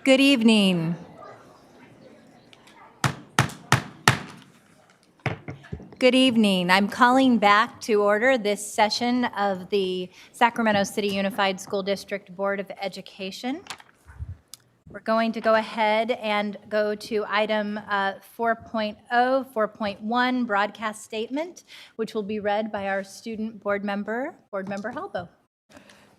Good evening. Good evening. I'm calling back to order this session of the Sacramento City Unified School District Board of Education. We're going to go ahead and go to item 4.0, 4.1, broadcast statement, which will be read by our student board member Halbo.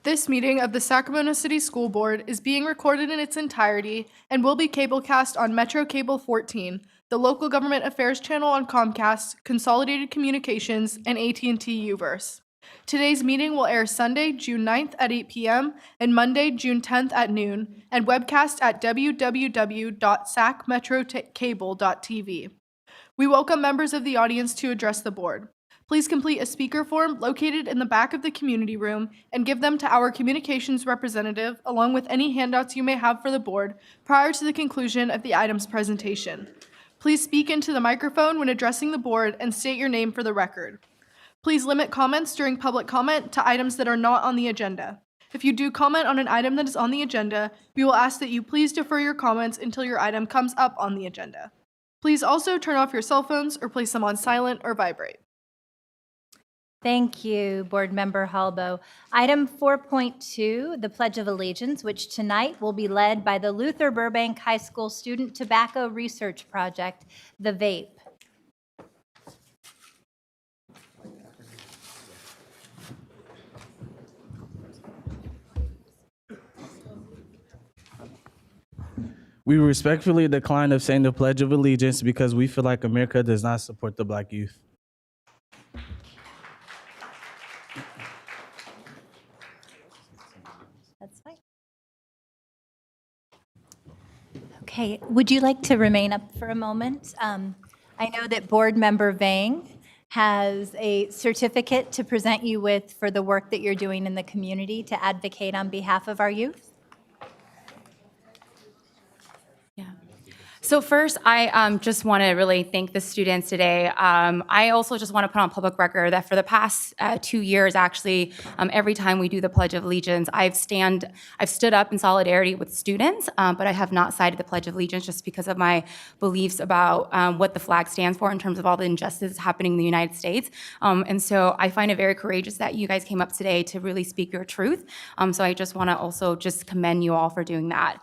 This meeting of the Sacramento City School Board is being recorded in its entirety and will be cablecast on Metro Cable 14, the local government affairs channel on Comcast, Consolidated Communications, and AT&T Uverse. Today's meeting will air Sunday, June 9th at 8 p.m. and Monday, June 10th at noon, and webcast at www.sacmetrocable.tv. We welcome members of the audience to address the board. Please complete a speaker form located in the back of the community room and give them to our communications representative along with any handouts you may have for the board prior to the conclusion of the item's presentation. Please speak into the microphone when addressing the board and state your name for the record. Please limit comments during public comment to items that are not on the agenda. If you do comment on an item that is on the agenda, we will ask that you please defer your comments until your item comes up on the agenda. Please also turn off your cell phones or place them on silent or vibrate. Thank you, Board Member Halbo. Item 4.2, the Pledge of Allegiance, which tonight will be led by the Luther Burbank High School Student Tobacco Research Project, the VAPE. We respectfully decline of saying the Pledge of Allegiance because we feel like America does not support the Black youth. That's fine. Okay, would you like to remain up for a moment? I know that Board Member Vang has a certificate to present you with for the work that you're doing in the community to advocate on behalf of our youth. So first, I just want to really thank the students today. I also just want to put on public record that for the past 2 years, actually, every time we do the Pledge of Allegiance, I've stood up in solidarity with students, but I have not cited the Pledge of Allegiance just because of my beliefs about what the flag stands for in terms of all the injustice happening in the United States. And so I find it very courageous that you guys came up today to really speak your truth. So I just want to also just commend you all for doing that.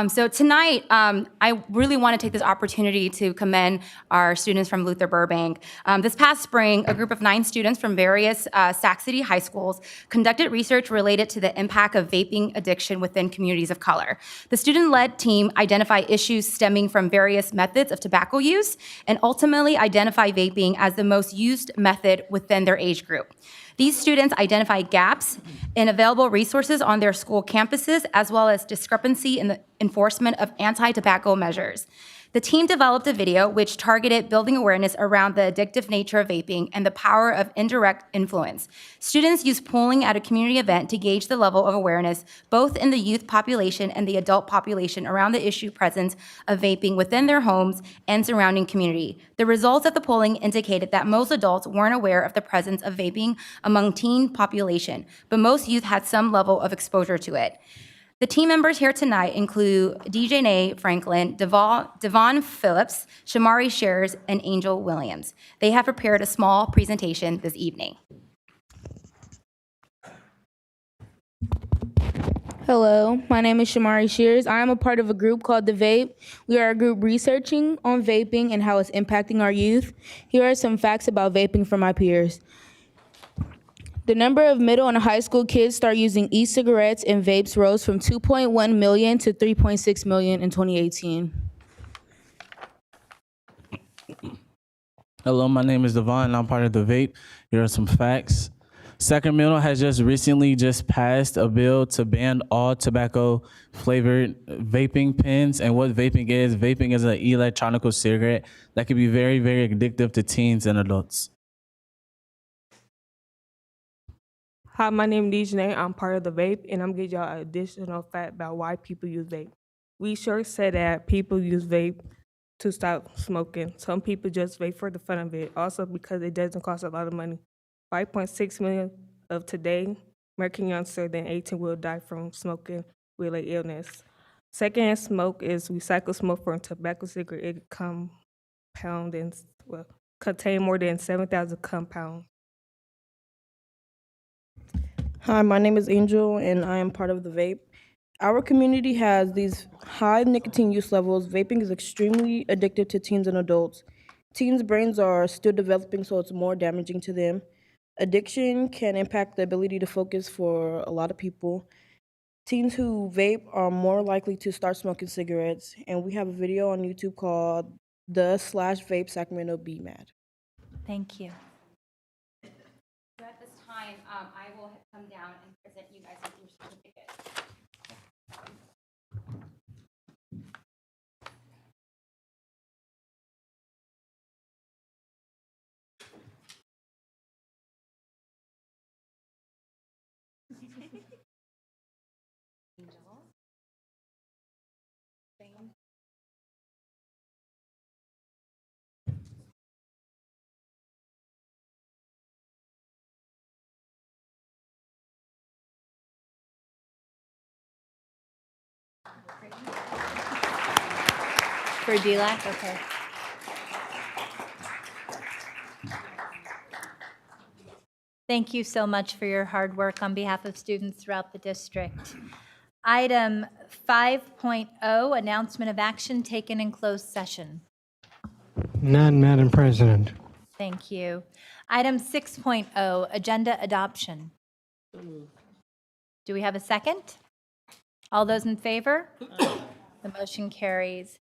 So tonight, I really want to take this opportunity to commend our students from Luther Burbank. This past spring, a group of 9 students from various Sac City high schools conducted research related to the impact of vaping addiction within communities of color. The student-led team identified issues stemming from various methods of tobacco use and ultimately identify vaping as the most used method within their age group. These students identified gaps in available resources on their school campuses, as well as discrepancy in the enforcement of anti-tobacco measures. The team developed a video which targeted building awareness around the addictive nature of vaping and the power of indirect influence. Students used polling at a community event to gauge the level of awareness, both in the youth population and the adult population, around the issue presence of vaping within their homes and surrounding community. The results of the polling indicated that most adults weren't aware of the presence of vaping among teen population, but most youth had some level of exposure to it. The team members here tonight include DJ Franklin, Devon Phillips, Shamari Shears, and Angel Williams. They have prepared a small presentation this evening. Hello, my name is Shamari Shears. I am a part of a group called The Vape. We are a group researching on vaping and how it's impacting our youth. Here are some facts about vaping from my peers. The number of middle and high school kids start using e-cigarettes and vapes rose from 2.1 million to 3.6 million in 2018. Hello, my name is Devon, and I'm part of the VAPE. Here are some facts. Sacramento has recently passed a bill to ban all tobacco-flavored vaping pens. And what vaping is an electronic cigarette that can be very, very addictive to teens and adults. Hi, my name is DJ. I'm part of the vape, and I'm gonna give y'all an additional fact about why people use vape. Research said that people use vape to stop smoking. Some people just vape for the fun of it, also because it doesn't cost a lot of money. 5.6 million of today, American youngsters than 18 will die from smoking-related illness. Secondhand smoke is recycled smoke from tobacco cigarette. It contain more than 7,000 compounds. Hi, my name is Angel, and I am part of the vape. Our community has these high nicotine use levels. Vaping is extremely addictive to teens and adults. Teens' brains are still developing, so it's more damaging to them. Addiction can impact the ability to focus for a lot of people. Teens who vape are more likely to start smoking cigarettes, and we have a video on YouTube called the/vape Sacramento Be Mad. Thank you. So at this time, I will come down and present you guys with your certificate. For DLAC, okay. Thank you so much for your hard work on behalf of students throughout the district. Item 5.0, announcement of action taken in closed session. None, Madam President. Thank you. Item 6.0, agenda adoption. Do we have a second? All those in favor? The motion carries.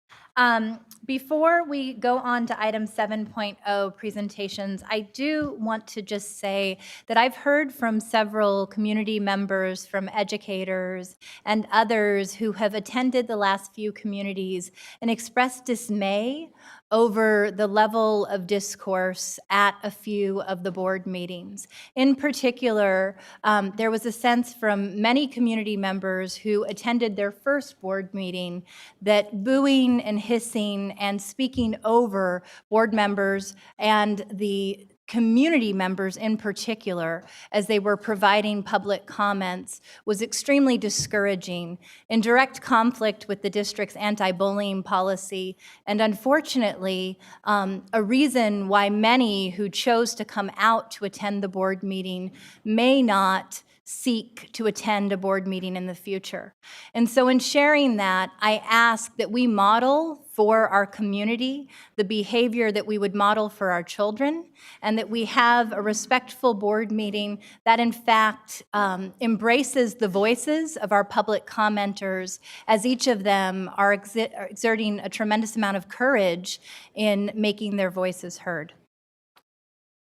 Before we go on to item 7.0 presentations, I do want to just say that I've heard from several community members, from educators and others who have attended the last few communities and expressed dismay over the level of discourse at a few of the board meetings. In particular, there was a sense from many community members who attended their first board meeting that booing and hissing and speaking over board members and the community members in particular, as they were providing public comments, was extremely discouraging, in direct conflict with the district's anti-bullying policy, and unfortunately, a reason why many who chose to come out to attend the board meeting may not seek to attend a board meeting in the future. And so in sharing that, I ask that we model for our community the behavior that we would model for our children, and that we have a respectful board meeting that in fact embraces the voices of our public commenters, as each of them are exerting a tremendous amount of courage in making their voices heard.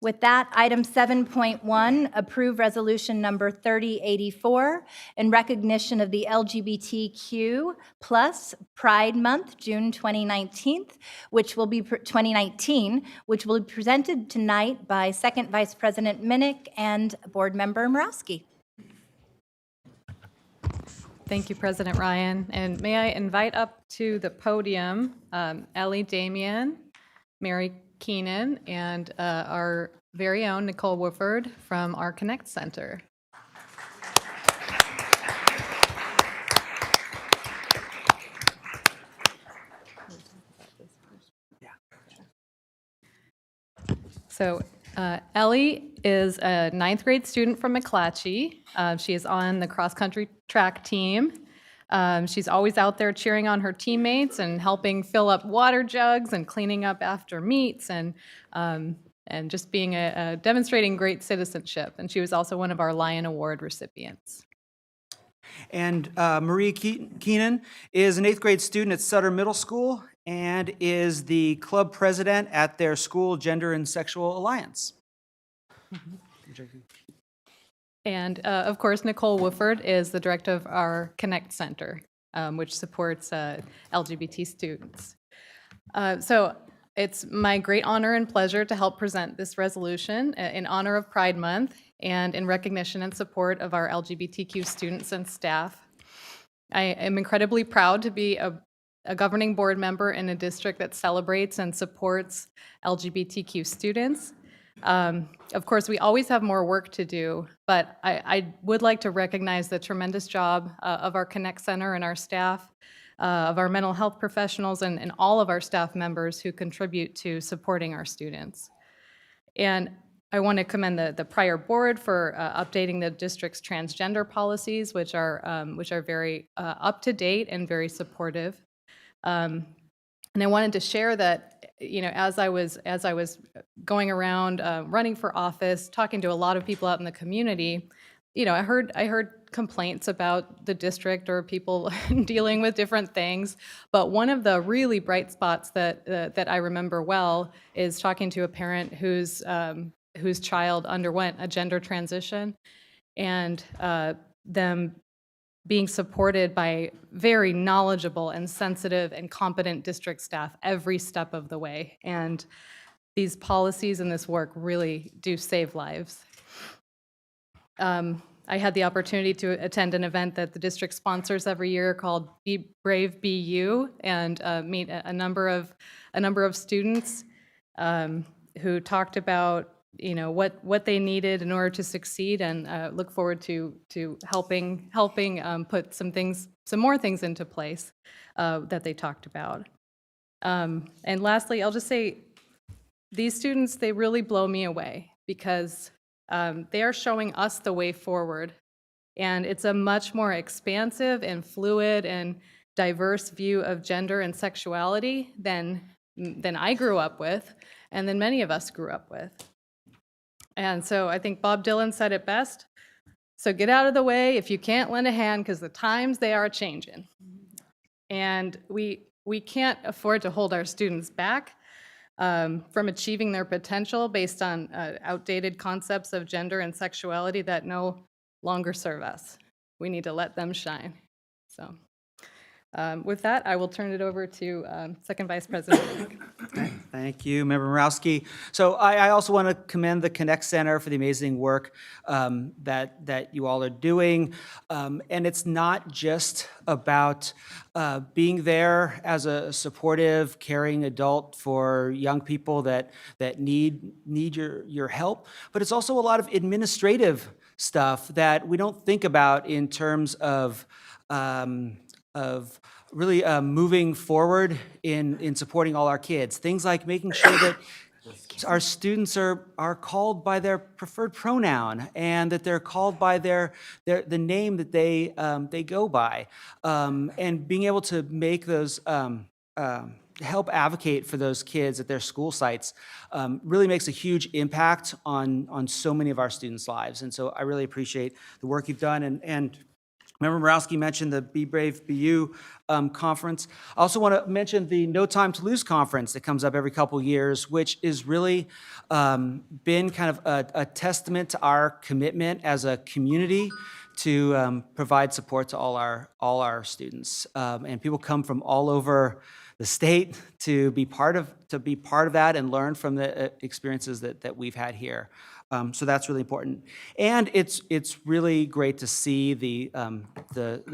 With that, item 7.1, approve resolution number 3084 in recognition of the LGBTQ plus Pride Month, June 2019, which will be presented tonight by Second Vice President Minnick and Board Member Murawski. Thank you, President Ryan. And may I invite up to the podium Ellie Damian, Mary Keenan, and our very own Nicole Wooford from our Connect Center. So Ellie is a 9th grade student from McClatchy. She is on the cross-country track team. She's always out there cheering on her teammates and helping fill up water jugs and cleaning up after meets and just being demonstrating great citizenship. And she was also one of our Lion Award recipients. And Marie Keenan is an 8th grade student at Sutter Middle School and is the club president at their school Gender and Sexual Alliance. And of course, Nicole Wooford is the director of our Connect Center, which supports LGBT students. So it's my great honor and pleasure to help present this resolution in honor of Pride Month and in recognition and support of our LGBTQ students and staff. I am incredibly proud to be a governing board member in a district that celebrates and supports LGBTQ students. Of course, we always have more work to do, but I would like to recognize the tremendous job of our Connect Center and our staff of our mental health professionals, and all of our staff members who contribute to supporting our students. And I want to commend the prior board for updating the district's transgender policies, which are very up to date and very supportive. And I wanted to share that, as I was going around running for office, talking to a lot of people out in the community, I heard complaints about the district or people dealing with different things. But one of the really bright spots that I remember well is talking to a parent whose child underwent a gender transition, and them being supported by very knowledgeable and sensitive and competent district staff every step of the way. And these policies and this work really do save lives. I had the opportunity to attend an event that the district sponsors every year called Be Brave, Be You, and meet a number of students who talked about what they needed in order to succeed, and look forward to helping put some more things into place that they talked about. And lastly, I'll just say these students, they really blow me away, because they are showing us the way forward, and it's a much more expansive and fluid and diverse view of gender and sexuality than I grew up with, and than many of us grew up with. And so I think Bob Dylan said it best: so get out of the way if you can't lend a hand, because the times, they are changing. And we can't afford to hold our students back from achieving their potential based on outdated concepts of gender and sexuality that no longer serve us. We need to let them shine. So with that, I will turn it over to Second Vice President. Thank you, Member Morawski. So I also want to commend the Connect Center for the amazing work that you all are doing. And it's not just about being there as a supportive, caring adult for young people that need your help, but it's also a lot of administrative stuff that we don't think about in terms of really moving forward in supporting all our kids. Things like making sure that our students are called by their preferred pronoun, and that they're called by the name that they go by, and being able to make those help advocate for those kids at their school sites really makes a huge impact on so many of our students' lives. And so I really appreciate the work you've done. And Member Morawski mentioned the Be Brave, Be You conference. I also want to mention the No Time to Lose conference that comes up every couple years, which is really been kind of a testament to our commitment as a community to provide support to all our students. And people come from all over the state to be part of that and learn from the experiences that we've had here. So that's really important. And it's really great to see the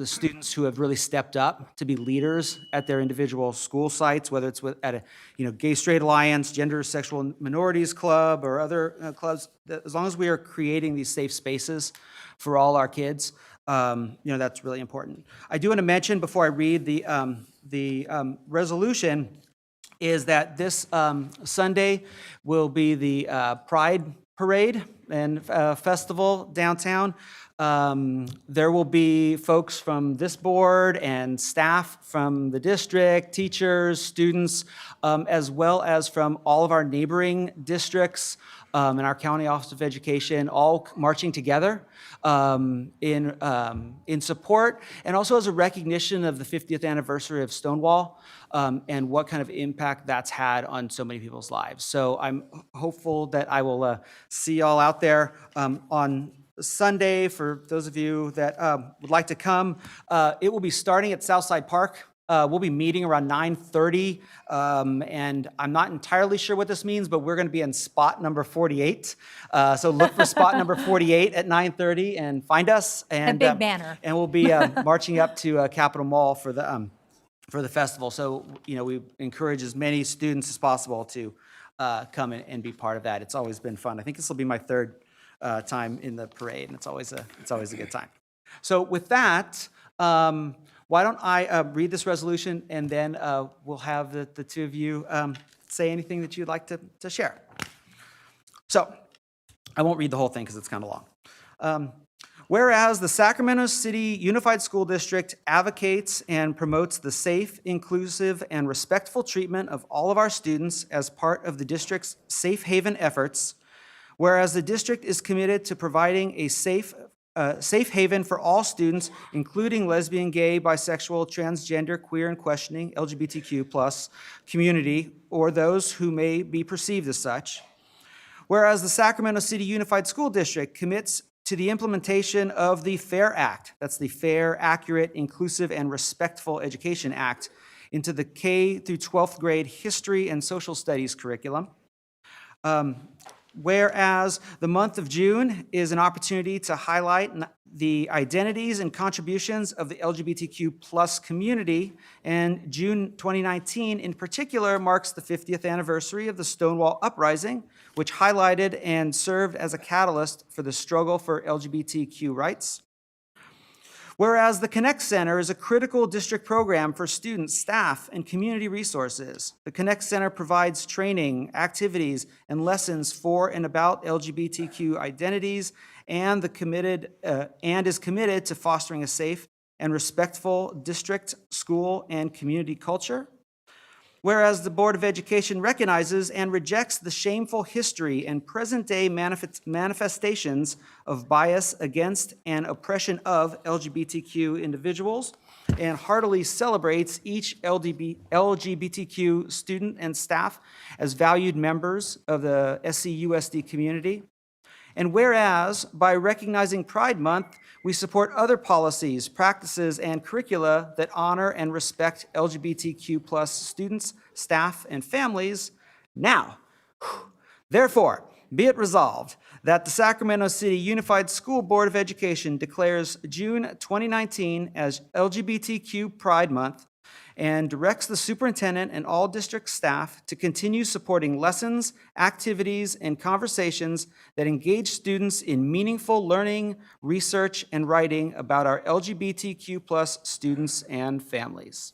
students who have really stepped up to be leaders at their individual school sites, whether it's at a Gay Straight Alliance, Gender Sexual Minorities Club, or other clubs. As long as we are creating these safe spaces for all our kids, that's really important. I do want to mention before I read the resolution is that this Sunday will be the Pride Parade and festival downtown. There will be folks from this board and staff from the district, teachers, students, as well as from all of our neighboring districts and our County Office of Education, all marching together in support, and also as a recognition of the 50th anniversary of Stonewall and what kind of impact that's had on so many people's lives. So I'm hopeful that I will see y'all out there on Sunday. For those of you that would like to come, it will be starting at Southside Park. We'll be meeting around 9:30, and I'm not entirely sure what this means, but we're going to be in spot number 48. So look for spot number 48 at 9:30 and find us. And A big banner. And we'll be marching up to Capitol Mall for the festival. So we encourage as many students as possible to come and be part of that. It's always been fun. I think this will be my third time in the parade, and it's always a good time. So with that. why don't I read this resolution, and then we'll have the two of you say anything that you'd like to share. So, I won't read the whole thing because it's kind of long. Whereas the Sacramento City Unified School District advocates and promotes the safe, inclusive, and respectful treatment of all of our students as part of the district's safe haven efforts, whereas the district is committed to providing a safe haven for all students, including lesbian, gay, bisexual, transgender, queer, and questioning LGBTQ+ community, or those who may be perceived as such. Whereas the Sacramento City Unified School District commits to the implementation of the FAIR Act, that's the Fair, Accurate, Inclusive, and Respectful Education Act, into the K through 12th grade history and social studies curriculum. Whereas the month of June is an opportunity to highlight the identities and contributions of the LGBTQ+ community, and June 2019 in particular marks the 50th anniversary of the Stonewall Uprising, which highlighted and served as a catalyst for the struggle for LGBTQ rights. Whereas the Connect Center is a critical district program for students, staff, and community resources. The Connect Center provides training, activities, and lessons for and about LGBTQ identities, and is committed to fostering a safe and respectful district, school, and community culture. Whereas the Board of Education recognizes and rejects the shameful history and present-day manifestations of bias against and oppression of LGBTQ individuals, and heartily celebrates each LGBTQ student and staff as valued members of the SCUSD community. And whereas, by recognizing Pride Month, we support other policies, practices, and curricula that honor and respect LGBTQ+ students, staff, and families. Now, therefore, be it resolved that the Sacramento City Unified School Board of Education declares June 2019 as LGBTQ Pride Month, and directs the superintendent and all district staff to continue supporting lessons, activities, and conversations that engage students in meaningful learning, research, and writing about our LGBTQ+ students and families.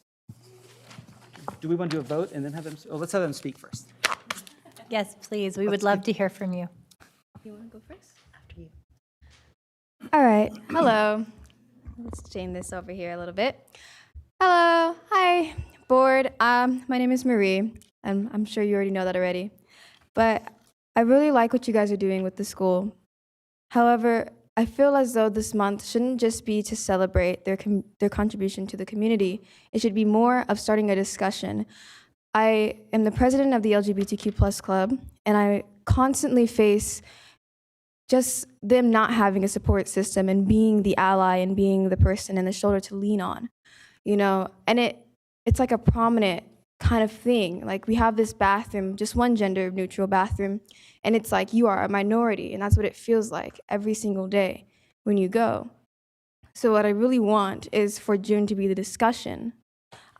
Do we want to do a vote and then have them, let's have them speak first. Yes, please. We would love to hear from you. You want to go first? After you. All right. Hello. Let's change this over here a little bit. Hello. Hi, board. My name is Marie, and I'm sure you already know that already. But I really like what you guys are doing with the school. However, I feel as though this month shouldn't just be to celebrate their contribution to the community. It should be more of starting a discussion. I am the president of the LGBTQ+ club, and I constantly face just them not having a support system and being the ally and being the person and the shoulder to lean on. You know, and it's like a prominent kind of thing. Like, we have this bathroom, just one gender neutral bathroom, and it's like you are a minority, and that's what it feels like every single day when you go. So what I really want is for June to be the discussion.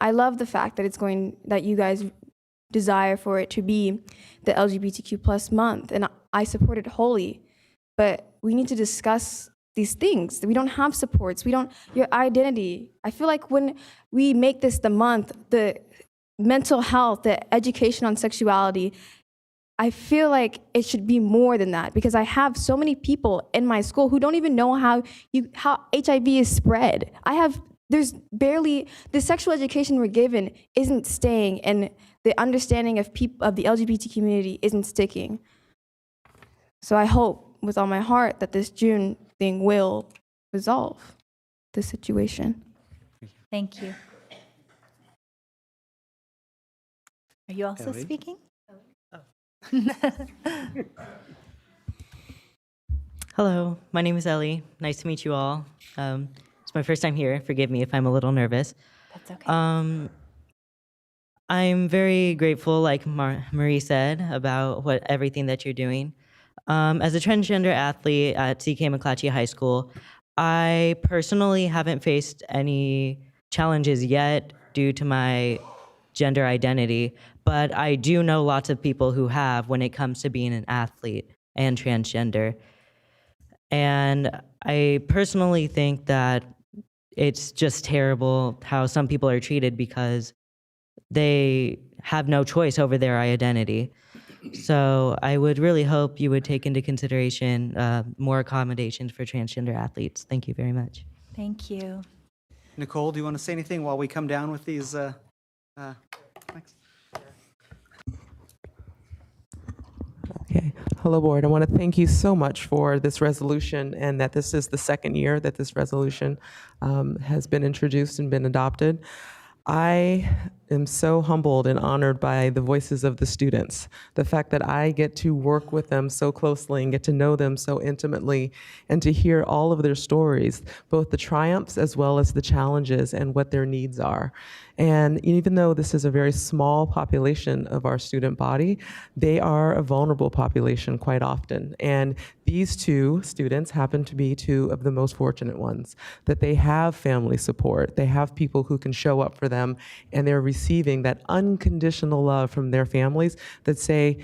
I love the fact that that you guys desire for it to be the LGBTQ+ month, and I support it wholly, but we need to discuss these things. We don't have supports. Your identity. I feel like when we make this the month, the mental health, the education on sexuality, I feel like it should be more than that, because I have so many people in my school who don't even know how HIV is spread. There's barely, the sexual education we're given isn't staying, and the understanding of the LGBT community isn't sticking. So I hope with all my heart that this June thing will resolve the situation. Thank you. Are you also Ellie? speaking? Hello, my name is Ellie. Nice to meet you all. It's my first time here. Forgive me if I'm a little nervous. That's okay. I'm very grateful, like Marie said, about everything that you're doing. As a transgender athlete at CK McClatchy High School, I personally haven't faced any challenges yet due to my gender identity, but I do know lots of people who have when it comes to being an athlete and transgender. And I personally think that it's just terrible how some people are treated because they have no choice over their identity. So I would really hope you would take into consideration more accommodations for transgender athletes. Thank you very much. Thank you. Nicole, do you want to say anything while we come down with these? Thanks. Okay. Hello, board. I want to thank you so much for this resolution and that this is the second year that this resolution has been introduced and been adopted. I am so humbled and honored by the voices of the students. The fact that I get to work with them so closely and get to know them so intimately and to hear all of their stories, both the triumphs as well as the challenges and what their needs are. And even though this is a very small population of our student body, they are a vulnerable population quite often. And these two students happen to be two of the most fortunate ones, that they have family support, they have people who can show up for them, and they're receiving that unconditional love from their families that say,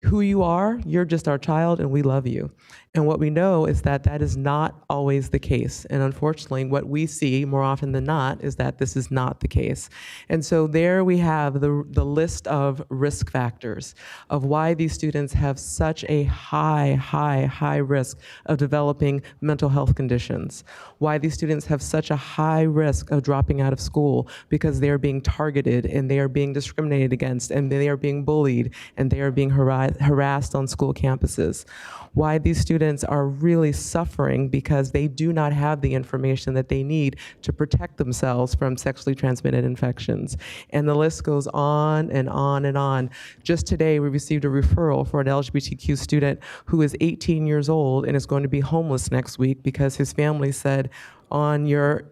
who you are, you're just our child and we love you. And what we know is that that is not always the case. And unfortunately, what we see more often than not is that this is not the case. And so there we have the list of risk factors of why these students have such a high risk of developing mental health conditions, why these students have such a high risk of dropping out of school because they are being targeted and they are being discriminated against and they are being bullied and they are being harassed on school campuses, why these students are really suffering because they do not have the information that they need to protect themselves from sexually transmitted infections. And the list goes on and on and on. Just today, we received a referral for an LGBTQ student who is 18 years old and is going to be homeless next week because his family said, on your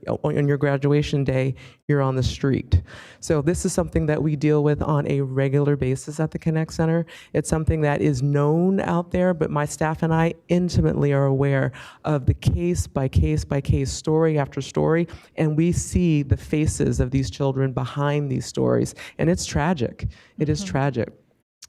graduation day, you're on the street. So this is something that we deal with on a regular basis at the Connect Center. It's something that is known out there, but my staff and I intimately are aware of the case by case by case, story after story, and we see the faces of these children behind these stories, and it's tragic. It is tragic.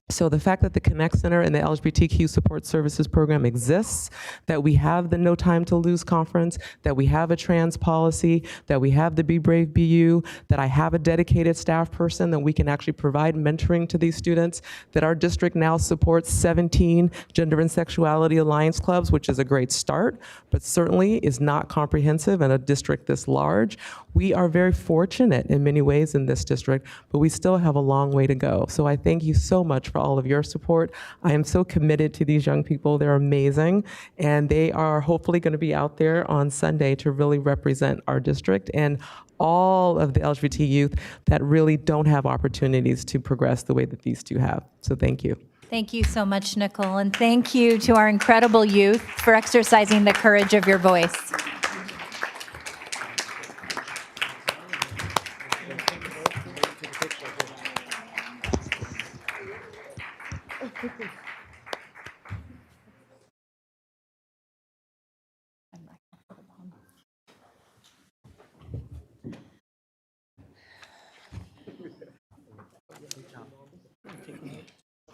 So the fact that the Connect Center and the LGBTQ Support Services Program exists, that we have the No Time to Lose conference, that we have a trans policy, that we have the Be Brave, Be You, that I have a dedicated staff person that we can actually provide mentoring to these students, that our district now supports 17 gender and sexuality alliance clubs, which is a great start, but certainly is not comprehensive in a district this large. We are very fortunate in many ways in this district, but we still have a long way to go. So I thank you so much for all of your support. I am so committed to these young people. They're amazing, and they are hopefully going to be out there on Sunday to really represent our district and all of the LGBT youth that really don't have opportunities to progress the way that these two have. So thank you. Thank you so much, Nicole, and thank you to our incredible youth for exercising the courage of your voice.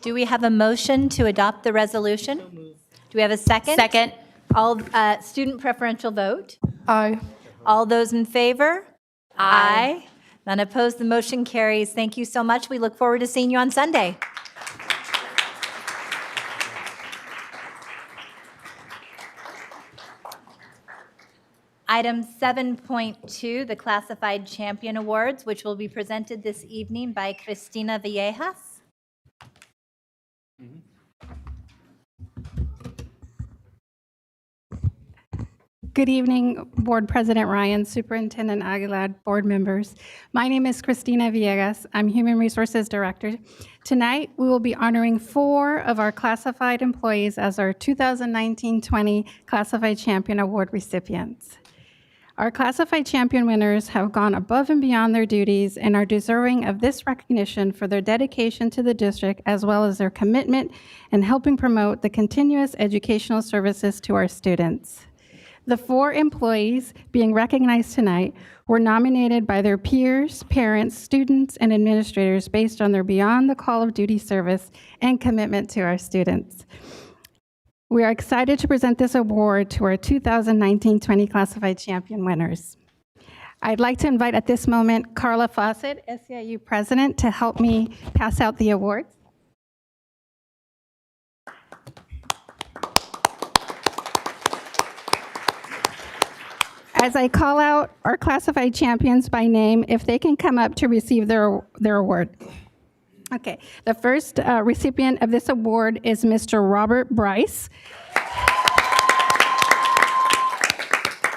Do we have a motion to adopt the resolution? Do we have a second? Second. All student preferential vote. Aye. All those in favor? Aye. None opposed. The motion carries. Thank you so much. We look forward to seeing you on Sunday. Item 7.2, the Classified Champion Awards, which will be presented this evening by Cristina Villegas. Good evening, Board President Ryan, Superintendent Aguilar, board members. My name is Cristina Villegas. I'm Human Resources Director. Tonight, we will be honoring 4 of our classified employees as our 2019-20 Classified Champion Award recipients. Our Classified Champion winners have gone above and beyond their duties and are deserving of this recognition for their dedication to the district as well as their commitment in helping promote the continuous educational services to our students. The 4 employees being recognized tonight were nominated by their peers, parents, students, and administrators based on their beyond the call of duty service and commitment to our students. We are excited to present this award to our 2019-20 Classified Champion winners. I'd like to invite at this moment Carla Fawcett, SEIU President, to help me pass out the awards. As I call out our classified champions by name, if they can come up to receive their award. Okay, the first recipient of this award is Mr. Robert Bryce.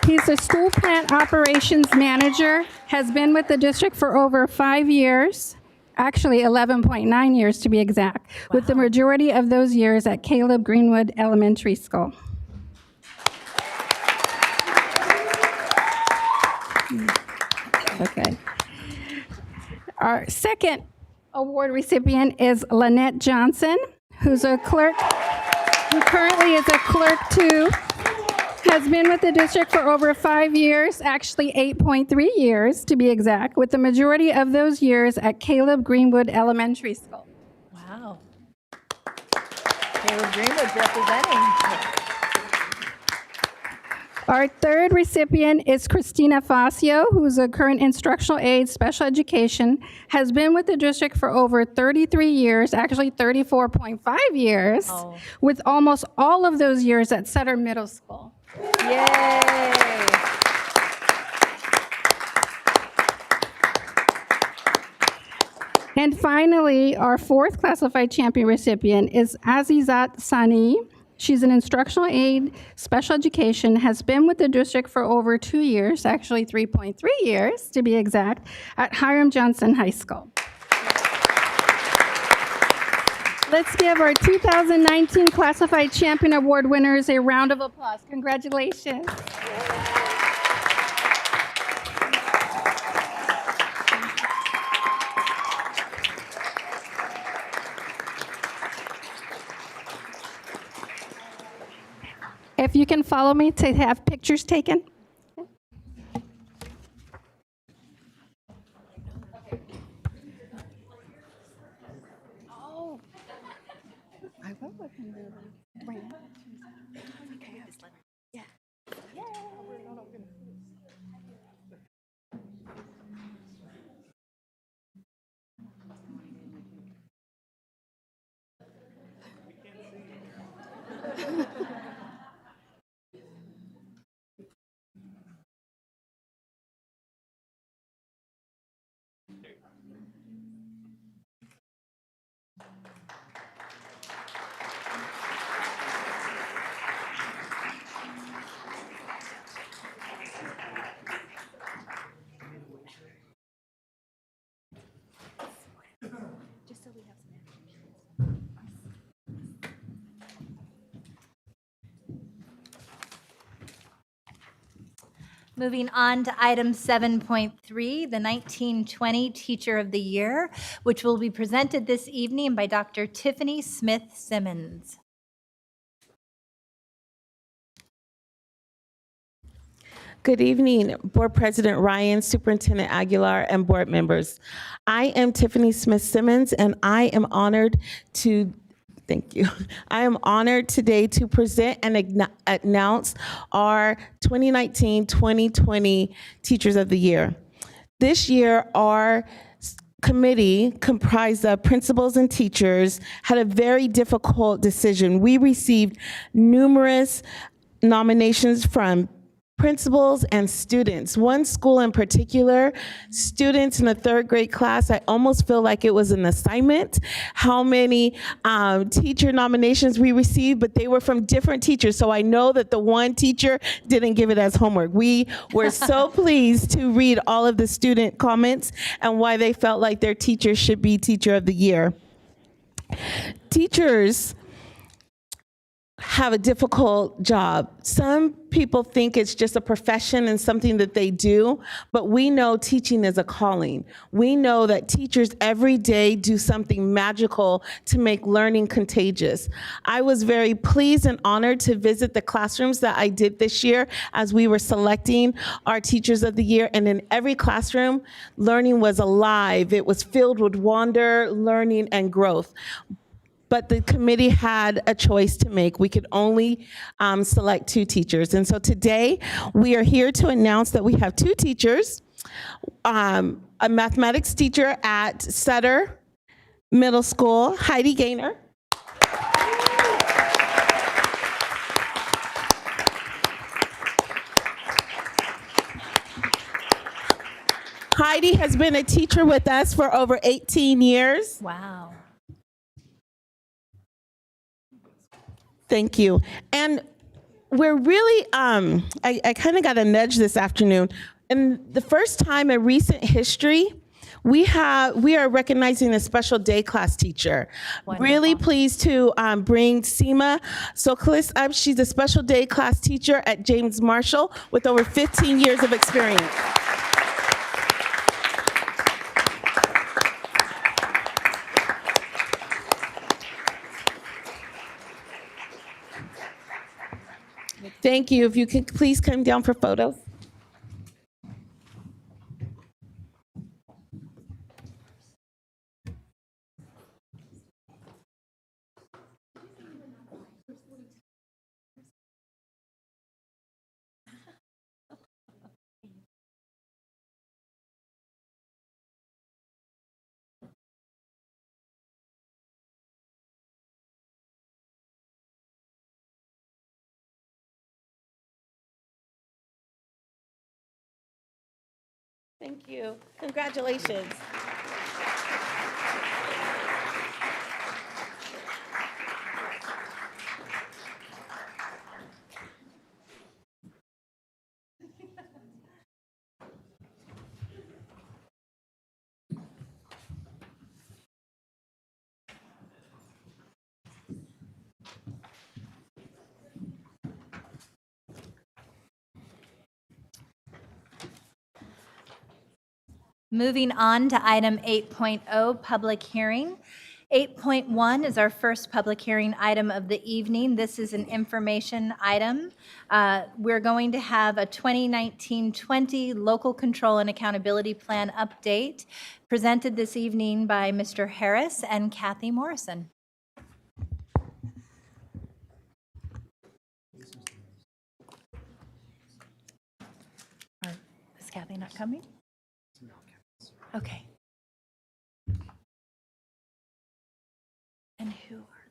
He's a school plant operations manager, has been with the district for over 5 years, actually 11.9 years to be exact, with the majority of those years at Caleb Greenwood Elementary School. Okay. Our second award recipient is Lynette Johnson, who's a clerk, who currently is a clerk too, has been with the district for over 5 years, actually 8.3 years to be exact, with the majority of those years at Caleb Greenwood Elementary School. Wow. Caleb Greenwood's representing. Our third recipient is Christina Facio, who's a current instructional aide, special education, has been with the district for over 33 years, actually 34.5 years, with almost all of those years at Sutter Middle School. Yay! And finally, our fourth classified champion recipient is Azizat Sani. She's an instructional aide, special education, has been with the district for over 2 years, actually 3.3 years to be exact, at Hiram Johnson High School. Let's give our 2019 Classified Champion Award winners a round of applause. Congratulations. If you can follow me to have pictures taken. Oh, I went with him. Okay, yeah. Moving on to item 7.3, the 1920 Teacher of the Year, which will be presented this evening by Dr. Tiffany Smith-Simmons. Good evening, Board President Ryan, Superintendent Aguilar, and board members. I am Tiffany Smith-Simmons, and I am honored to Thank you. I am honored today to present and announce our 2019-2020 Teachers of the Year. This year, our committee, comprised of principals and teachers, had a very difficult decision. We received numerous nominations from principals and students. One school in particular, students in a third grade class, I almost feel like it was an assignment, how many teacher nominations we received, but they were from different teachers. So I know that the one teacher didn't give it as homework. We were so pleased to read all of the student comments and why they felt like their teacher should be Teacher of the Year. Teachers have a difficult job. Some people think it's just a profession and something that they do, but we know teaching is a calling. We know that teachers every day do something magical to make learning contagious. I was very pleased and honored to visit the classrooms that I did this year as we were selecting our Teachers of the Year, and in every classroom, learning was alive. It was filled with wonder, learning, and growth. But the committee had a choice to make. We could only select 2 teachers. And so today, we are here to announce that we have 2 teachers a mathematics teacher at Sutter Middle School, Heidi Gaynor. Heidi has been a teacher with us for over 18 years. Wow. Thank you. And we're really, I kind of got a nudge this afternoon. And the first time in recent history, we are recognizing a special day class teacher. Wonderful. Really pleased to bring Seema Sokolis up. She's a special day class teacher at James Marshall with over 15 years of experience. Thank you. If you could please come down for photos. Thank you. Congratulations. Moving on to item 8.0, public hearing. 8.1 is our first public hearing item of the evening. This is an information item. We're going to have a 2019-20 Local Control and Accountability Plan update presented this evening by Mr. Harris and Kathy Morrison. Is Kathy not coming? Okay. And who are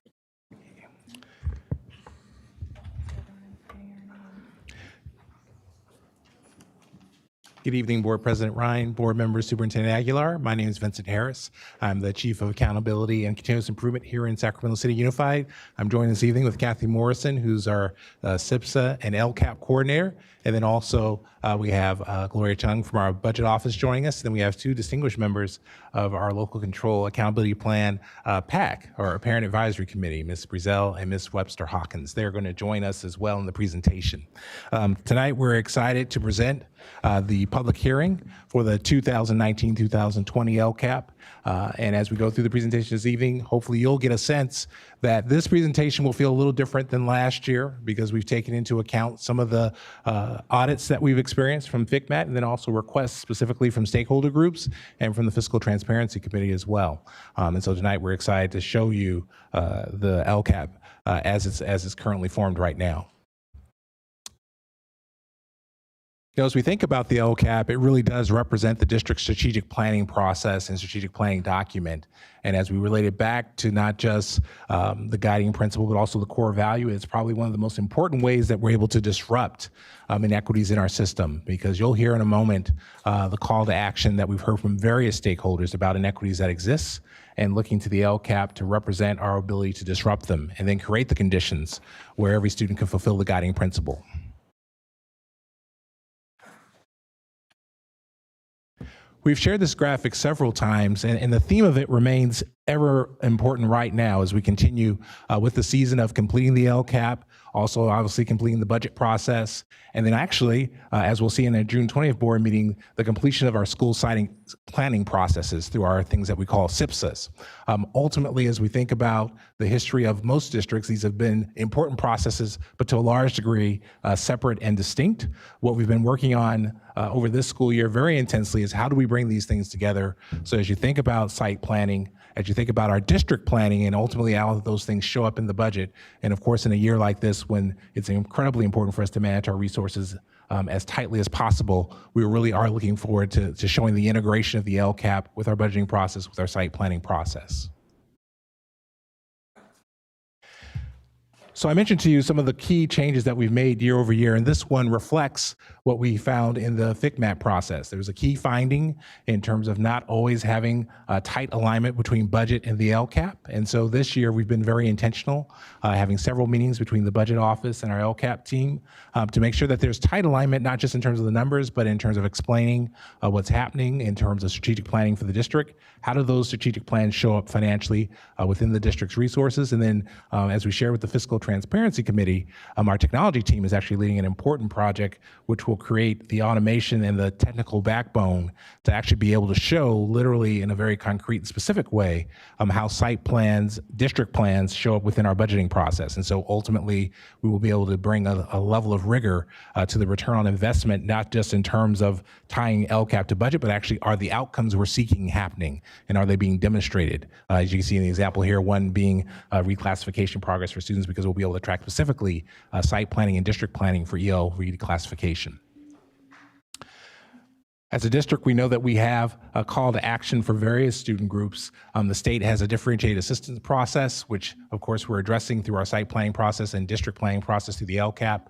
Good evening, Board President Ryan, Board Members, Superintendent Aguilar. My name is Vincent Harris. I'm the Chief of Accountability and Continuous Improvement here in Sacramento City Unified. I'm joined this evening with Kathy Morrison, who's our SIPSA and LCAP coordinator. And then also we have Gloria Chung from our budget office joining us. Then we have two distinguished members of our Local Control Accountability Plan PAC, or Parent Advisory Committee, Ms. Brizel and Ms. Webster Hawkins. They're going to join us as well in the presentation. Tonight we're excited to present the public hearing for the 2019-2020 LCAP. And as we go through the presentation this evening, hopefully you'll get a sense that this presentation will feel a little different than last year because we've taken into account some of the audits that we've experienced from FCMAT and then also requests specifically from stakeholder groups and from the Fiscal Transparency Committee as well. And so tonight we're excited to show you the LCAP as it's currently formed right now. You know, as we think about the LCAP, it really does represent the district's strategic planning process and strategic planning document. And as we relate it back to not just the guiding principle, but also the core value, it's probably one of the most important ways that we're able to disrupt inequities in our system, because you'll hear in a moment the call to action that we've heard from various stakeholders about inequities that exist and looking to the LCAP to represent our ability to disrupt them and then create the conditions where every student can fulfill the guiding principle. We've shared this graphic several times, and the theme of it remains ever important right now as we continue with the season of completing the LCAP, also obviously completing the budget process, and then actually, as we'll see in the June 20th board meeting, the completion of our school siting planning processes through our things that we call SIPSAs. Ultimately, as we think about the history of most districts, these have been important processes, but to a large degree, separate and distinct. What we've been working on over this school year very intensely is how do we bring these things together? So as you think about site planning, as you think about our district planning, and ultimately how those things show up in the budget, and of course in a year like this when it's incredibly important for us to manage our resources as tightly as possible, we really are looking forward to showing the integration of the LCAP with our budgeting process, with our site planning process. So I mentioned to you some of the key changes that we've made year over year, and this one reflects what we found in the FICMAP process. There was a key finding in terms of not always having a tight alignment between budget and the LCAP. And so this year we've been very intentional, having several meetings between the budget office and our LCAP team to make sure that there's tight alignment, not just in terms of the numbers, but in terms of explaining what's happening in terms of strategic planning for the district. How do those strategic plans show up financially within the district's resources? And then as we shared with the Fiscal Transparency Committee, our technology team is actually leading an important project which will create the automation and the technical backbone to actually be able to show literally in a very concrete and specific way how site plans, district plans show up within our budgeting process. And so ultimately, we will be able to bring a level of rigor to the return on investment, not just in terms of tying LCAP to budget, but actually are the outcomes we're seeking happening and are they being demonstrated? As you can see in the example here, one being reclassification progress for students, because we'll be able to track specifically site planning and district planning for EL reclassification. As a district, we know that we have a call to action for various student groups. The state has a differentiated assistance process, which of course we're addressing through our site planning process and district planning process through the LCAP.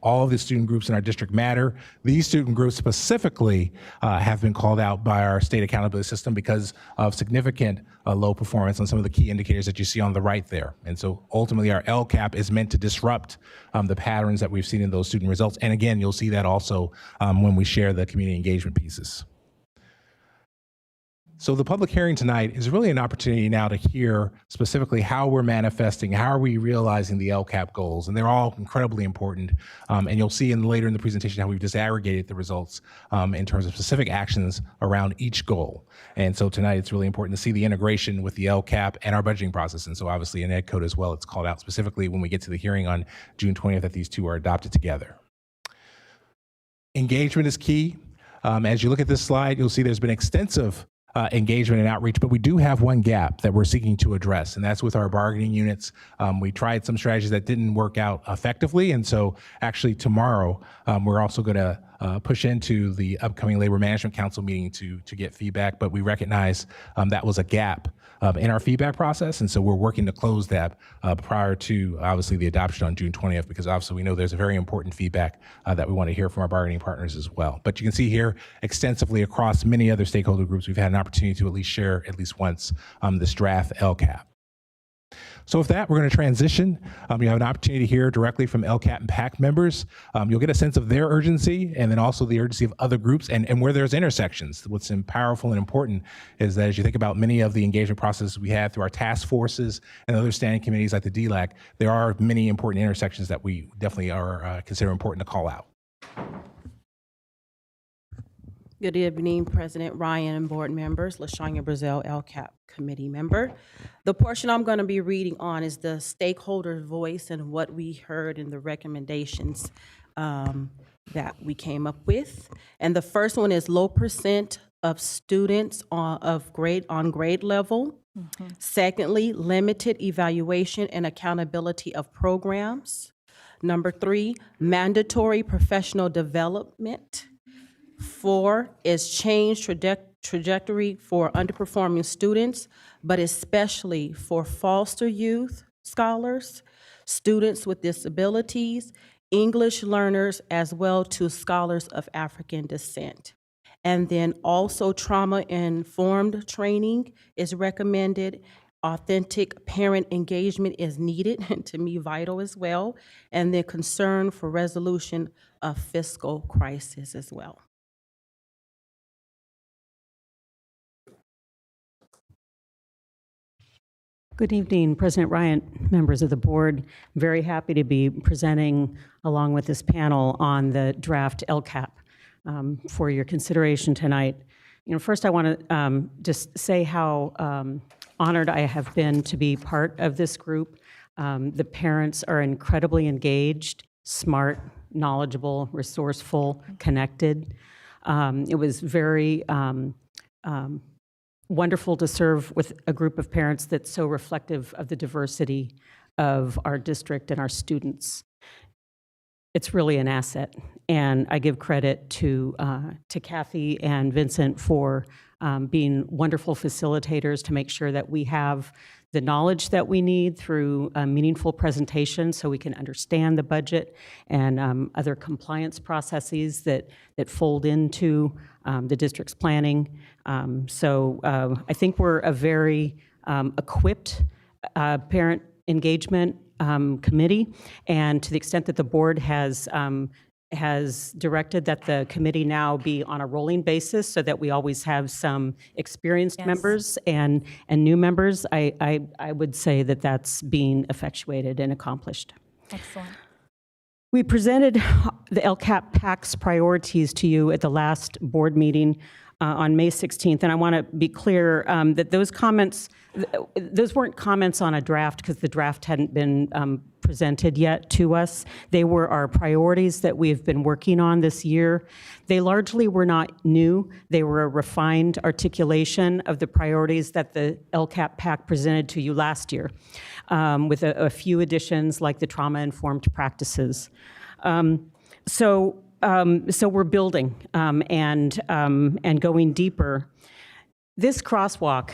All of the student groups in our district matter. These student groups specifically have been called out by our state accountability system because of significant low performance on some of the key indicators that you see on the right there. And so ultimately our LCAP is meant to disrupt the patterns that we've seen in those student results. And again, you'll see that also when we share the community engagement pieces. So the public hearing tonight is really an opportunity now to hear specifically how we're manifesting, how are we realizing the LCAP goals, and they're all incredibly important. And you'll see later in the presentation how we've disaggregated the results in terms of specific actions around each goal. And so tonight it's really important to see the integration with the LCAP and our budgeting process. And so obviously in Ed Code as well, it's called out specifically when we get to the hearing on June 20th that these two are adopted together. Engagement is key. As you look at this slide, you'll see there's been extensive engagement and outreach, but we do have one gap that we're seeking to address, and that's with our bargaining units. We tried some strategies that didn't work out effectively, and so actually tomorrow we're also going to push into the upcoming Labor Management Council meeting to get feedback, but we recognize that was a gap in our feedback process, and so we're working to close that prior to obviously the adoption on June 20th, because obviously we know there's a very important feedback that we want to hear from our bargaining partners as well. But you can see here extensively across many other stakeholder groups, we've had an opportunity to at least share at least once this draft LCAP. So with that, we're going to transition. You have an opportunity to hear directly from LCAP and PAC members. You'll get a sense of their urgency and then also the urgency of other groups and where there's intersections. What's powerful and important is that as you think about many of the engagement processes we have through our task forces and other standing committees like the DLAC, there are many important intersections that we definitely are consider important to call out. Good evening, President Ryan and board members. LaShanya Brazel, LCAP committee member. The portion I'm going to be reading on is the stakeholder voice and what we heard in the recommendations that we came up with. And the first one is low percent of students on grade level. Mm-hmm. Secondly, limited evaluation and accountability of programs. Number 3, mandatory professional development. 4 is change trajectory for underperforming students, but especially for foster youth scholars, students with disabilities, English learners, as well to scholars of African descent. And then also trauma-informed training is recommended. Authentic parent engagement is needed, and to me vital as well. And then concern for resolution of fiscal crisis as well. Good evening, President Ryan, members of the board. I'm very happy to be presenting along with this panel on the draft LCAP for your consideration tonight. First I want to just say how honored I have been to be part of this group. The parents are incredibly engaged, smart, knowledgeable, resourceful, connected. It was very wonderful to serve with a group of parents that's so reflective of the diversity of our district and our students. it's really an asset. And I give credit to Kathy and Vincent for being wonderful facilitators to make sure that we have the knowledge that we need through meaningful presentations so we can understand the budget and other compliance processes that fold into the district's planning. So I think we're a very equipped parent engagement committee, and to the extent that the board has directed that the committee now be on a rolling basis so that we always have some experienced members and new members, I would say that that's being effectuated and accomplished. Excellent. We presented the LCAP PAC's priorities to you at the last board meeting on May 16th, and I want to be clear that those comments, those weren't comments on a draft because the draft hadn't been presented yet to us. They were our priorities that we've been working on this year. They largely were not new. They were a refined articulation of the priorities that the LCAP PAC presented to you last year, with a few additions like the trauma-informed practices. So we're building and going deeper. This crosswalk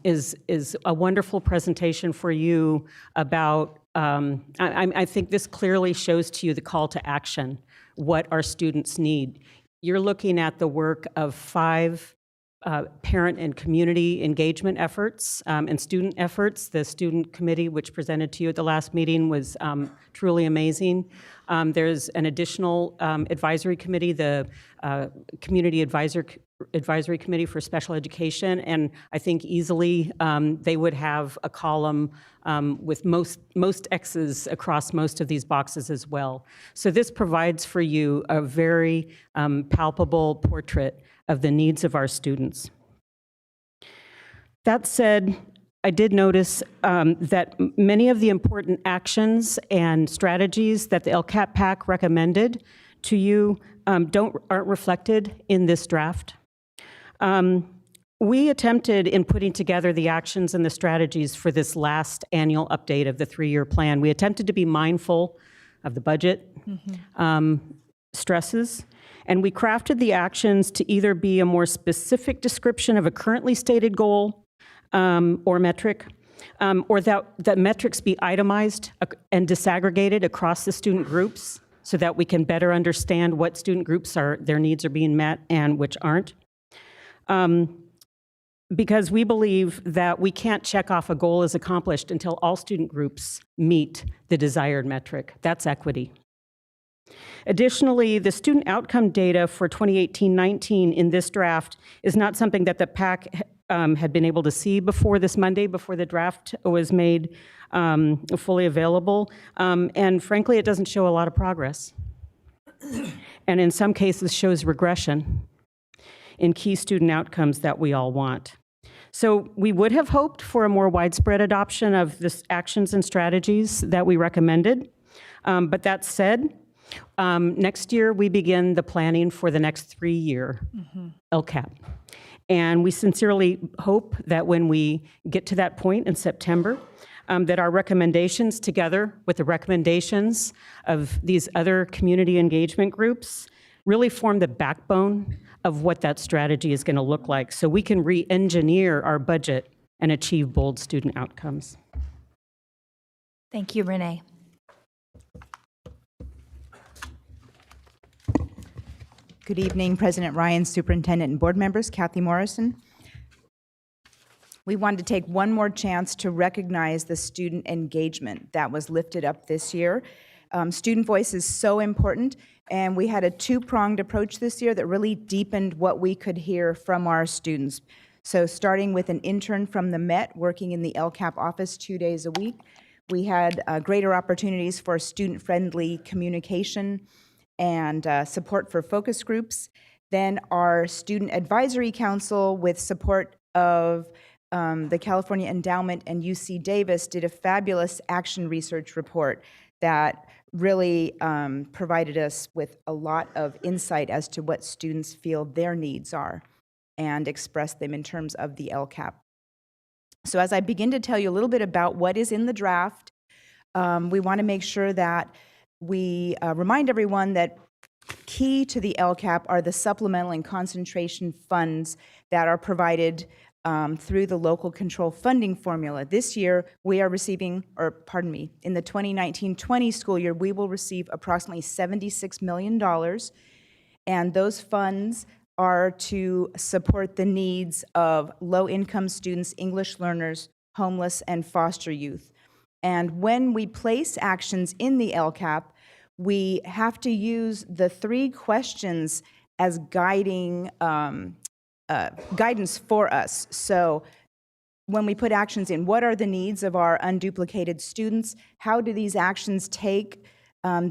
is a wonderful presentation for you about, I think this clearly shows to you the call to action, what our students need. You're looking at the work of 5 parent and community engagement efforts and student efforts. The student committee, which presented to you at the last meeting, was truly amazing. There's an additional advisory committee, the Community Advisory Committee for Special Education, and I think easily they would have a column with most X's across most of these boxes as well. So this provides for you a very palpable portrait of the needs of our students. That said, I did notice that many of the important actions and strategies that the LCAP PAC recommended to you aren't reflected in this draft. We attempted in putting together the actions and the strategies for this last annual update of the 3-year plan. We attempted to be mindful of the budget stresses, and we crafted the actions to either be a more specific description of a currently stated goal or metric, or that metrics be itemized and disaggregated across the student groups so that we can better understand what student groups their needs are being met and which aren't. Because we believe that we can't check off a goal as accomplished until all student groups meet the desired metric. That's equity. Additionally, the student outcome data for 2018-19 in this draft is not something that the PAC had been able to see before this Monday, before the draft was made fully available. And frankly, it doesn't show a lot of progress. And in some cases shows regression in key student outcomes that we all want. So we would have hoped for a more widespread adoption of the actions and strategies that we recommended. But that said, next year we begin the planning for the next 3-year LCAP. And we sincerely hope that when we get to that point in September, that our recommendations, together with the recommendations of these other community engagement groups, really form the backbone of what that strategy is going to look like, so we can re-engineer our budget and achieve bold student outcomes. Thank you, Renee. Good evening, President Ryan, Superintendent, and board members. Kathy Morrison. We wanted to take one more chance to recognize the student engagement that was lifted up this year. Student voice is so important, and we had a 2-pronged approach this year that really deepened what we could hear from our students. So starting with an intern from the Met working in the LCAP office 2 days a week, we had greater opportunities for student-friendly communication and support for focus groups. Then our Student Advisory Council, with support of the California Endowment and UC Davis, did a fabulous action research report that really provided us with a lot of insight as to what students feel their needs are and express them in terms of the LCAP. So as I begin to tell you a little bit about what is in the draft, we want to make sure that we remind everyone that key to the LCAP are the supplemental and concentration funds that are provided through the local control funding formula. This year, we are receiving, or pardon me, in the 2019-20 school year, we will receive approximately $76 million, and those funds are to support the needs of low-income students, English learners, homeless, and foster youth. And when we place actions in the LCAP, we have to use the 3 questions as guiding guidance for us. So when we put actions in, what are the needs of our unduplicated students? How do these actions take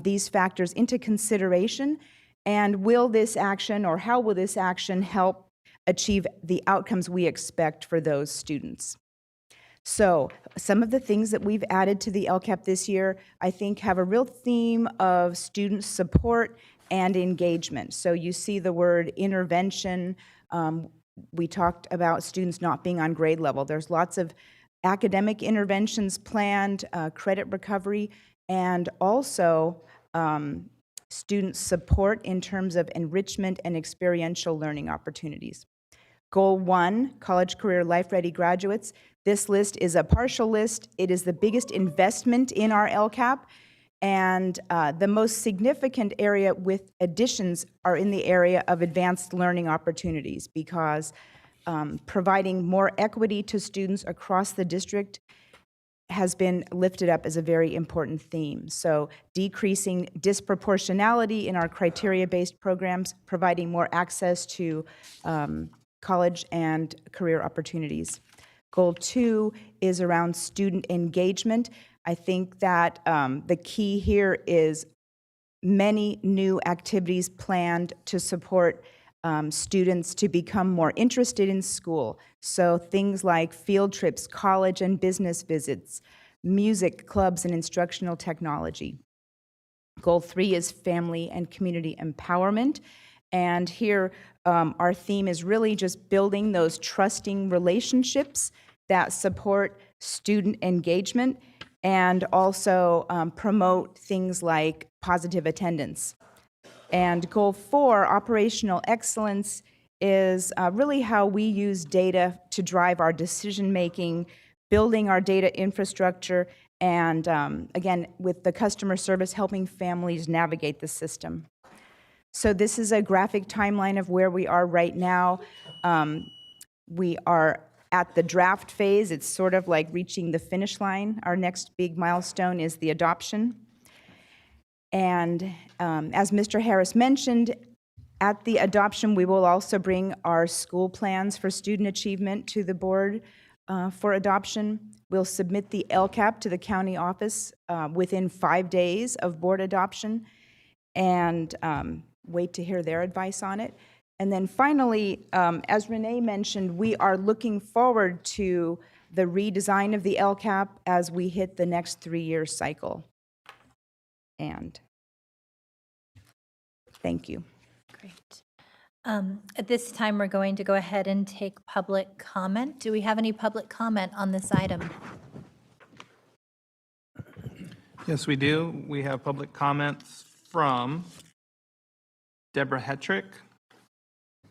these factors into consideration? And will this action, or how will this action help achieve the outcomes we expect for those students? So some of the things that we've added to the LCAP this year, I think, have a real theme of student support and engagement. So you see the word intervention. We talked about students not being on grade level. There's lots of academic interventions planned, credit recovery, and also student support in terms of enrichment and experiential learning opportunities. Goal 1, college, career, life-ready graduates. This list is a partial list. It is the biggest investment in our LCAP, and the most significant area with additions are in the area of advanced learning opportunities, because providing more equity to students across the district has been lifted up as a very important theme. So decreasing disproportionality in our criteria-based programs, providing more access to college and career opportunities. Goal 2 is around student engagement. I think that the key here is many new activities planned to support students to become more interested in school. So things like field trips, college and business visits, music clubs, and instructional technology. Goal 3 is family and community empowerment. And here, our theme is really just building those trusting relationships that support student engagement and also promote things like positive attendance. And goal 4, operational excellence, is really how we use data to drive our decision-making, building our data infrastructure, and again, with the customer service, helping families navigate the system. So this is a graphic timeline of where we are right now. We are at the draft phase. It's sort of like reaching the finish line. Our next big milestone is the adoption. And as Mr. Harris mentioned, at the adoption, we will also bring our school plans for student achievement to the board for adoption. We'll submit the LCAP to the county office within 5 days of board adoption, and wait to hear their advice on it. And then finally, as Renee mentioned, we are looking forward to the redesign of the LCAP as we hit the next 3-year cycle. And thank you. Great. At this time, we're going to go ahead and take public comment. Do we have any public comment on this item? Yes, we do. We have public comments from Deborah Hetrick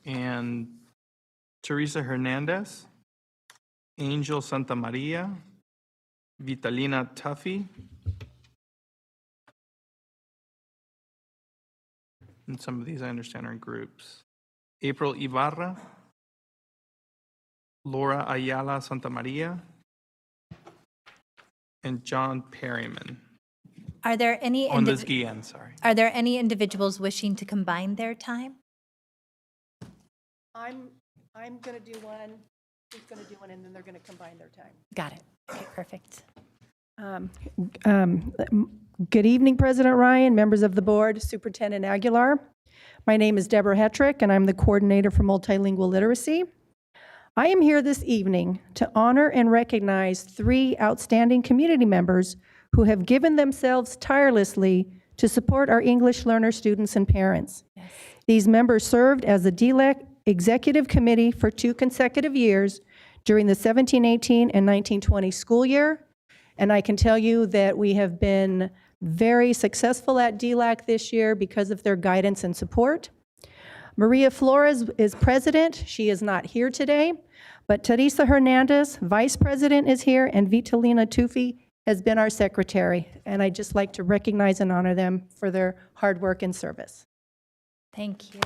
and Teresa Hernandez, Angel Santamaria, Vitalina Tuffy, and some of these I understand are in groups. April Ibarra, Laura Ayala Santamaria, and John Perryman. Are there any On Liz Guillen, sorry. Are there any individuals wishing to combine their time? I'm going to do one, she's going to do one, and then they're going to combine their time. Got it. Okay, perfect. Good evening, President Ryan, members of the board, Superintendent Aguilar. My name is Deborah Hetrick, and I'm the coordinator for multilingual literacy. I am here this evening to honor and recognize 3 outstanding community members who have given themselves tirelessly to support our English learner students and parents. Yes. These members served as the DLEC Executive Committee for 2 consecutive years during the 17-18 and 19-20 school year, and I can tell you that we have been very successful at DLAC this year because of their guidance and support. Maria Flores is president. She is not here today, but Teresa Hernandez, vice president, is here, and Vitalina Tufi has been our secretary. And I'd just like to recognize and honor them for their hard work and service. Thank you.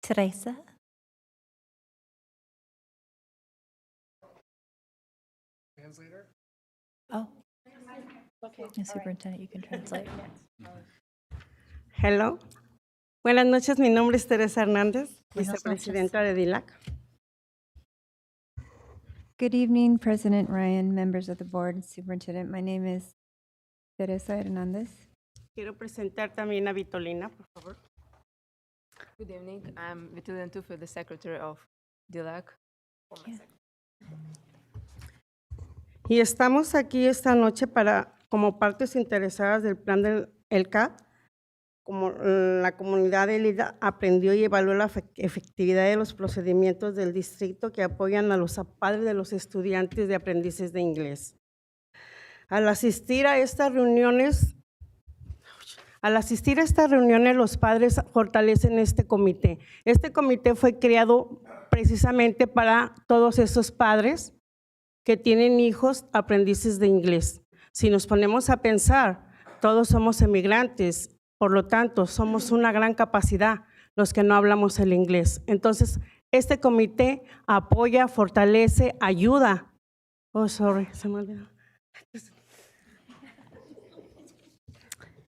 Teresa? Translator? Oh. Superintendent, you can translate. Hello. Buenas noches, mi nombre es Teresa Hernández, Buenas noches. vicepresidenta de DILAC. Good evening, President Ryan, members of the board, and superintendent. My name is Teresa Hernández. Quiero presentar también a Vitolina, por favor. Good evening. I'm Vitalina Tufi, the secretary of DILAC. Y estamos aquí esta noche como partes interesadas del plan del LCAP. Como la comunidad de LIDA aprendió y evaluó la efectividad de los procedimientos del distrito que apoyan a los padres de los estudiantes de aprendices de inglés. Al asistir a estas reuniones, los padres fortalecen este comité. Este comité fue creado precisamente para todos esos padres que tienen hijos aprendices de inglés. Si nos ponemos a pensar, todos somos emigrantes. Por lo tanto, somos una gran capacidad los que no hablamos el inglés. Entonces, este comité apoya, fortalece, ayuda. Oh, sorry, se me olvidó.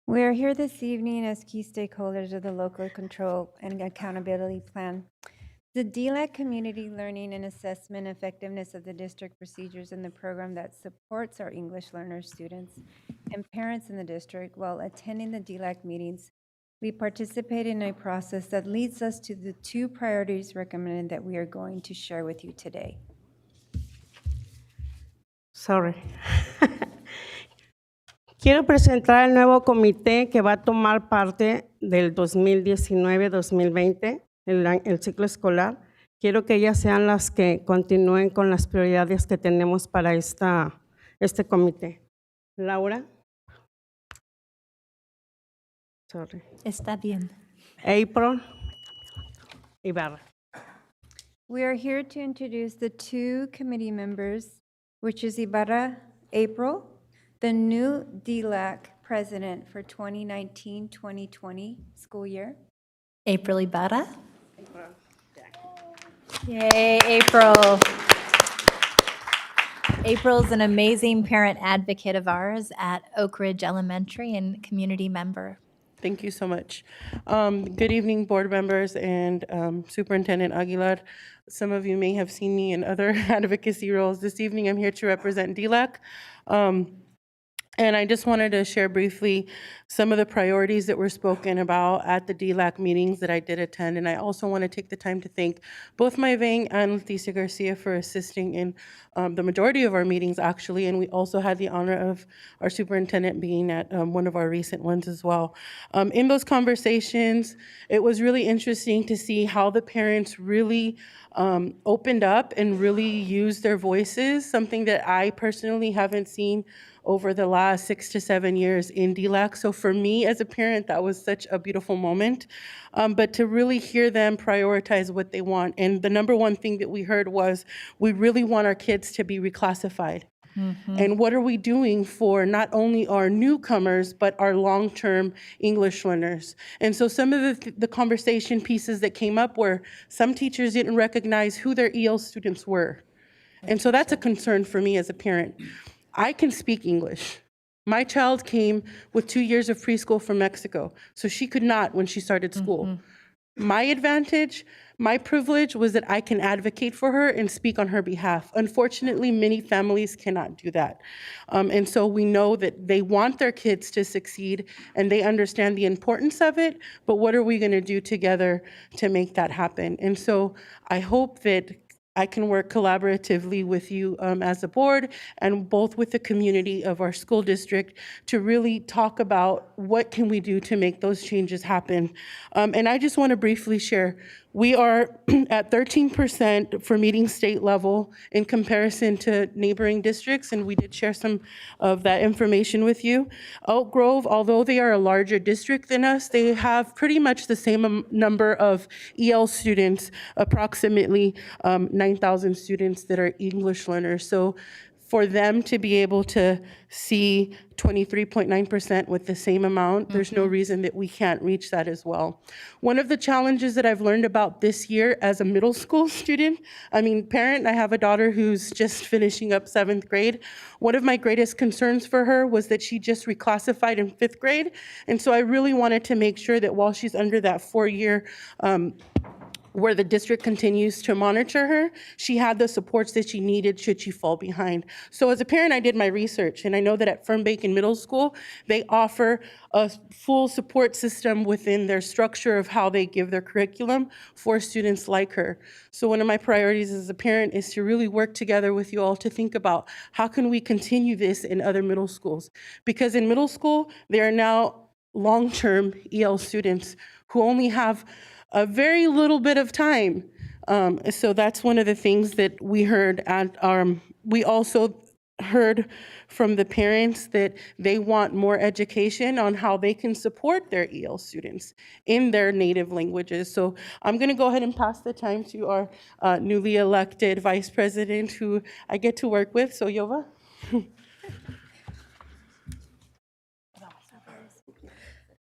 We are here this evening as key stakeholders of the Local Control and Accountability Plan. The DLAC Community Learning and Assessment Effectiveness of the district procedures in the program that supports our English learner students and parents in the district while attending the DLAC meetings. We participate in a process that leads us to the 2 priorities recommended that we are going to share with you today. Sorry. Quiero presentar el nuevo comité que va a tomar parte del 2019-2020, el ciclo escolar. Quiero que ellas sean las que continúen con las prioridades que tenemos para este comité. Laura. Sorry. Está bien. April. Ibarra. We are here to introduce the 2 committee members, which is Ibarra April, the new DLAC president for 2019-2020 school year. April Ibarra. Yay, April. April's an amazing parent advocate of ours at Oak Ridge Elementary and community member. Thank you so much. Good evening, board members and Superintendent Aguilar. Some of you may have seen me in other advocacy roles. This evening, I'm here to represent DLAC. And I just wanted to share briefly some of the priorities that were spoken about at the DLAC meetings that I did attend. And I also want to take the time to thank both my Vang and Leticia Garcia for assisting in the majority of our meetings, actually. And we also had the honor of our superintendent being at one of our recent ones as well. In those conversations, it was really interesting to see how the parents really opened up and really used their voices, something that I personally haven't seen over the last 6 to 7 years in DLAC. So for me as a parent, that was such a beautiful moment. But to really hear them prioritize what they want. And the number one thing that we heard was, we really want our kids to be reclassified. Mm-hmm. And what are we doing for not only our newcomers, but our long-term English learners? And so some of the conversation pieces that came up were some teachers didn't recognize who their EL students were. And so that's a concern for me as a parent. I can speak English. My child came with 2 years of preschool from Mexico, so she could not when she started school. Mm-hmm. My advantage, my privilege was that I can advocate for her and speak on her behalf. Unfortunately, many families cannot do that. And so we know that they want their kids to succeed and they understand the importance of it, but what are we going to do together to make that happen? And so I hope that I can work collaboratively with you as a board and both with the community of our school district to really talk about what can we do to make those changes happen. And I just want to briefly share, we are at 13% for meeting state level in comparison to neighboring districts, and we did share some of that information with you. Oak Grove, although they are a larger district than us, they have pretty much the same number of EL students, approximately 9,000 students that are English learners. So for them to be able to see 23.9% with the same amount, there's no reason that we can't reach that as well. One of the challenges that I've learned about this year as a middle school student, parent, I have a daughter who's just finishing up 7th grade. One of my greatest concerns for her was that she just reclassified in 5th grade. And so I really wanted to make sure that while she's under that 4-year where the district continues to monitor her, she had the supports that she needed should she fall behind. So as a parent, I did my research, and I know that at Fernbacon Middle School, they offer a full support system within their structure of how they give their curriculum for students like her. So one of my priorities as a parent is to really work together with you all to think about how can we continue this in other middle schools? Because in middle school, there are now long-term EL students who only have a very little bit of time. So that's one of the things that we heard at we also heard from the parents that they want more education on how they can support their EL students in their native languages. So I'm gonna go ahead and pass the time to our newly elected vice president who I get to work with, so Yova.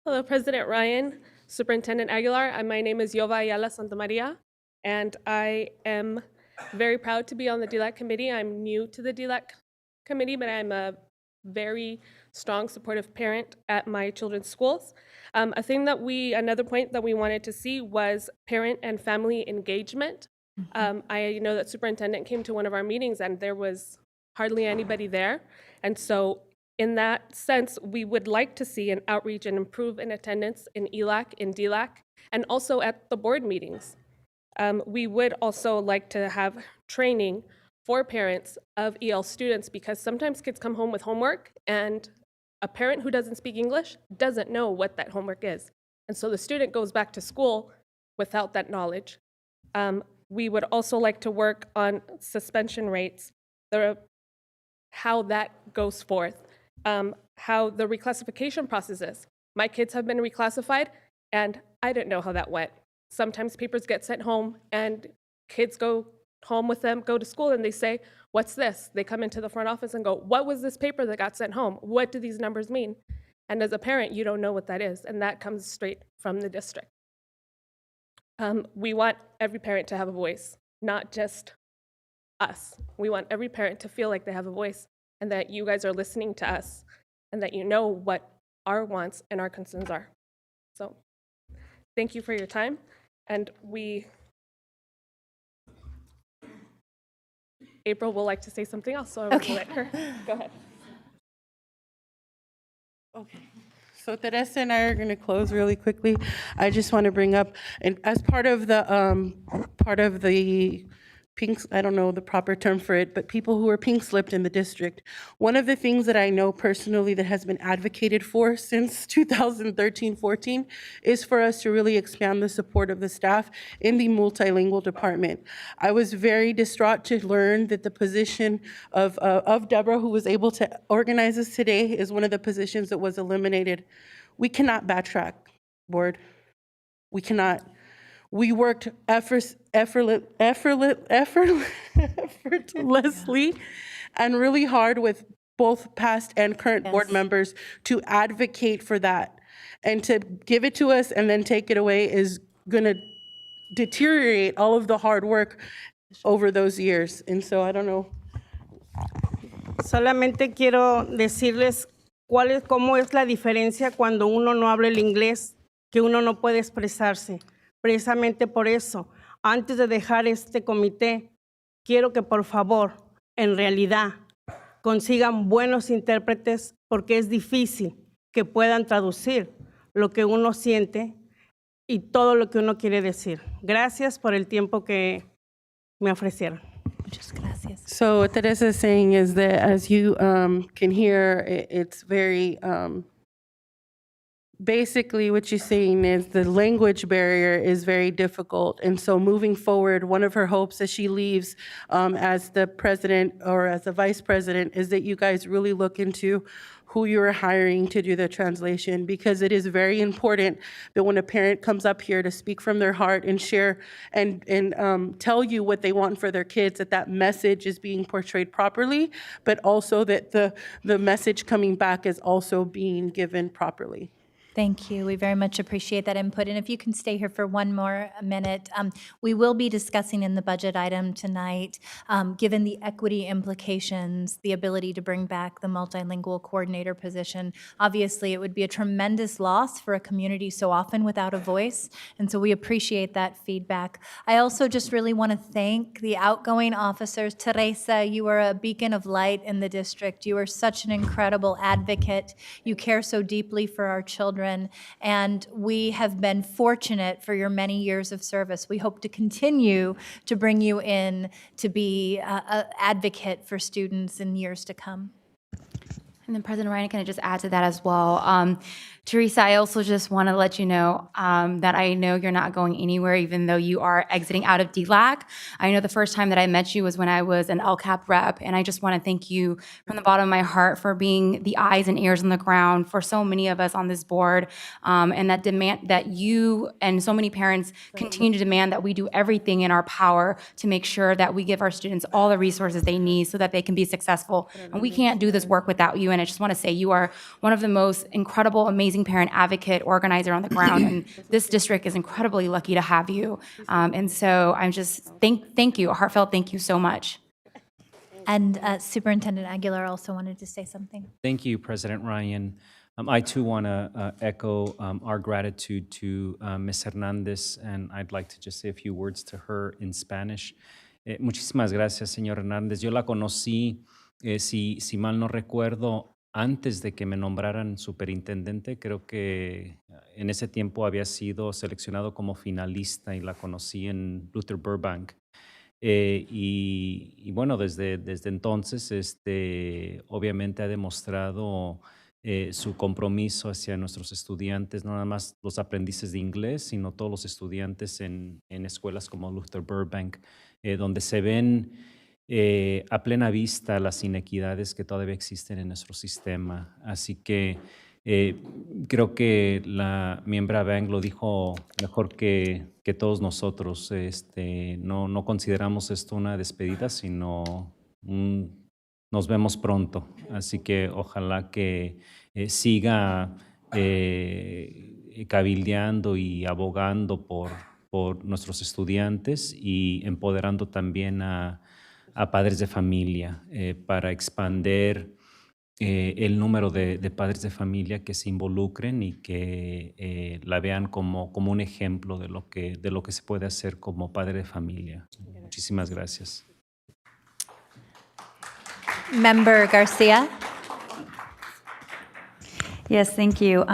Hello, President Ryan, Superintendent Aguilar. My name is Yova Ayala Santamaria, and I am very proud to be on the DLAC committee. I'm new to the DLAC committee, but I'm a very strong supportive parent at my children's schools. Another point that we wanted to see was parent and family engagement. I know that superintendent came to one of our meetings and there was hardly anybody there. And so in that sense, we would like to see an outreach and improve in attendance in ELAC, in DLAC, and also at the board meetings. We would also like to have training for parents of EL students because sometimes kids come home with homework and a parent who doesn't speak English doesn't know what that homework is. And so the student goes back to school without that knowledge. We would also like to work on suspension rates, how that goes forth. How the reclassification process is. My kids have been reclassified, and I didn't know how that went. Sometimes papers get sent home, and kids go home with them, go to school, and they say, "What's this?" They come into the front office and go, "What was this paper that got sent home? What do these numbers mean?" And as a parent, you don't know what that is, and that comes straight from the district. We want every parent to have a voice, not just us. We want every parent to feel like they have a voice and that you guys are listening to us and that you know what our wants and our concerns are. So thank you for your time. And April will like to say something else, so I will let her. Go ahead. Okay. So Teresa and I are going to close really quickly. I just want to bring up, and as part of the pink, I don't know the proper term for it, but people who are pink slipped in the district. One of the things that I know personally that has been advocated for since 2013-14 is for us to really expand the support of the staff in the multilingual department. I was very distraught to learn that the position of Deborah, who was able to organize us today, is one of the positions that was eliminated. We cannot backtrack, board. We cannot. We worked effortlessly and really hard with both past and current board members to advocate for that. And to give it to us and then take it away is going to deteriorate all of the hard work over those years. And so I don't know. Solamente quiero decirles cómo es la diferencia cuando uno no habla el inglés, que uno no puede expresarse. Precisamente por eso, antes de dejar este comité, quiero que por favor, en realidad, consigan buenos intérpretes porque es difícil que puedan traducir lo que uno siente y todo lo que uno quiere decir. Gracias por el tiempo que me ofreciera. Muchas gracias. So what Teresa is saying is that, as you can hear, it's very, basically what she's saying is the language barrier is very difficult. And so moving forward, one of her hopes as she leaves as the president or as the vice president is that you guys really look into who you're hiring to do the translation, because it is very important that when a parent comes up here to speak from their heart and share and tell you what they want for their kids, that message is being portrayed properly, but also that the message coming back is also being given properly. Thank you. We very much appreciate that input. And if you can stay here for one more minute, we will be discussing in the budget item tonight, given the equity implications, the ability to bring back the multilingual coordinator position. Obviously, it would be a tremendous loss for a community so often without a voice. And so we appreciate that feedback. I also just really want to thank the outgoing officers. Teresa, you are a beacon of light in the district. You are such an incredible advocate. You care so deeply for our children. And we have been fortunate for your many years of service. We hope to continue to bring you in to be an advocate for students in years to come. And then President Ryan, can I just add to that as well? Teresa, I also just want to let you know that I know you're not going anywhere, even though you are exiting out of DLAC. I know the first time that I met you was when I was an LCAP rep, and I just want to thank you from the bottom of my heart for being the eyes and ears on the ground for so many of us on this board, and that demand that you and so many parents continue to demand that we do everything in our power to make sure that we give our students all the resources they need so that they can be successful. And we can't do this work without you, and I just want to say you are one of the most incredible, amazing parent advocate, organizer on the ground, and this district is incredibly lucky to have you. And so I'm just, thank you, a heartfelt thank you so much. And Superintendent Aguilar also wanted to say something. Thank you, President Ryan. I too want to echo our gratitude to Ms. Hernandez, and I'd like to just say a few words to her in Spanish. Muchísimas gracias, señor Hernández. Yo la conocí, si mal no recuerdo, antes de que me nombraran superintendente. Creo que en ese tiempo había sido seleccionado como finalista y la conocí en Luther Burbank. Y bueno, desde entonces, obviamente ha demostrado su compromiso hacia nuestros estudiantes, no nada más los aprendices de inglés, sino todos los estudiantes en escuelas como Luther Burbank, donde se ven a plena vista las inequidades que todavía existen en nuestro sistema. Así que creo que la miembro Bang lo dijo mejor que todos nosotros. No consideramos esto una despedida, sino nos vemos pronto. Así que ojalá que siga cabildeando y abogando por nuestros estudiantes y empoderando también a padres de familia para expandir el número de padres de familia que se involucren y que la vean como un ejemplo de lo que se puede hacer como padre de familia. Muchísimas gracias. Member Garcia. Yes, thank you.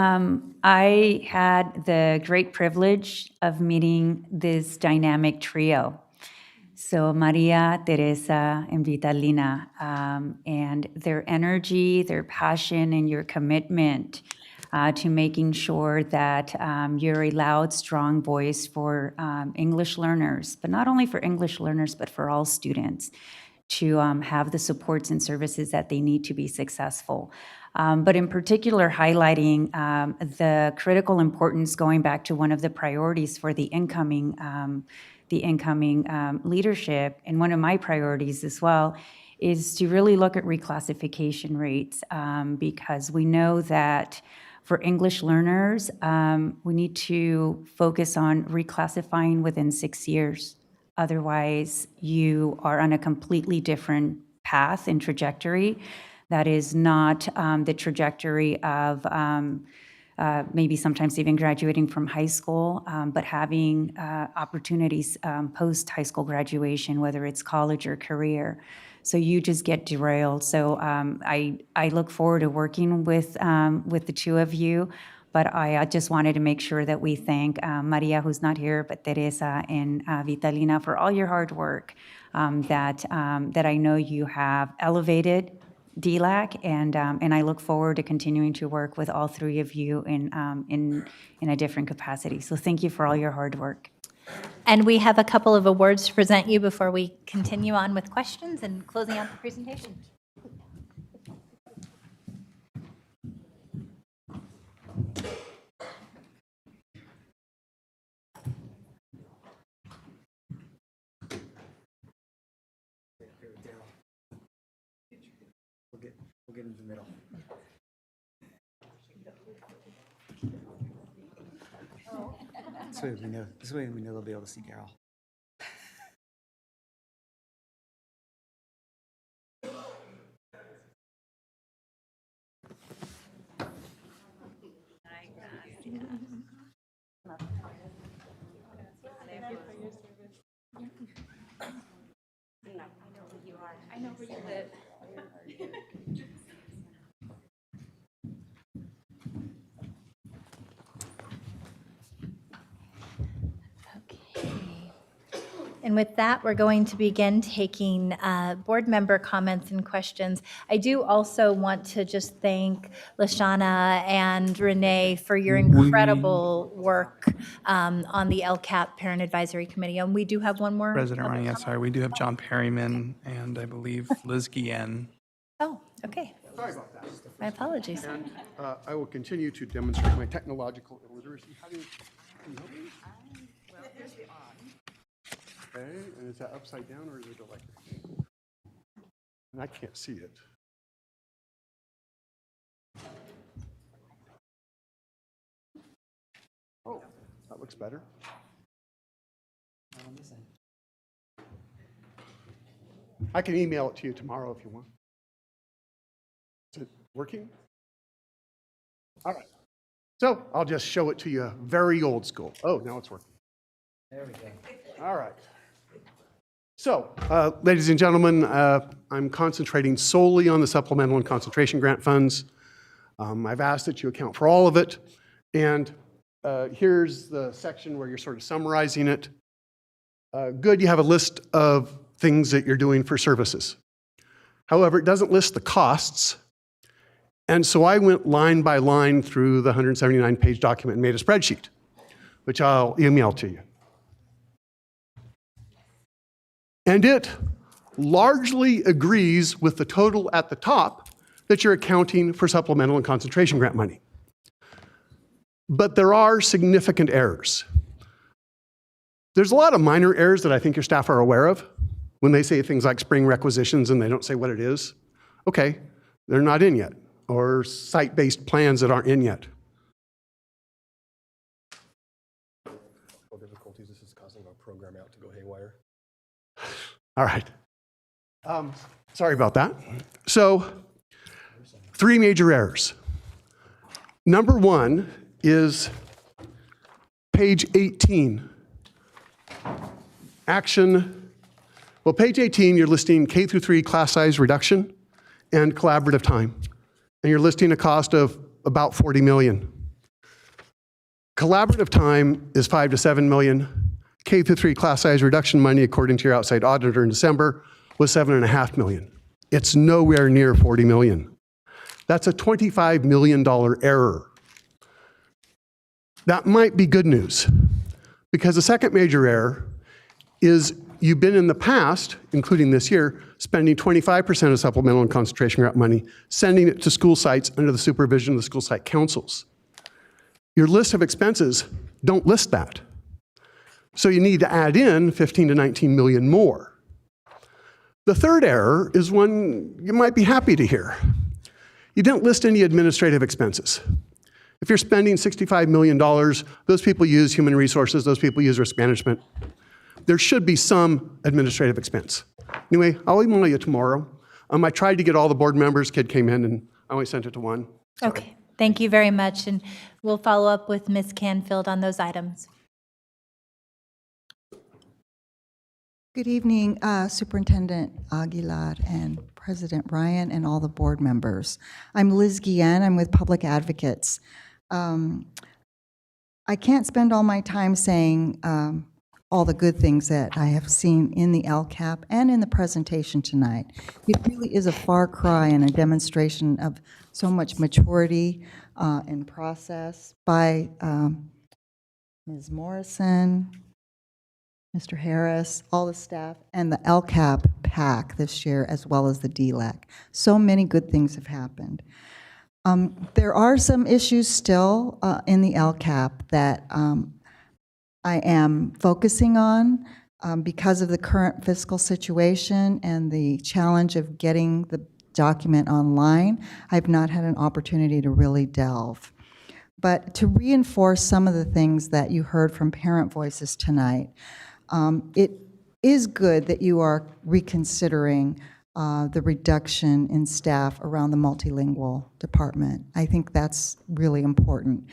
I had the great privilege of meeting this dynamic trio. So Maria, Teresa, and Vitalina, and their energy, their passion, and your commitment to making sure that you're a loud, strong voice for English learners, but not only for English learners, but for all students to have the supports and services that they need to be successful. But in particular, highlighting the critical importance, going back to one of the priorities for the incoming leadership, and one of my priorities as well, is to really look at reclassification rates, because we know that for English learners, we need to focus on reclassifying within 6 years. Otherwise, you are on a completely different path and trajectory that is not the trajectory of maybe sometimes even graduating from high school, but having opportunities post-high school graduation, whether it's college or career. So you just get derailed. So I look forward to working with the two of you, but I just wanted to make sure that we thank Maria, who's not here, but Teresa and Vitalina for all your hard work that I know you have elevated DLAC, and I look forward to continuing to work with all three of you in a different capacity. So thank you for all your hard work. And we have a couple of awards to present you before we continue on with questions and closing out the presentation. We'll get in the middle. This way we know they'll be able to see Carol. I know where you live. And with that, we're going to begin taking board member comments and questions. I do also want to just thank Lashana and Renee for your incredible work on the LCAP Parent Advisory Committee. And we do have one more. President Ryan, yes, sorry, we do have John Perryman and I believe Liz Guillen. Oh, okay. Sorry about that. My apologies. And I will continue to demonstrate my technological illiteracy. How do you, can you help me? Well, here's the on. Okay, and is that upside down or is it electric? And I can't see it. Oh, that looks better. I can email it to you tomorrow if you want. Is it working? All right. So I'll just show it to you very old school. Oh, now it's working. There we go. All right. So, ladies and gentlemen, I'm concentrating solely on the supplemental and concentration grant funds. I've asked that you account for all of it. And here's the section where you're sort of summarizing it. Good, you have a list of things that you're doing for services. However, it doesn't list the costs. And so I went line by line through the 179-page document and made a spreadsheet, which I'll email to you. And it largely agrees with the total at the top that you're accounting for supplemental and concentration grant money. But there are significant errors. There's a lot of minor errors that I think your staff are aware of when they say things like spring requisitions and they don't say what it is. Okay, they're not in yet. Or site-based plans that aren't in yet. Difficulties, this is causing our program out to go haywire. All right. Sorry about that. So, 3 major errors. Number 1 is page 18. Action. Well, page 18, you're listing K through 3 class size reduction and collaborative time. And you're listing a cost of about $40 million. Collaborative time is $5 to $7 million. K through 3 class size reduction money, according to your outside auditor in December, was $7.5 million. It's nowhere near $40 million. That's a $25 million error. That might be good news, because the second major error is you've been in the past, including this year, spending 25% of supplemental and concentration grant money, sending it to school sites under the supervision of the school site councils. Your list of expenses don't list that. So you need to add in 15 to 19 million more. The third error is one you might be happy to hear. You didn't list any administrative expenses. If you're spending $65 million, those people use human resources, those people use risk management. There should be some administrative expense. Anyway, I'll email you tomorrow. I tried to get all the board members. Kid came in and I only sent it to one. Sorry. Okay, thank you very much. And we'll follow up with Ms. Canfield on those items. Good evening, Superintendent Aguilar and President Ryan and all the board members. I'm Liz Guillen. I'm with Public Advocates. I can't spend all my time saying all the good things that I have seen in the LCAP and in the presentation tonight. It really is a far cry and a demonstration of so much maturity and process by Ms. Morrison, Mr. Harris, all the staff, and the LCAP PAC this year, as well as the DLAC. So many good things have happened. There are some issues still in the LCAP that I am focusing on because of the current fiscal situation and the challenge of getting the document online. I've not had an opportunity to really delve. But to reinforce some of the things that you heard from parent voices tonight, it is good that you are reconsidering the reduction in staff around the multilingual department. I think that's really important.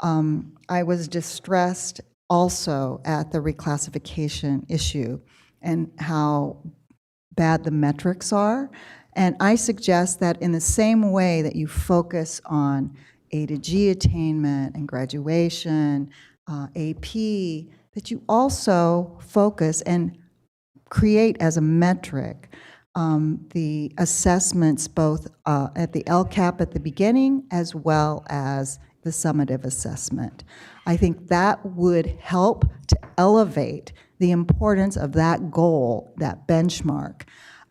I was distressed also at the reclassification issue and how bad the metrics are. And I suggest that in the same way that you focus on A to G attainment and graduation, AP, that you also focus and create as a metric the assessments both at the LCAP at the beginning as well as the summative assessment. I think that would help to elevate the importance of that goal, that benchmark,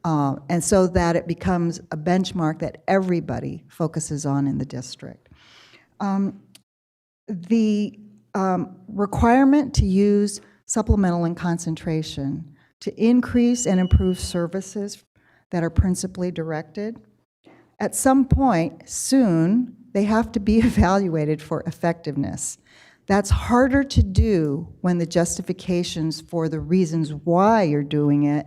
and so that it becomes a benchmark that everybody focuses on in the district. The requirement to use supplemental and concentration to increase and improve services that are principally directed, at some point soon, they have to be evaluated for effectiveness. That's harder to do when the justifications for the reasons why you're doing it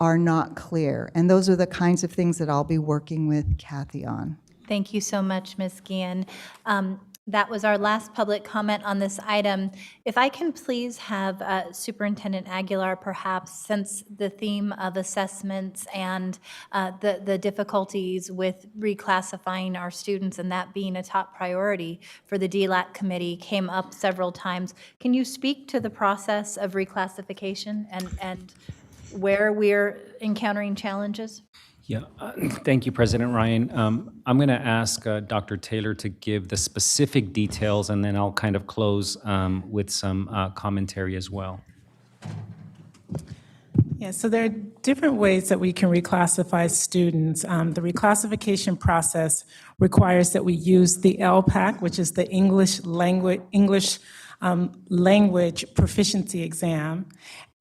are not clear. And those are the kinds of things that I'll be working with Kathy on. Thank you so much, Ms. Guillen. That was our last public comment on this item. If I can please have Superintendent Aguilar, perhaps, since the theme of assessments and the difficulties with reclassifying our students and that being a top priority for the DLAC committee came up several times. Can you speak to the process of reclassification and where we're encountering challenges? Yeah, thank you, President Ryan. I'm going to ask Dr. Taylor to give the specific details, and then I'll kind of close with some commentary as well. Yeah, so there are different ways that we can reclassify students. The reclassification process requires that we use the LPAC, which is the English language proficiency exam.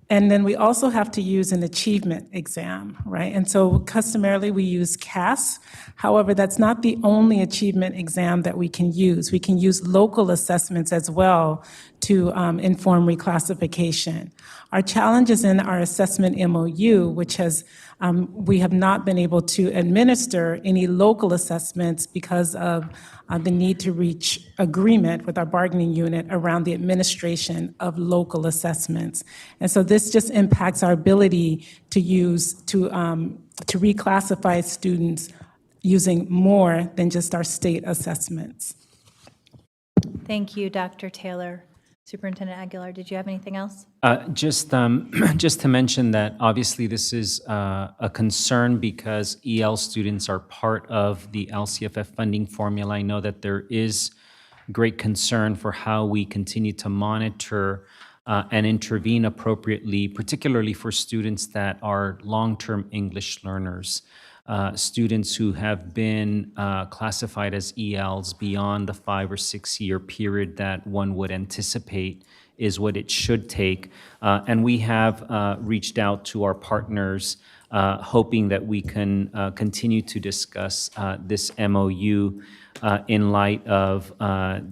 And then we also have to use an achievement exam, right? And so customarily we use CAS. However, that's not the only achievement exam that we can use. We can use local assessments as well to inform reclassification. Our challenge is in our assessment MOU, which has we have not been able to administer any local assessments because of the need to reach agreement with our bargaining unit around the administration of local assessments. And so this just impacts our ability to use, to reclassify students using more than just our state assessments. Thank you, Dr. Taylor. Superintendent Aguilar, did you have anything else? Just to mention that obviously this is a concern because EL students are part of the LCFF funding formula. I know that there is great concern for how we continue to monitor and intervene appropriately, particularly for students that are long-term English learners. Students who have been classified as ELs beyond the 5 or 6 year period that one would anticipate is what it should take. And we have reached out to our partners, hoping that we can continue to discuss this MOU in light of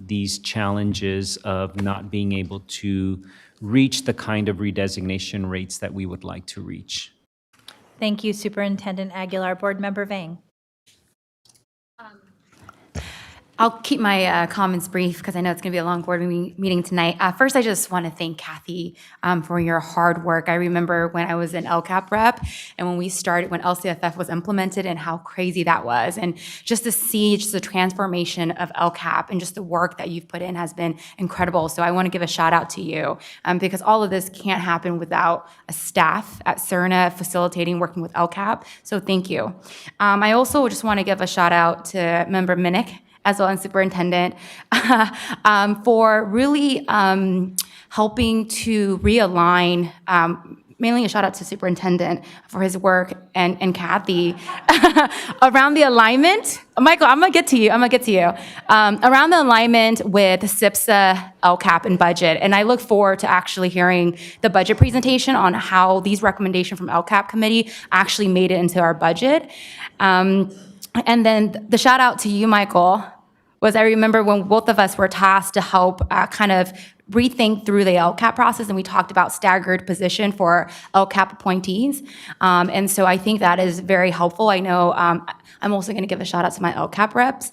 these challenges of not being able to reach the kind of redesignation rates that we would like to reach. Thank you, Superintendent Aguilar. Board Member Vang. I'll keep my comments brief because I know it's going to be a long board meeting tonight. First, I just want to thank Kathy for your hard work. I remember when I was an LCAP rep and when we started, when LCFF was implemented and how crazy that was. And just to see just the transformation of LCAP and just the work that you've put in has been incredible. So I want to give a shout out to you because all of this can't happen without a staff at CERNA facilitating, working with LCAP. So thank you. I also just want to give a shout out to Member Minnick, as well as Superintendent, for really helping to realign, mainly a shout out to Superintendent for his work and Kathy, around the alignment. Michael, I'm gonna get to you, around the alignment with SIPSA, LCAP, and budget. And I look forward to actually hearing the budget presentation on how these recommendations from LCAP committee actually made it into our budget. And then the shout out to you, Michael, was I remember when both of us were tasked to help kind of rethink through the LCAP process, and we talked about staggered position for LCAP appointees. And so I think that is very helpful. I know I'm also going to give a shout out to my LCAP reps,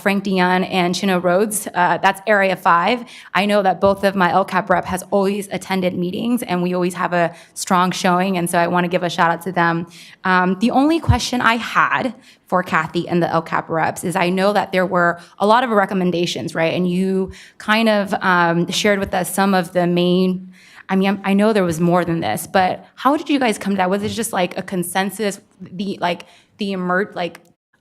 Frank Dion and Chino Rhodes. That's Area 5. I know that both of my LCAP rep has always attended meetings, and we always have a strong showing, and so I want to give a shout out to them. The only question I had for Kathy and the LCAP reps is I know that there were a lot of recommendations, right? And you kind of shared with us some of the main, I mean, I know there was more than this, but how did you guys come to that? Was it just like a consensus,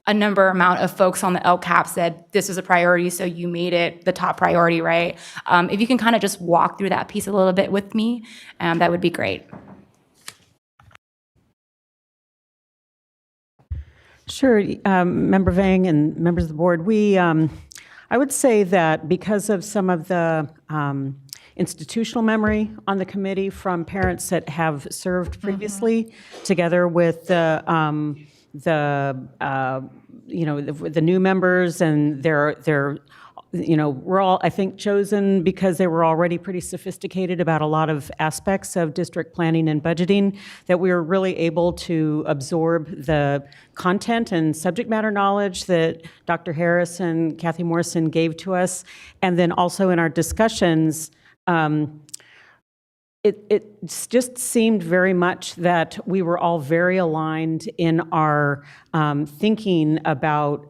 a number amount of folks on the LCAP said this was a priority, so you made it the top priority, right? If you can kind of just walk through that piece a little bit with me, that would be great. Sure, Member Vang and members of the board, I would say that because of some of the institutional memory on the committee from parents that have served previously, together with the new members, and they're we're all, I think, chosen because they were already pretty sophisticated about a lot of aspects of district planning and budgeting, that we were really able to absorb the content and subject matter knowledge that Dr. Harris and Kathy Morrison gave to us. And then also in our discussions, it just seemed very much that we were all very aligned in our thinking about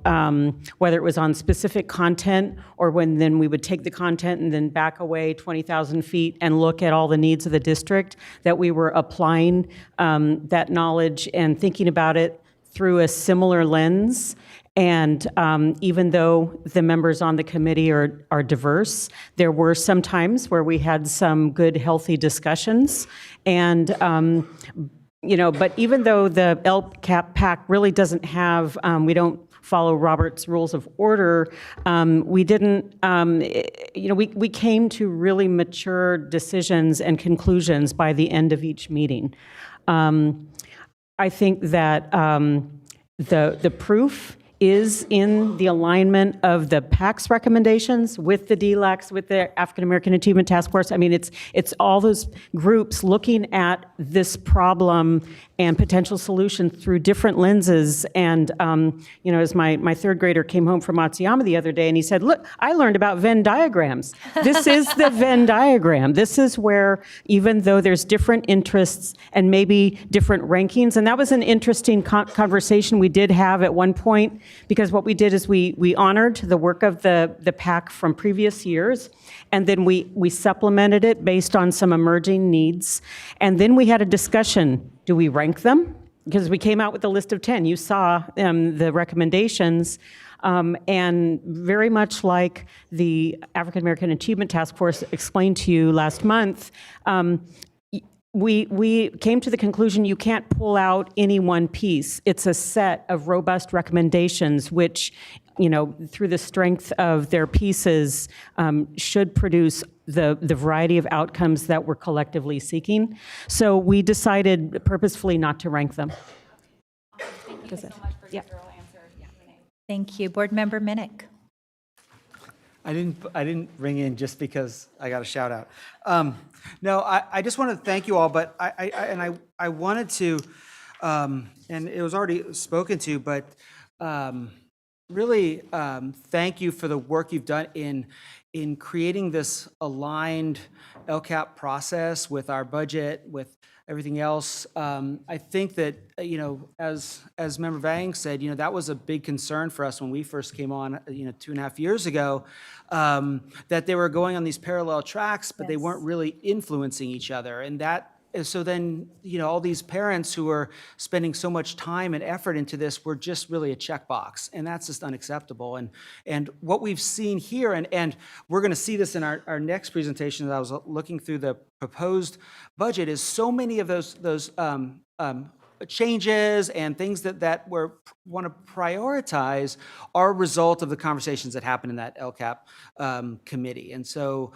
whether it was on specific content or when then we would take the content and then back away 20,000 feet and look at all the needs of the district, that we were applying that knowledge and thinking about it through a similar lens. And even though the members on the committee are diverse, there were some times where we had some good, healthy discussions. And, but even though the LCAP PAC really doesn't have, we don't follow Robert's Rules of Order, we didn't, we came to really mature decisions and conclusions by the end of each meeting. I think that the proof is in the alignment of the PAC's recommendations with the DLACs, with the African American Achievement Task Force. I mean, it's all those groups looking at this problem and potential solutions through different lenses. And, as my third grader came home from Matsuyama the other day and he said, look, I learned about Venn diagrams. This is the Venn diagram. This is where, even though there's different interests and maybe different rankings, and that was an interesting conversation we did have at one point, because what we did is we honored the work of the PAC from previous years, and then we supplemented it based on some emerging needs. And then we had a discussion. Do we rank them? Because we came out with a list of 10. You saw the recommendations. And very much like the African American Achievement Task Force explained to you last month, we came to the conclusion you can't pull out any one piece. It's a set of robust recommendations which, through the strength of their pieces, should produce the variety of outcomes that we're collectively seeking. So we decided purposefully not to rank them. Thank you so much for your thorough answer. Yeah, Renee. Thank you. Board Member Minnick. I didn't ring in just because I got a shout out. No, I just want to thank you all, but I wanted to, and it was already spoken to, but really thank you for the work you've done in creating this aligned LCAP process with our budget, with everything else. I think that, as Member Vang said, that was a big concern for us when we first came on, 2.5 years ago, that they were going on these parallel tracks, but they weren't really influencing each other. And so then, all these parents who are spending so much time and effort into this were just really a checkbox, and that's just unacceptable. And what we've seen here, and we're going to see this in our next presentation that I was looking through the proposed budget, is so many of those changes and things that we want to prioritize are a result of the conversations that happened in that LCAP committee. And so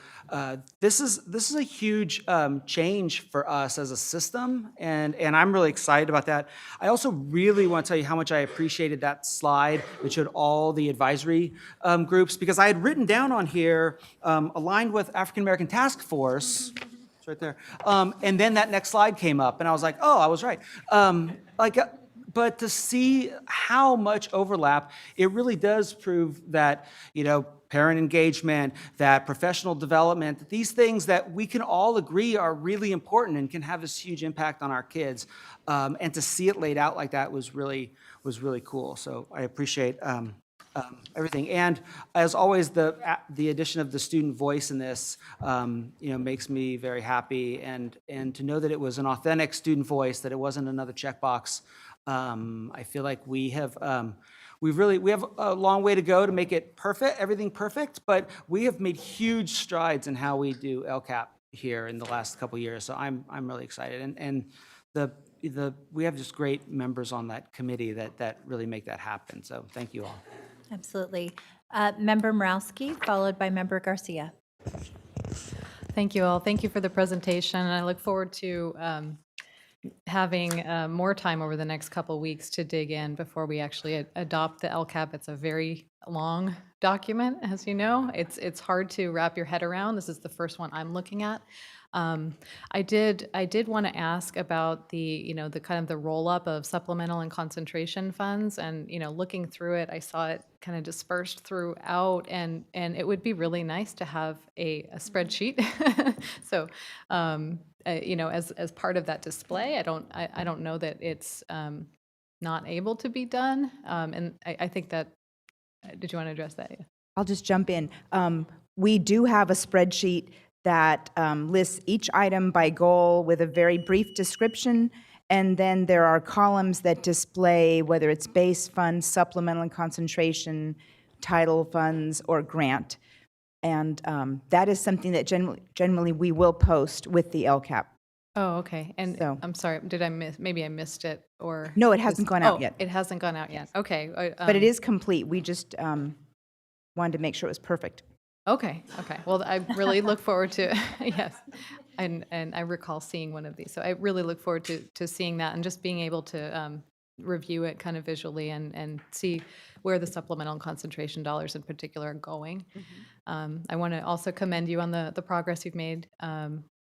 this is a huge change for us as a system, and I'm really excited about that. I also really want to tell you how much I appreciated that slide that showed all the advisory groups, because I had written down on here, aligned with African American Task Force. It's right there. And then that next slide came up, and I was like, oh, I was right. But to see how much overlap, it really does prove that, parent engagement, that professional development, these things that we can all agree are really important and can have this huge impact on our kids. And to see it laid out like that was really cool. So I appreciate everything. And as always, the addition of the student voice in this, makes me very happy. And to know that it was an authentic student voice, that it wasn't another checkbox. I feel like we have a long way to go to make it perfect, everything perfect, but we have made huge strides in how we do LCAP here in the last couple of years. So I'm really excited. And we have just great members on that committee that really make that happen. So thank you all. Absolutely. Member Morowski, followed by Member Garcia. Thank you all. Thank you for the presentation. And I look forward to having more time over the next couple weeks to dig in before we actually adopt the LCAP. It's a very long document, as you know. It's hard to wrap your head around. This is the first one I'm looking at. I did want to ask about the kind of the roll up of supplemental and concentration funds, and looking through it, I saw it kind of dispersed throughout, and it would be really nice to have a spreadsheet. So as part of that display, I don't know that it's not able to be done, and I think that. Did you want to address that? Yeah. I'll just jump in. We do have a spreadsheet that lists each item by goal with a very brief description, and then there are columns that display whether it's base fund, supplemental and concentration, title funds, or grant. And that is something that generally we will post with the LCAP. Oh, okay. And So- I'm sorry, maybe I missed it, or? No, it hasn't gone out yet. It hasn't gone out yet. Okay. But it is complete. We just wanted to make sure it was perfect. Okay. Well, I really look forward to, yes. And I recall seeing one of these. So I really look forward to seeing that and just being able to review it kind of visually and see where the supplemental and concentration dollars in particular are going. I want to also commend you on the progress you've made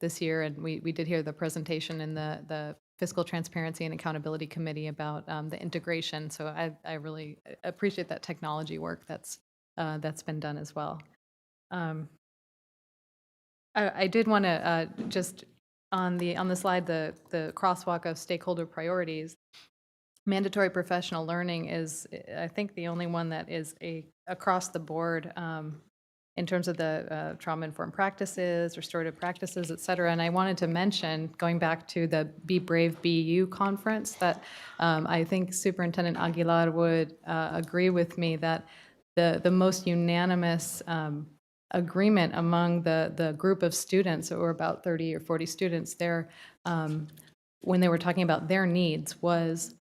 this year. And we did hear the presentation in the Fiscal Transparency and Accountability Committee about the integration. So I really appreciate that technology work that's been done as well. I did want to just on the slide, the crosswalk of stakeholder priorities. Mandatory professional learning is, I think, the only one that is across the board in terms of the trauma-informed practices, restorative practices, et cetera. And I wanted to mention, going back to the Be Brave BU conference, that I think Superintendent Aguilar would agree with me that the most unanimous agreement among the group of students, there were about 30 or 40 students there, when they were talking about their needs, was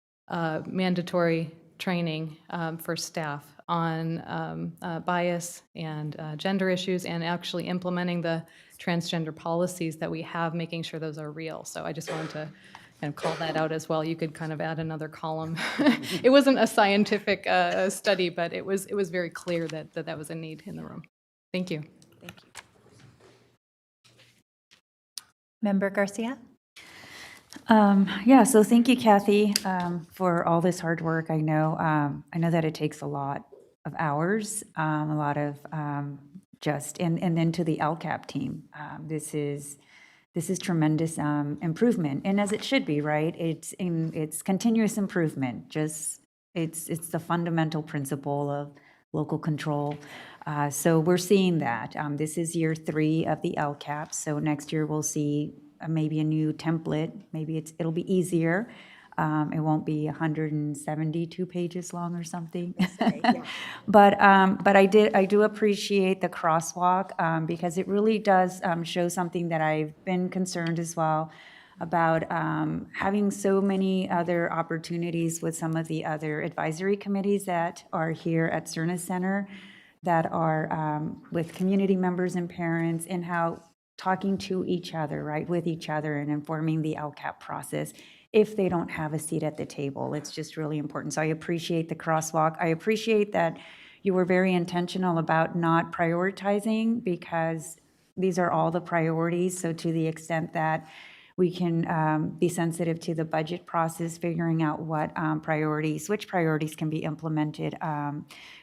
mandatory training for staff on bias and gender issues, and actually implementing the transgender policies that we have, making sure those are real. So I just wanted to kind of call that out as well. You could kind of add another column. It wasn't a scientific study, but it was very clear that was a need in the room. Thank you. Thank you. Member Garcia? So thank you, Kathy, for all this hard work. I know that it takes a lot hours, a lot of and then to the LCAP team. This is tremendous improvement, and as it should be, right? It's continuous improvement. It's the fundamental principle of local control. So we're seeing that. This is year 3 of the LCAP. So next year we'll see maybe a new template. Maybe it'll be easier. It won't be 172 pages long or something. But I do appreciate the crosswalk because it really does show something that I've been concerned as well about having so many other opportunities with some of the other advisory committees that are here at Cerna Center that are with community members and parents, and how talking to each other, right, with each other, and informing the LCAP process if they don't have a seat at the table. It's just really important. So I appreciate the crosswalk. I appreciate that you were very intentional about not prioritizing, because these are all the priorities. So to the extent that we can be sensitive to the budget process, figuring out what which priorities can be implemented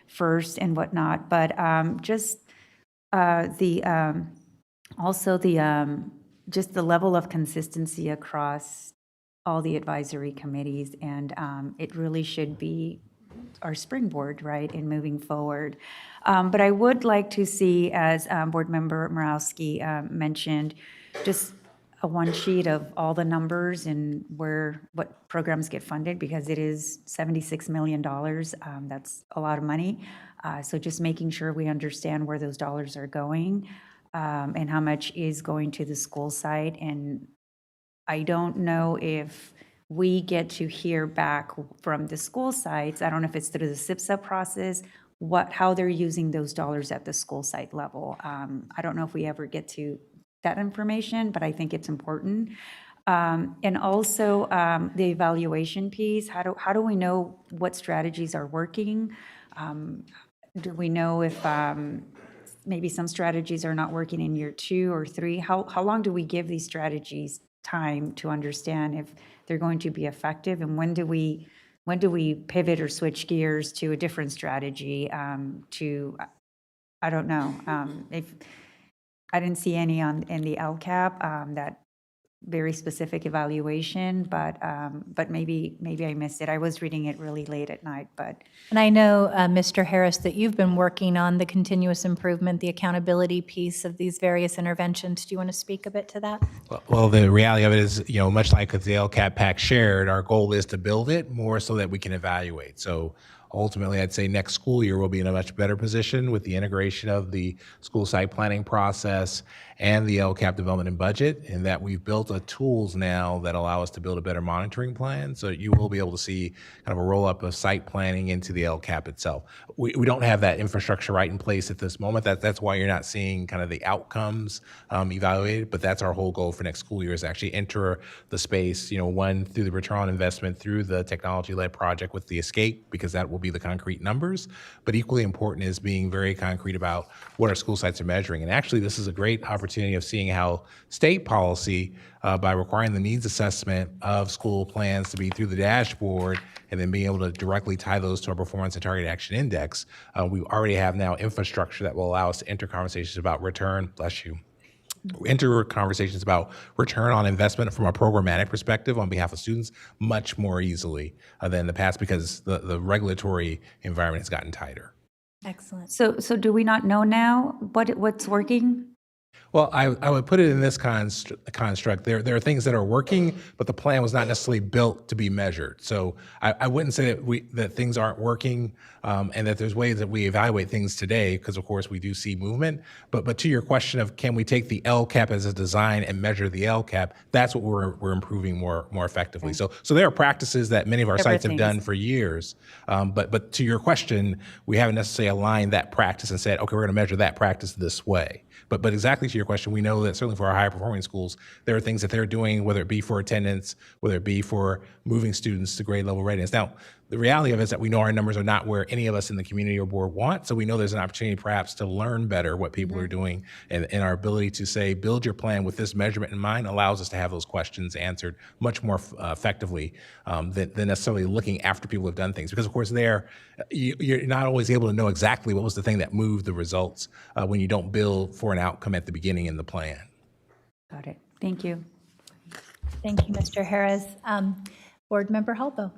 first and whatnot. But just the level of consistency across all the advisory committees, and it really should be our springboard, right, in moving forward. But I would like to see, as Board Member Morawski mentioned, just a one sheet of all the numbers and what programs get funded, because it is $76 million. That's a lot of money. So just making sure we understand where those dollars are going, and how much is going to the school site. And I don't know if we get to hear back from the school sites. I don't know if it's through the SIPSA process, how they're using those dollars at the school site level. I don't know if we ever get to that information, but I think it's important. And also the evaluation piece. How do we know what strategies are working? Do we know if maybe some strategies are not working in year 2 or 3? How long do we give these strategies time to understand if they're going to be effective, and when do we pivot or switch gears to a different strategy? I don't know. If I didn't see any in the LCAP, that very specific evaluation, but maybe I missed it. I was reading it really late at night, but. And I know, Mr. Harris, that you've been working on the continuous improvement, the accountability piece of these various interventions. Do you want to speak a bit to that? Well, the reality of it is, much like the LCAP PAC shared, our goal is to build it more so that we can evaluate. So ultimately, I'd say next school year we'll be in a much better position with the integration of the school site planning process and the LCAP development and budget, and that we've built tools now that allow us to build a better monitoring plan. So you will be able to see kind of a roll-up of site planning into the LCAP itself. We don't have that infrastructure right in place at this moment. That's why you're not seeing kind of the outcomes evaluated, but that's our whole goal for next school year, is actually enter the space, one, through the return on investment, through the technology-led project with the Escape, because that will be the concrete numbers, but equally important is being very concrete about what our school sites are measuring. And actually, this is a great opportunity of seeing how state policy, by requiring the needs assessment of school plans to be through the dashboard, and then being able to directly tie those to our performance and target action index, we already have now infrastructure that will allow us to enter conversations about enter conversations about return on investment from a programmatic perspective on behalf of students much more easily than in the past, because the regulatory environment has gotten tighter. Excellent. So do we not know now what's working? Well, I would put it in this construct. There are things that are working, but the plan was not necessarily built to be measured. So I wouldn't say that things aren't working, and that there's ways that we evaluate things today, because of course we do see movement. But to your question of can we take the LCAP as a design and measure the LCAP, that's what we're improving more effectively. Okay. So there are practices that many of our sites have done for years. But to your question, we haven't necessarily aligned that practice and said, okay, we're going to measure that practice this way. But exactly to your your question, we know that certainly for our higher performing schools, there are things that they're doing, whether it be for attendance, whether it be for moving students to grade level readiness. Now, the reality of it is that we know our numbers are not where any of us in the community or board want, so we know there's an opportunity perhaps to learn better what people are doing, and our ability to say, build your plan with this measurement in mind allows us to have those questions answered much more effectively than necessarily looking after people have done things. Because of course you're not always able to know exactly what was the thing that moved the results when you don't build for an outcome at the beginning in the plan. Got it. Thank you. Thank you, Mr. Harris. Board Member Halbo.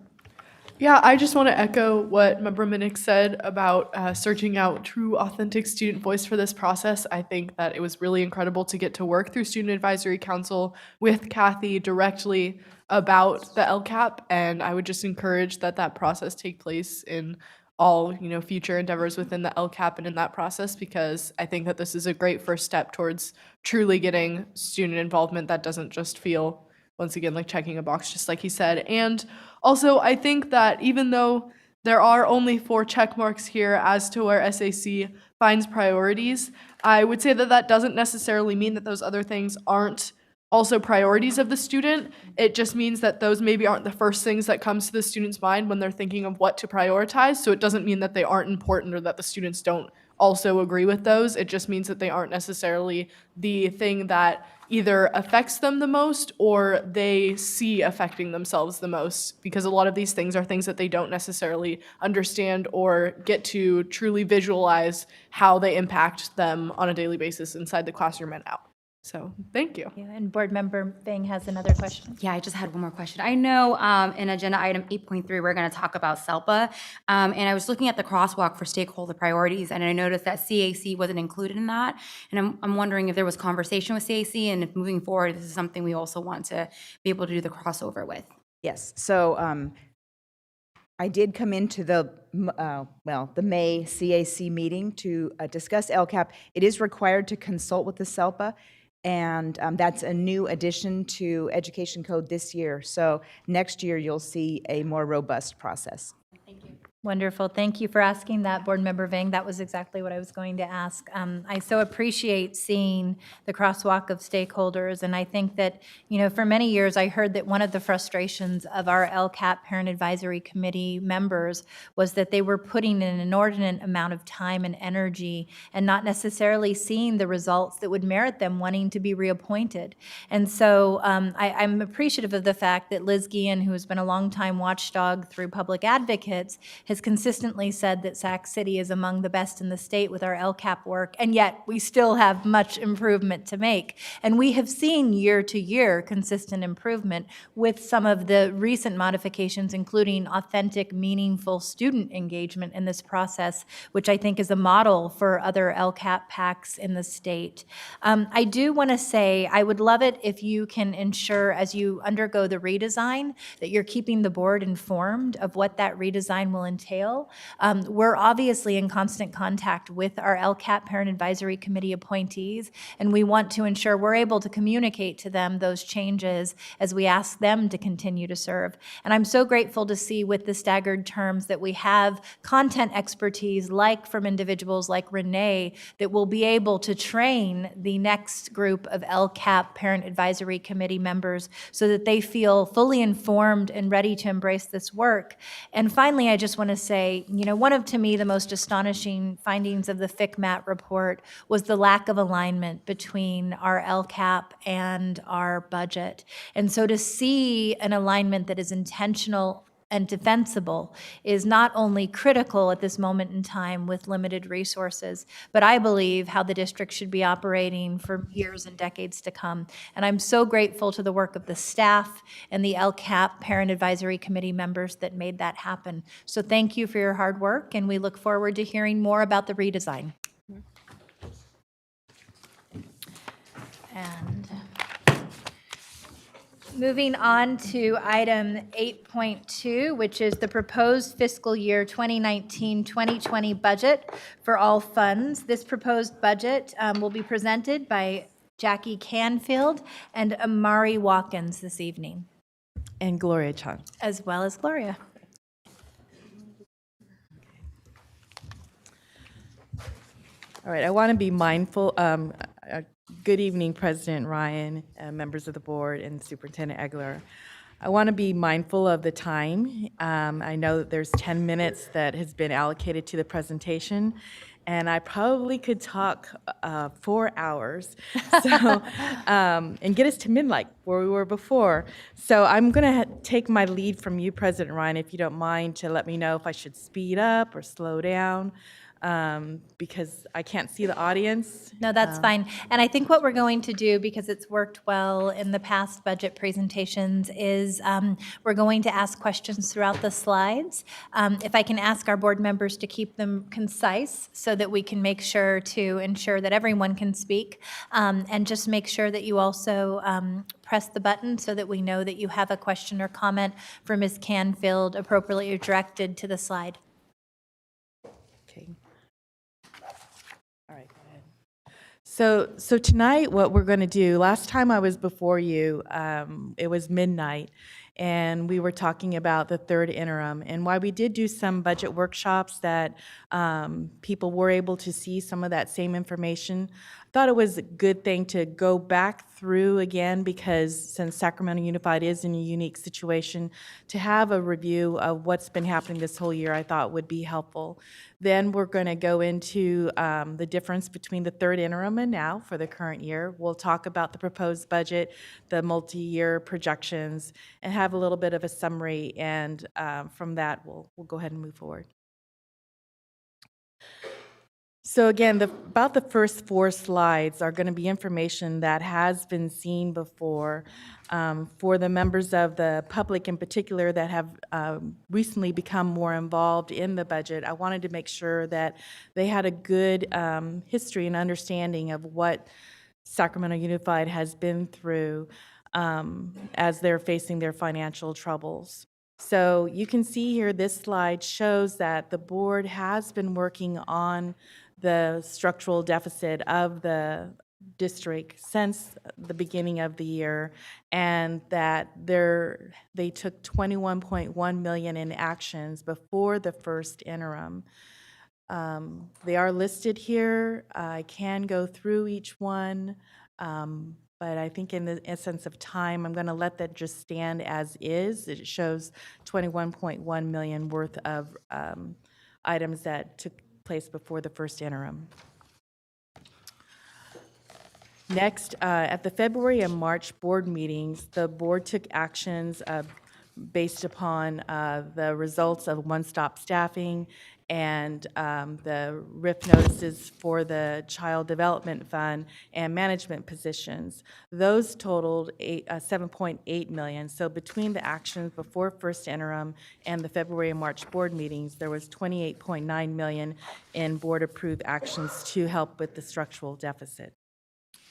Yeah, I just want to echo what Member Minnick said about searching out true, authentic student voice for this process. I think that it was really incredible to get to work through Student Advisory Council with Kathy directly about the LCAP, and I would just encourage that process take place in all future endeavors within the LCAP and in that process, because I think that this is a great first step towards truly getting student involvement that doesn't just feel, once again, like checking a box, just like he said. And also, I think that even though there are only 4 check marks here as to where SAC finds priorities, I would say that doesn't necessarily mean that those other things aren't also priorities of the student. It just means that those maybe aren't the first things that comes to the student's mind when they're thinking of what to prioritize. So it doesn't mean that they aren't important or that the students don't also agree with those. It just means that they aren't necessarily the thing that either affects them the most or they see affecting themselves the most, because a lot of these things are things that they don't necessarily understand or get to truly visualize how they impact them on a daily basis inside the classroom and out. So thank you. And Board Member Bing has another question. Yeah, I just had one more question. I know in agenda item 8.3, we're going to talk about SELPA, and I was looking at the crosswalk for stakeholder priorities, and I noticed that CAC wasn't included in that, and I'm wondering if there was conversation with CAC, and if moving forward, this is something we also want to be able to do the crossover with. Yes, so I did come into the May CAC meeting to discuss LCAP. It is required to consult with the SELPA, and that's a new addition to Education Code this year. So next year, you'll see a more robust process. Thank you. Wonderful. Thank you for asking that, Board Member Vang. That was exactly what I was going to ask. I so appreciate seeing the crosswalk of stakeholders, and I think that, for many years I heard that one of the frustrations of our LCAP Parent Advisory Committee members was that they were putting in an inordinate amount of time and energy and not necessarily seeing the results that would merit them wanting to be reappointed. And so I'm appreciative of the fact that Liz Guillen, who has been a longtime watchdog through public advocates, has consistently said that Sac City is among the best in the state with our LCAP work, and yet we still have much improvement to make. And we have seen year to year consistent improvement with some of the recent modifications, including authentic, meaningful student engagement in this process, which I think is a model for other LCAP PACs in the state. I do want to say I would love it if you can ensure, as you undergo the redesign, that you're keeping the board informed of what that redesign will entail. We're obviously in constant contact with our LCAP Parent Advisory Committee appointees, and we want to ensure we're able to communicate to them those changes as we ask them to continue to serve. And I'm so grateful to see with the staggered terms that we have content expertise from individuals like Renee that will be able to train the next group of LCAP Parent Advisory Committee members so that they feel fully informed and ready to embrace this work. And finally, I just want to say, one of, to me, the most astonishing findings of the FCMAT report was the lack of alignment between our LCAP and our budget. And so to see an alignment that is intentional and defensible is not only critical at this moment in time with limited resources, but I believe how the district should be operating for years and decades to come. And I'm so grateful to the work of the staff and the LCAP Parent Advisory Committee members that made that happen. So thank you for your hard work, and we look forward to hearing more about the redesign. And moving on to item 8.2, which is the proposed fiscal year 2019-2020 budget for all funds. This proposed budget will be presented by Jackie Canfield and Amari Watkins this evening. And Gloria Chung. As well as Gloria. All right, I want to be mindful, Good evening, President Ryan, members of the board, and Superintendent Egler. I want to be mindful of the time. I know that there's 10 minutes that has been allocated to the presentation, and I probably could talk 4 hours, so and get us to midnight where we were before. So I'm going to take my lead from you, President Ryan, if you don't mind, to let me know if I should speed up or slow down, because I can't see the audience. No, that's fine. And I think what we're going to do, because it's worked well in the past budget presentations, is we're going to ask questions throughout the slides. If I can ask our board members to keep them concise so that we can make sure to ensure that everyone can speak, and just make sure that you also press the button so that we know that you have a question or comment for Ms. Canfield appropriately directed to the slide. Okay. All right, go ahead. So tonight, what we're going to do, last time I was before you, it was midnight, and we were talking about the third interim. And while we did do some budget workshops that people were able to see some of that same information, I thought it was a good thing to go back through again, because since Sacramento Unified is in a unique situation, to have a review of what's been happening this whole year, I thought would be helpful. Then we're going to go into the difference between the third interim and now for the current year. We'll talk about the proposed budget, the multi-year projections, and have a little bit of a summary, and from that, we'll go ahead and move forward. So again, about the first 4 slides are going to be information that has been seen before for the members of the public in particular that have recently become more involved in the budget. I wanted to make sure that they had a good history and understanding of what Sacramento Unified has been through as they're facing their financial troubles. So you can see here, this slide shows that the board has been working on the structural deficit of the district since the beginning of the year, and that they took $21.1 million in actions before the first interim. They are listed here. I can go through each one, but I think in the essence of time, I'm going to let that just stand as is. It shows $21.1 million worth of items that took place before the first interim. Next, at the February and March board meetings, the board took actions based upon the results of one-stop staffing and the RIF notices for the Child Development Fund and management positions. Those totaled $7.8 million. So between the actions before first interim and the February and March board meetings, there was $28.9 million in board-approved actions to help with the structural deficit.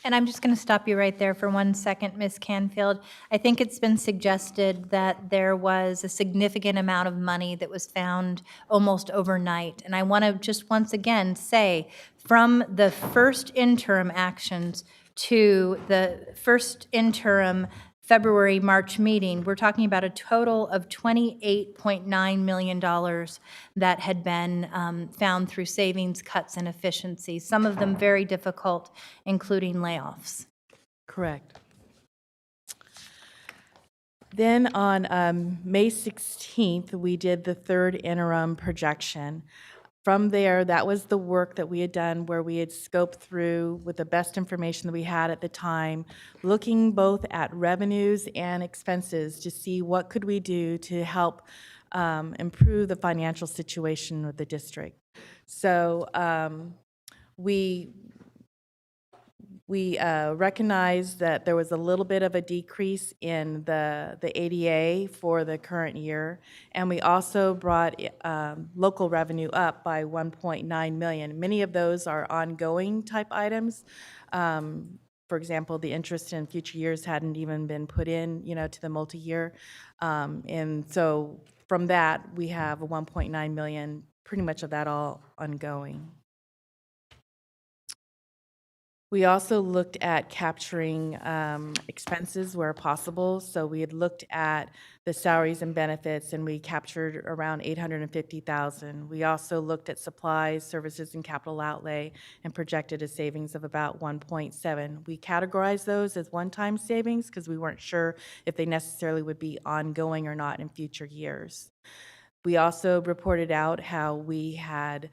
And I'm just going to stop you right there for 1 second, Ms. Canfield. I think it's been suggested that there was a significant amount of money that was found almost overnight. And I want to just once again say, from the first interim actions to the first interim February, March meeting, we're talking about a total of $28.9 million that had been found through savings, cuts, and efficiencies, some of them very difficult, including layoffs. Correct. Then on May 16th, we did the third interim projection. From there, that was the work that we had done where we had scoped through with the best information that we had at the time, looking both at revenues and expenses to see what could we do to help improve the financial situation of the district. So we recognized that there was a little bit of a decrease in the ADA for the current year, and we also brought local revenue up by $1.9 million. Many of those are ongoing type items. For example, the interest in future years hadn't even been put in, to the multi-year. And so from that, we have a $1.9 million, pretty much of that all ongoing. We also looked at capturing expenses where possible. So we had looked at the salaries and benefits, and we captured around $850,000. We also looked at supplies, services, and capital outlay, and projected a savings of about 1.7. We categorized those as one-time savings because we weren't sure if they necessarily would be ongoing or not in future years. We also reported out how we had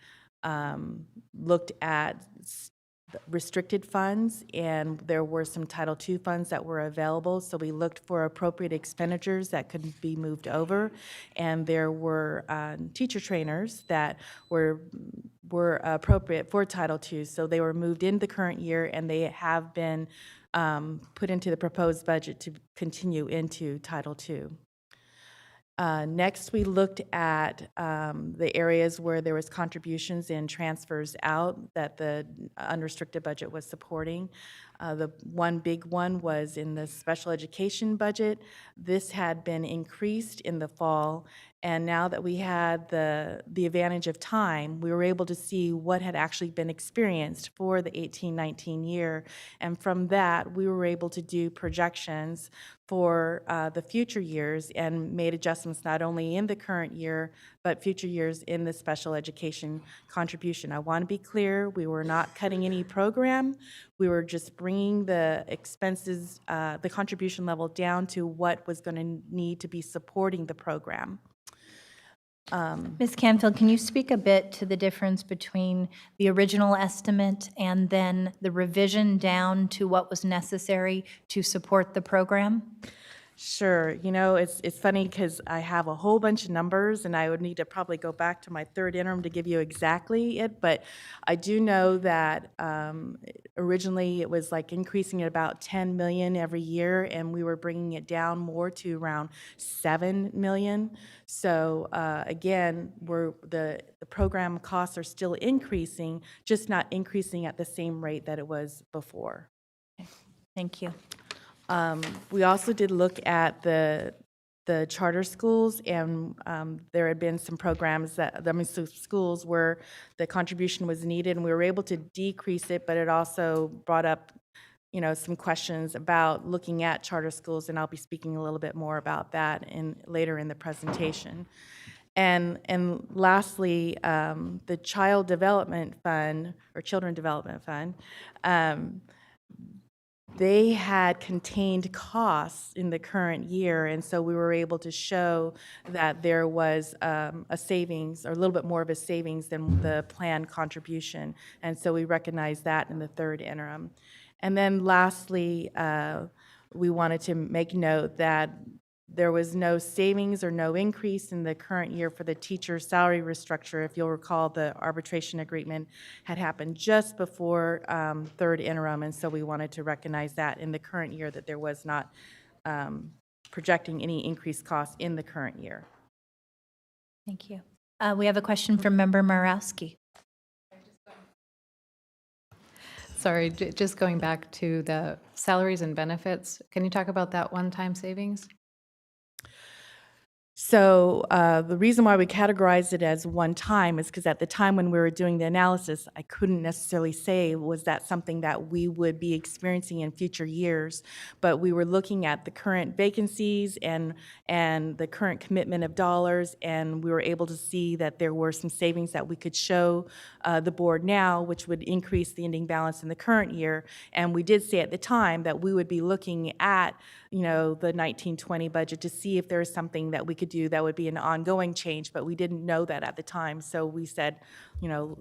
looked at restricted funds, and there were some Title II funds that were available, so we looked for appropriate expenditures that could be moved over, and there were teacher trainers that were appropriate for Title II, so they were moved in the current year, and they have been put into the proposed budget to continue into Title II. Next, we looked at the areas where there was contributions and transfers out that the unrestricted budget was supporting. The one big one was in the special education budget. This had been increased in the fall, and now that we had the advantage of time, we were able to see what had actually been experienced for the 18-19 year, and from that, we were able to do projections for the future years and made adjustments not only in the current year, but future years in the special education contribution. I want to be clear, we were not cutting any program. We were just bringing the expenses, the contribution level down to what was going to need to be supporting the program. Ms. Canfield, can you speak a bit to the difference between the original estimate and then the revision down to what was necessary to support the program? Sure. You know, it's funny because I have a whole bunch of numbers, and I would need to probably go back to my third interim to give you exactly it, but I do know that originally it was like increasing at about 10 million every year, and we were bringing it down more to around 7 million. So again, the program costs are still increasing, just not increasing at the same rate that it was before. Thank you. We also did look at the charter schools, and there had been some programs schools where the contribution was needed, and we were able to decrease it, but it also brought up, you know, some questions about looking at charter schools, and I'll be speaking a little bit more about that later in the presentation. And lastly, the Child Development Fund, or Children Development Fund, they had contained costs in the current year, and so we were able to show that there was a savings, or a little bit more of a savings than the planned contribution, and so we recognized that in the third interim. And then lastly, we wanted to make note that there was no savings or no increase in the current year for the teacher salary restructure. If you'll recall, the arbitration agreement had happened just before third interim, and so we wanted to recognize that in the current year that there was not projecting any increased costs in the current year. Thank you. We have a question from Member Morawski. Sorry, just going back to the salaries and benefits, can you talk about that one-time savings? So the reason why we categorized it as one time is because at the time when we were doing the analysis, I couldn't necessarily say was that something that we would be experiencing in future years, but we were looking at the current vacancies and the current commitment of dollars, and we were able to see that there were some savings that we could show the board now, which would increase the ending balance in the current year. And we did say at the time that we would be looking at, you know, the 1920 budget to see if there is something that we could do that would be an ongoing change, but we didn't know that at the time. So we said, you know,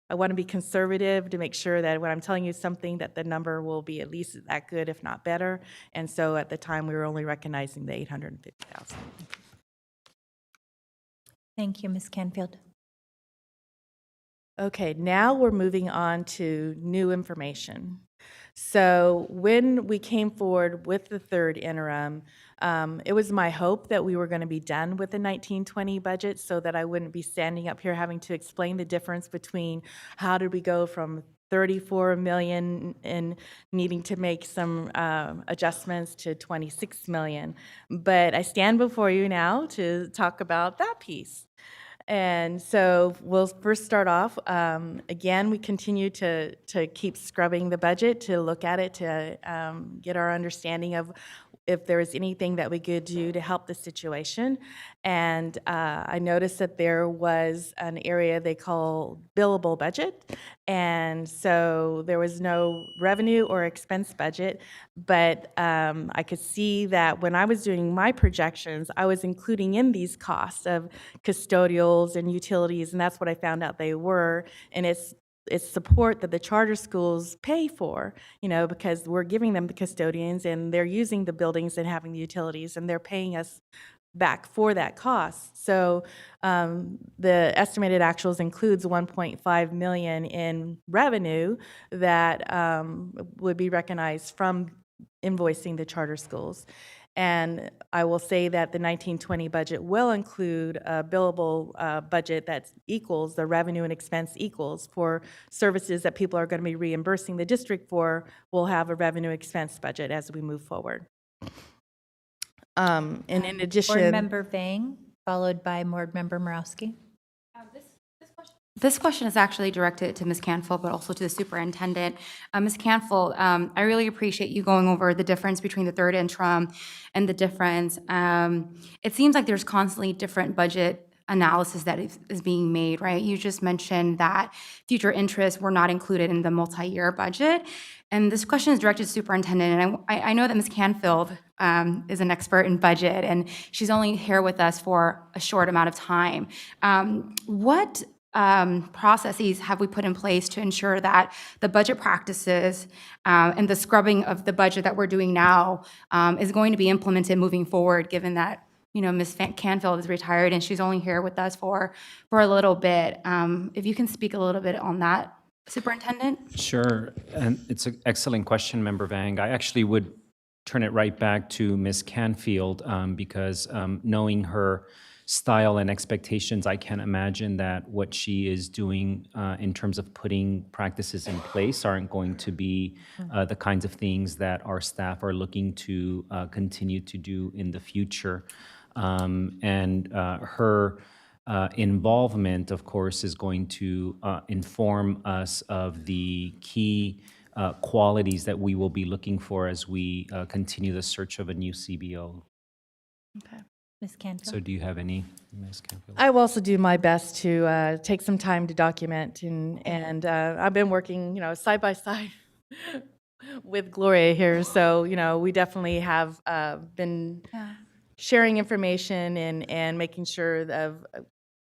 I want to be conservative to make sure that when I'm telling you something that the number will be at least that good, if not better. And so at the time we were only recognizing the 850,000. Thank you, Ms. Canfield. Okay, now we're moving on to new information. So when we came forward with the third interim, it was my hope that we were going to be done with the 1920 budget so that I wouldn't be standing up here having to explain the difference between how did we go from 34 million and needing to make some adjustments to 26 million. But I stand before you now to talk about that piece. And so we'll first start off, again, we continue to keep scrubbing the budget, to look at it, to get our understanding of if there is anything that we could do to help the situation. And I noticed that there was an area they call billable budget. And so there was no revenue or expense budget, but I could see that when I was doing my projections, I was including in these costs of custodials and utilities, and that's what I found out they were. And it's support that the charter schools pay for, because we're giving them the custodians and they're using the buildings and having the utilities, and they're paying us back for that cost. So the estimated actuals includes 1.5 million in revenue that would be recognized from invoicing the charter schools. And I will say that the 1920 budget will include a billable budget that equals the revenue and expense equals for services that people are going to be reimbursing the district for. We'll have a revenue expense budget as we move forward. And in addition, Board Member Vang, followed by Board Member Morowski. This question is actually directed to Ms. Canfield, but also to the superintendent. Ms. Canfield, I really appreciate you going over the difference between the third interim and the difference. It seems like there's constantly different budget analysis that is being made, right? You just mentioned that future interests were not included in the multi-year budget. And this question is directed to the superintendent. And I know that Ms. Canfield is an expert in budget, and she's only here with us for a short amount of time. What processes have we put in place to ensure that the budget practices and the scrubbing of the budget that we're doing now is going to be implemented moving forward, given that Ms. Canfield is retired and she's only here with us for a little bit? If you can speak a little bit on that, Superintendent? Sure, and it's an excellent question, Member Vang. I actually would turn it right back to Ms. Canfield because knowing her style and expectations, I can imagine that what she is doing in terms of putting practices in place aren't going to be the kinds of things that our staff are looking to continue to do in the future. And her involvement, of course, is going to inform us of the key qualities that we will be looking for as we continue the search of a new CBO. Okay. Ms. Canfield? So do you have any, Ms. Canfield? I will also do my best to take some time to document, and I've been working, side by side with Gloria here. So, we definitely have been sharing information and making sure of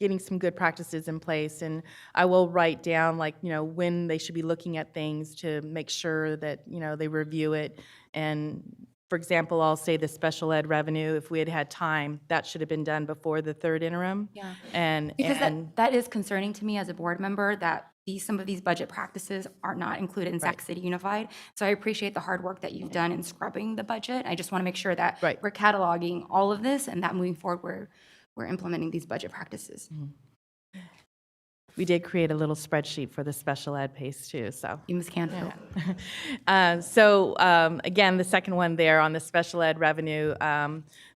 getting some good practices in place. And I will write down, when they should be looking at things to make sure that, they review it. And for example, I'll say the special ed revenue, if we had had time, that should have been done before the third interim. Yeah. Because that is concerning to me as a board member, that some of these budget practices are not included in Sac City Unified. So I appreciate the hard work that you've done in scrubbing the budget. I just want to make sure that we're cataloging all of this and that moving forward we're implementing these budget practices. Mm-hmm. We did create a little spreadsheet for the special ed pace too, so. You, Ms. Canfield. Yeah. Again, the second one there on the special ed revenue,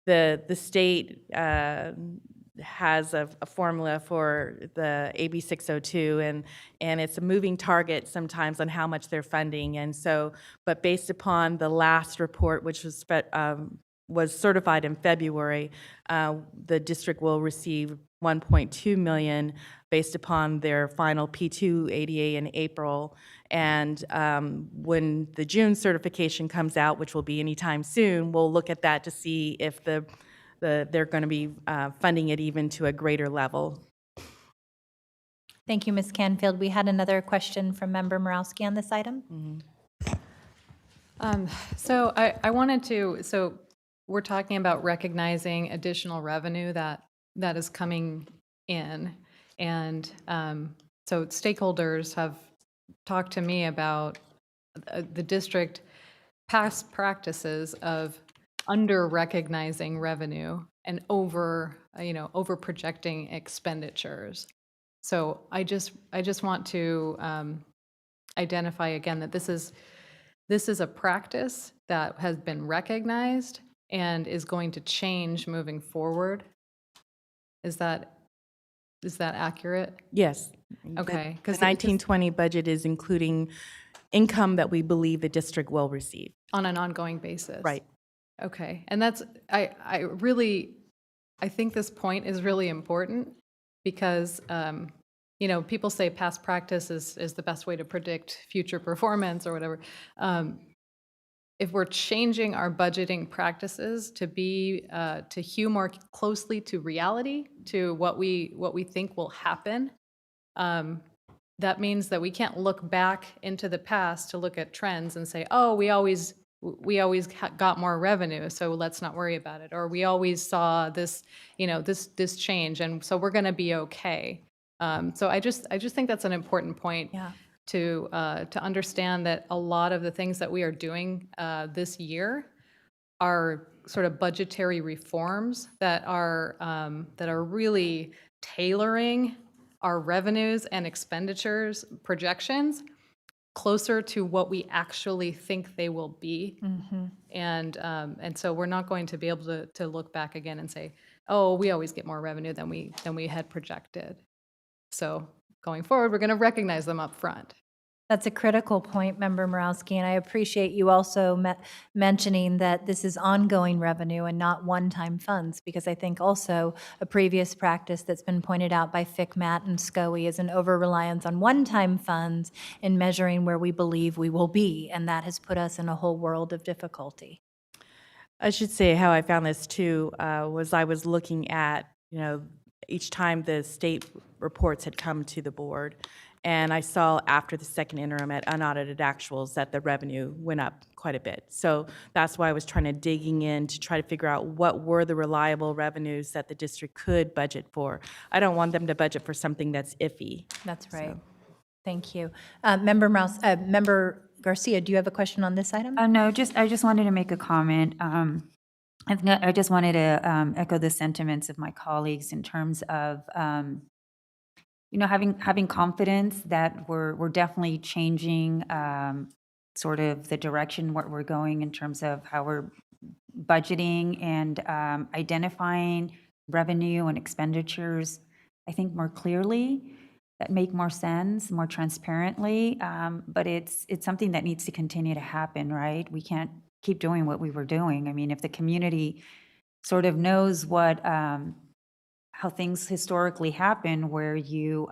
the state has a formula for the AB 602, and it's a moving target sometimes on how much they're funding. And so, but based upon the last report, which was certified in February, the district will receive 1.2 million based upon their final P2 ADA in April. And when the June certification comes out, which will be anytime soon, we'll look at that to see if they're going to be funding it even to a greater level. Thank you, Ms. Canfield. We had another question from Member Morowski on this item. Mm-hmm. So I wanted to, so we're talking about recognizing additional revenue that is coming in. And so stakeholders have talked to me about the district past practices of under-recognizing revenue and over projecting expenditures. So I just want to identify again that this is a practice that has been recognized and is going to change moving forward. Is that Is that accurate? Yes. Okay, The 'cause 1920 budget is including income that we believe the district will receive. On an ongoing basis? Right. Okay, and that's, I think this point is really important because, people say past practice is the best way to predict future performance or whatever. If we're changing our budgeting practices to be, to hew more closely to reality, to what we think will happen, that means that we can't look back into the past to look at trends and say, oh, we always got more revenue, so let's not worry about it. Or we always saw this, this change, and so we're going to be okay. So I just think that's an important point. Yeah. To understand that a lot of the things that we are doing this year are sort of budgetary reforms that are really tailoring our revenues and expenditures projections closer to what we actually think they will be. Mm-hmm. And so we're not going to be able to look back again and say, oh, we always get more revenue than we had projected. So going forward, we're going to recognize them up front. That's a critical point, Member Morawski, and I appreciate you also mentioning that this is ongoing revenue and not one-time funds, because I think also a previous practice that's been pointed out by FICMAT and SCOE is an over-reliance on one-time funds in measuring where we believe we will be, and that has put us in a whole world of difficulty. I should say how I found this too was I was looking at, each time the state reports had come to the board, and I saw after the second interim at unaudited actuals that the revenue went up quite a bit. So that's why I was trying to digging in to try to figure out what were the reliable revenues that the district could budget for. I don't want them to budget for something that's iffy. That's right. Thank you. Member Garcia, do you have a question on this item? No, I just wanted to make a comment. I just wanted to echo the sentiments of my colleagues in terms of having confidence that we're definitely changing sort of the direction what we're going in terms of how we're budgeting and identifying revenue and expenditures, I think more clearly, that make more sense, more transparently. But it's something that needs to continue to happen, right? We can't keep doing what we were doing. I mean, if the community sort of knows what how things historically happen, where you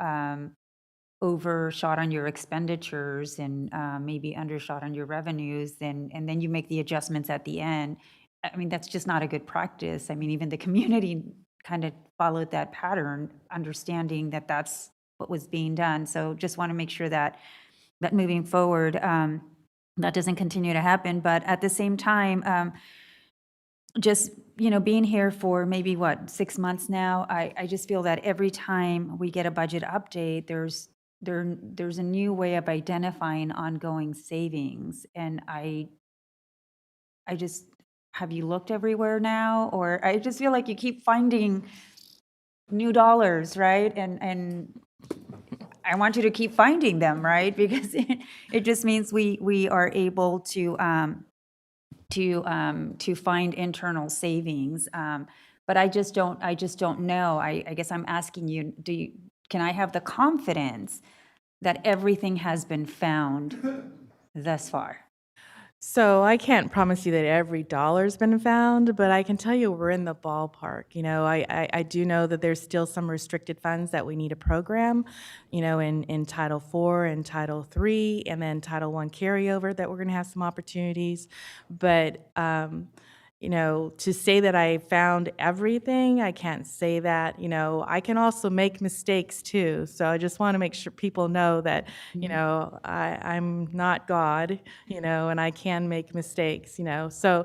overshot on your expenditures and maybe undershot on your revenues, and then you make the adjustments at the end. I mean, that's just not a good practice. I mean, even the community kind of followed that pattern, understanding that that's what was being done. So just want to make sure that moving forward, that doesn't continue to happen. But at the same time, just being here for maybe 6 months now, I just feel that every time we get a budget update, there's a new way of identifying ongoing savings, and I just, have you looked everywhere now? Or I just feel like you keep finding new dollars, right? And I want you to keep finding them, right? Because it just means we are able to find internal savings. But I just don't know. I guess I'm asking you, can I have the confidence that everything has been found thus far? So I can't promise you that every dollar's been found, but I can tell you we're in the ballpark. I do know that there's still some restricted funds that we need to program, in Title IV and Title III, and then Title I carryover that we're going to have some opportunities. But to say that I found everything, I can't say that. I can also make mistakes too. So I just want to make sure people know that, I'm not God, and I can make mistakes, So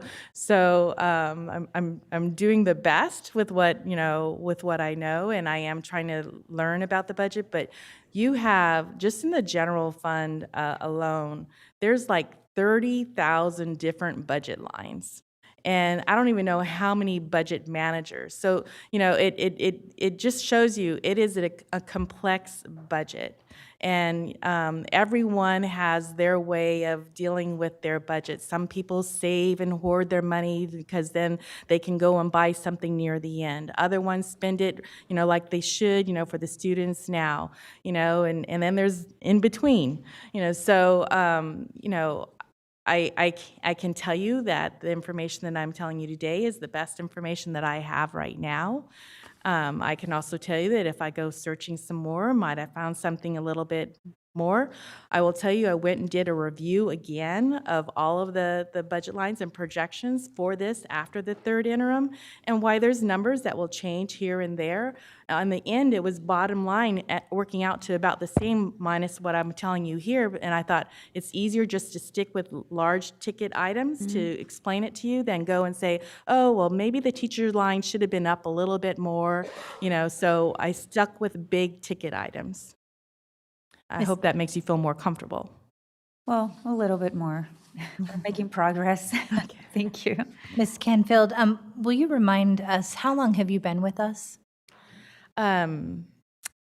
I'm doing the best with what I know, and I am trying to learn about the budget. But you have, just in the general fund alone, there's like 30,000 different budget lines. and I don't even know how many budget managers. So, you know, it just shows you it is a complex budget. And everyone has their way of dealing with their budget. Some people save and hoard their money because then they can go and buy something near the end. Other ones spend it, you know, like they should, you know, for the students now, you know, and then there's in between, you know. So, you know, I can tell you that the information that I'm telling you today is the best information that I have right now. I can also tell you that if I go searching some more, might have found something a little bit more. I will tell you, I went and did a review again of all of the budget lines and projections for this after the third interim, and why there's numbers that will change here and there. In the end, it was bottom line working out to about the same minus what I'm telling you here, and I thought it's easier just to stick with large ticket items to explain it to you than go and say, oh, well, maybe the teacher line should have been up a little bit more, you know, so I stuck with big ticket items. I hope that makes you feel more comfortable. Well, a little bit more. We're making progress. Thank you. Ms. Canfield, will you remind us, how long have you been with us?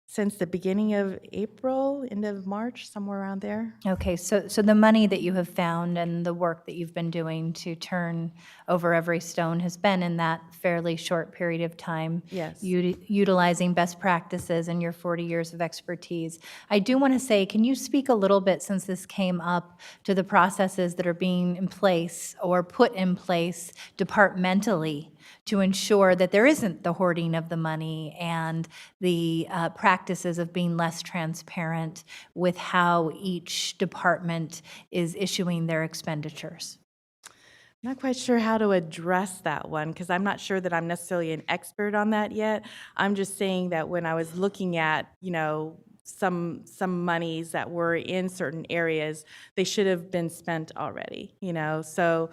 Since the beginning of April, end of March, somewhere around there. Okay, so the money that you have found and the work that you've been doing to turn over every stone has been in that fairly short period of time. Yes. Utilizing best practices and your 40 years of expertise. I do want to say, can you speak a little bit, since this came up, to the processes that are being in place or put in place departmentally to ensure that there isn't the hoarding of the money and the practices of being less transparent with how each department is issuing their expenditures? I'm not quite sure how to address that one because I'm not sure that I'm necessarily an expert on that yet. I'm just saying that when I was looking at, you know, some monies that were in certain areas, they should have been spent already, you know. So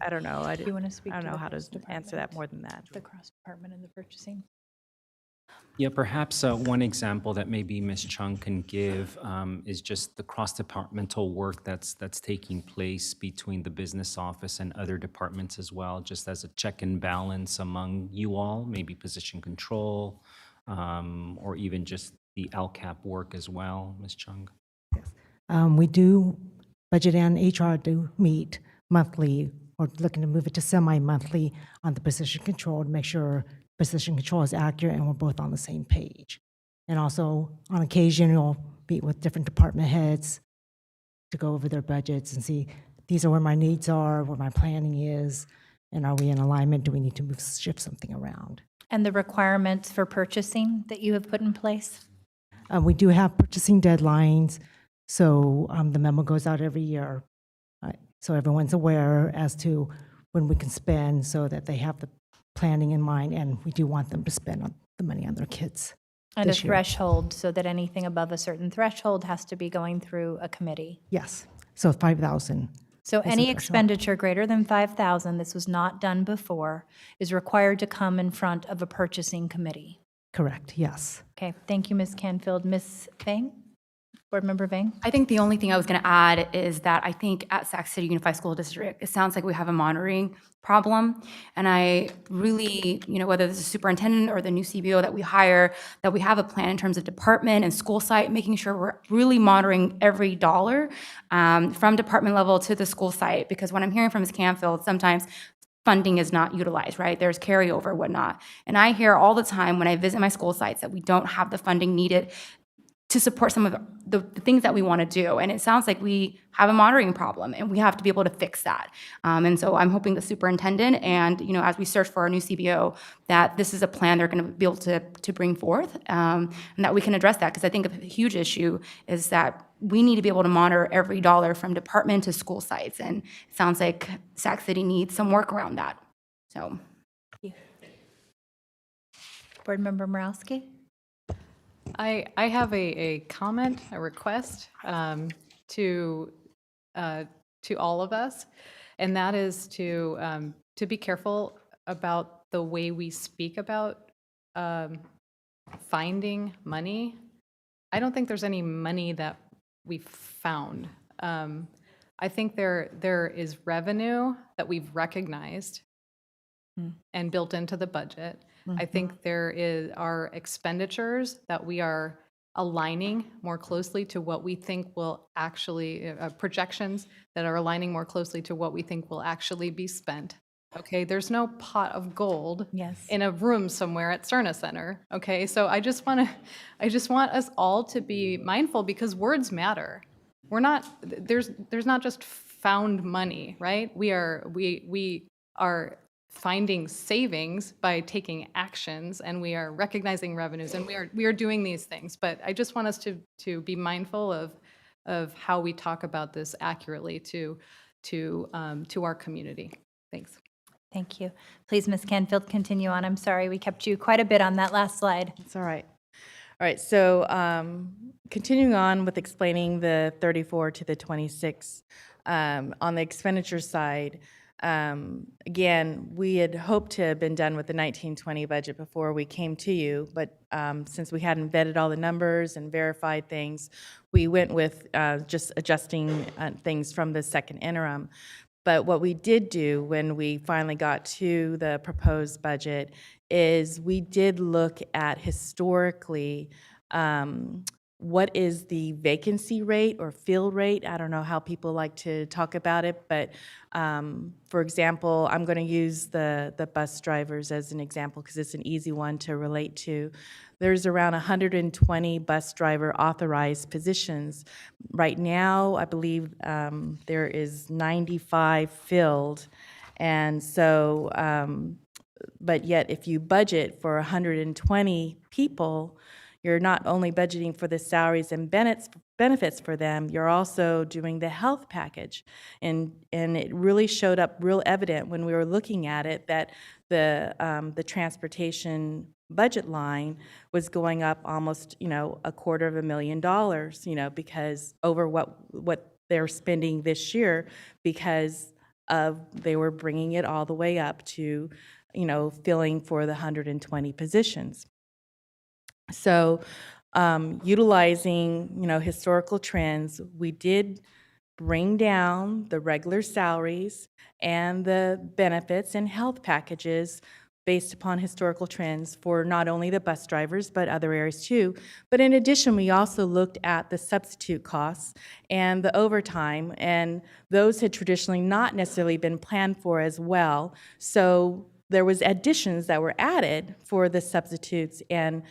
I don't know. Do you want to speak? I don't to know the how to first answer that more than that. The cross department and the purchasing. Yeah, perhaps one example that maybe Ms. Chung can give is just the cross-departmental work that's taking place between the business office and other departments as well, just as a check and balance among you all, maybe position control, or even just the LCAP work as well, Ms. Chung. We do, budget and HR do meet monthly. We're looking to move it to semi-monthly on the position control to make sure position control is accurate and we're both on the same page. And also, on occasion, we'll meet with different department heads to go over their budgets and see, these are where my needs are, where my planning is, and are we in alignment? Do we need to shift something around? And the requirements for purchasing that you have put in place? We do have purchasing deadlines, so the memo goes out every year. So everyone's aware as to when we can spend so that they have the planning in mind, and we do want them to spend the money on their kids. And a this year. threshold, so that anything above a certain threshold has to be going through a committee. Yes, so 5,000. So is the any threshold. expenditure greater than 5,000, this was not done before, is required to come in front of a purchasing committee. Correct, yes. Okay, thank you, Ms. Canfield. Ms. Vang? Board Member Vang? I think the only thing I was going to add is that I think at Sac City Unified School District, it sounds like we have a monitoring problem. And I really, you know, whether this is superintendent or the new CBO that we hire, that we have a plan in terms of department and school site, making sure we're really monitoring every dollar from department level to the school site. Because what I'm hearing from Ms. Canfield, sometimes funding is not utilized, right? There's carryover, whatnot. And I hear all the time when I visit my school sites that we don't have the funding needed to support some of the things that we want to do. And it sounds like we have a monitoring problem and we have to be able to fix that. And so I'm hoping the superintendent and, you know, as we search for our new CBO, that this is a plan they're going to be able to bring forth and that we can address that. Because I think a huge issue is that we need to be able to monitor every dollar from department to school sites. And it sounds like Sac City needs some work around that. So. Board Member Morowski? I have a comment, a request to all of us, and that is to be careful about the way we speak about finding money. I don't think there's any money that we've found. I think there is revenue that we've recognized and built into the budget. I think are expenditures that we are aligning more closely to what we think will actually, projections that are aligning more closely to what we think will actually be spent. Okay, there's no pot of gold in a room somewhere at Cerna Center. Okay, so I just want us all to be mindful, because words matter. We're not, there's not just found money, right? We are finding savings by taking actions, and we are recognizing revenues, and we are doing these things. But I just want us to be mindful of how we talk about this accurately to our community. Thanks. Thank you. Please, Ms. Canfield, continue on. I'm sorry, we kept you quite a bit on that last slide. It's all right. All right, so continuing on with explaining the 34 to the 26, on the expenditure side, again, we had hoped to have been done with the 1920 budget before we came to you, but since we hadn't vetted all the numbers and verified things, we went with just adjusting things from the second interim. But what we did do when we finally got to the proposed budget is we did look at historically what is the vacancy rate or fill rate. I don't know how people like to talk about it, but for example, I'm going to use the bus drivers as an example because it's an easy one to relate to. There's around 120 bus driver authorized positions. Right now, I believe there is 95 filled. And so, but yet if you budget for 120 people, you're not only budgeting for the salaries and benefits for them, you're also doing the health package. And it really showed up real evident when we were looking at it that the transportation budget line was going up almost, $250,000, because over what they're spending this year, because they were bringing it all the way up to, filling for the 120 positions. So utilizing, historical trends, we did bring down the regular salaries and the benefits and health packages based upon historical trends for not only the bus drivers, but other areas too. But in addition, we also looked at the substitute costs and the overtime, and those had traditionally not necessarily been planned for as well. So there was additions that were added for the substitutes and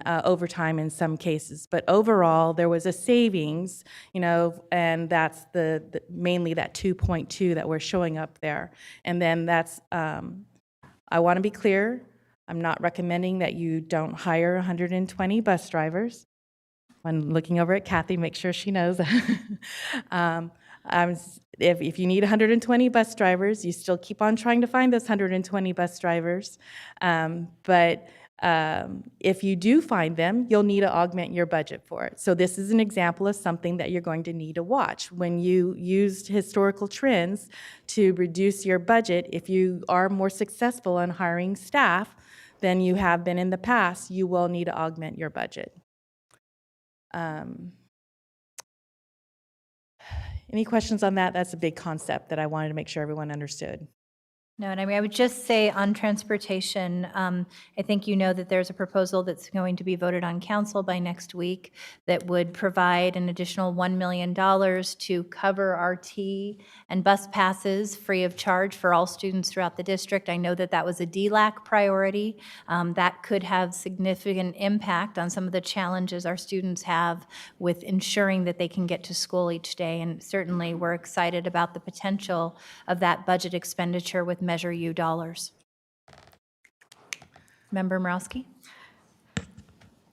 overtime in some cases. But overall, there was a savings, and that's the mainly that 2.2 that we're showing up there. And then that's, I want to be clear, I'm not recommending that you don't hire 120 bus drivers. I'm looking over at Kathy, make sure she knows. If you need 120 bus drivers, you still keep on trying to find those 120 bus drivers. But if you do find them, you'll need to augment your budget for it. So this is an example of something that you're going to need to watch. When you used historical trends to reduce your budget, if you are more successful in hiring staff than you have been in the past, you will need to augment your budget. Any questions on that? That's a big concept that I wanted to make sure everyone understood. No, and I would just say on transportation, I think you know that there's a proposal that's going to be voted on council by next week that would provide an additional $1 million to cover RT and bus passes free of charge for all students throughout the district. I know that that was a DLAC priority. That could have significant impact on some of the challenges our students have with ensuring that they can get to school each day. And certainly we're excited about the potential of that budget expenditure with Measure U dollars. Member Morowski?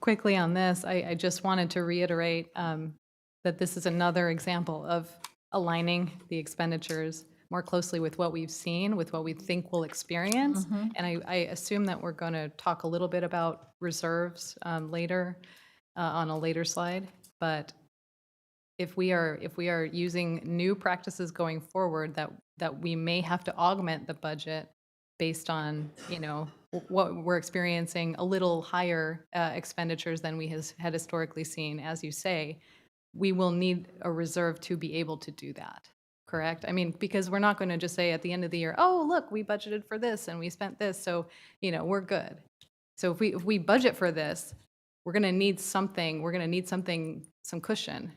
Quickly on this, I just wanted to reiterate that this is another example of aligning the expenditures more closely with what we've seen, with what we think we'll experience. And I assume that we're going to talk a little bit about reserves later on a later slide. But if we are using new practices going forward, that we may have to augment the budget based on what we're experiencing, a little higher expenditures than we had historically seen, as you say, we will need a reserve to be able to do that. correct? I mean, because we're not going to just say at the end of the year, oh, look, we budgeted for this and we spent this, so, you know, we're good. So if we budget for this, we're going to need something, some cushion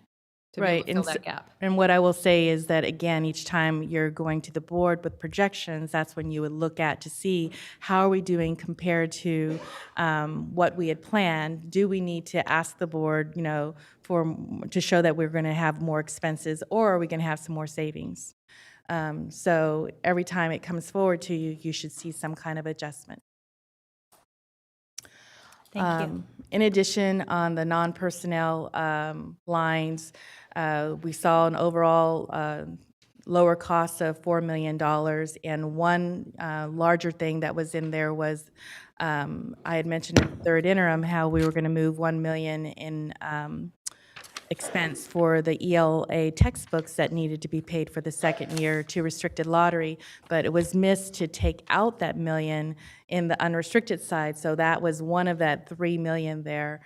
to be able to fill that gap. And what I will say is that, again, each time you're going to the board with projections, that's when you would look at to see how are we doing compared to what we had planned. Do we need to ask the board, you know, to show that we're going to have more expenses, or are we going to have some more savings? So every time it comes forward to you, you should see some kind of adjustment. Thank you. In addition, on the non-personnel lines, we saw an overall lower cost of $4 million, and one larger thing that was in there was, I had mentioned in the third interim how we were going to move $1 million in expense for the ELA textbooks that needed to be paid for the second year to restricted lottery, but it was missed to take out that $1 million in the unrestricted side, so that was one of that $3 million there.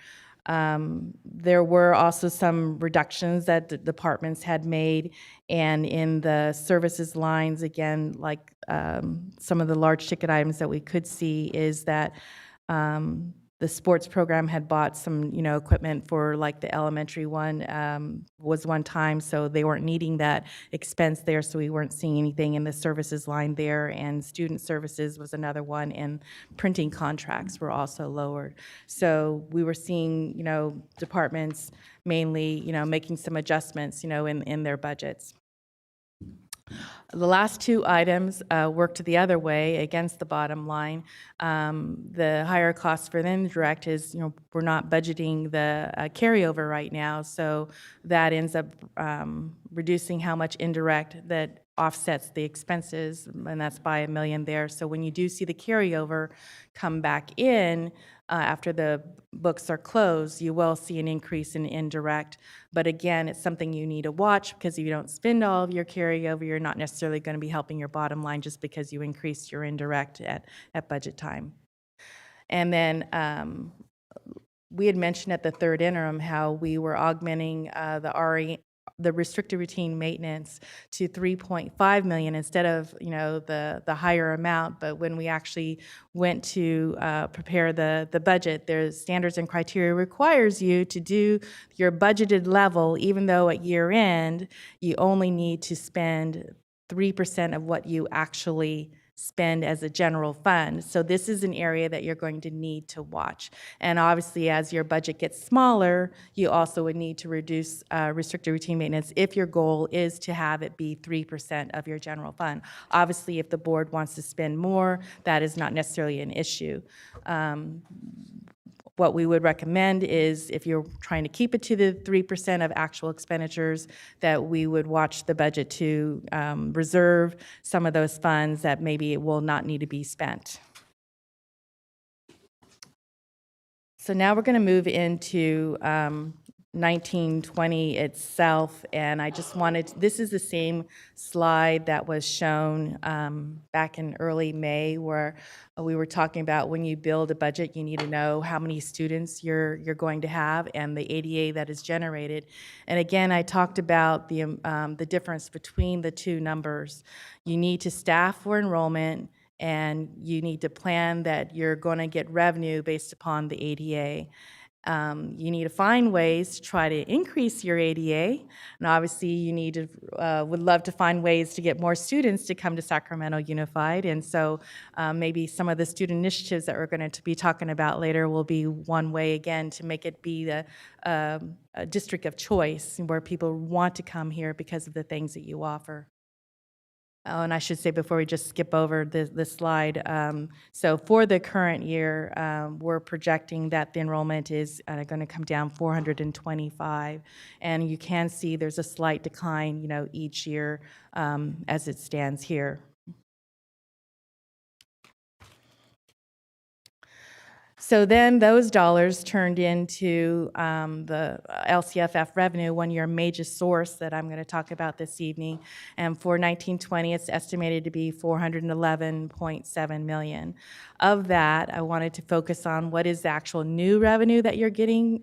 There were also some reductions that the departments had made, and in the services lines, again, like some of the large ticket items that we could see is that the sports program had bought some, you know, equipment for like the elementary one was one time, so they weren't needing that expense there, so we weren't seeing anything in the services line there, and student services was another one, and printing contracts were also lowered. So we were seeing, you know, departments mainly, you know, making some adjustments, you know, in their budgets. The last two items worked the other way against the bottom line. The higher cost for the indirect is, you know, we're not budgeting the carryover right now, so that ends up reducing how much indirect that offsets the expenses, and that's by $1 million there. So when you do see the carryover come back in after the books are closed, you will see an increase in indirect. But again, it's something you need to watch, because if you don't spend all of your carryover, you're not necessarily going to be helping your bottom line just because you increased your indirect at budget time. And then we had mentioned at the third interim how we were augmenting the restricted routine maintenance to $3.5 million instead of, you know, the higher amount. But when we actually went to prepare the budget, there's standards and criteria requires you to do your budgeted level, even though at year end you only need to spend 3% of what you actually spend as a general fund. So this is an area that you're going to need to watch. And obviously, as your budget gets smaller, you also would need to reduce restricted routine maintenance if your goal is to have it be 3% of your general fund. Obviously, if the board wants to spend more, that is not necessarily an issue. What we would recommend is, if you're trying to keep it to the 3% of actual expenditures, that we would watch the budget to reserve some of those funds that maybe it will not need to be spent. So now we're going to move into 1920 itself, and I just wanted, this is the same slide that was shown back in early May, where we were talking about when you build a budget, you need to know how many students you're going to have and the ADA that is generated. And again, I talked about the difference between the two numbers. You need to staff for enrollment, and you need to plan that you're going to get revenue based upon the ADA. You need to find ways to try to increase your ADA, and obviously you need to, would love to find ways to get more students to come to Sacramento Unified, and so maybe some of the student initiatives that we're going to be talking about later will be one way, again, to make it be the a district of choice where people want to come here because of the things that you offer. Oh, and I should say before we just skip over this slide, so for the current year, we're projecting that the enrollment is going to come down 425, and you can see there's a slight decline, you know, each year as it stands here. So then those dollars turned into the LCFF revenue, one of your major source that I'm going to talk about this evening. And for 1920, it's estimated to be $411.7 million. Of that, I wanted to focus on what is the actual new revenue that you're getting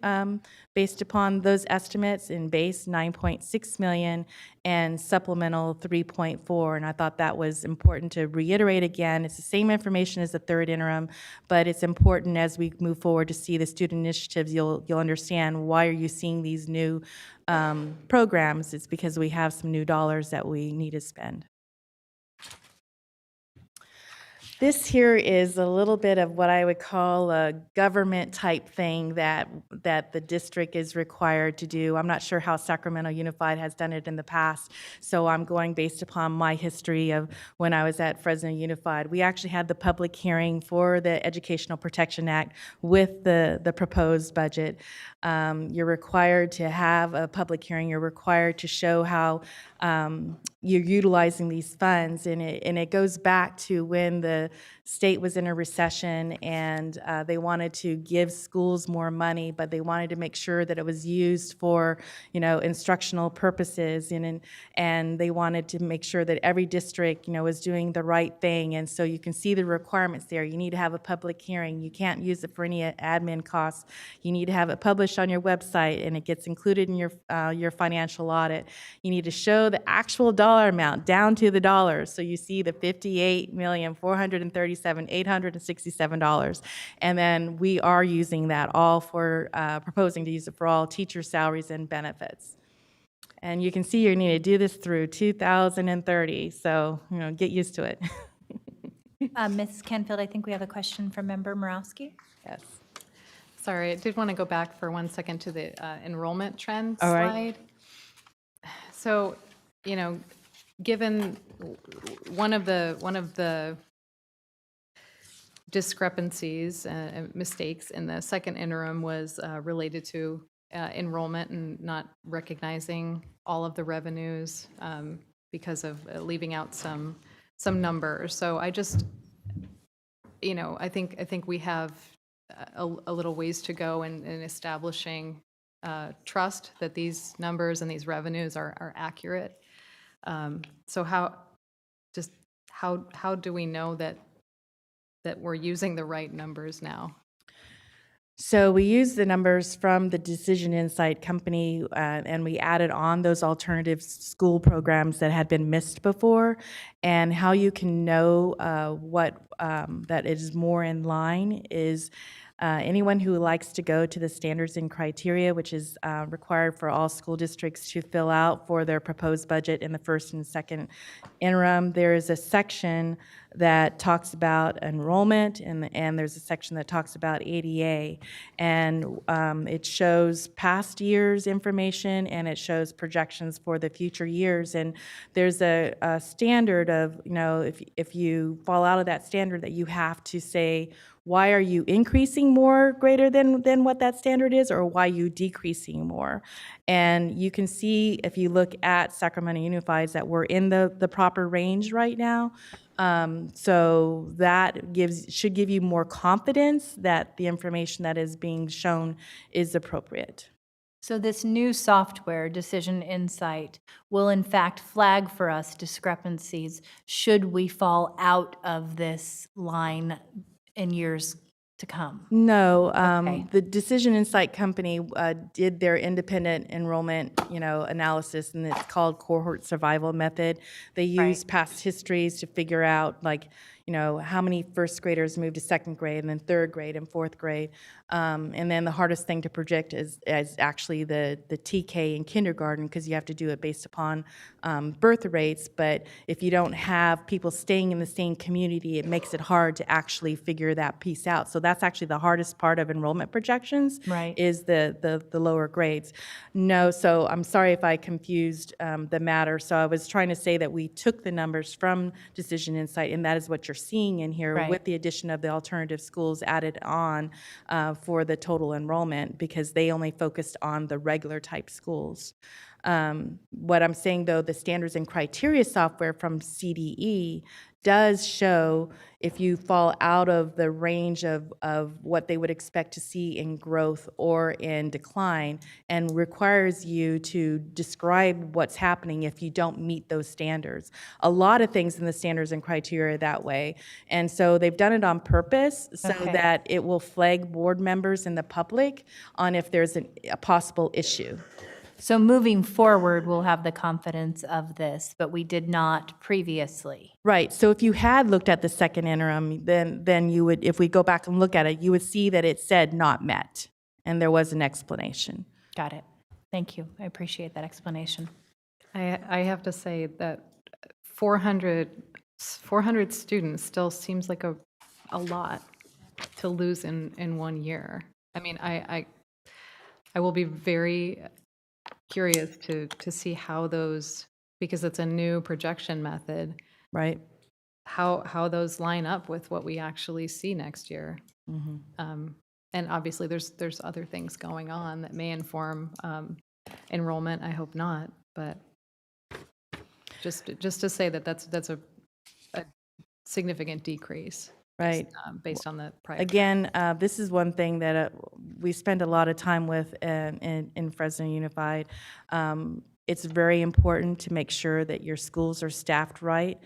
based upon those estimates. In base, $9.6 million, and Supplemental 3.4. And I thought that was important to reiterate again. It's the same information as the third interim, but it's important as we move forward to see the student initiatives. You'll understand why are you seeing these new programs. It's because we have some new dollars that we need to spend. This here is a little bit of what I would call a government type thing that the district is required to do. I'm not sure how Sacramento Unified has done it in the past, so I'm going based upon my history of when I was at Fresno Unified. We actually had the public hearing for the Educational Protection Act with the proposed budget. You're required to have a public hearing. You're required to show how you're utilizing these funds, and it goes back to when the state was in a recession and they wanted to give schools more money, but they wanted to make sure that it was used for, instructional purposes, and they wanted to make sure that every district, was doing the right thing. And so you can see the requirements there. You need to have a public hearing. You can't use it for any admin costs. You need to have it published on your website, and it gets included in your financial audit. You need to show the actual dollar amount down to the dollars. So you see the $58,437,867, and then we are using that all for proposing to use it for all teacher salaries and benefits. And you can see you need to do this through 2030. So get used to it. Ms. Canfield, I think we have a question from Member Morawski. Yes. Sorry, I did want to go back for 1 second to the enrollment trends All slide. right. So, given one of the discrepancies, mistakes in the second interim was related to enrollment and not recognizing all of the revenues because of leaving out some numbers. So I just, I think we have a little ways to go in establishing trust that these numbers and these revenues are accurate. So how do we know that we're using the right numbers now? So we used the numbers from the Decision Insight company, and we added on those alternative school programs that had been missed before. And how you can know what that is more in line is anyone who likes to go to the standards and criteria, which is required for all school districts to fill out for their proposed budget in the first and second interim. There is a section that talks about enrollment, and there's a section that talks about ADA. And it shows past years information, and it shows projections for the future years. And there's a standard of, if you fall out of that standard, that you have to say, why are you increasing more greater than what that standard is, or why are you decreasing more? And you can see, if you look at Sacramento Unified's, that we're in the proper range right now. So that should give you more confidence that the information that is being shown is appropriate. So this new software, Decision Insight, will in fact flag for us discrepancies should we fall out of this line in years to come? No, Okay. the Decision Insight company did their independent enrollment, analysis, and it's called Cohort Survival Method. They use past histories to figure out, how many first graders moved to second grade, and then third grade and fourth grade. And then the hardest thing to predict is actually the TK in kindergarten, because you have to do it based upon birth rates. But if you don't have people staying in the same community, it makes it hard to actually figure that piece out. So that's actually the hardest part of enrollment projections, is the lower grades. No, so I'm sorry if I confused the matter. So I was trying to say that we took the numbers from Decision Insight, and that is what you're seeing in here, with the addition of the alternative schools added on for the total enrollment, because they only focused on the regular type schools. What I'm saying, though, the standards and criteria software from CDE does show if you fall out of the range of what they would expect to see in growth or in decline, and requires you to describe what's happening if you don't meet those standards. A lot of things in the standards and criteria that way. And so they've done it on purpose so that it will flag board members and the public on if there's a possible issue. So moving forward, we'll have the confidence of this, but we did not previously. Right, so if you had looked at the second interim, then you would, if we go back and look at it, you would see that it said not met, and there was an explanation. Got it. Thank you. I appreciate that explanation. I have to say that 400 students still seems like a lot to lose in 1 year. I mean, I will be very curious to see how those, because it's a new projection method, right? How those line up with what we actually see next year. And obviously, there's other things going on that may inform enrollment. I hope not, but just to say that that's a significant decrease, right? Based on the prior. Again, this is one thing that we spend a lot of time with in Fresno Unified. It's very important to make sure that your schools are staffed right.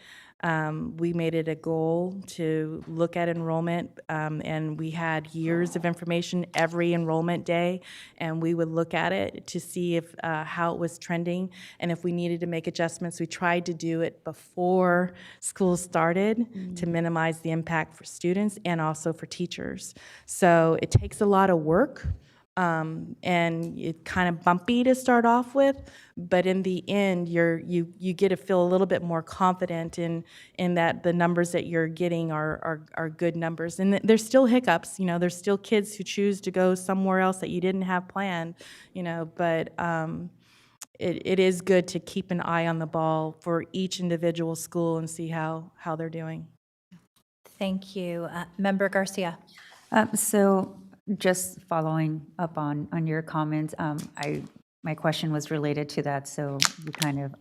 We made it a goal to look at enrollment, and we had years of information every enrollment day, and we would look at it to see if how it was trending, and if we needed to make adjustments. We tried to do it before school started to minimize the impact for students and also for teachers. So it takes a lot of work. And it's kind of bumpy to start off with, but in the end, you get to feel a little bit more confident in that the numbers that you're getting are good numbers. And there's still hiccups, you know, there's still kids who choose to go somewhere else that you didn't have planned, you know, but it is good to keep an eye on the ball for each individual school and see how they're doing. Thank you. Member Garcia. So just following up on your comments, my question was related to that, so you kind of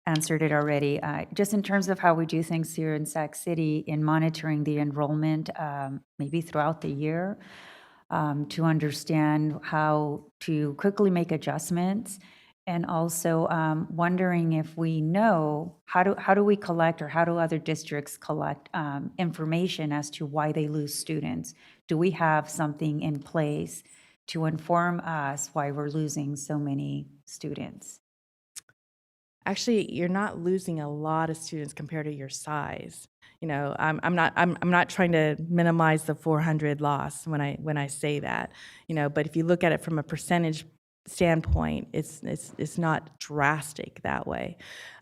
answered it already. Just in terms of how we do things here in Sac City in monitoring the enrollment, maybe throughout the year, to understand how to quickly make adjustments, and also wondering if we know how do we collect, or how do other districts collect information as to why they lose students? Do we have something in place to inform us why we're losing so many students? Actually, you're not losing a lot of students compared to your size. You know, I'm not trying to minimize the 400 loss when I say that. You know, but if you look at it from a percentage standpoint, it's not drastic that way.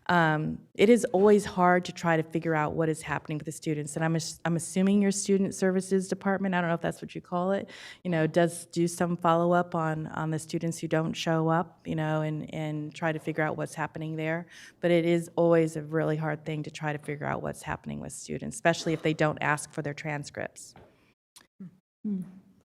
It is always hard to try to figure out what is happening with the students, and I'm assuming your student services department, I don't know if that's what you call it, you know, does do some follow up on the students who don't show up, you know, and try to figure out what's happening there. But it is always a really hard thing to try to figure out what's happening with students, especially if they don't ask for their transcripts.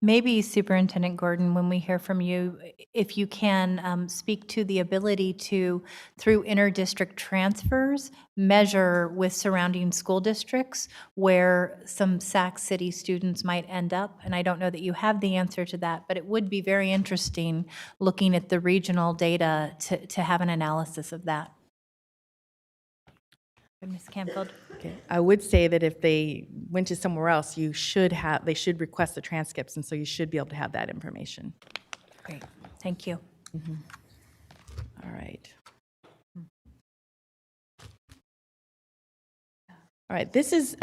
Maybe Superintendent Gordon, when we hear from you, if you can speak to the ability to, through inter-district transfers, measure with surrounding school districts where some Sac City students might end up. And I don't know that you have the answer to that, but it would be very interesting looking at the regional data to have an analysis of that. Ms. Canfield. Okay. I would say that if they went to somewhere else, they should request the transcripts, and so you should be able to have that information. Great, thank you. All right. All right, this is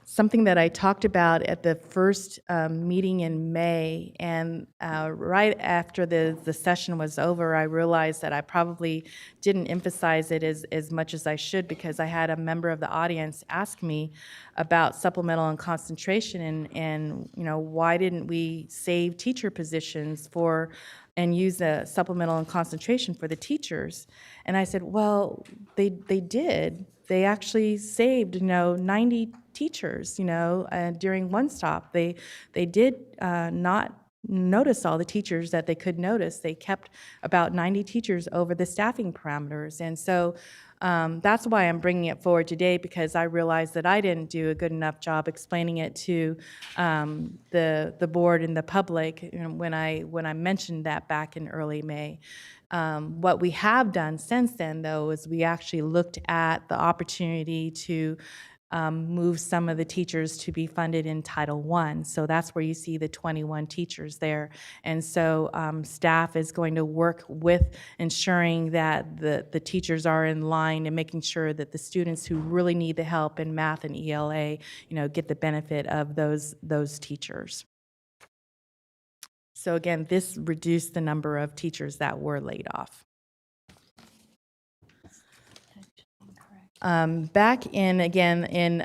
something that I talked about at the first meeting in May, and right after the session was over, I realized that I probably didn't emphasize it as much as I should, because I had a member of the audience ask me about supplemental and concentration, and you know, why didn't we save teacher positions and use the supplemental and concentration for the teachers? And I said, well, they did. They actually saved, 90 teachers, during One Stop. They did not notice all the teachers that they could notice. They kept about 90 teachers over the staffing parameters. And so that's why I'm bringing it forward today, because I realized that I didn't do a good enough job explaining it to the board and the public when I mentioned that back in early May. What we have done since then, though, is we actually looked at the opportunity to move some of the teachers to be funded in Title I. So that's where you see the 21 teachers there. And so staff is going to work with ensuring that the teachers are in line and making sure that the students who really need the help in math and ELA, get the benefit of those teachers. So again, this reduced the number of teachers that were laid off. Back in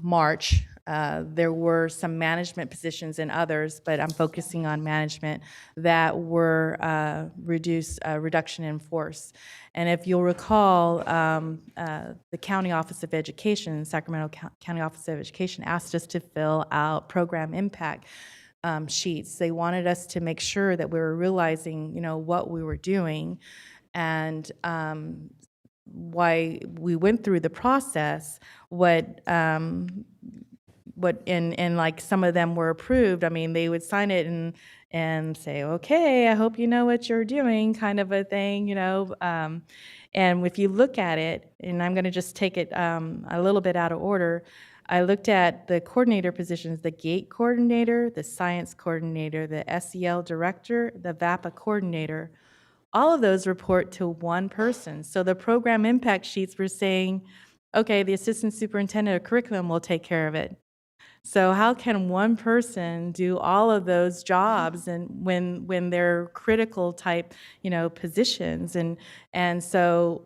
March, there were some management positions and others, but I'm focusing on management that were reduction in force. And if you'll recall, the County Office of Education, Sacramento County Office of Education, asked us to fill out program impact sheets. They wanted us to make sure that we were realizing, what we were doing, and why we went through the process. And like some of them were approved. I mean, they would sign it and say, "Okay, I hope you know what you're doing," kind of a thing, And if you look at it, and I'm going to just take it a little bit out of order. I looked at the coordinator positions: the GATE coordinator, the science coordinator, the SEL director, the VAPA coordinator. All of those report to one person. So the program impact sheets were saying, okay, the assistant superintendent of curriculum will take care of it. So how can one person do all of those jobs and when they're critical type, positions? And so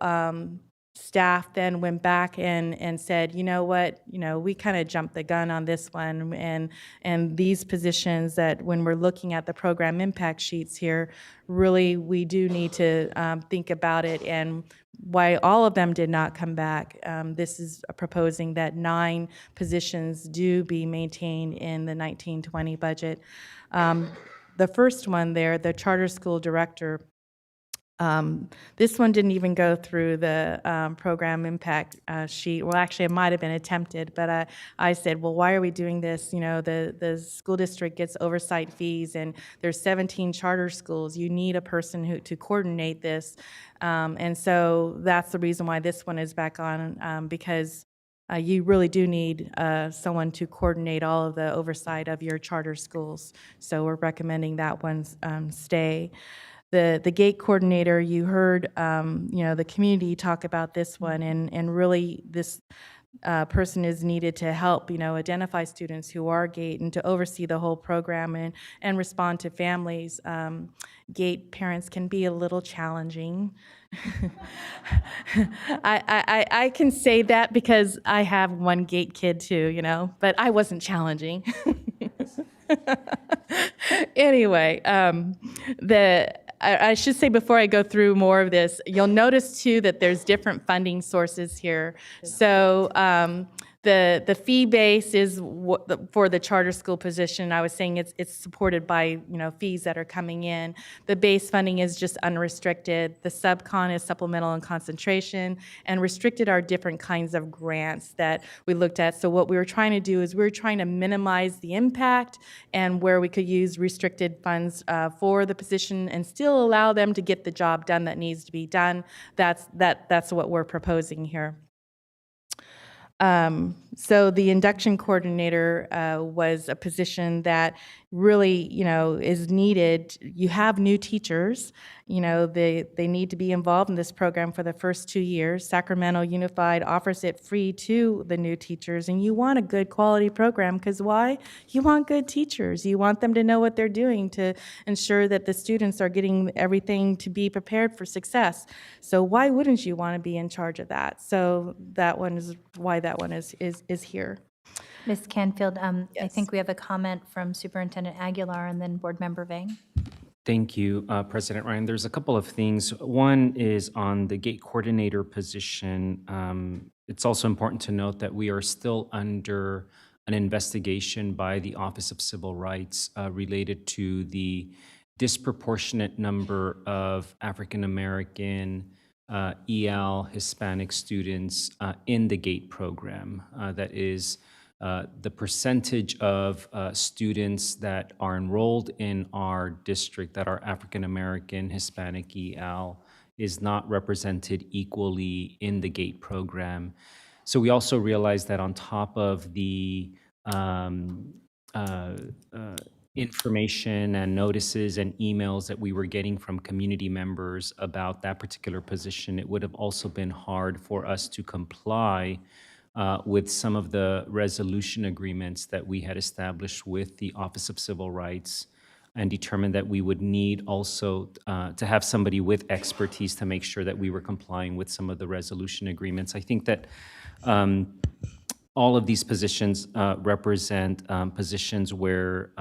staff then went back and said, you know what, we kind of jumped the gun on this one, and these positions that when we're looking at the program impact sheets here, really we do need to think about it and why all of them did not come back. This is proposing that 9 positions do be maintained in the 1920 budget. The first one there, the charter school director, this one didn't even go through the program impact sheet. Well, actually, it might have been attempted, but I said, well, why are we doing this? The school district gets oversight fees, and there's 17 charter schools. You need a person to coordinate this. And so that's the reason why this one is back on, because you really do need someone to coordinate all of the oversight of your charter schools. So we're recommending that one stay. The GATE coordinator, you heard the community talk about this one, and really this person is needed to help identify students who are GATE and to oversee the whole program and respond to families. GATE parents can be a little challenging. I can say that because I have one GATE kid too, but I wasn't challenging. Anyway, I should say before I go through more of this, you'll notice too that there's different funding sources here. So the fee base is for the charter school position. I was saying it's supported by fees that are coming in. The base funding is just unrestricted. The subcon is supplemental and concentration, and restricted are different kinds of grants that we looked at. So what we were trying to do is we were trying to minimize the impact and where we could use restricted funds for the position and still allow them to get the job done that needs to be done. That's what we're proposing here. So the induction coordinator was a position that really, is needed. You have new teachers, they need to be involved in this program for the first 2 years. Sacramento Unified offers it free to the new teachers, and you want a good quality program because why? You want good teachers. You want them to know what they're doing to ensure that the students are getting everything to be prepared for success. So why wouldn't you want to be in charge of that? So that one is why that one is here. Ms. Canfield, I think we have a comment from Superintendent Aguilar and then Board Member Vang. Thank you, President Ryan. There's a couple of things. One is on the GATE coordinator position. It's also important to note that we are still under an investigation by the Office of Civil Rights related to the disproportionate number of African American EL Hispanic students in the GATE program. That is, the percentage of students that are enrolled in our district that are African American, Hispanic EL is not represented equally in the GATE program. So we also realized that on top of the information and notices and emails that we were getting from community members about that particular position, it would have also been hard for us to comply with some of the resolution agreements that we had established with the Office of Civil Rights, and determined that we would need also to have somebody with expertise to make sure that we were complying with some of the resolution agreements. I think that all of these positions represent positions where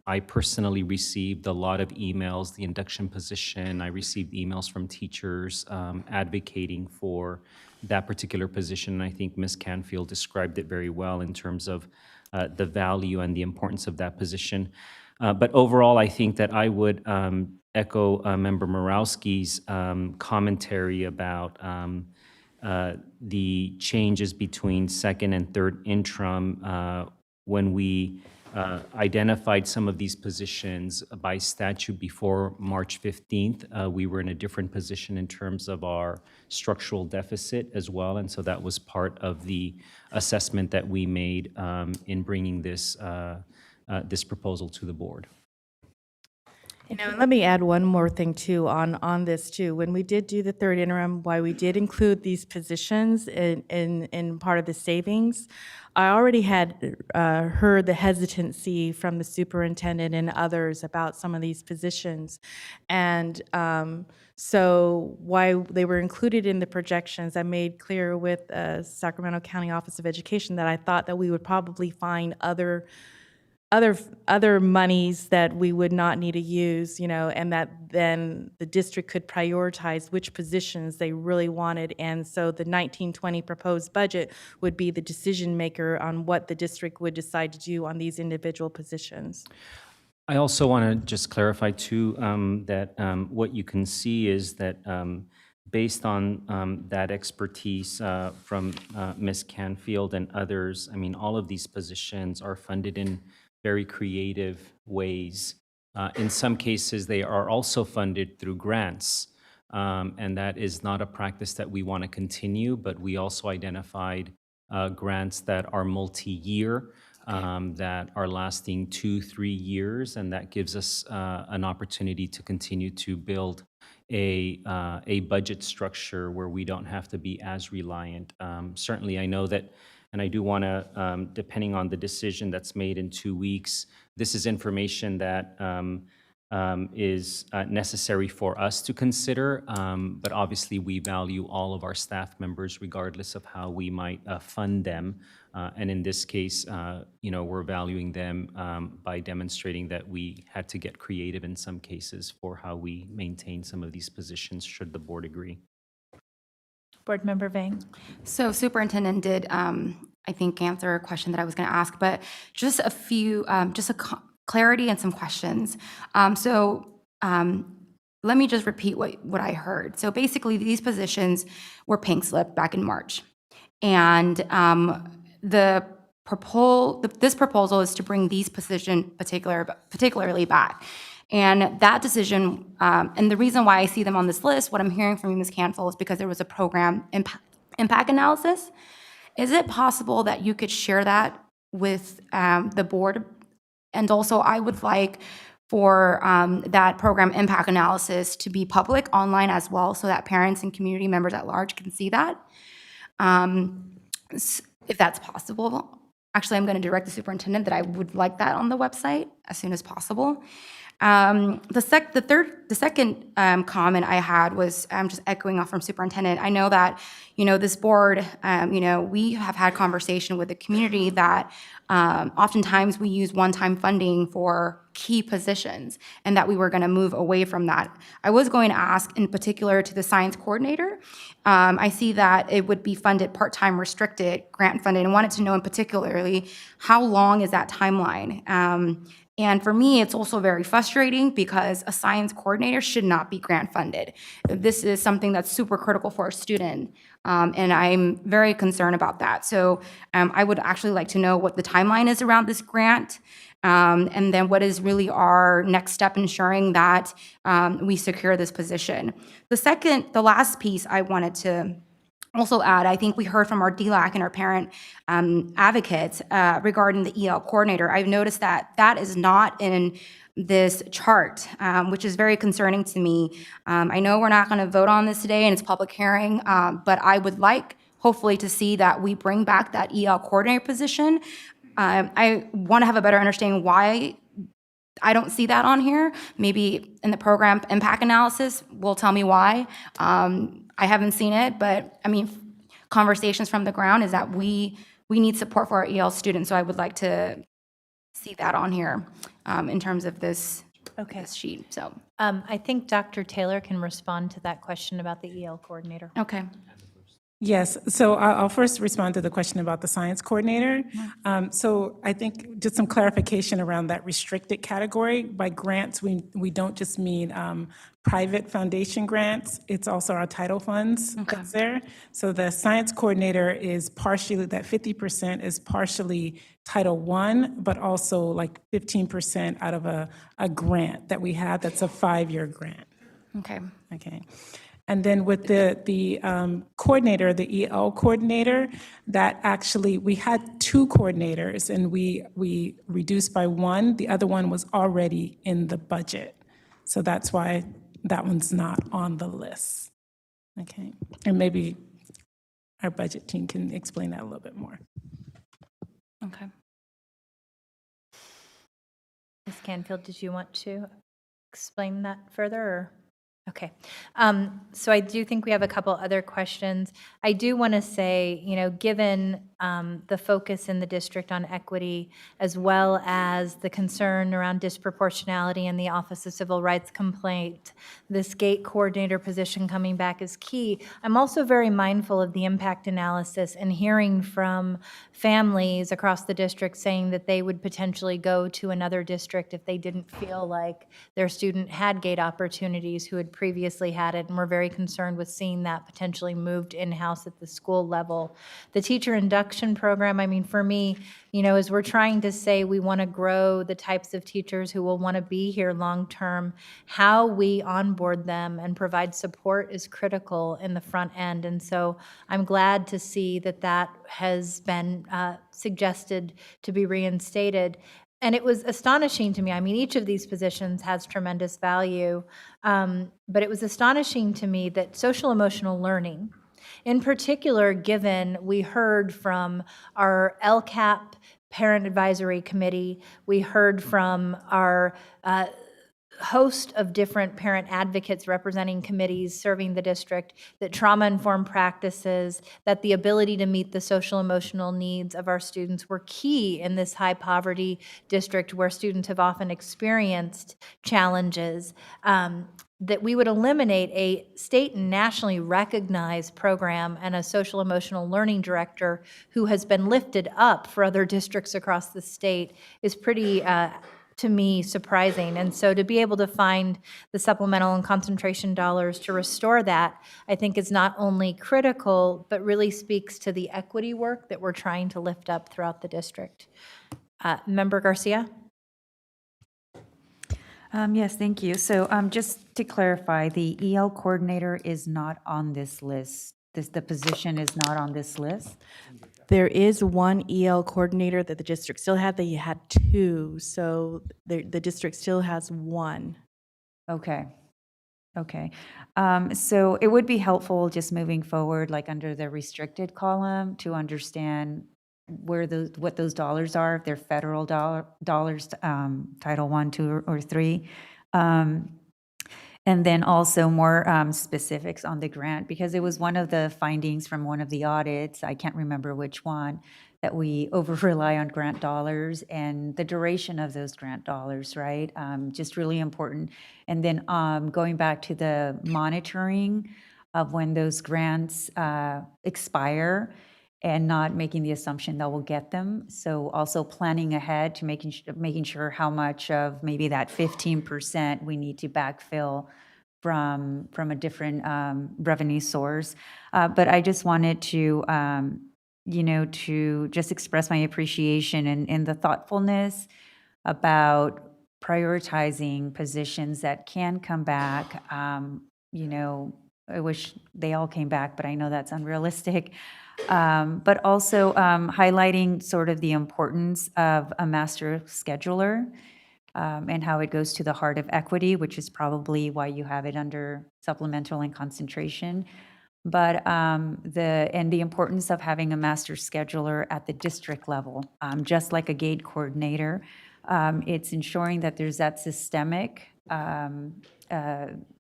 I personally received a lot of emails. The induction position, I received emails from teachers advocating for that particular position. And I think Ms. Canfield described it very well in terms of the value and the importance of that position. But overall, I think that I would echo Member Morawski's commentary about the changes between second and third interim. When we identified some of these positions by statute before March 15th, we were in a different position in terms of our structural deficit as well. And so that was part of the assessment that we made in bringing this this proposal to the board. You know, let me add one more thing too on this too. When we did do the third interim, why we did include these positions in part of the savings, I already had heard the hesitancy from the superintendent and others about some of these positions. And so why they were included in the projections, I made clear with Sacramento County Office of Education that I thought that we would probably find other monies that we would not need to use, you know, and that then the district could prioritize which positions they really wanted. And so the 1920 proposed budget would be the decision maker on what the district would decide to do on these individual positions. I also want to just clarify too that what you can see is that based on that expertise from Ms. Canfield and others, I mean, all of these positions are funded in very creative ways. In some cases, they are also funded through grants, and that is not a practice that we want to continue, but we also identified grants that are multi-year, that are lasting 2-3 years, and that gives us an opportunity to continue to build a budget structure where we don't have to be as reliant. Certainly, I know that, and I do want to, depending on the decision that's made in 2 weeks, this is information that is necessary for us to consider, but obviously we value all of our staff members regardless of how we might fund them. And in this case, you know, we're valuing them by demonstrating that we had to get creative in some cases for how we maintain some of these positions, should the board agree. Board Member Vang. So Superintendent did, I think, answer a question that I was going to ask, but just a few, clarity and some questions. Let me just repeat what I heard. So basically, these positions were pink slipped back in March. And this proposal is to bring these positions particularly back. And that decision, and the reason why I see them on this list, what I'm hearing from you, Ms. Canfield, is because there was a program impact analysis. Is it possible that you could share that with the board? And also, I would like for that program impact analysis to be public online as well, so that parents and community members at large can see that, if that's possible. Actually, I'm going to direct the superintendent that I would like that on the website as soon as possible. The second comment I had was just echoing off from superintendent. I know that, you know, this board, you know, we have had conversation with the community that oftentimes we use one-time funding for key positions, and that we were going to move away from that. I was going to ask in particular to the science coordinator. I see that it would be funded part-time restricted, grant funded, and wanted to know in particularly how long is that timeline? And for me, it's also very frustrating because a science coordinator should not be grant funded. This is something that's super critical for a student, and I'm very concerned about that. So I would actually like to know what the timeline is around this grant, and then what is really our next step ensuring that we secure this position. The last piece I wanted to also add, I think we heard from our DLAC and our parent advocates regarding the EL coordinator. I've noticed that that is not in this chart, which is very concerning to me. I know we're not going to vote on this today and it's public hearing, but I would like, hopefully, to see that we bring back that EL coordinator position. I want to have a better understanding why I don't see that on here. Maybe in the program impact analysis will tell me why. I haven't seen it, but I mean, conversations from the ground is that we need support for our EL students, so I would like to see that on here in terms of this, this sheet. So I think Dr. Taylor can respond to that question about the EL coordinator. Okay. Yes, so I'll first respond to the question about the science coordinator. So I think just some clarification around that restricted category. By grants, we don't just mean private foundation grants, it's also our title funds that's there. So the science coordinator is partially, that 50% is partially Title I, but also like 15% out of a grant that we have that's a 5-year grant. Okay. Okay. And then with the coordinator, the EL coordinator, that actually, we had 2 coordinators and we reduced by 1. The other one was already in the budget. So that's why that one's not on the list. Okay. And maybe our budget team can explain that a little bit more. Okay. Ms. Canfield, did you want to explain that further? Or? Okay. So I do think we have a couple other questions. I do want to say, you know, given the focus in the district on equity, as well as the concern around disproportionality in the Office of Civil Rights Complaint, this gate coordinator position coming back is key. I'm also very mindful of the impact analysis and hearing from families across the district saying that they would potentially go to another district if they didn't feel like their student had gate opportunities who had previously had it, and we're very concerned with seeing that potentially moved in-house at the school level. The teacher induction program, I mean, for me, you know, as we're trying to say we want to grow the types of teachers who will want to be here long-term, how we onboard them and provide support is critical in the front end. And so I'm glad to see that that has been suggested to be reinstated. And it was astonishing to me. I mean, each of these positions has tremendous value, but it was astonishing to me that social emotional learning, in particular, given we heard from our LCAP Parent Advisory Committee, we heard from our host of different parent advocates representing committees serving the district, that trauma-informed practices, that the ability to meet the social emotional needs of our students were key in this high poverty district where students have often experienced challenges, that we would eliminate a state and nationally recognized program and a social emotional learning director who has been lifted up for other districts across the state is pretty to me, surprising. And so to be able to find the supplemental and concentration dollars to restore that, I think is not only critical, but really speaks to the equity work that we're trying to lift up throughout the district. Member Garcia? Yes, thank you. So just to clarify, the EL coordinator is not on this list. The position is not on this list? There is one EL coordinator that the district still had. They had 2, so the district still has 1. Okay. Okay. So it would be helpful just moving forward, like under the restricted column, to understand where what those dollars are, if they're federal dollars, Title I, II, or III. And then also more specifics on the grant, because it was one of the findings from one of the audits, I can't remember which one, that we over-rely on grant dollars and the duration of those grant dollars, right? Just really important. And then going back to the monitoring of when those grants expire and not making the assumption that we'll get them. So also planning ahead to making sure how much of maybe that 15% we need to backfill from a different revenue source. But I just wanted to, you know, to just express my appreciation and the thoughtfulness about prioritizing positions that can come back, you know, I wish they all came back, but I know that's unrealistic. But also highlighting sort of the importance of a master scheduler and how it goes to the heart of equity, which is probably why you have it under supplemental and concentration. But the importance of having a master scheduler at the district level, just like a gate coordinator. It's ensuring that there's that systemic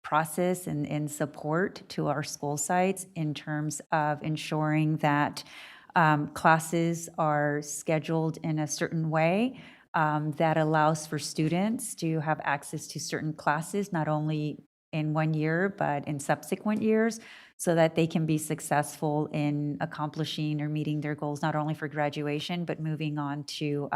process and support to our school sites in terms of ensuring that classes are scheduled in a certain way that allows for students to have access to certain classes, not only in one year, but in subsequent years, so that they can be successful in accomplishing or meeting their goals, not only for graduation, but moving on to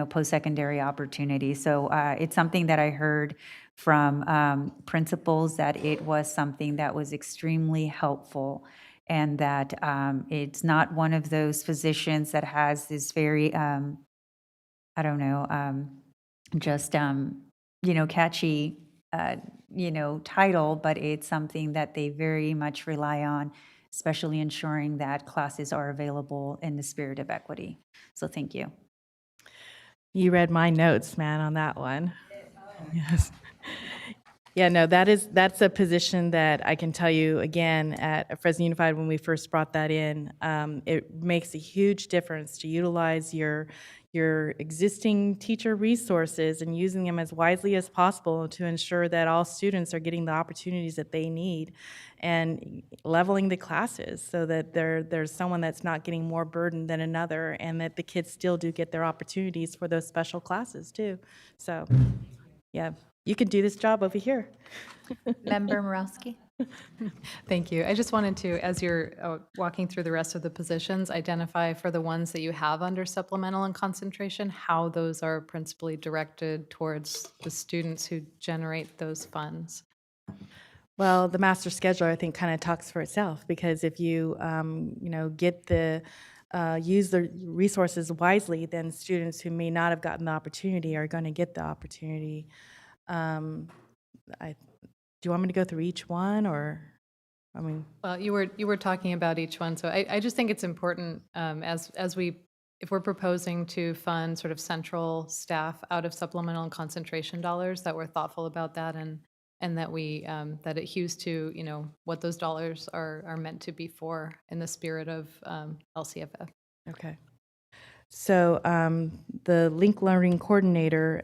post-secondary opportunities. So it's something that I heard from principals, that it was something that was extremely helpful, and that it's not one of those positions that has this very, catchy, title, but it's something that they very much rely on, especially ensuring that classes are available in the spirit of equity. So thank you. You read my notes, man, on that one. Yes. Yeah, no, that's a position that I can tell you, again, at Fresno Unified, when we first brought that in, it makes a huge difference to utilize your existing teacher resources and using them as wisely as possible to ensure that all students are getting the opportunities that they need, and leveling the classes so that there's someone that's not getting more burden than another, and that the kids still do get their opportunities for those special classes too. So, yeah. You can do this job over here. Member Morowski. Thank you. I just wanted to, as you're walking through the rest of the positions, identify for the ones that you have under supplemental and concentration, how those are principally directed towards the students who generate those funds. Well, the master scheduler, I think, kind of talks for itself, because if you, get the use the resources wisely, then students who may not have gotten the opportunity are going to get the opportunity. Do you want me to go through each one, or, I mean? Well, you were talking about each one, so I just think it's important if we're proposing to fund sort of central staff out of supplemental and concentration dollars, that we're thoughtful about that, and that we that it hews to what those dollars are meant to be for in the spirit of LCFF. Okay. So the Link Learning Coordinator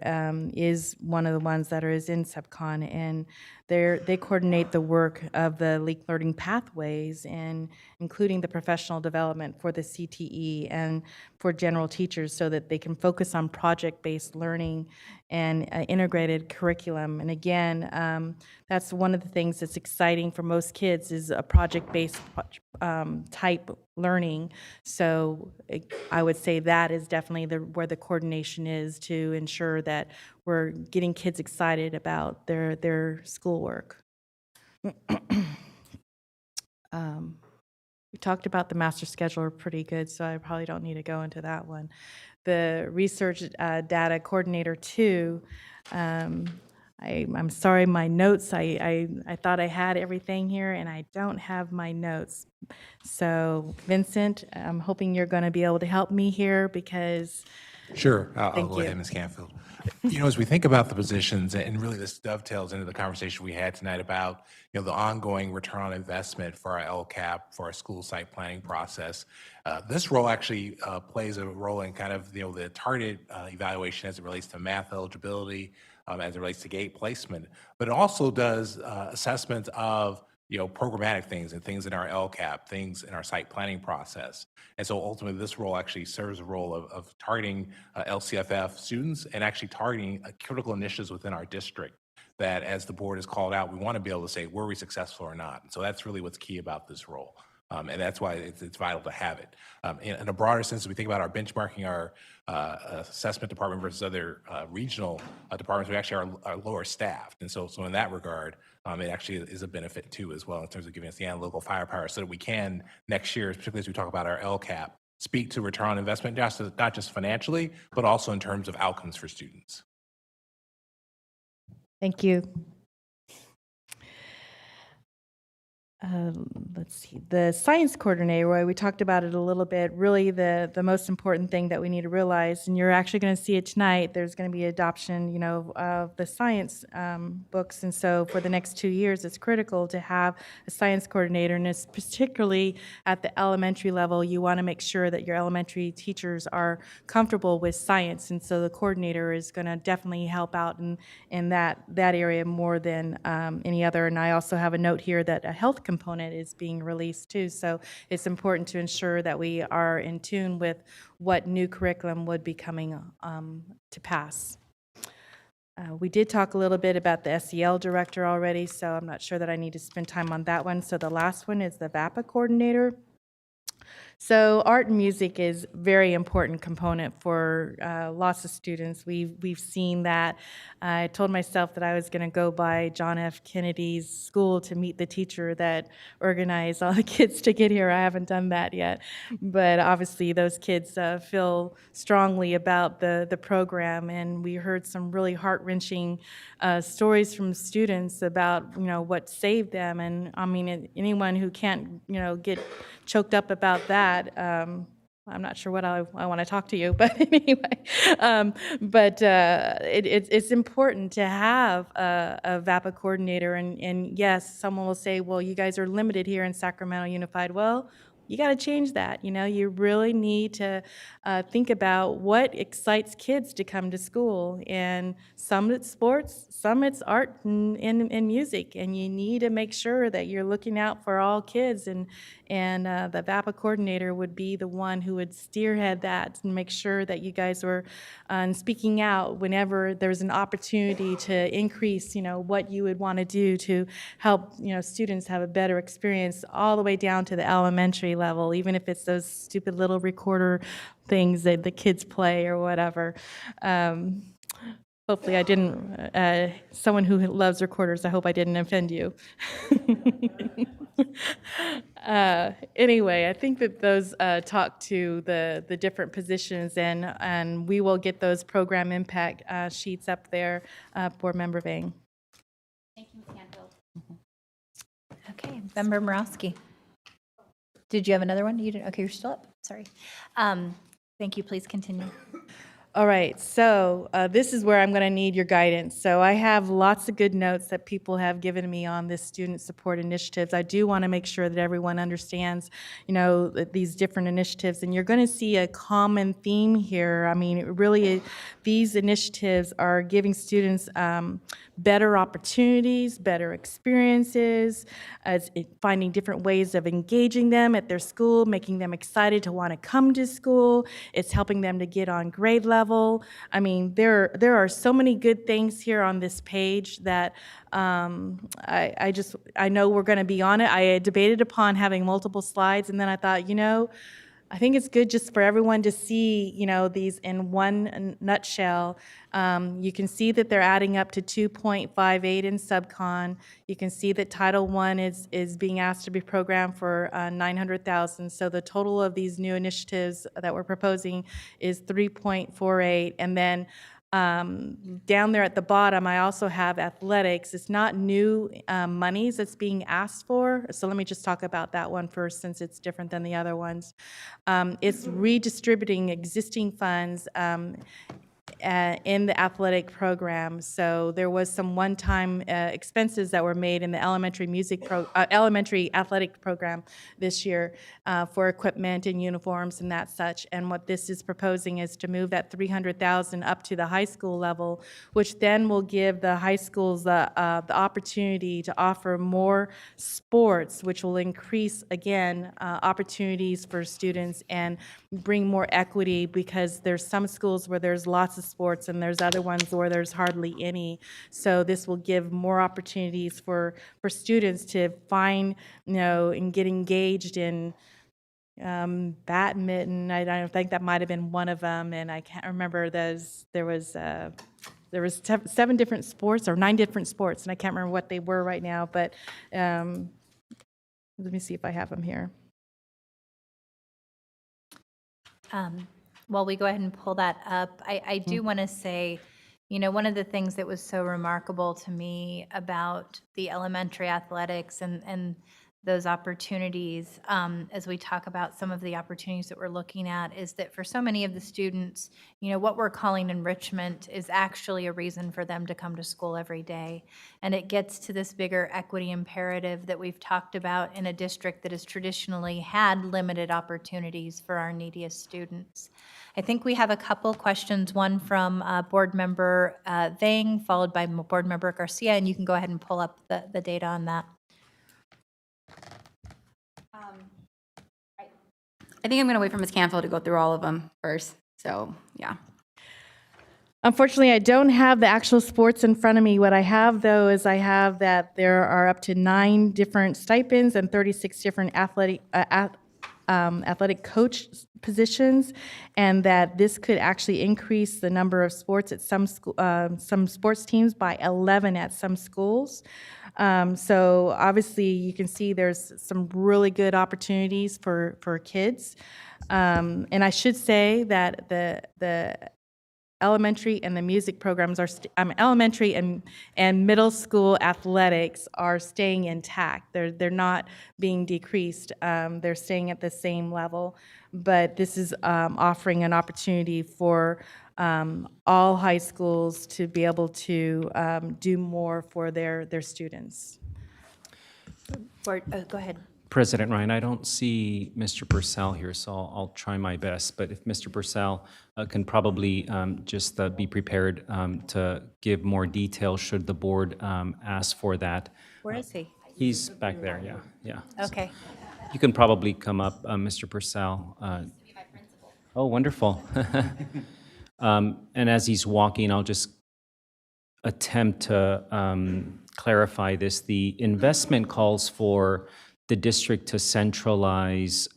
is one of the ones that is in SubCon, and they coordinate the work of the Link Learning Pathways, and including the professional development for the CTE and for general teachers, so that they can focus on project-based learning and integrated curriculum. And again, that's one of the things that's exciting for most kids, is a project-based type learning. So I would say that is definitely where the coordination is, to ensure that we're getting kids excited about their schoolwork. We talked about the master scheduler pretty good, so I probably don't need to go into that one. The research data coordinator 2, I'm sorry, my notes, I thought I had everything here, and I don't have my notes. So Vincent, I'm hoping you're going to be able to help me here, because... Sure, I'll go you. ahead, Ms. Canfield. As we think about the positions, and really this dovetails into the conversation we had tonight about, the ongoing return on investment for our LCAP, for our school site planning process. This role actually plays a role in kind of, the targeted evaluation as it relates to math eligibility, as it relates to gate placement, but it also does assessment of programmatic things and things in our LCAP, things in our site planning process. And so ultimately this role actually serves a role of targeting LCFF students, and actually targeting critical initiatives within our district that, as the board has called out, we want to be able to say, were we successful or not? And so that's really what's key about this role. And that's why it's vital to have it. In a broader sense, if we think about our benchmarking, our assessment department versus other regional departments, we actually are lower staffed. And so in that regard, it actually is a benefit too, as well, in terms of giving us the analytical firepower, so that we can next year, particularly as we talk about our LCAP, speak to return on investment, not just financially, but also in terms of outcomes for students. Thank you. let's see, the science coordinator, where we talked about it a little bit, really the most important thing that we need to realize, and you're actually going to see it tonight, there's going to be adoption, of the science books. And so for the next 2 years, it's critical to have a science coordinator, and it's particularly at the elementary level, you want to make sure that your elementary teachers are comfortable with science. And so the coordinator is going to definitely help out in that area more than any other. And I also have a note here that a health component is being released too. So it's important to ensure that we are in tune with what new curriculum would be coming to pass. We did talk a little bit about the SEL director already, so I'm not sure that I need to spend time on that one. So the last one is the VAPA coordinator. So art and music is a very important component for lots of students. We've seen that. I told myself that I was going to go by John F. Kennedy's school to meet the teacher that organized all the kids to get here. I haven't done that yet. But obviously those kids feel strongly about the program, and we heard some really heart-wrenching stories from students about what saved them. And I mean, anyone who can't get choked up about that, I'm not sure what I want to talk to you, but anyway, it's important to have a VAPA coordinator. And yes, someone will say, well, you guys are limited here in Sacramento Unified. Well, you got to change that. You really need to think about what excites kids to come to school. And some it's sports, some it's art and music. And you need to make sure that you're looking out for all kids. And the VAPA coordinator would be the one who would spearhead that and make sure that you guys were speaking out whenever there's an opportunity to increase, what you would want to do to help, students have a better experience all the way down to the elementary level, even if it's those stupid little recorder things that the kids play or whatever. Hopefully I didn't, someone who loves recorders, I hope I didn't offend you. Anyway, I think that those talk to the different positions, and we will get those program impact sheets up there, Board Member Vang. Thank you, Ms. Canfield. Okay, Member Morowski. Did you have another one? You didn't? Okay, you're still up. Sorry. Thank you. Please continue. All right, so this is where I'm going to need your guidance. So I have lots of good notes that people have given me on this student support initiatives. I do want to make sure that everyone understands, these different initiatives, and you're going to see a common theme here. I mean, it really, these initiatives are giving students better opportunities, better experiences, finding different ways of engaging them at their school, making them excited to want to come to school. It's helping them to get on grade level. I mean, there are so many good things here on this page that I know we're going to be on it. I debated upon having multiple slides, and then I thought, I think it's good just for everyone to see, these in one nutshell. You can see that they're adding up to 2.58 in subcon. You can see that Title I is being asked to be programmed for $900,000. So the total of these new initiatives that we're proposing is 3.48. And then down there at the bottom, I also have athletics. It's not new monies that's being asked for. So let me just talk about that one first, since it's different than the other ones. It's redistributing existing funds in the athletic program. So there was some one-time expenses that were made in the elementary athletic program this year for equipment and uniforms and that such. And what this is proposing is to move that $300,000 up to the high school level, which then will give the high schools the opportunity to offer more sports, which will increase, again, opportunities for students and bring more equity, because there's some schools where there's lots of sports and there's other ones where there's hardly any. So this will give more opportunities for students to find, and get engaged in badminton. I think that might have been one of them, and I can't remember those. There was 7 different sports or 9 different sports, and I can't remember what they were right now, but let me see if I have them here. While we go ahead and pull that up, I do want to say, one of the things that was so remarkable to me about the elementary athletics and those opportunities, as we talk about some of the opportunities that we're looking at, is that for so many of the students, you know, what we're calling enrichment is actually a reason for them to come to school every day. And it gets to this bigger equity imperative that we've talked about in a district that has traditionally had limited opportunities for our neediest students. I think we have a couple questions, one from Board Member Vang, followed by Board Member Garcia, and you can go ahead and pull up the data on that. I think I'm going to wait for Ms. Canfield to go through all of them first. So, yeah. Unfortunately, I don't have the actual sports in front of me. What I have, though, is I have that there are up to 9 different stipends and 36 different athletic coach positions, and that this could actually increase the number of sports at some sports teams by 11 at some schools. So obviously, you can see there's some really good opportunities for kids. And I should say that the elementary and the music programs are elementary and middle school athletics are staying intact. They're not being decreased. They're staying at the same level. But this is offering an opportunity for all high schools to be able to do more for their students. Go ahead. President Ryan, I don't see Mr. Purcell here, so I'll try my best. But if Mr. Purcell can probably just be prepared to give more detail should the board ask for that. Where is he? He's back there, yeah. Okay. You can probably come up, Mr. Purcell. Oh, wonderful. And as he's walking, I'll just attempt to clarify this. The investment calls for the district to centralize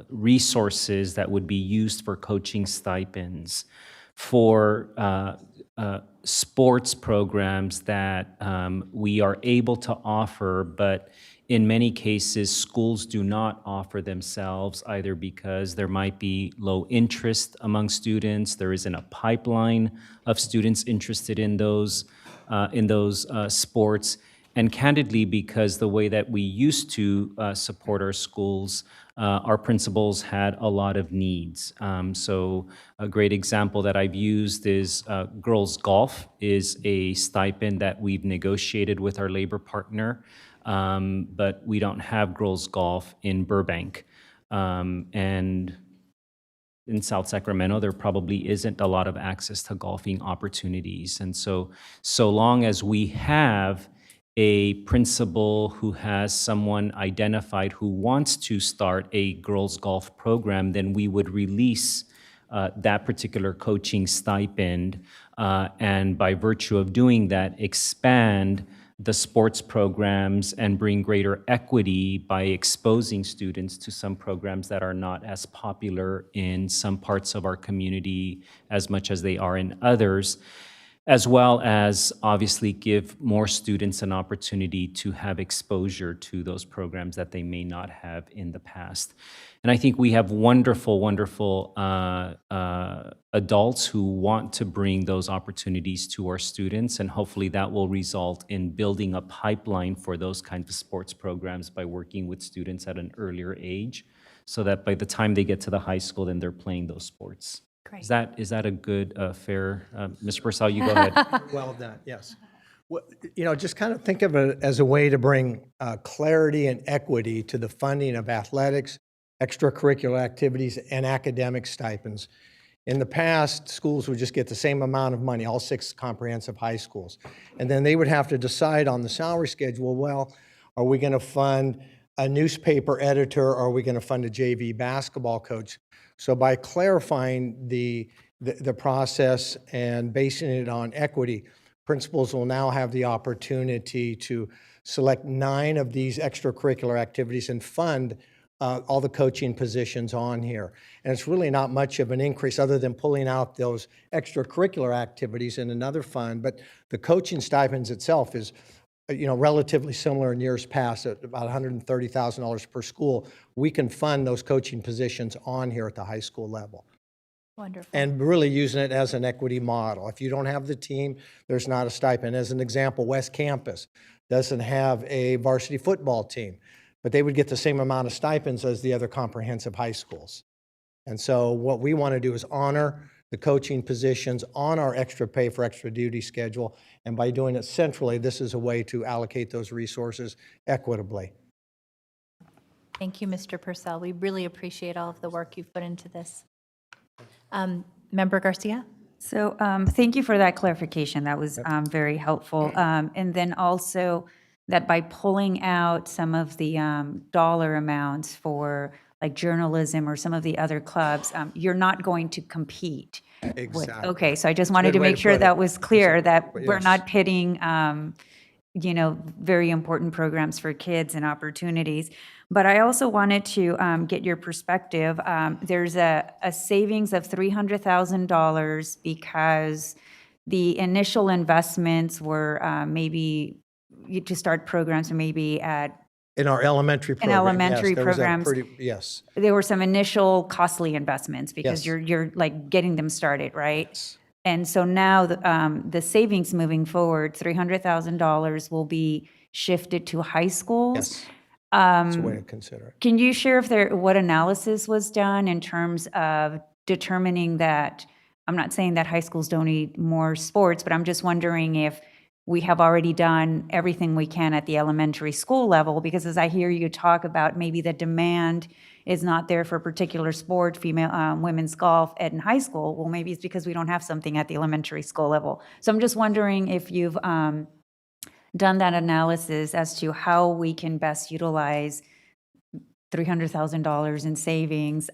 resources that would be used for coaching stipends for sports programs that we are able to offer, but in many cases, schools do not offer themselves, either because there might be low interest among students, there isn't a pipeline of students interested in those sports, and candidly, because the way that we used to support our schools, our principals had a lot of needs. So a great example that I've used is girls golf is a stipend that we've negotiated with our labor partner, but we don't have girls golf in Burbank. And in South Sacramento, there probably isn't a lot of access to golfing opportunities. And so long as we have a principal who has someone identified who wants to start a girls golf program, then we would release that particular coaching stipend, and by virtue of doing that, expand the sports programs and bring greater equity by exposing students to some programs that are not as popular in some parts of our community as much as they are in others, as well as obviously give more students an opportunity to have exposure to those programs that they may not have in the past. And I think we have wonderful, wonderful adults who want to bring those opportunities to our students, and hopefully that will result in building a pipeline for those kinds of sports programs by working with students at an earlier age, so that by the time they get to the high school, then they're playing those sports. Great. Is that a good, fair, Mr. Purcell, you go ahead. Well done, yes. Well, just kind of think of it as a way to bring clarity and equity to the funding of athletics, extracurricular activities, and academic stipends. In the past, schools would just get the same amount of money, all 6 comprehensive high schools. And then they would have to decide on the salary schedule, well, are we going to fund a newspaper editor, or are we going to fund a JV basketball coach? So by clarifying the process and basing it on equity, principals will now have the opportunity to select 9 of these extracurricular activities and fund all the coaching positions on here. And it's really not much of an increase other than pulling out those extracurricular activities in another fund, but the coaching stipends itself is relatively similar in years past at about $130,000 per school. We can fund those coaching positions on here at the high school level. Wonderful. And really using it as an equity model. If you don't have the team, there's not a stipend. As an example, West Campus doesn't have a varsity football team, but they would get the same amount of stipends as the other comprehensive high schools. And so what we want to do is honor the coaching positions on our extra pay for extra duty schedule. And by doing it centrally, this is a way to allocate those resources equitably. Thank you, Mr. Purcell. We really appreciate all of the work you've put into this. Member Garcia? So thank you for that clarification. That was very helpful. And then also that by pulling out some of the dollar amounts for like journalism or some of the other clubs, you're not going to compete. Exactly. Okay, so I just That's a wanted good to way make to sure put that it. was clear, that we're Yes. not pitting, very important programs for kids and opportunities. But I also wanted to get your perspective. There's a savings of $300,000 because the initial investments were maybe to start programs maybe at In our elementary program. elementary yes, there was a programs. yes. there were some initial costly investments because Yes. you're like getting them started, right? And so now the savings moving forward, $300,000 will be shifted to high schools. Yes. That's a way to consider it. Can you share what analysis was done in terms of determining that, I'm not saying that high schools don't need more sports, but I'm just wondering if we have already done everything we can at the elementary school level, because as I hear you talk about maybe the demand is not there for a particular sport, women's golf in high school, well, maybe it's because we don't have something at the elementary school level. So I'm just wondering if you've done that analysis as to how we can best utilize $300,000 in savings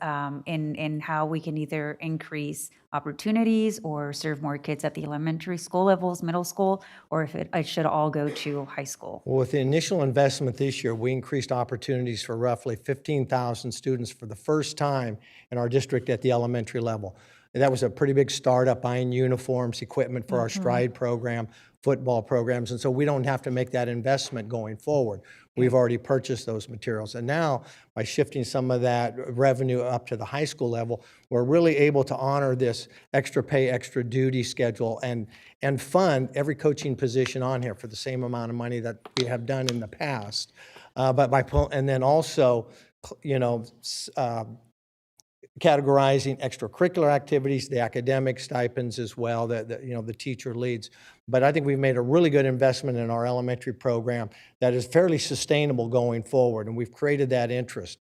in how we can either increase opportunities or serve more kids at the elementary school levels, middle school, or if it should all go to high school. Well, with the initial investment this year, we increased opportunities for roughly 15,000 students for the first time in our district at the elementary level. And that was a pretty big startup, buying uniforms, equipment for our STRIDE program, football programs, and so we don't have to make that investment going forward. We've already purchased those materials. And now, by shifting some of that revenue up to the high school level, we're really able to honor this extra pay, extra duty schedule and fund every coaching position on here for the same amount of money that we have done in the past. And then also, categorizing extracurricular activities, the academic stipends as well, the teacher leads. But I think we've made a really good investment in our elementary program that is fairly sustainable going forward, and we've created that interest.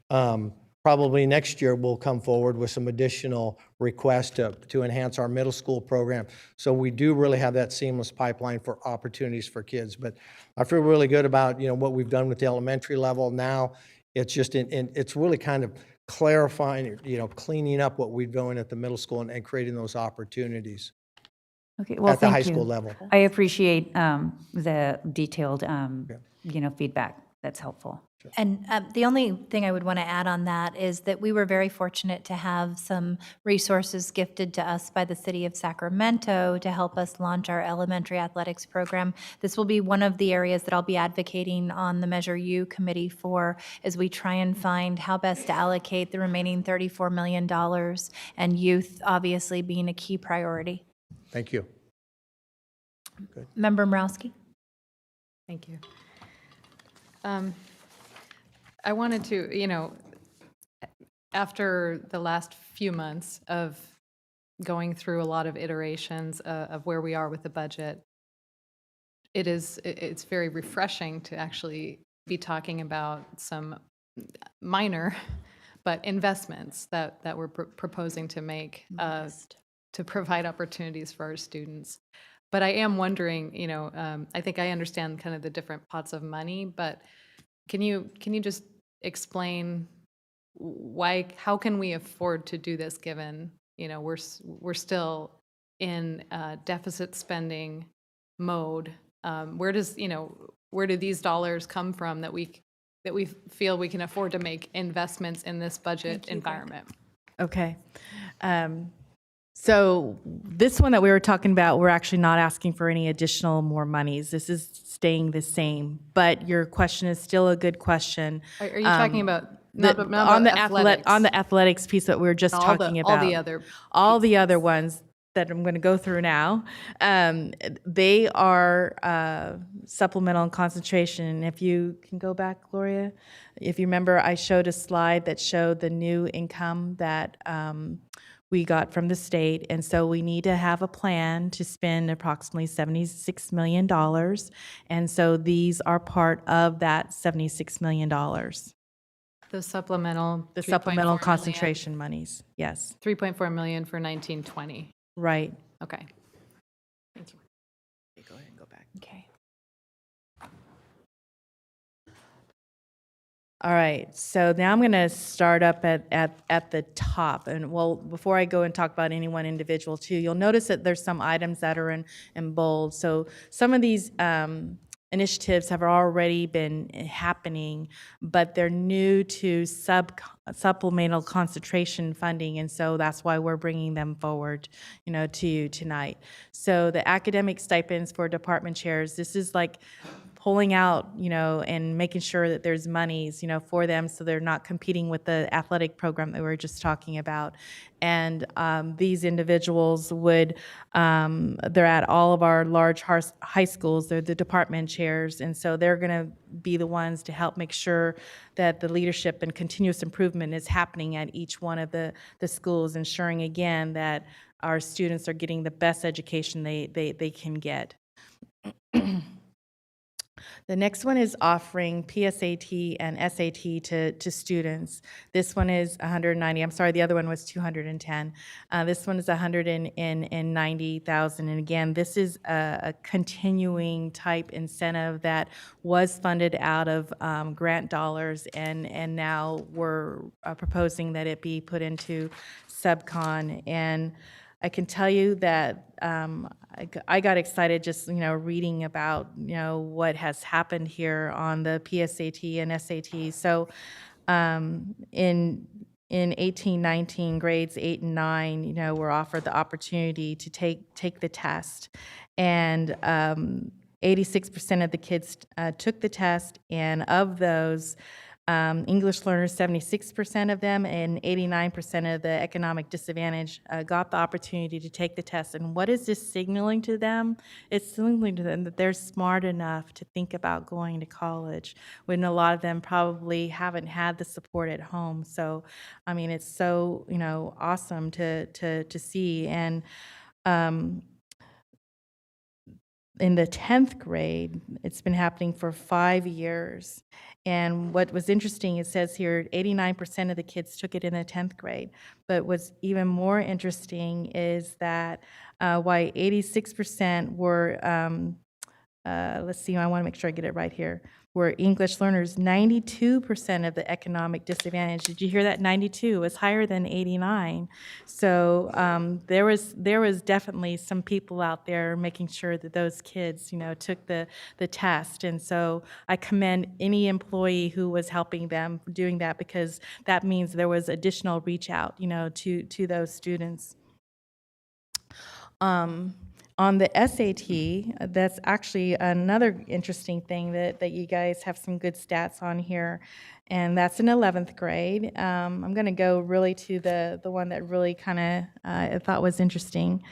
Probably next year, we'll come forward with some additional requests to enhance our middle school program. So we do really have that seamless pipeline for opportunities for kids. But I feel really good about, what we've done with the elementary level. Now, it's just, it's really kind of clarifying, cleaning up what we're doing at the middle school and creating those opportunities. Okay, well, at the thank high you. school level. I appreciate the detailed, feedback. That's helpful. And the only thing I would want to add on that is that we were very fortunate to have some resources gifted to us by the city of Sacramento to help us launch our elementary athletics program. This will be one of the areas that I'll be advocating on the Measure U committee for as we try and find how best to allocate the remaining $34 million, and youth obviously being a key priority. Thank you. Good. Member Morowski? Thank you. I wanted to, after the last few months of going through a lot of iterations of where we are with the budget, it's very refreshing to actually be talking about some minor but investments that we're proposing to make to provide opportunities for our students. But I am wondering, I think I understand kind of the different pots of money, but can you just explain how can we afford to do this given, we're still in deficit spending mode? Where do these dollars come from that we feel we can afford to make investments in this budget environment? Okay. So this one that we were talking about, we're actually not asking for any additional more monies. This is staying the same, but your question is still a good question. Are you talking about On the athletics piece that we were just talking about. All the other ones that I'm going to go through now, they are supplemental and concentration. If you can go back, Gloria, if you remember, I showed a slide that showed the new income that we got from the state, and so we need to have a plan to spend approximately $76 million, and so these are part of that $76 million. The supplemental. The supplemental concentration monies, yes. 3.4 million for 1920. Right. Okay. Thank you. Go ahead and go back. Okay. All right, so now I'm going to start up at the top. And well, before I go and talk about any one individual too, you'll notice that there's some items that are in bold. So some of these initiatives have already been happening, but they're new to supplemental concentration funding, and so that's why we're bringing them forward, to you tonight. So the academic stipends for department chairs, this is like pulling out, and making sure that there's monies, for them so they're not competing with the athletic program that we were just talking about. And these individuals would, they're at all of our large high schools, they're the department chairs, and so they're going to be the ones to help make sure that the leadership and continuous improvement is happening at each one of the schools, ensuring again that our students are getting the best education they can get. The next one is offering PSAT and SAT to students. This one is 190. I'm sorry, the other one was 210. This one is 190,000. And again, this is a continuing type incentive that was funded out of grant dollars, and now we're proposing that it be put into subcon. And I can tell you that I got excited just reading about what has happened here on the PSAT and SAT. So in 18-19 grades 8 and 9, were offered the opportunity to take the test, and 86% of the kids took the test, and of those, English learners, 76% of them, and 89% of the economic disadvantage got the opportunity to take the test. And what is this signaling to them? It's signaling to them that they're smart enough to think about going to college, when a lot of them probably haven't had the support at home. So, I mean, it's so, awesome to see. And in the 10th grade, it's been happening for 5 years. And what was interesting, it says here 89% of the kids took it in the 10th grade. But what's even more interesting is that why 86% were, let's see, I want to make sure I get it right here, were English learners. 92% of the economic disadvantage. Did you hear that? 92 was higher than 89. So there was definitely some people out there making sure that those kids, took the test. And so I commend any employee who was helping them doing that, because that means there was additional reach out, to those students. On the SAT, that's actually another interesting thing that you guys have some good stats on here, and that's in 11th grade. I'm going to go really to the one that really kind of I thought was interesting.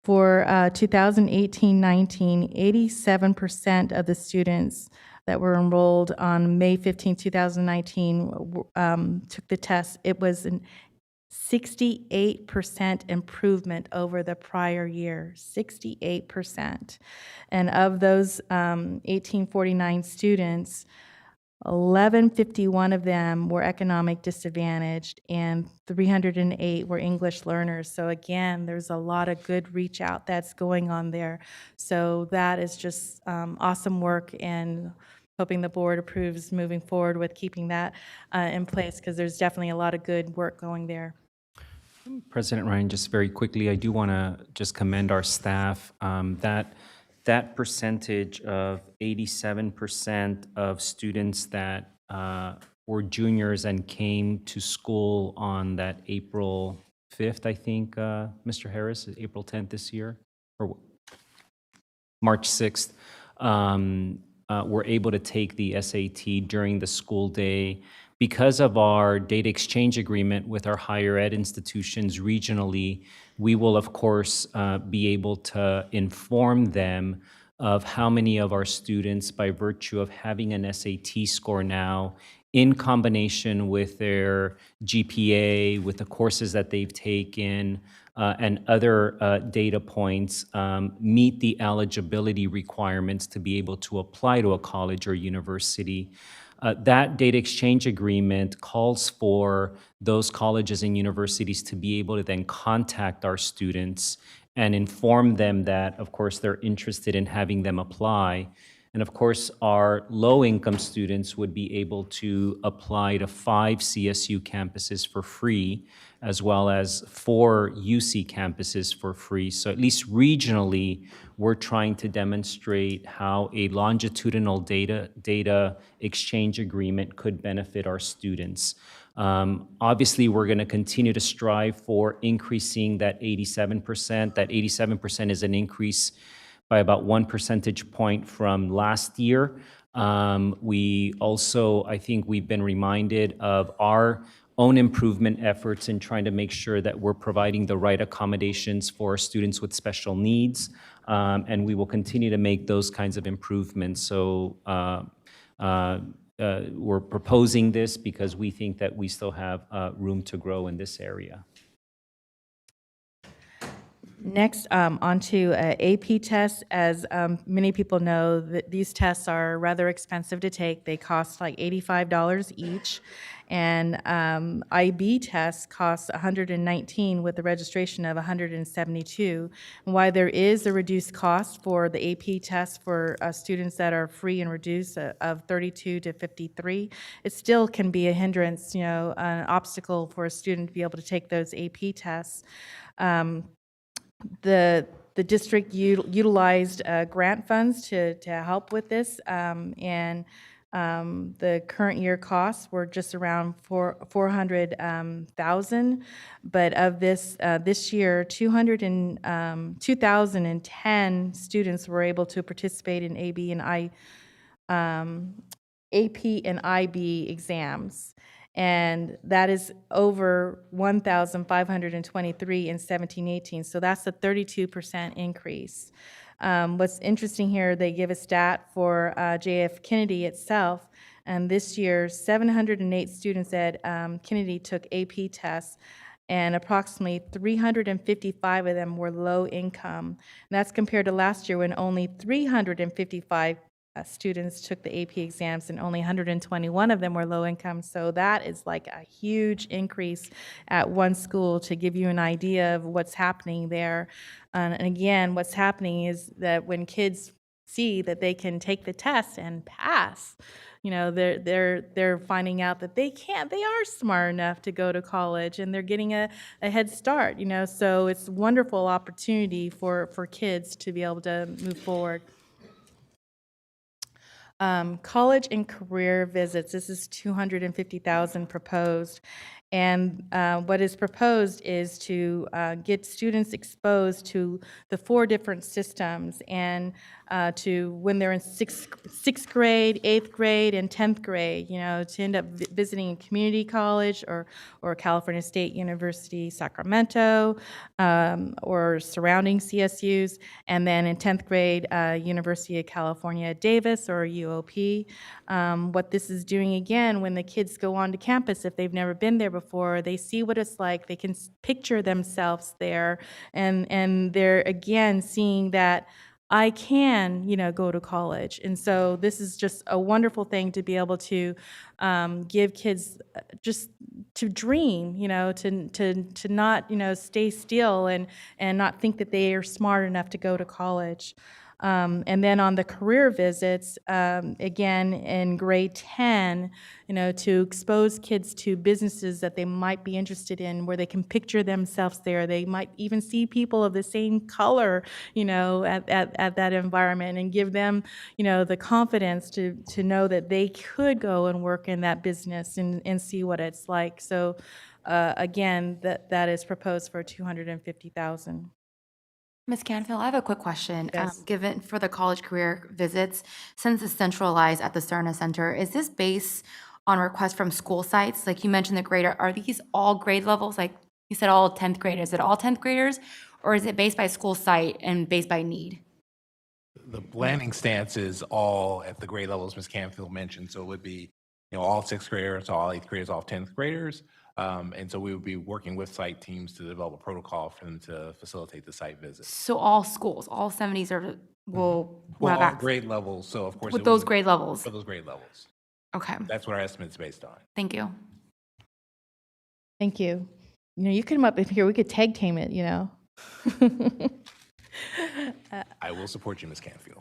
For 2018-19, 87% of the students that were enrolled on May 15, 2019 took the test. It was an 68% improvement over the prior year, 68%. And of those 1849 students, 1151 of them were economic disadvantaged, and 308 were English learners. So again, there's a lot of good reach out that's going on there. So that is just awesome work, and hoping the board approves moving forward with keeping that in place, because there's definitely a lot of good work going there. President Ryan, just very quickly, I do want to just commend our staff. That percentage of 87% of students that were juniors and came to school on that April 5th, I think, Mr. Harris, April 10th this year, or March 6th. were able to take the SAT during the school day. Because of our data exchange agreement with our higher ed institutions regionally, we will, of course, be able to inform them of how many of our students, by virtue of having an SAT score now, in combination with their GPA, with the courses that they've taken, and other data points, meet the eligibility requirements to be able to apply to a college or university. That data exchange agreement calls for those colleges and universities to be able to then contact our students and inform them that, of course, they're interested in having them apply. And of course, our low-income students would be able to apply to 5 CSU campuses for free, as well as 4 UC campuses for free. So at least regionally, we're trying to demonstrate how a longitudinal data exchange agreement could benefit our students. Obviously, we're going to continue to strive for increasing that 87%. That 87% is an increase by about 1 percentage point from last year. We also, I think we've been reminded of our own improvement efforts in trying to make sure that we're providing the right accommodations for students with special needs, and we will continue to make those kinds of improvements. So we're proposing this because we think that we still have room to grow in this area. Next, on to AP tests. As many people know, these tests are rather expensive to take. They cost like $85 each. And IB tests cost $119 with a registration of $172. And while there is a reduced cost for the AP test for students that are free and reduced of $32 to $53, it still can be a hindrance, an obstacle for a student to be able to take those AP tests. The district utilized grant funds to help with this, and the current year costs were just around $400,000, but of this year, 2,010 students were able to participate in AP and IB exams. And that is over 1,523 in 17-18. So that's a 32% increase. What's interesting here, they give a stat for JF Kennedy itself. And this year, 708 students at Kennedy took AP tests, and approximately 355 of them were low income. And that's compared to last year when only 355 students took the AP exams and only 121 of them were low income. So that is like a huge increase at one school, to give you an idea of what's happening there. And again, what's happening is that when kids see that they can take the test and pass, they're finding out that they are smart enough to go to college, and they're getting a head start, so it's a wonderful opportunity for kids to be able to move forward. College and career visits, this is $250,000 proposed. And what is proposed is to get students exposed to the 4 different systems, and to when they're in sixth grade, 8th grade, and 10th grade, to end up visiting a community college or California State University, Sacramento, or surrounding CSUs, and then in 10th grade, University of California, Davis, or UOP. What this is doing, again, when the kids go onto campus, if they've never been there before, they see what it's like, they can picture themselves there, and they're, again, seeing that I can, go to college. And so this is just a wonderful thing to be able to give kids just to dream, to not, stay still and not think that they are smart enough to go to college. And then on the career visits, again, in grade 10, to expose kids to businesses that they might be interested in, where they can picture themselves there. They might even see people of the same color, at that environment, and give them, the confidence to know that they could go and work in that business and see what it's like. So again, that is proposed for $250,000. Ms. Canfield, I have a quick question. Yes. Given for the college career visits, since it's centralized at the Cerna Center, is this based on requests from school sites? Like you mentioned the grade, are these all grade levels? Like you said all 10th graders, is it all 10th graders? Or is it based by school site and based by need? The planning stance is all at the grade levels Ms. Canfield mentioned, so it would be, all 6th graders, all 8th graders, all 10th graders. And so we would be working with site teams to develop a protocol for them to facilitate the site visits. So all schools, all 70s will Well, have all access grade levels, so of course. with it those would- grade levels. For those grade levels. Okay, That's what our estimate's based on. thank you. Thank you. You come up in here, we could tag team it, I will support you, Ms. Canfield.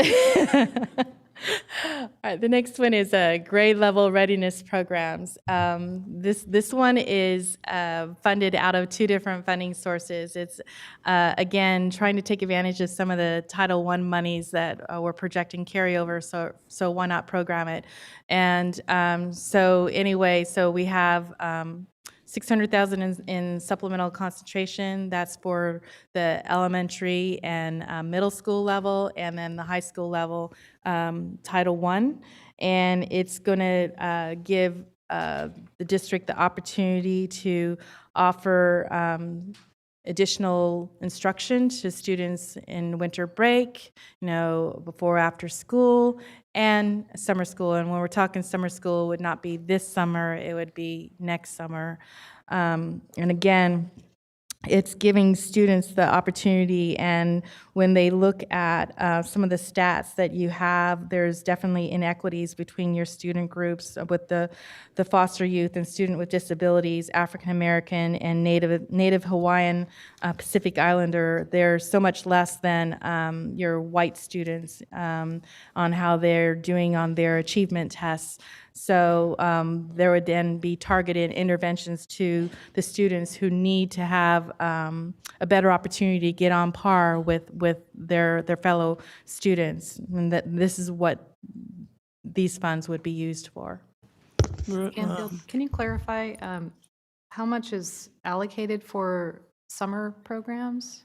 All right, the next one is grade level readiness programs. This one is funded out of two different funding sources. It's, again, trying to take advantage of some of the Title I monies that we're projecting carryover, so why not program it? And so we have 600,000 in supplemental concentration. That's for the elementary and middle school level, and then the high school level, Title I. And it's going to give the district the opportunity to offer additional instruction to students in winter break, before, after school, and summer school. And when we're talking summer school, it would not be this summer, it would be next summer. And again, it's giving students the opportunity, and when they look at some of the stats that you have, there's definitely inequities between your student groups with the foster youth and student with disabilities, African American and Native Hawaiian, Pacific Islander. They're so much less than your white students on how they're doing on their achievement tests. So there would then be targeted interventions to the students who need to have a better opportunity to get on par with their fellow students. And that this is what these funds would be used for. Canfield, can you clarify how much is allocated for summer programs?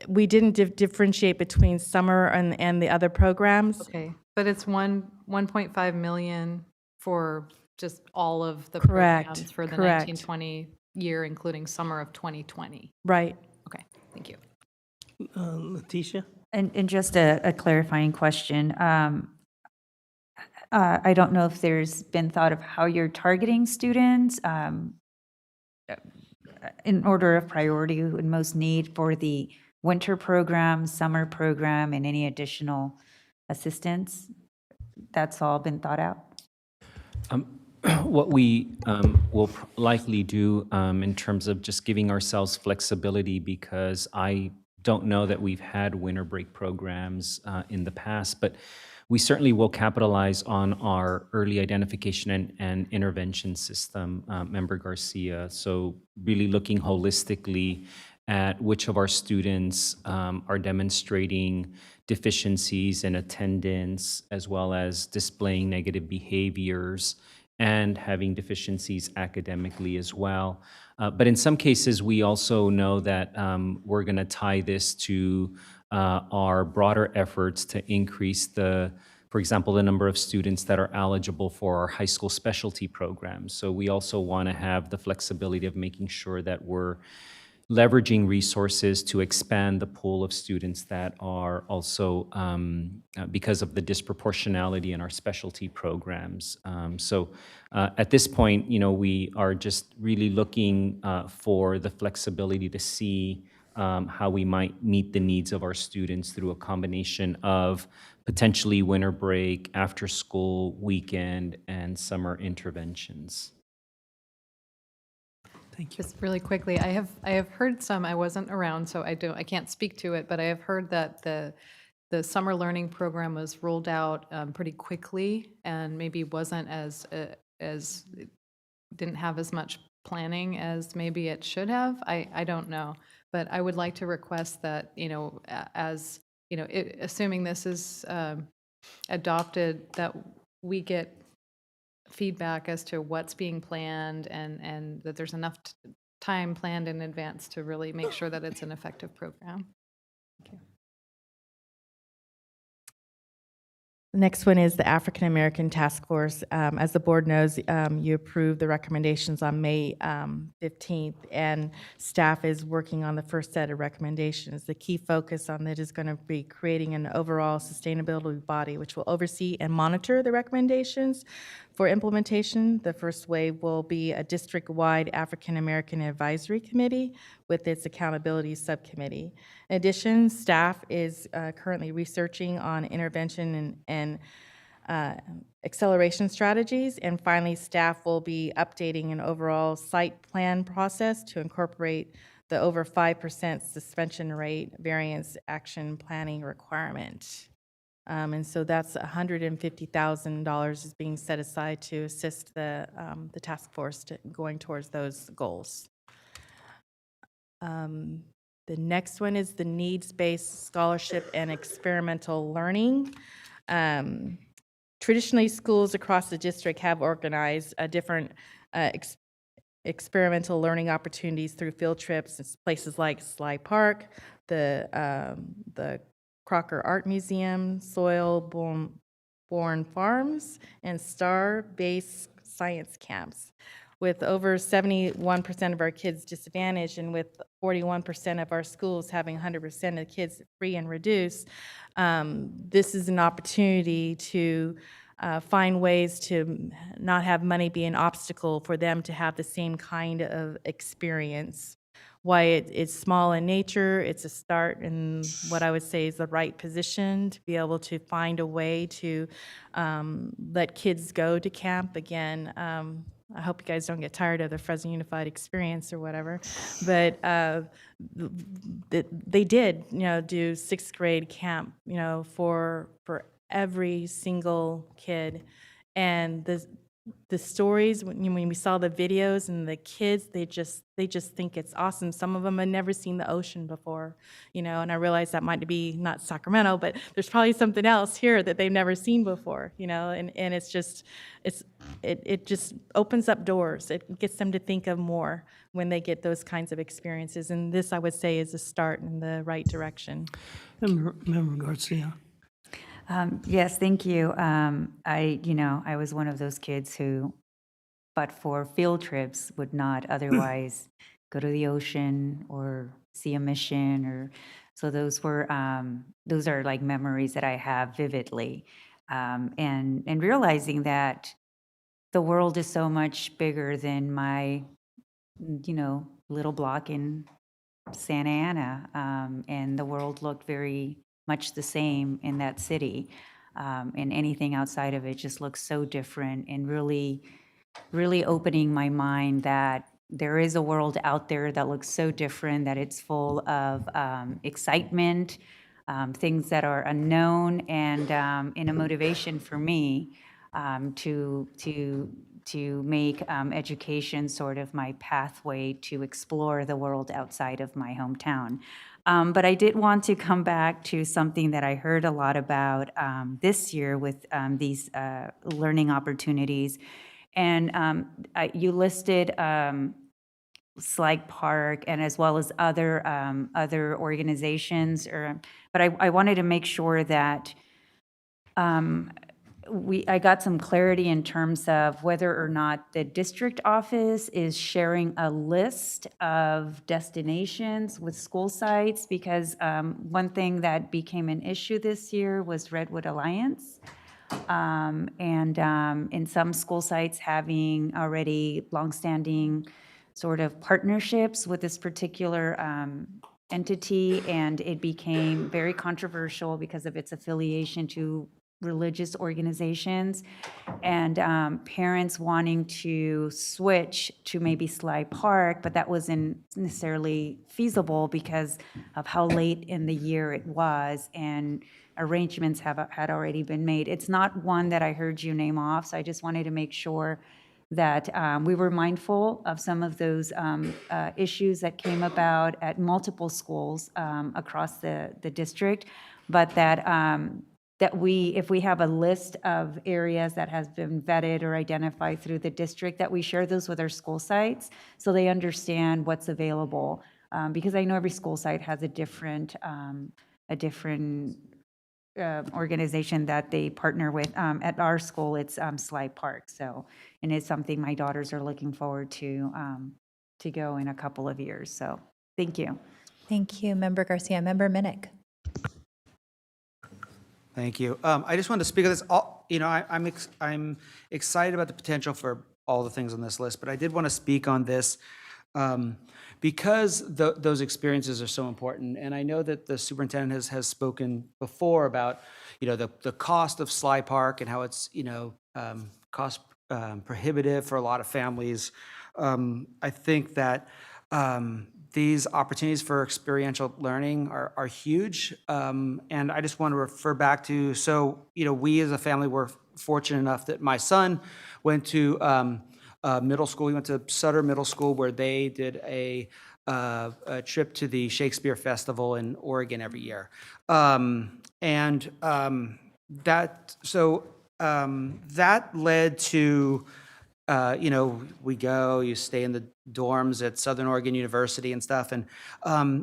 We didn't differentiate between summer and the other programs. Okay, but it's 1.5 million for just all of the Correct, programs for the correct. 1920 year, including summer of 2020. Right. Okay, thank you. Letitia? And just a clarifying question. I don't know if there's been thought of how you're targeting students in order of priority and most need for the winter program, summer program, and any additional assistance. That's all been thought out? What we will likely do in terms of just giving ourselves flexibility, because I don't know that we've had winter break programs in the past, but we certainly will capitalize on our early identification and intervention system, Member Garcia. So really looking holistically at which of our students are demonstrating deficiencies in attendance, as well as displaying negative behaviors and having deficiencies academically as well. But in some cases, we also know that we're going to tie this to our broader efforts to increase for example, the number of students that are eligible for our high school specialty programs. So we also want to have the flexibility of making sure that we're leveraging resources to expand the pool of students that are also, because of the disproportionality in our specialty programs. So at this point, we are just really looking for the flexibility to see how we might meet the needs of our students through a combination of potentially winter break, after school, weekend, and summer interventions. Thank you. Just really quickly, I have heard some. I wasn't around, so I can't speak to it. But I have heard that the summer learning program was rolled out pretty quickly, and maybe wasn't as didn't have as much planning as maybe it should have. I don't know, but I would like to request that assuming this is adopted, that we get feedback as to what's being planned, and that there's enough time planned in advance to really make sure that it's an effective program. Next one is the African American Task Force. As the board knows, you approved the recommendations on May 15th, and staff is working on the first set of recommendations. The key focus on it is going to be creating an overall sustainability body, which will oversee and monitor the recommendations for implementation. The first wave will be a district-wide African American Advisory Committee with its accountability subcommittee. In addition, staff is currently researching on intervention and acceleration strategies. And finally, staff will be updating an overall site plan process to incorporate the over 5% suspension rate variance action planning requirement. And so that's $150,000 is being set aside to assist the task force going towards those goals. The next one is the needs-based scholarship and experimental learning. Traditionally, schools across the district have organized different experimental learning opportunities through field trips. It's places like Sly Park, the Crocker Art Museum, Soil-Born Farms, and Star-Based Science Camps. With over 71% of our kids disadvantaged and with 41% of our schools having 100% of kids free and reduced, this is an opportunity to find ways to not have money be an obstacle for them to have the same kind of experience. Why it's small in nature, it's a start in what I would say is the right position to be able to find a way to let kids go to camp again. I hope you guys don't get tired of the Fresno Unified experience or whatever, but they did, do sixth grade camp, for every single kid, and the stories when we saw the videos and the kids, they just think it's awesome. Some of them had never seen the ocean before, and I realize that might be not Sacramento, but there's probably something else here that they've never seen before, and it just opens up doors. It gets them to think of more when they get those kinds of experiences, and this I would say is a start in the right direction. Member Garcia. Yes, thank you. I was one of those kids who, but for field trips, would not otherwise go to the ocean or see a mission, or so those are like memories that I have vividly, and realizing that the world is so much bigger than my, little block in Santa Ana, and the world looked very much the same in that city, and anything outside of it just looks so different, and really opening my mind that there is a world out there that looks so different, that it's full of excitement, things that are unknown, and a motivation for me to make education sort of my pathway to explore the world outside of my hometown. But I did want to come back to something that I heard a lot about this year with these learning opportunities. And you listed Slag Park and as well as other organizations. But I wanted to make sure that I got some clarity in terms of whether or not the district office is sharing a list of destinations with school sites, because one thing that became an issue this year was Redwood Alliance. And in some school sites having already longstanding sort of partnerships with this particular entity, and it became very controversial because of its affiliation to religious organizations, and parents wanting to switch to maybe Sly Park, but that wasn't necessarily feasible because of how late in the year it was, and arrangements had already been made. It's not one that I heard you name off, so I just wanted to make sure that we were mindful of some of those issues that came about at multiple schools across the district, but that if we have a list of areas that has been vetted or identified through the district, that we share those with our school sites so they understand what's available. Because I know every school site has a different organization that they partner with. At our school, it's Sly Park. So, and it's something my daughters are looking forward to go in a couple of years. So, thank you. Thank you, Member Garcia. Member Minnick. Thank you. I just wanted to speak on this. I'm excited about the potential for all the things on this list, but I did want to speak on this because those experiences are so important. And I know that the superintendent has spoken before about, the cost of Sly Park and how it's, cost prohibitive for a lot of families. I think that these opportunities for experiential learning are huge. And I just want to refer back to, we as a family were fortunate enough that my son went to middle school. He went to Sutter Middle School, where they did a trip to the Shakespeare Festival in Oregon every year. That led to, you stay in the dorms at Southern Oregon University and stuff. And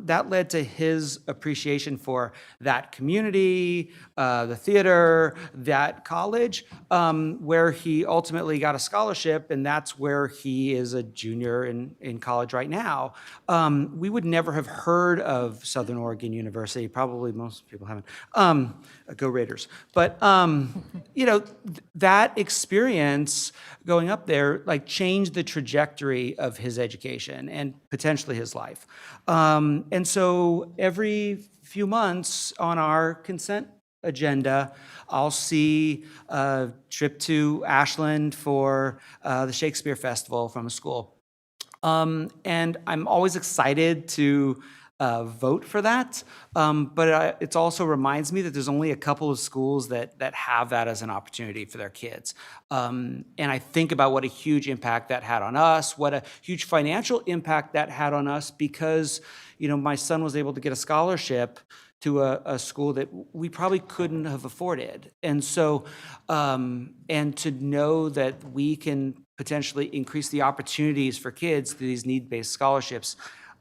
that led to his appreciation for that community, the theater, that college, where he ultimately got a scholarship. And that's where he is a junior in college right now. We would never have heard of Southern Oregon University. Probably most people haven't. Go Raiders. But, that experience going up there, changed the trajectory of his education and potentially his life. And so every few months on our consent agenda, I'll see a trip to Ashland for the Shakespeare Festival from a school. And I'm always excited to vote for that. But it also reminds me that there's only a couple of schools that have that as an opportunity for their kids. And I think about what a huge impact that had on us, what a huge financial impact that had on us, because, my son was able to get a scholarship to a school that we probably couldn't have afforded. And so, and to know that we can potentially increase the opportunities for kids through these need-based scholarships,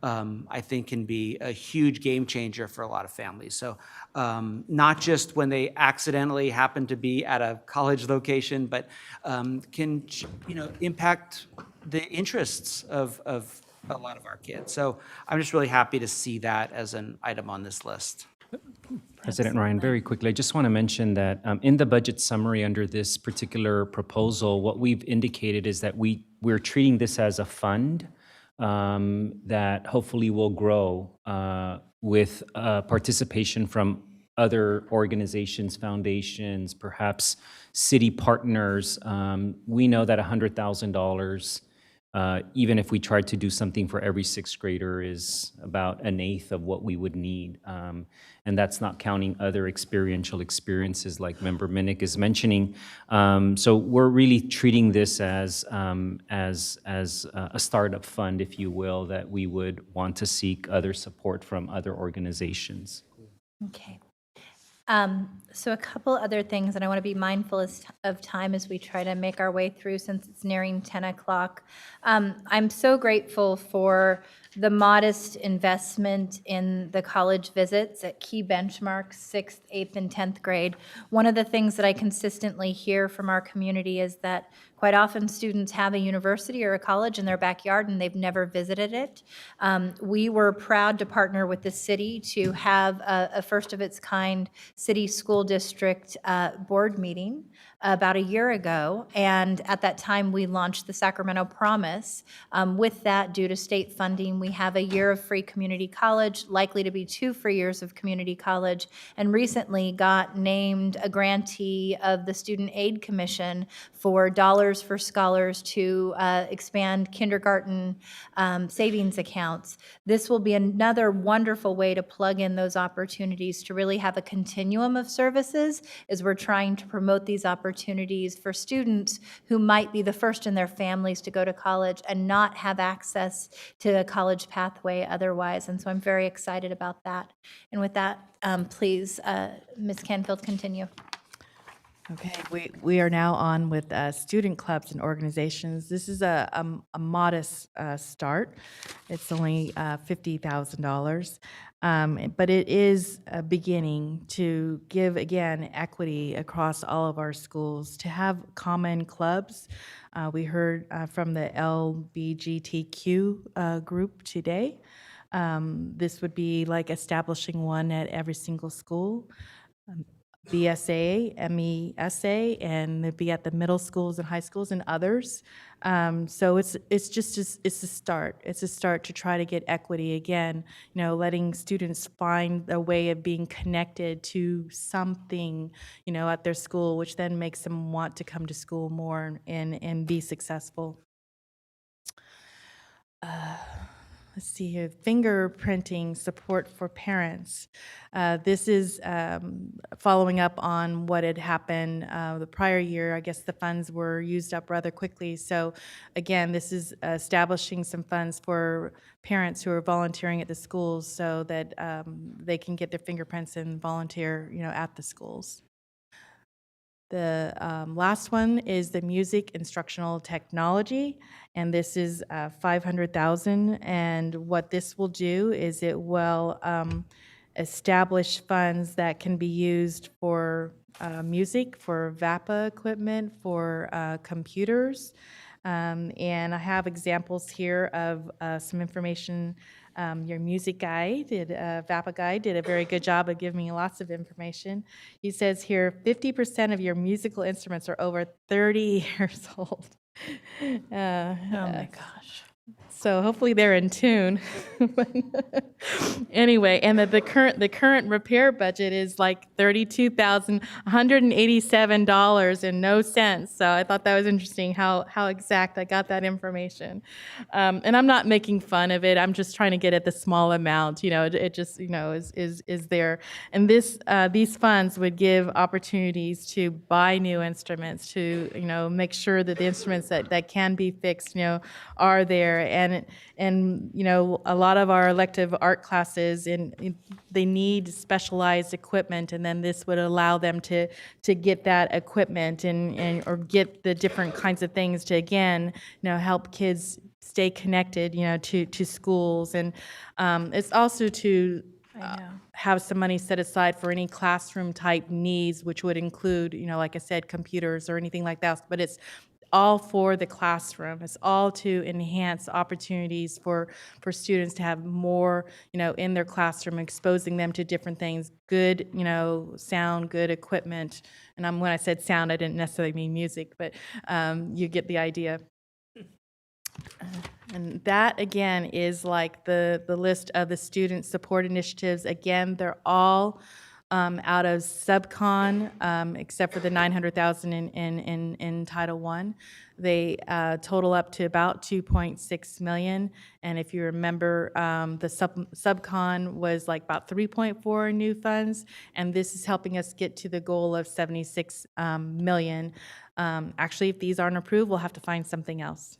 I think can be a huge game changer for a lot of families. So not just when they accidentally happen to be at a college location, but can impact the interests of a lot of our kids. So I'm just really happy to see that as an item on this list. President Ryan, very quickly, I just want to mention that in the budget summary under this particular proposal, what we've indicated is that we're treating this as a fund that hopefully will grow with participation from other organizations, foundations, perhaps city partners. We know that $100,000, even if we tried to do something for every sixth grader, is about an eighth of what we would need. And that's not counting other experiential experiences like Member Minnick is mentioning. So we're really treating this as a startup fund, if you will, that we would want to seek other support from other organizations. Okay. So a couple other things, and I want to be mindful of time as we try to make our way through, since it's nearing 10 o'clock. I'm so grateful for the modest investment in the college visits at key benchmarks, 6th, 8th, and 10th grade. One of the things that I consistently hear from our community is that quite often students have a university or a college in their backyard and they've never visited it. We were proud to partner with the city to have a first of its kind city school district board meeting about a year ago. And at that time, we launched the Sacramento Promise. With that, due to state funding, we have a year of free community college, likely to be 2 free years of community college, and recently got named a grantee of the Student Aid Commission for Dollars for Scholars to expand kindergarten savings accounts. This will be another wonderful way to plug in those opportunities to really have a continuum of services as we're trying to promote these opportunities for students who might be the first in their families to go to college and not have access to a college pathway otherwise. And so I'm very excited about that. And with that, please, Ms. Canfield, continue. Okay, we are now on with student clubs and organizations. This is a modest start. It's only $50,000. But it is a beginning to give, again, equity across all of our schools, to have common clubs. We heard from the LGBTQ group today. This would be like establishing one at every single school. BSA, MESA, and it'd be at the middle schools and high schools and others. So it's a start. It's a start to try to get equity again. Letting students find a way of being connected to something, at their school, which then makes them want to come to school more and be successful. Let's see here, fingerprinting support for parents. This is following up on what had happened the prior year. I guess the funds were used up rather quickly. So again, this is establishing some funds for parents who are volunteering at the schools so that they can get their fingerprints and volunteer, at the schools. The last one is the music instructional technology, and this is $500,000. And what this will do is it will establish funds that can be used for music, for VAPA equipment, for computers. And I have examples here of some information. Your music guy, VAPA guy, did a very good job of giving me lots of information. He says here, 50% of your musical instruments are over 30 years old. Oh my gosh. So hopefully they're in tune. Anyway, and the current repair budget is like $32,187 and no cents. So I thought that was interesting how exact I got that information. And I'm not making fun of it. I'm just trying to get at the small amount. It just is there. And these funds would give opportunities to buy new instruments, to make sure that the instruments that can be fixed are there. And a lot of our elective art classes, they need specialized equipment, and then this would allow them to get that equipment or get the different kinds of things to, again, help kids stay connected, to schools. And it's also to have some money set aside for any classroom type needs, which would include, like I said, computers or anything like that. But it's all for the classroom. It's all to enhance opportunities for students to have more, in their classroom, exposing them to different things, good, sound, good equipment. And when I said sound, I didn't necessarily mean music, but you get the idea. And that, again, is like the list of the student support initiatives. Again, they're all out of subcon, except for the $900,000 in Title I. They total up to about $2.6 million. And if you remember, the subcon was like about 3.4 new funds, and this is helping us get to the goal of 76 million. Actually, if these aren't approved, we'll have to find something else.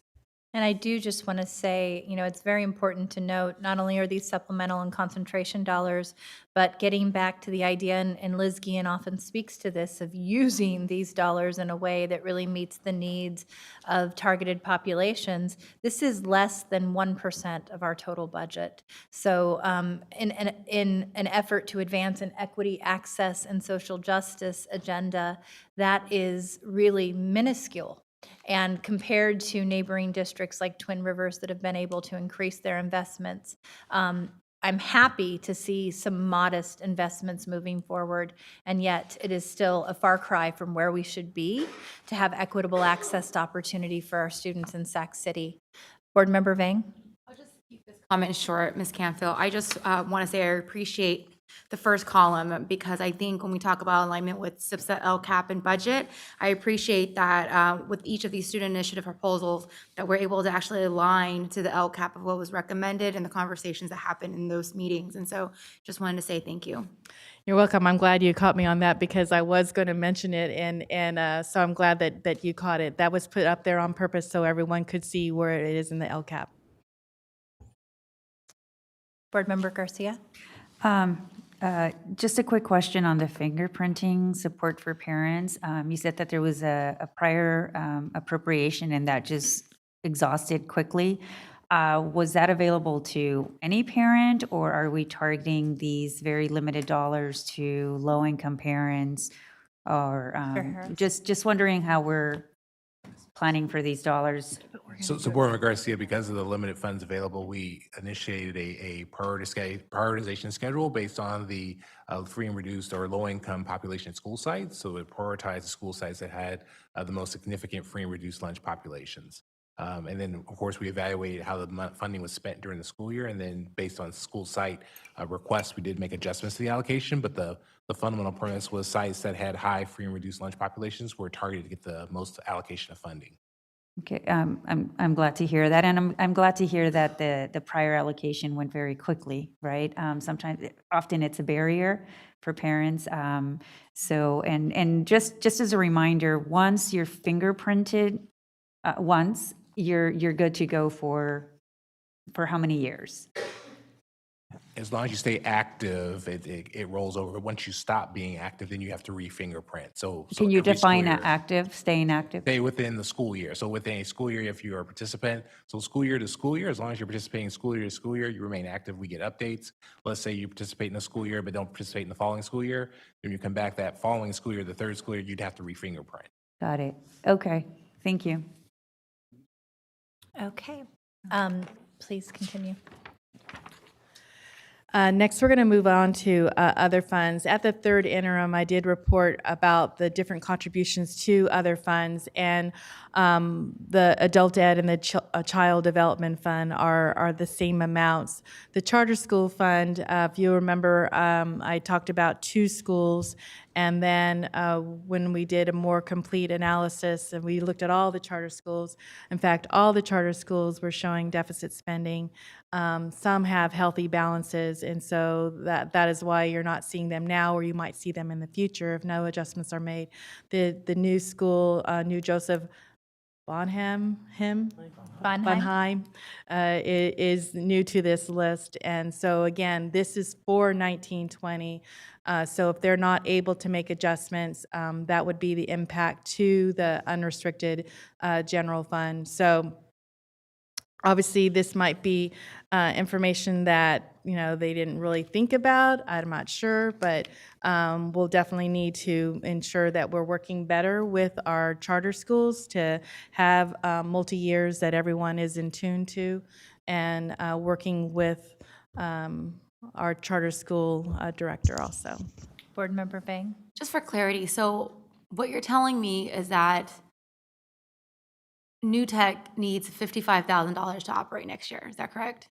And I do just want to say, it's very important to note, not only are these supplemental and concentration dollars, but getting back to the idea, and Liz Guillen often speaks to this, of using these dollars in a way that really meets the needs of targeted populations. This is less than 1% of our total budget. So in an effort to advance an equity, access, and social justice agenda, that is really minuscule. And compared to neighboring districts like Twin Rivers that have been able to increase their investments, I'm happy to see some modest investments moving forward, and yet it is still a far cry from where we should be to have equitable access to opportunity for our students in Sac City. Board Member Vang? I'll just keep this comment short, Ms. Canfield. I just want to say I appreciate the first column, because I think when we talk about alignment with subset LCAP and budget, I appreciate that with each of these student initiative proposals that we're able to actually align to the LCAP of what was recommended and the conversations that happened in those meetings. And so just wanted to say thank you. You're welcome. I'm glad you caught me on that, because I was going to mention it, and so I'm glad that you caught it. That was put up there on purpose so everyone could see where it is in the LCAP. Board Member Garcia? Just a quick question on the fingerprinting support for parents. You said that there was a prior appropriation and that just exhausted quickly. Was that available to any parent, or are we targeting these very limited dollars to low-income parents? Or just wondering how we're planning for these dollars. So Board Member Garcia, because of the limited funds available, we initiated a prioritization schedule based on the free and reduced or low-income population at school sites. So it prioritized the school sites that had the most significant free and reduced lunch populations. And then, of course, we evaluated how the funding was spent during the school year, and then based on school site requests, we did make adjustments to the allocation, but the fundamental premise was sites that had high free and reduced lunch populations were targeted to get the most allocation of funding. Okay, I'm glad to hear that, and I'm glad to hear that the prior allocation went very quickly, right? Often it's a barrier for parents. So, and just as a reminder, once you're fingerprinted, once you're good to go for how many years? As long as you stay active, it rolls over. Once you stop being active, then you have to re-fingerprint. So Can you every define school year, active, staying active? stay within the school year. So within a school year, if you're a participant, so school year to school year, as long as you're participating school year to school year, you remain active. We get updates. Let's say you participate in the school year, but don't participate in the following school year. Then you come back that following school year, the third school year, you'd have to re-fingerprint. Got it. Okay, thank you. Okay. Please continue. Next, we're going to move on to other funds. At the third interim, I did report about the different contributions to other funds, and the Adult Ed and the Child Development Fund are the same amounts. The Charter School Fund, if you remember, I talked about 2 schools, and then when we did a more complete analysis and we looked at all the charter schools, in fact, all the charter schools were showing deficit spending. Some have healthy balances, and so that is why you're not seeing them now, or you might see them in the future if no adjustments are made. The new school, New Joseph Bonheim, is new to this list, and so again, this is for 1920. So if they're not able to make adjustments, that would be the impact to the unrestricted general fund. So obviously, this might be information that they didn't really think about. I'm not sure, but we'll definitely need to ensure that we're working better with our charter schools to have multi-years that everyone is in tune to, and working with our charter school director also. Board Member Bang. Just for clarity, so what you're telling me is that New Tech needs $55,000 to operate next year. Is that correct?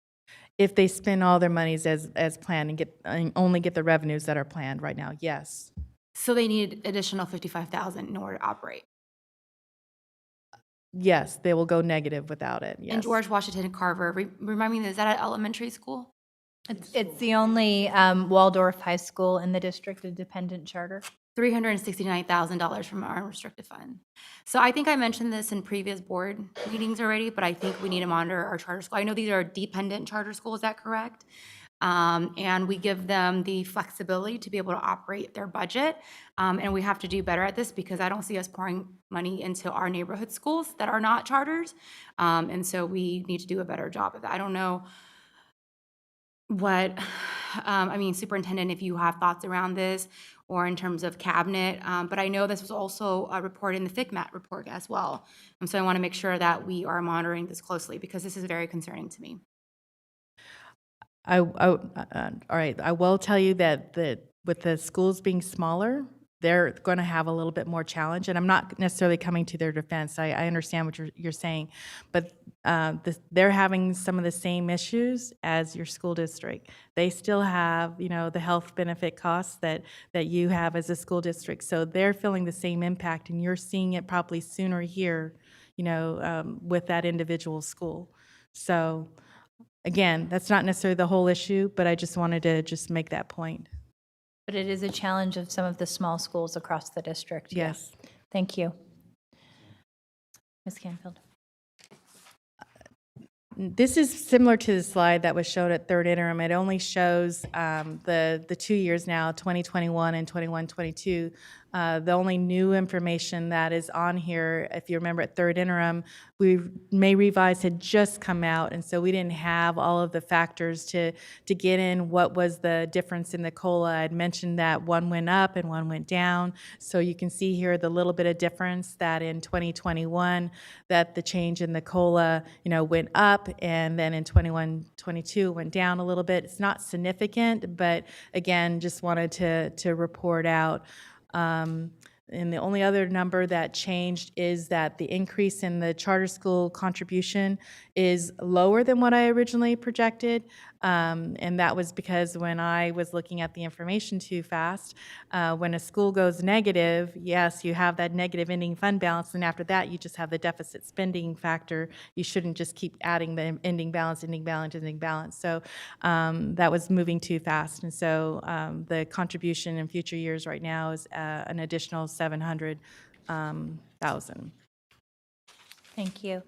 If they spend all their monies as planned and only get the revenues that are planned right now, yes. So they need additional $55,000 in order to operate. Yes, they will go negative without it. Yes. And George Washington Carver, remind me, is that at elementary school? It's the only Waldorf high school in the district, a dependent charter. $369,000 from our unrestricted fund. So I think I mentioned this in previous board meetings already, but I think we need to monitor our charter school. I know these are dependent charter schools, is that correct? And we give them the flexibility to be able to operate their budget. And we have to do better at this because I don't see us pouring money into our neighborhood schools that are not charters. And so we need to do a better job of that. I don't know what, Superintendent, if you have thoughts around this or in terms of cabinet, but I know this was also a report in the FICMAT report as well. And so I want to make sure that we are monitoring this closely because this is very concerning to me. All right, I will tell you that with the schools being smaller, they're going to have a little bit more challenge, and I'm not necessarily coming to their defense. I understand what you're saying, but they're having some of the same issues as your school district. They still have, the health benefit costs that you have as a school district, so they're feeling the same impact, and you're seeing it probably sooner here, with that individual school. So again, that's not necessarily the whole issue, but I just wanted to just make that point. But it is a challenge of some of the small schools across the district. Yes. Yeah. Thank you. Ms. Canfield. This is similar to the slide that was shown at third interim. It only shows the 2 years now, 2021 and 21-22. The only new information that is on here, if you remember at third interim, May revise had just come out, and so we didn't have all of the factors to get in what was the difference in the COLA. I'd mentioned that one went up and one went down, so you can see here the little bit of difference that in 2021 that the change in the COLA, went up, and then in 21-22 went down a little bit. It's not significant, but again, just wanted to report out. And the only other number that changed is that the increase in the charter school contribution is lower than what I originally projected. And that was because when I was looking at the information too fast, when a school goes negative, yes, you have that negative ending fund balance, and after that, you just have the deficit spending factor. You shouldn't just keep adding the ending balance, ending balance, ending balance. So that was moving too fast. And so the contribution in future years right now is an additional $700,000. Thank you.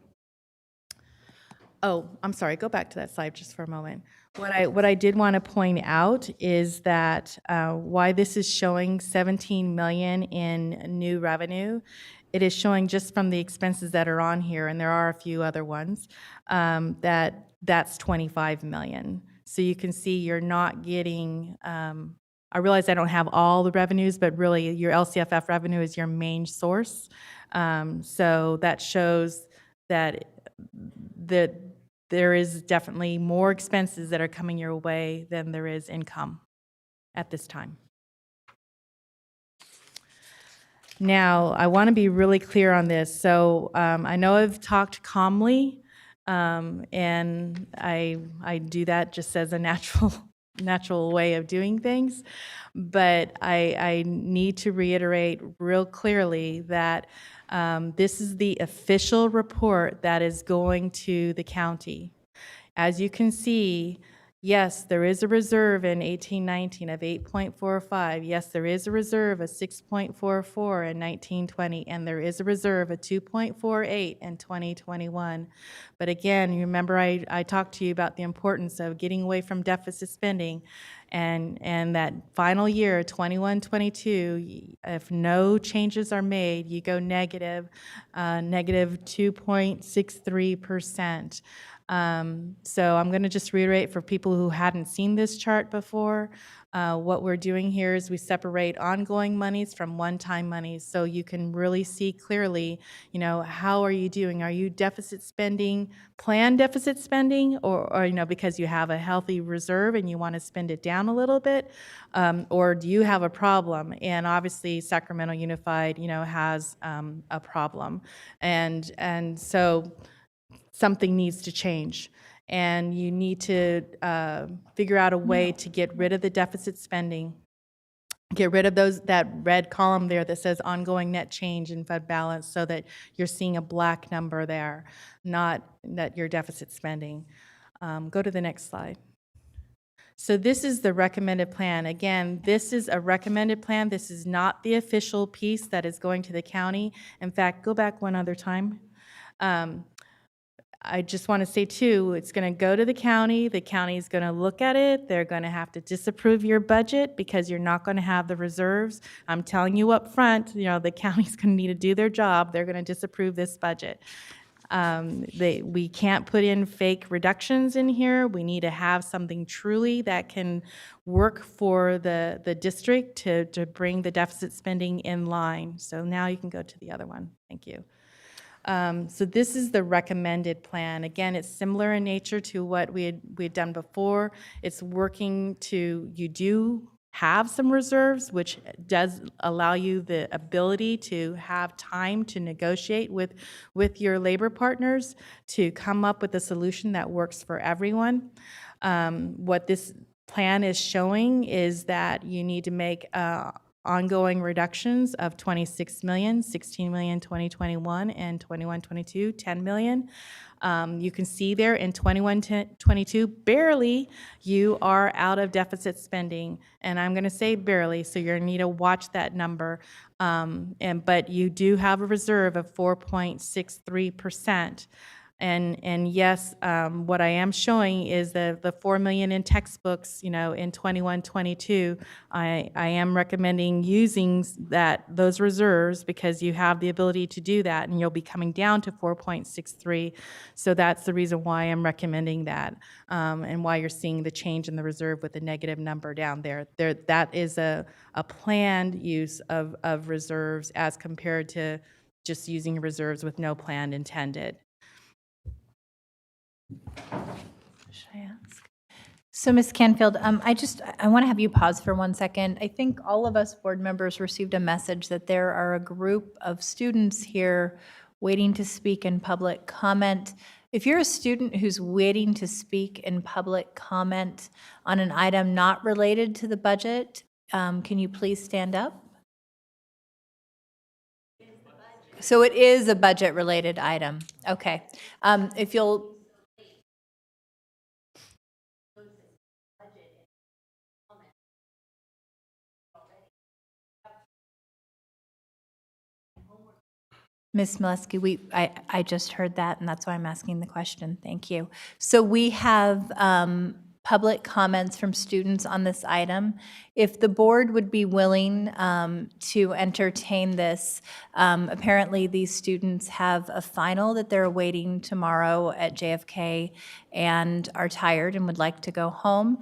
Oh, I'm sorry, go back to that slide just for a moment. What I did want to point out is that why this is showing $17 million in new revenue. It is showing just from the expenses that are on here, and there are a few other ones, that's $25 million. So you can see you're not getting, I realize I don't have all the revenues, but really your LCFF revenue is your main source. So that shows that there is definitely more expenses that are coming your way than there is income at this time. Now, I want to be really clear on this. So I know I've talked calmly, and I do that just as a natural way of doing things, but I need to reiterate real clearly that this is the official report that is going to the county. As you can see, yes, there is a reserve in 18-19 of 8.45. Yes, there is a reserve of 6.44 in 19-20, and there is a reserve of 2.48 in 2021. But again, you remember I talked to you about the importance of getting away from deficit spending, and that final year, 21-22, if no changes are made, you go negative 2.63%. So I'm going to just reiterate for people who hadn't seen this chart before, what we're doing here is we separate ongoing monies from one-time monies, so you can really see clearly, how are you doing? Are you deficit spending, planned deficit spending, or because you have a healthy reserve and you want to spend it down a little bit, or do you have a problem? And obviously Sacramento Unified, has a problem, and so something needs to change, and you need to figure out a way to get rid of the deficit spending, get rid of that red column there that says ongoing net change in fund balance, so that you're seeing a black number there, not that you're deficit spending. Go to the next slide. So this is the recommended plan. Again, this is a recommended plan. This is not the official piece that is going to the county. In fact, go back one other time. I just want to say, too, it's going to go to the county. The county is going to look at it. They're going to have to disapprove your budget because you're not going to have the reserves. I'm telling you up front, the county's going to need to do their job. They're going to disapprove this budget. We can't put in fake reductions in here. We need to have something truly that can work for the district to bring the deficit spending in line. So now you can go to the other one. Thank you. So this is the recommended plan. Again, it's similar in nature to what we had done before. It's working you do have some reserves, which does allow you the ability to have time to negotiate with your labor partners to come up with a solution that works for everyone. What this plan is showing is that you need to make ongoing reductions of $26 million, $16 million 2021, and 21-22, $10 million. You can see there in 21-22, barely you are out of deficit spending, and I'm going to say barely, so you're going to need to watch that number. But you do have a reserve of 4.63%. And yes, what I am showing is the 4 million in textbooks, in 21-22. I am recommending using those reserves because you have the ability to do that, and you'll be coming down to 4.63. So that's the reason why I'm recommending that, and why you're seeing the change in the reserve with the negative number down there. That is a planned use of reserves as compared to just using reserves with no plan intended. Should I ask? So, Ms. Canfield, I want to have you pause for 1 second. I think all of us board members received a message that there are a group of students here waiting to speak in public comment. If you're a student who's waiting to speak in public comment on an item not related to the budget, can you please stand up? So it is a budget-related item. Okay. If you'll... Ms. Molesky, I just heard that, and that's why I'm asking the question. Thank you. So we have public comments from students on this item. If the board would be willing to entertain this, apparently these students have a final that they're awaiting tomorrow at JFK and are tired and would like to go home.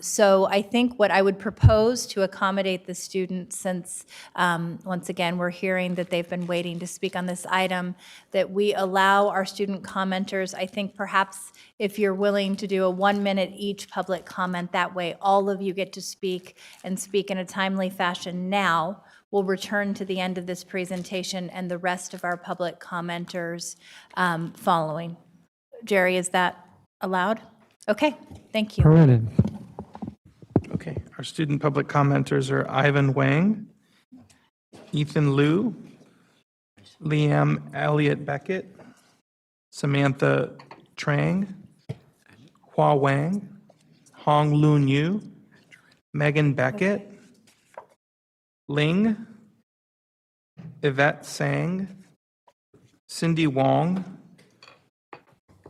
So I think what I would propose to accommodate the students, since once again we're hearing that they've been waiting to speak on this item, that we allow our student commenters, I think perhaps if you're willing to do a 1 minute each public comment, that way all of you get to speak and speak in a timely fashion now. We'll return to the end of this presentation and the rest of our public commenters following. Jerry, is that allowed? Okay, thank you. Permitted. Okay, our student public commenters are Ivan Wang, Ethan Liu, Liam Elliott Beckett, Samantha Trang, Hua Wang, Hong Loon Yu, Megan Beckett, Ling, Yvette Sang, Cindy Wong,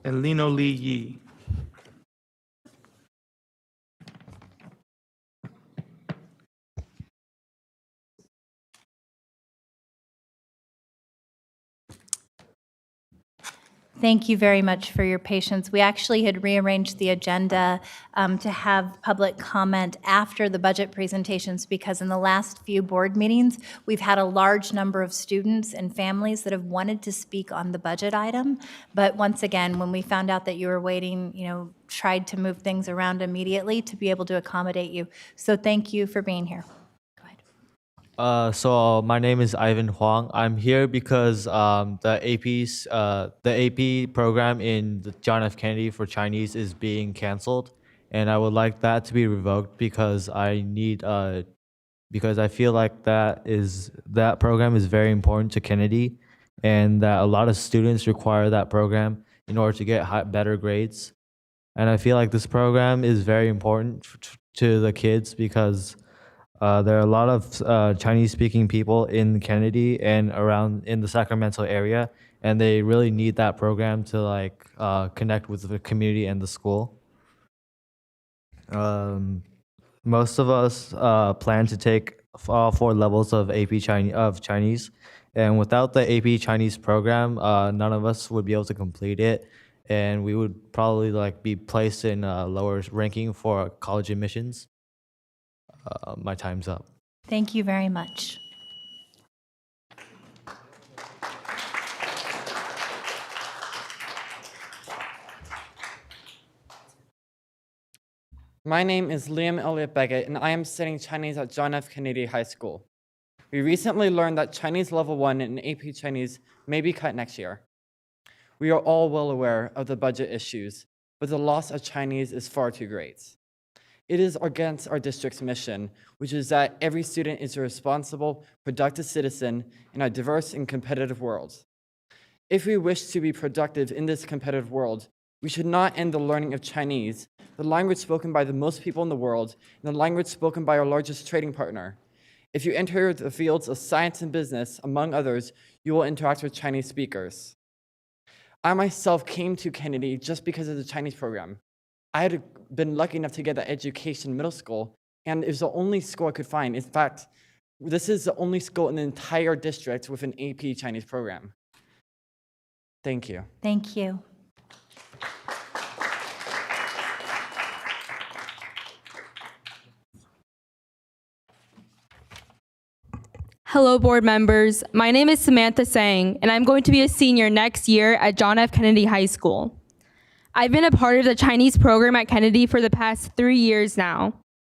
and Lino Lee Yi. Thank you very much for your patience. We actually had rearranged the agenda to have public comment after the budget presentations because in the last few board meetings, we've had a large number of students and families that have wanted to speak on the budget item. But once again, when we found out that you were waiting, tried to move things around immediately to be able to accommodate you. So thank you for being here. So my name is Ivan Huang. I'm here because the AP program in the John F. Kennedy for Chinese is being canceled, and I would like that to be revoked because because I feel like that program is very important to Kennedy, and that a lot of students require that program in order to get better grades. And I feel like this program is very important to the kids because there are a lot of Chinese-speaking people in Kennedy and around in the Sacramento area, and they really need that program to connect with the community and the school. Most of us plan to take all 4 levels of AP Chinese, and without the AP Chinese program, none of us would be able to complete it, and we would probably be placed in a lower ranking for college admissions. My time's up. Thank you very much. My name is Liam Elliott Beckett, and I am studying Chinese at John F. Kennedy High School. We recently learned that Chinese Level 1 and AP Chinese may be cut next year. We are all well aware of the budget issues, but the loss of Chinese is far too great. It is against our district's mission, which is that every student is a responsible, productive citizen in a diverse and competitive world. If we wish to be productive in this competitive world, we should not end the learning of Chinese, the language spoken by the most people in the world, and the language spoken by our largest trading partner. If you enter the fields of science and business, among others, you will interact with Chinese speakers. I myself came to Kennedy just because of the Chinese program. I had been lucky enough to get the education middle school, and it was the only school I could find. In fact, this is the only school in the entire district with an AP Chinese program. Thank you. Thank you. Hello, board members. My name is Samantha Sang, and I'm going to be a senior next year at John F. Kennedy High School. I've been a part of the Chinese program at Kennedy for the past 3 years now,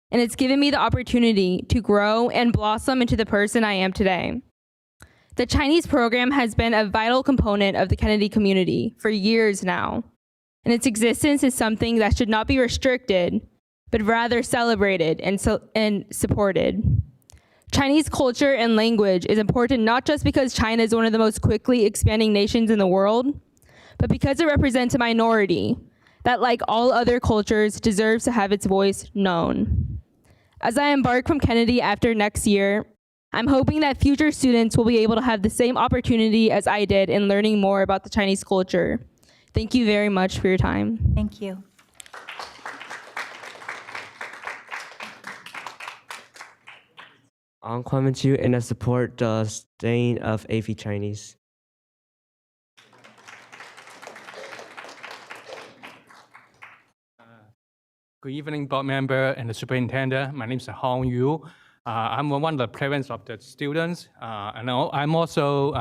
and it's given me the opportunity to grow and blossom into the person I am today. The Chinese program has been a vital component of the Kennedy community for years now, and its existence is something that should not be restricted, but rather celebrated and supported. Chinese culture and language is important not just because China is one of the most quickly expanding nations in the world, but because it represents a minority that, like all other cultures, deserves to have its voice known. As I embark from Kennedy after next year, I'm hoping that future students will be able to have the same opportunity as I did in learning more about the Chinese culture. Thank you very much for your time. Thank you. I'm Clement Chu, and I support the studying of AP Chinese. Good evening, board member and the superintendent. My name is Hong Yu. I'm one of the parents of the students, and I'm also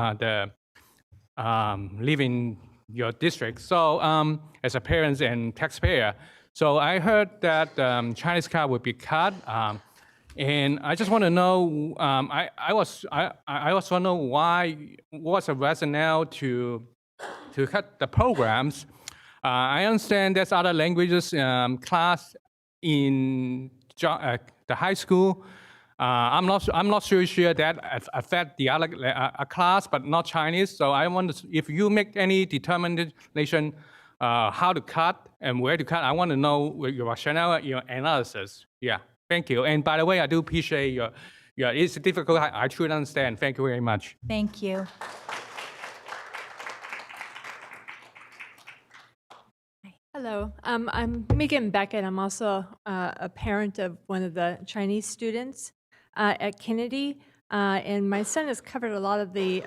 live in your district. So as a parent and taxpayer, so I heard that Chinese class would be cut. And I just want to know, I also want to know what's the rationale to cut the programs. I understand there's other languages class in the high school. I'm not sure that affect the other class, but not Chinese. So I wonder if you make any determination how to cut and where to cut. I want to know your rationale, your analysis. Yeah. Thank you. And by the way, I do appreciate your it's difficult. I truly understand. Thank you very much. Thank you. Hello, I'm Megan Beckett. I'm also a parent of one of the Chinese students at Kennedy. And my son has covered a lot of the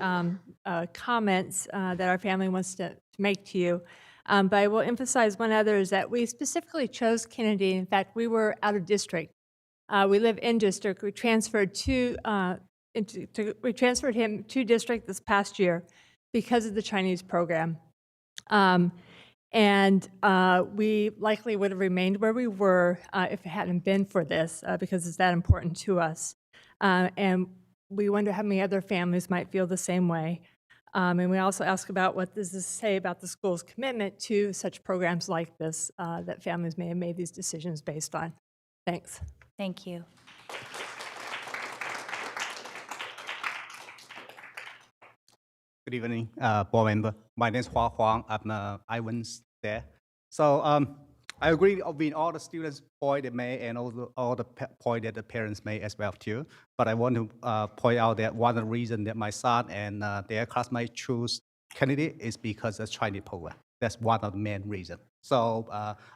comments that our family wants to make to you. But I will emphasize one other is that we specifically chose Kennedy. In fact, we were out of district. We live in district. We transferred we transferred him to district this past year because of the Chinese program. We likely would have remained where we were if it hadn't been for this, because it's that important to us. And we wonder how many other families might feel the same way. And we also ask about what does this say about the school's commitment to such programs like this that families may have made these decisions based on. Thanks. Thank you. Good evening, board member. My name is Hua Huang. I'm Ivan's there. So I agree with all the students' point they made and also all the point that the parents made as well too. But I want to point out that one of the reasons that my son and their classmates choose Kennedy is because of the Chinese program. That's one of the main reasons. So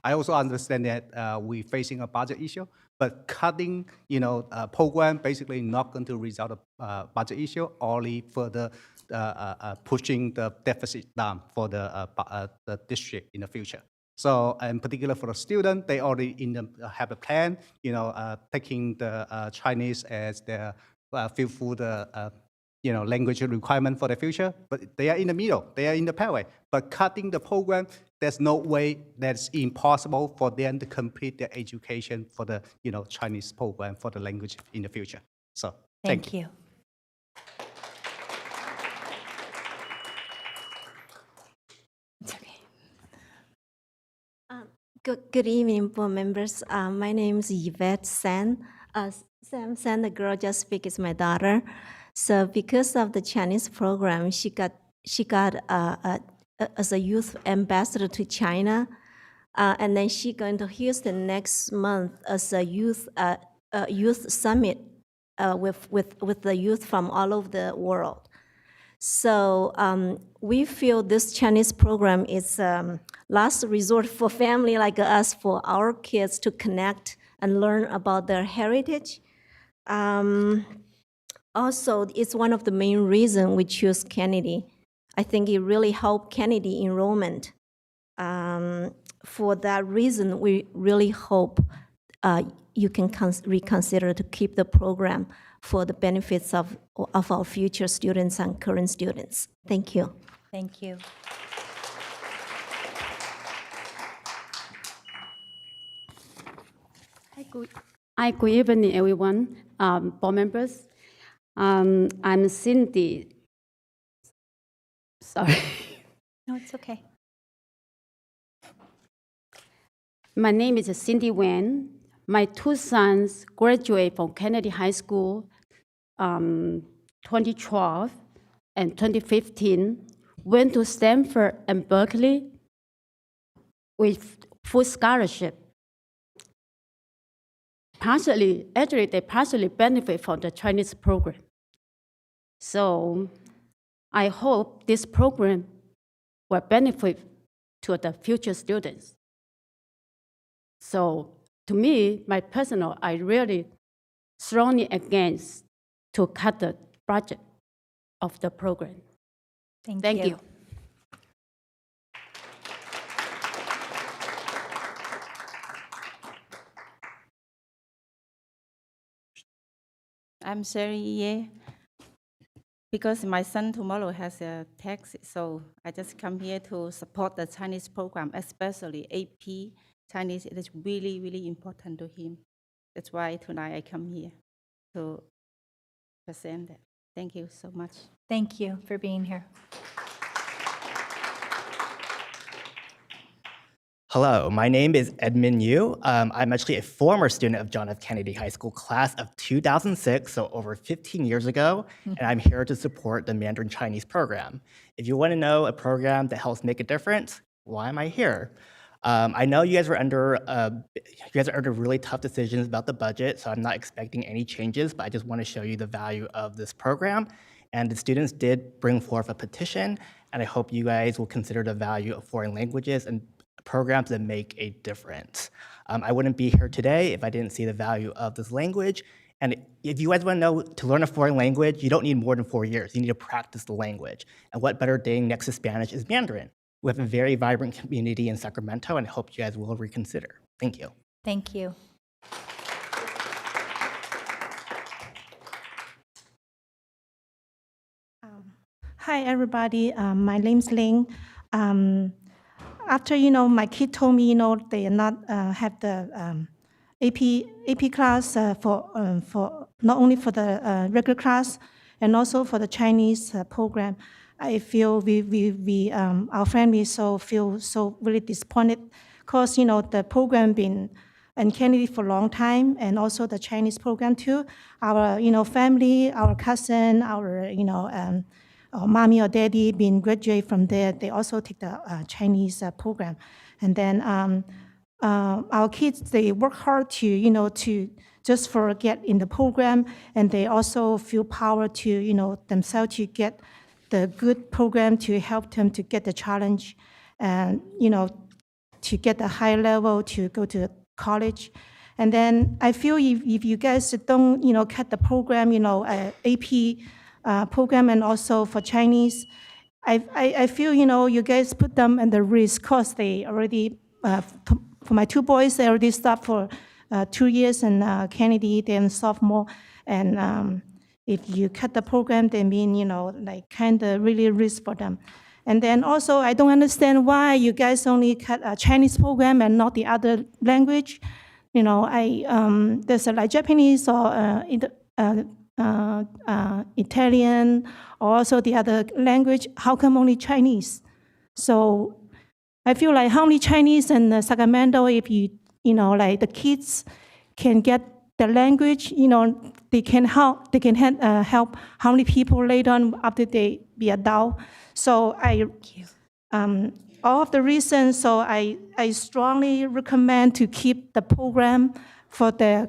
I also understand that we're facing a budget issue, but cutting, program basically not going to resolve the budget issue, only further pushing the deficit down for the district in the future. So, in particular for the student, they already have a plan, taking the Chinese as their fulfill the language requirement for the future, but they are in the middle, they are in the pathway. But cutting the program, there's no way that's impossible for them to complete their education for the Chinese program for the language in the future. So thank you. It's okay. Good evening, board members. My name is Yvette San. Sam San, the girl just speak, is my daughter. So because of the Chinese program, she got as a youth ambassador to China, and then she going to Houston next month as a youth summit with the youth from all over the world. So we feel this Chinese program is last resort for family like us, for our kids to connect and learn about their heritage. Also, it's one of the main reasons we choose Kennedy. I think it really helped Kennedy enrollment. For that reason, we really hope you can reconsider to keep the program for the benefits of our future students and current students. Thank you. Thank you. Good evening, everyone, board members. I'm Cindy. Sorry. No, it's okay. My name is Cindy Wen. My two sons graduated from Kennedy High School 2012 and 2015, went to Stanford and Berkeley with full scholarship. Actually, they partially benefit from the Chinese program. So I hope this program will benefit to the future students. So to me, my personal, I really strongly against to cut the budget of the program. Thank you. I'm Sherry Ye. Because my son tomorrow has a test, so I just come here to support the Chinese program, especially AP Chinese. It is really, really important to him. That's why tonight I come here to present that. Thank you so much. Thank you for being here. Hello, my name is Edmund Yu. I'm actually a former student of John F. Kennedy High School, class of 2006, so over 15 years ago, and I'm here to support the Mandarin Chinese program. If you want to know a program that helps make a difference, why am I here? I know you guys are under really tough decisions about the budget, so I'm not expecting any changes, but I just want to show you the value of this program. And the students did bring forth a petition, and I hope you guys will consider the value of foreign languages and programs that make a difference. I wouldn't be here today if I didn't see the value of this language. And if you guys want to know, to learn a foreign language, you don't need more than 4 years. You need to practice the language. And what better thing next to Spanish is Mandarin. We have a very vibrant community in Sacramento, and I hope you guys will reconsider. Thank you. Thank you. Hi, everybody. My name's Ling. After, my kid told me, they not have the AP class for not only for the regular class and also for the Chinese program, I feel our family feel so really disappointed because, the program been in Kennedy for a long time and also the Chinese program too. Our, family, our cousin, our, or mommy or daddy been graduate from there, they also take the Chinese program. And then our kids, they work hard to, to just forget in the program, and they also feel power to, themselves to get the good program to help them to get the challenge and, to get the high level to go to college. And then I feel if you guys don't, cut the program, AP program and also for Chinese, I feel, you guys put them at the risk because they already, for my two boys, they already stopped for 2 years in Kennedy, then sophomore. And if you cut the program, they mean, like kind of really risk for them. And then also, I don't understand why you guys only cut a Chinese program and not the other language. There's like Japanese or Italian, or also the other language. How come only Chinese? So I feel like how many Chinese in Sacramento, if like the kids can get the language, they can help how many people later on after they be adult. So all of the reasons, so I strongly recommend to keep the program for the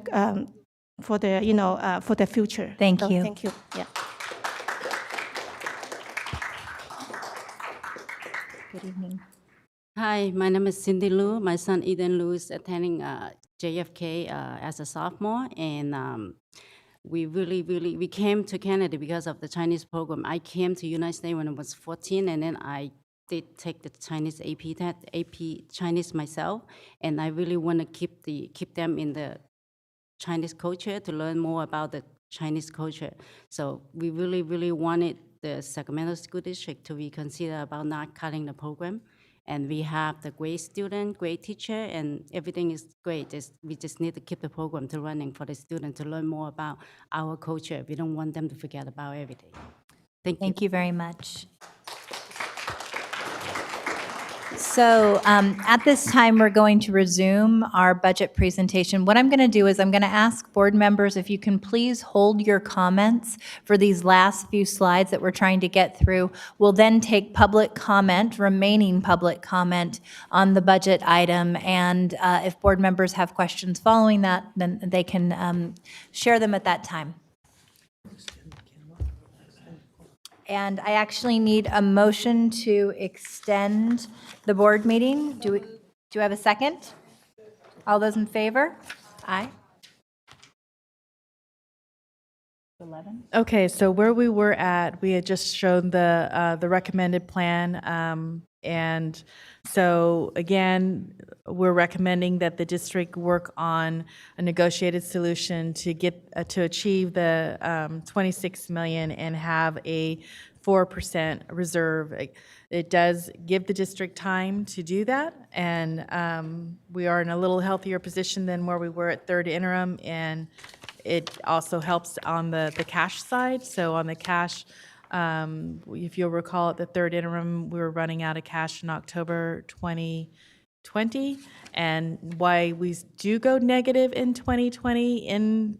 future. Thank so, you. Thank you. Yeah. Good evening. Hi, my name is Cindy Liu. My son Eden Liu is attending JFK as a sophomore, and we came to Canada because of the Chinese program. I came to United States when I was 14, and then I did take the Chinese AP Chinese myself, and I really want to keep them in the Chinese culture to learn more about the Chinese culture. So we really wanted the Sacramento School District to reconsider about not cutting the program. And we have the great student, great teacher, and everything is great. We just need to keep the program to running for the students to learn more about our culture. We don't want them to forget about everything. Thank you very much. So at this time, we're going to resume our budget presentation. What I'm going to do is I'm going to ask board members if you can please hold your comments for these last few slides that we're trying to get through. We'll then take public comment, remaining public comment on the budget item. And if board members have questions following that, then they can share them at that time. And I actually need a motion to extend the board meeting. Do I have a second? All those in favor? Aye. 11. Okay, so where we were at, we had just shown the recommended plan, and so again, we're recommending that the district work on a negotiated solution to get to achieve the 26 million and have a 4% reserve. It does give the district time to do that, and we are in a little healthier position than where we were at third interim, and it also helps on the cash side. So on the cash, if you'll recall, at the third interim, we were running out of cash in October 2020, and why we do go negative in 2020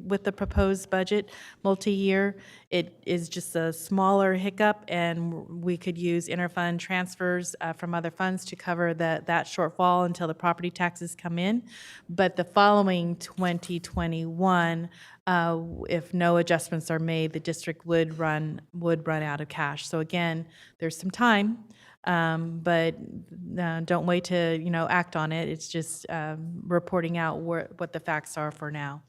with the proposed budget multi-year, it is just a smaller hiccup, and we could use interfund transfers from other funds to cover that shortfall until the property taxes come in. But the following 2021, if no adjustments are made, the district would run out of cash. So again, there's some time. But don't wait to act on it. It's just reporting out what the facts are for now.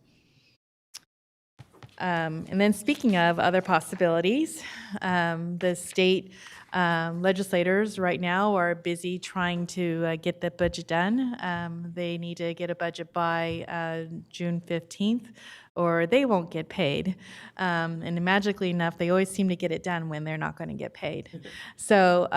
And then speaking of other possibilities, the state legislators right now are busy trying to get the budget done. They need to get a budget by June 15th, or they won't get paid. And magically enough, they always seem to get it done when they're not going to get paid. So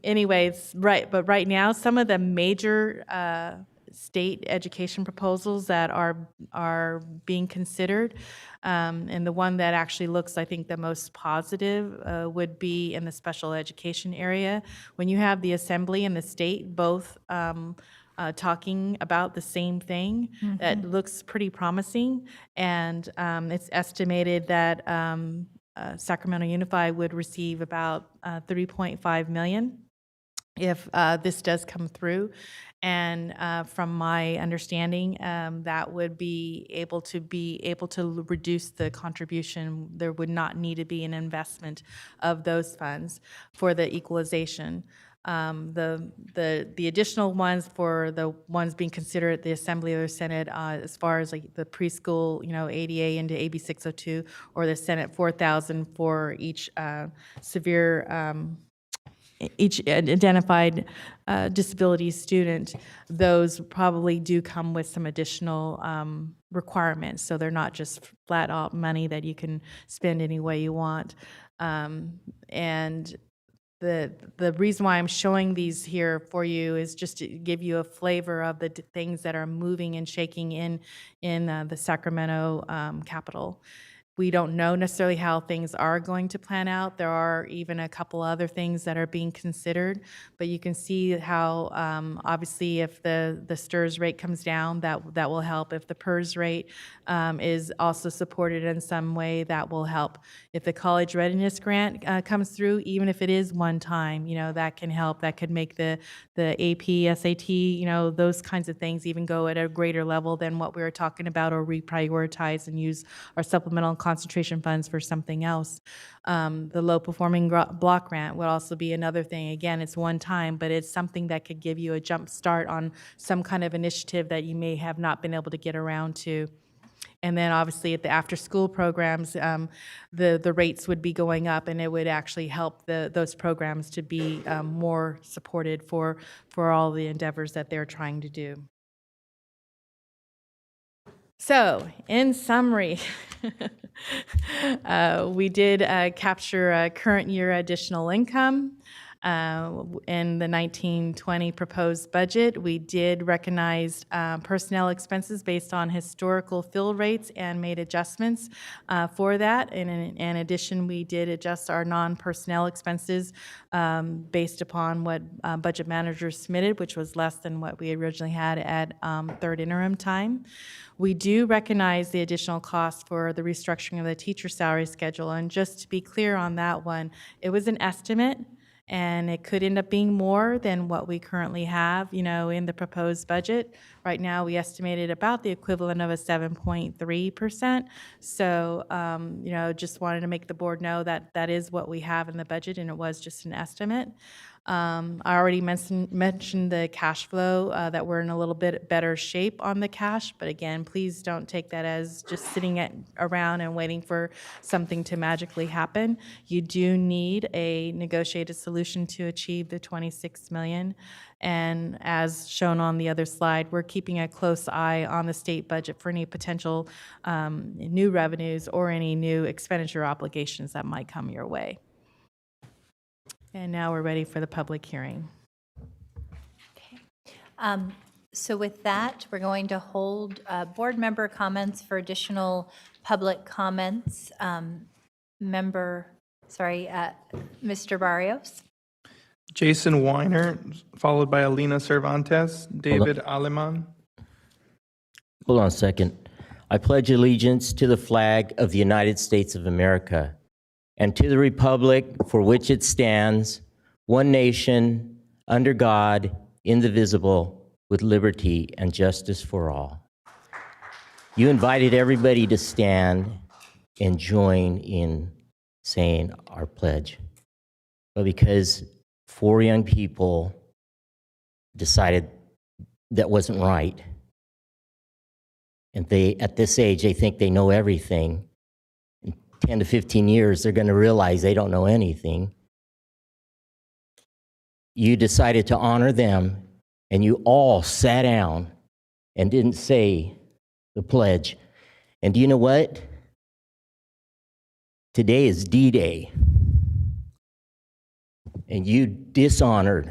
anyways, but right now, some of the major state education proposals that are being considered, and the one that actually looks, I think, the most positive would be in the special education area. When you have the assembly and the state both talking about the same thing, that looks pretty promising, and it's estimated that Sacramento Unified would receive about $3.5 million if this does come through. And from my understanding, that would be able to reduce the contribution. There would not need to be an investment of those funds for the equalization. The additional ones for the ones being considered at the Assembly or the Senate, as far as like the preschool, ADA into AB 602, or the Senate 4,000 for each severe. Each identified disability student, those probably do come with some additional requirements. So they're not just flat out money that you can spend any way you want. And the reason why I'm showing these here for you is just to give you a flavor of the things that are moving and shaking in the Sacramento Capitol. We don't know necessarily how things are going to plan out. There are even a couple other things that are being considered, but you can see how obviously if the STRS rate comes down, that will help. If the PERS rate is also supported in some way, that will help. If the college readiness grant comes through, even if it is one time, that can help. That could make the AP, SAT, those kinds of things even go at a greater level than what we were talking about, or reprioritize and use our supplemental concentration funds for something else. The low performing block grant would also be another thing. Again, it's one time, but it's something that could give you a jump start on some kind of initiative that you may have not been able to get around to. And then obviously at the after-school programs, the rates would be going up, and it would actually help those programs to be more supported for all the endeavors that they're trying to do. So, in summary, we did capture current year additional income. In the 1920 proposed budget, we did recognize personnel expenses based on historical fill rates and made adjustments for that. And in addition, we did adjust our non-personnel expenses based upon what budget managers submitted, which was less than what we originally had at third interim time. We do recognize the additional cost for the restructuring of the teacher salary schedule. And just to be clear on that one, it was an estimate, and it could end up being more than what we currently have, in the proposed budget. Right now, we estimated about the equivalent of a 7.3%. So, just wanted to make the board know that that is what we have in the budget, and it was just an estimate. I already mentioned the cash flow, that we're in a little bit better shape on the cash, but again, please don't take that as just sitting around and waiting for something to magically happen. You do need a negotiated solution to achieve the $26 million. And as shown on the other slide, we're keeping a close eye on the state budget for any potential new revenues or any new expenditure obligations that might come your way. And now we're ready for the public hearing. Okay. So with that, we're going to hold board member comments for additional public comments. Mr. Barrios. Jason Weiner, followed by Alina Cervantes, David Aleman. Hold on a second. I pledge allegiance to the flag of the United States of America and to the republic for which it stands, one nation, under God, indivisible, with liberty and justice for all. You invited everybody to stand and join in saying our pledge. But because 4 young people decided that wasn't right, and at this age, they think they know everything, 10 to 15 years, they're going to realize they don't know anything. You decided to honor them, and you all sat down and didn't say the pledge. And do you know what? Today is D-Day, and you dishonored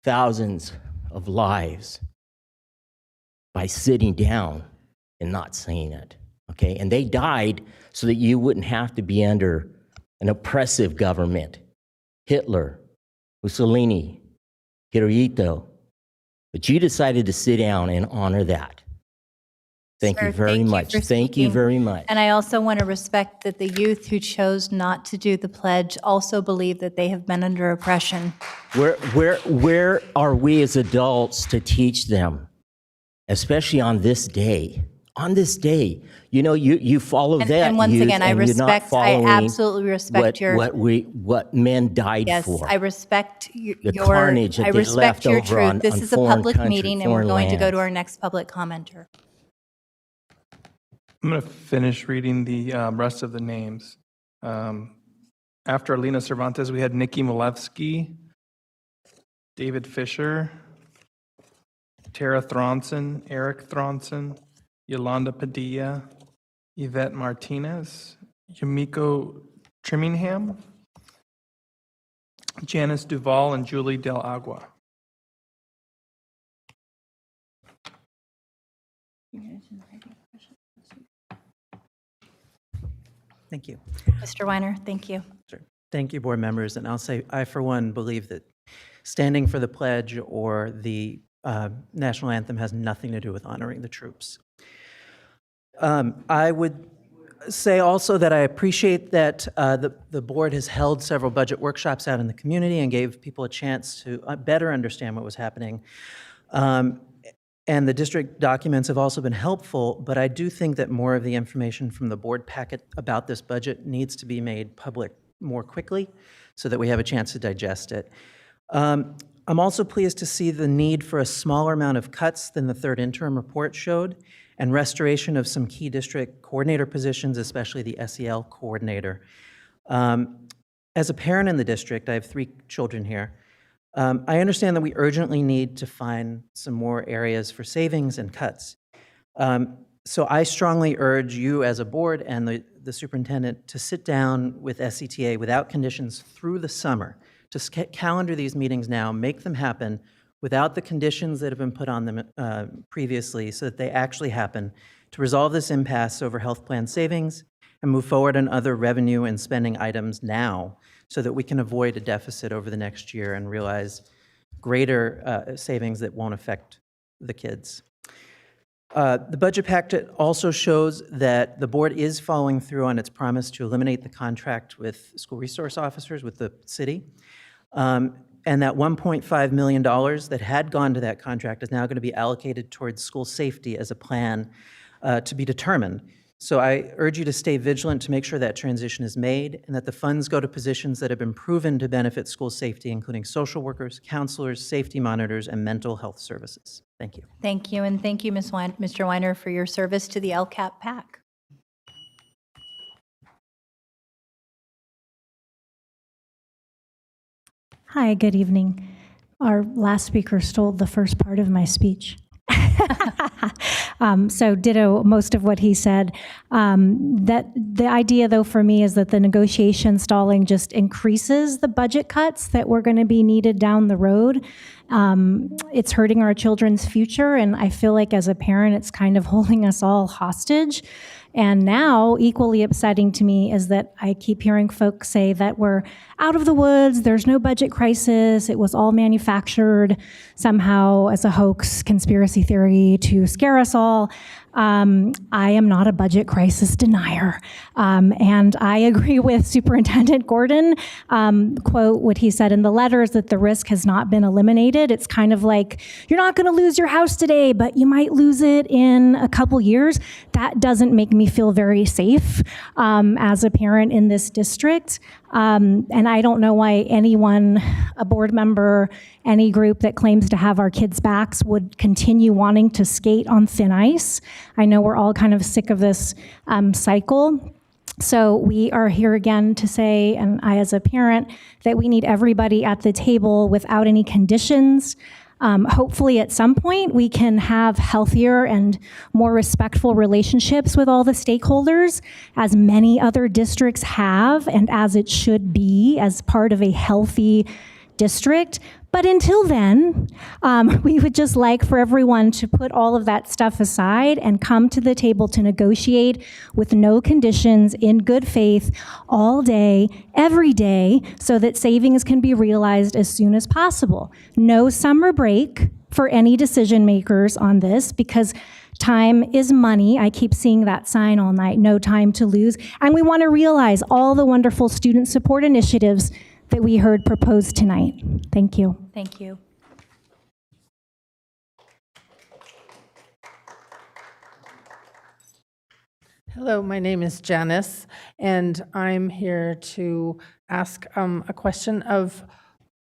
thousands of lives by sitting down and not saying it. Okay, and they died so that you wouldn't have to be under an oppressive government. Hitler, Mussolini, Hirohito. But you decided to sit down and honor that. Thank you very much. Thank you very much. And I also want to respect that the youth who chose not to do the pledge also believe that they have been under oppression. Where are we as adults to teach them, especially on this day? On this day, you follow that. And once youth, again, I absolutely respect what men died for. Yes, I respect your carnage that they left over truth. on This is a foreign public country, meeting, and we're foreign going to go lands. to our next public commenter. I'm going to finish reading the rest of the names. After Alina Cervantes, we had Nikki Malevsky, David Fisher, Tara Thronson, Eric Thronson, Yolanda Padilla, Yvette Martinez, Yumiko Trimmingham, Janice Duval, and Julie Del Agua. Thank you. Mr. Weiner, thank you. Sure. Thank you, board members. And I'll say, I, for one, believe that standing for the pledge or the national anthem has nothing to do with honoring the troops. I would say also that I appreciate that the board has held several budget workshops out in the community and gave people a chance to better understand what was happening. And And the district documents have also been helpful, but I do think that more of the information from the board packet about this budget needs to be made public more quickly so that we have a chance to digest it. I'm also pleased to see the need for a smaller amount of cuts than the third interim report showed, and restoration of some key district coordinator positions, especially the SEL coordinator. As a parent in the district, I have 3 children here. I understand that we urgently need to find some more areas for savings and cuts. So I strongly urge you as a board and the superintendent to sit down with SCTA without conditions through the summer, to calendar these meetings now, make them happen without the conditions that have been put on them previously so that they actually happen, to resolve this impasse over health plan savings and move forward on other revenue and spending items now so that we can avoid a deficit over the next year and realize greater savings that won't affect the kids. The budget packet also shows that the board is following through on its promise to eliminate the contract with school resource officers with the city. And that $1.5 million that had gone to that contract is now going to be allocated towards school safety as a plan to be determined. So I urge you to stay vigilant to make sure that transition is made and that the funds go to positions that have been proven to benefit school safety, including social workers, counselors, safety monitors, and mental health services. Thank you. Thank you, and thank you, Mr. Weiner, for your service to the LCAP PAC. Hi, good evening. Our last speaker stole the first part of my speech. So ditto most of what he said. That the idea, though, for me is that the negotiation stalling just increases the budget cuts that were going to be needed down the road. It's hurting our children's future, and I feel like as a parent, it's kind of holding us all hostage. And now, equally upsetting to me is that I keep hearing folks say that we're out of the woods, there's no budget crisis, it was all manufactured somehow as a hoax conspiracy theory to scare us all. I am not a budget crisis denier. And I agree with Superintendent Gordon, quote, what he said in the letter is that the risk has not been eliminated. It's kind of like, you're not gonna lose your house today, but you might lose it in a couple years. That doesn't make me feel very safe as a parent in this district. And I don't know why anyone, a board member, any group that claims to have our kids' backs would continue wanting to skate on thin ice. I know we're all kind of sick of this cycle. So we are here again to say, and I as a parent, that we need everybody at the table without any conditions. Hopefully at some point we can have healthier and more respectful relationships with all the stakeholders, as many other districts have and as it should be as part of a healthy district. But until then, we would just like for everyone to put all of that stuff aside and come to the table to negotiate with no conditions in good faith all day, every day, so that savings can be realized as soon as possible. No summer break for any decision makers on this, because time is money. I keep seeing that sign all night, no time to lose. And we want to realize all the wonderful student support initiatives that we heard proposed tonight. Thank you. Thank you. Hello, my name is Janice, and I'm here to ask a question of,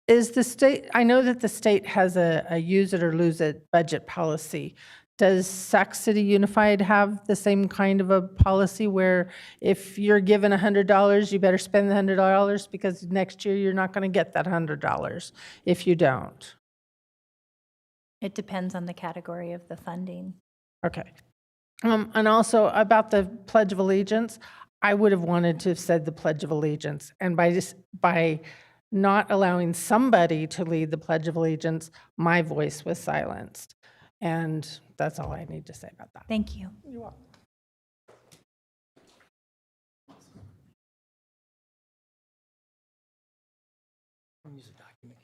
is the state, I know that the state has a use it or lose it budget policy. Does Sac City Unified have the same kind of a policy where if you're given $100, you better spend the $100 because next year you're not going to get that $100 if you don't? It depends on the category of the funding. Okay. And also about the Pledge of Allegiance, I would have wanted to have said the Pledge of Allegiance. And by not allowing somebody to lead the Pledge of Allegiance, my voice was silenced. And that's all I need to say about that. Thank you. You're welcome. Use a document.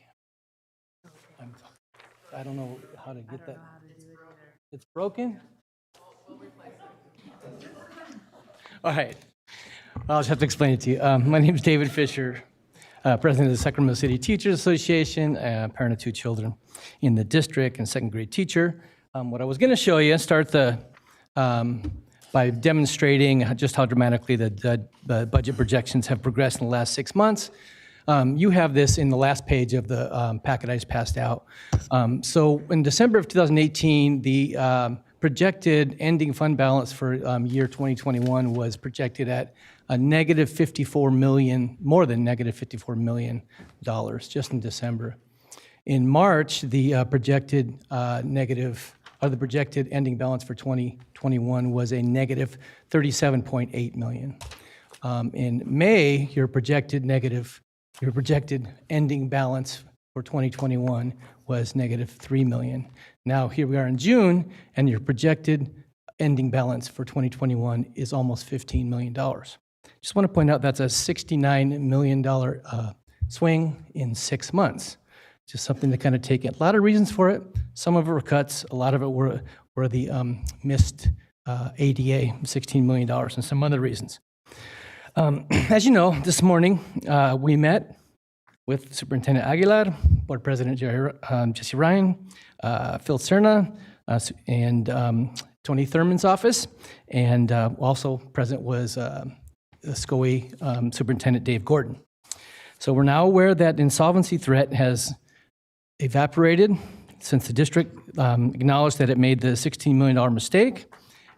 I don't know how to get that. It's broken? All right. I'll just have to explain it to you. My name is David Fisher, president of the Sacramento City Teachers Association, parent of 2 children in the district and second grade teacher. What I was going to show you, start by demonstrating just how dramatically the budget projections have progressed in the last 6 months. You have this in the last page of the packet I just passed out. So in December of 2018, the projected ending fund balance for year 2021 was projected at a negative 54 million, more than negative $54 million just in December. In March, the projected the projected ending balance for 2021 was a negative 37.8 million. In May, your projected ending balance for 2021 was negative 3 million. Now here we are in June, and your projected ending balance for 2021 is almost $15 million. Just want to point out that's a $69 million swing in 6 months. Just something to kind of take in. A lot of reasons for it. Some of it were cuts. A lot of it were the missed ADA, $16 million, and some other reasons. As you know, this morning we met with Superintendent Aguilar, Board President Jesse Ryan, Phil Cerna, and Tony Thurman's office, and also present was SCOE Superintendent Dave Gordon. So we're now aware that insolvency threat has evaporated since the district acknowledged that it made the $16 million mistake,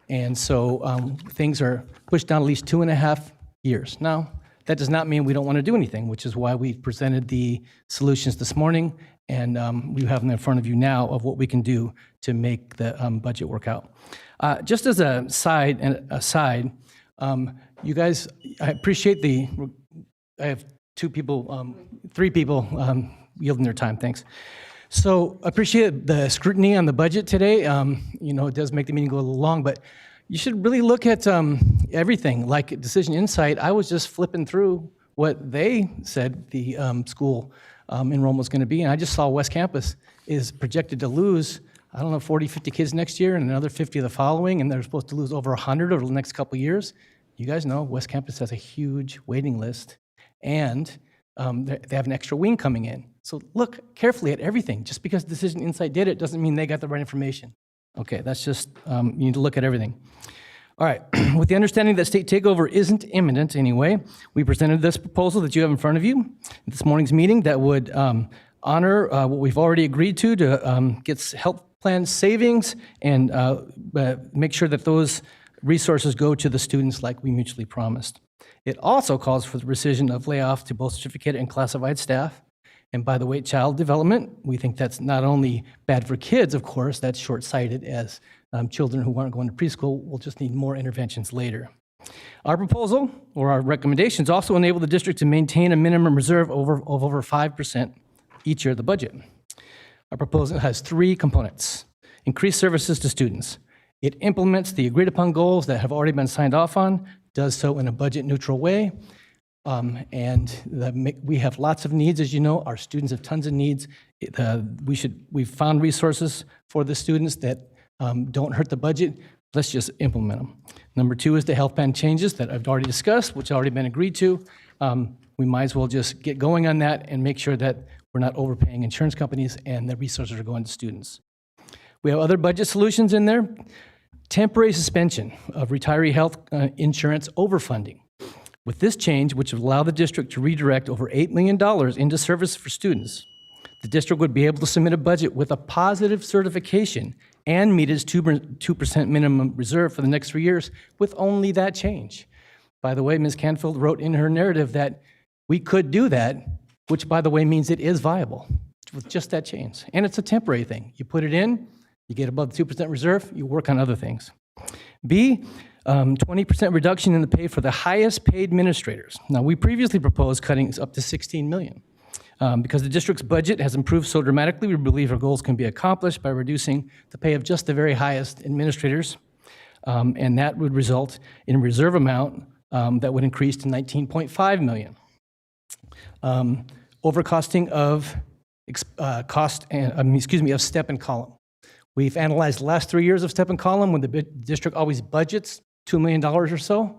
and so things are pushed down at least 2.5 years. Now, that does not mean we don't want to do anything, which is why we presented the solutions this morning, and we have them in front of you now of what we can do to make the budget work out. Just as a aside, you guys, I appreciate I have three people yielding their time, thanks. So I appreciate the scrutiny on the budget today. It does make the meeting go a little long, but you should really look at everything. Like Decision Insight, I was just flipping through what they said the school enrollment was going to be, and I just saw West Campus is projected to lose, 40, 50 kids next year and another 50 the following, and they're supposed to lose over 100 over the next couple of years. You guys know West Campus has a huge waiting list, and they have an extra wing coming in. So look carefully at everything. Just because Decision Insight did it doesn't mean they got the right information. Okay, that's just, you need to look at everything. All right, with the understanding that state takeover isn't imminent anyway, we presented this proposal that you have in front of you at this morning's meeting that would honor what we've already agreed to get health plan savings and make sure that those resources go to the students like we mutually promised. It also calls for the rescission of layoff to both certificated and classified staff. And by the way, child development, we think that's not only bad for kids, of course, that's short-sighted, as children who aren't going to preschool will just need more interventions later. Our proposal, or our recommendations, also enable the district to maintain a minimum reserve of over 5% each year of the budget. Our proposal has 3 components. Increased services to students. It implements the agreed-upon goals that have already been signed off on, does so in a budget-neutral way, we have lots of needs, as you know. Our students have tons of needs. We've found resources for the students that don't hurt the budget. Let's just implement them. Number 2 is the health plan changes that I've already discussed, which have already been agreed to. We might as well just get going on that and make sure that we're not overpaying insurance companies and the resources are going to students. We have other budget solutions in there. Temporary suspension of retiree health insurance overfunding. With this change, which would allow the district to redirect over $8 million into service for students, the district would be able to submit a budget with a positive certification and meet its 2% minimum reserve for the next 3 years with only that change. By the way, Ms. Canfield wrote in her narrative that we could do that, which, by the way, means it is viable with just that change. And it's a temporary thing. You put it in, you get above the 2% reserve, you work on other things. B, 20% reduction in the pay for the highest paid administrators. Now, we previously proposed cutting up to $16 million. Because the district's budget has improved so dramatically, we believe our goals can be accomplished by reducing the pay of just the very highest administrators, and that would result in a reserve amount that would increase to $19.5 million. Overcosting of of step and column. We've analyzed the last 3 years of step and column when the district always budgets $2 million or so,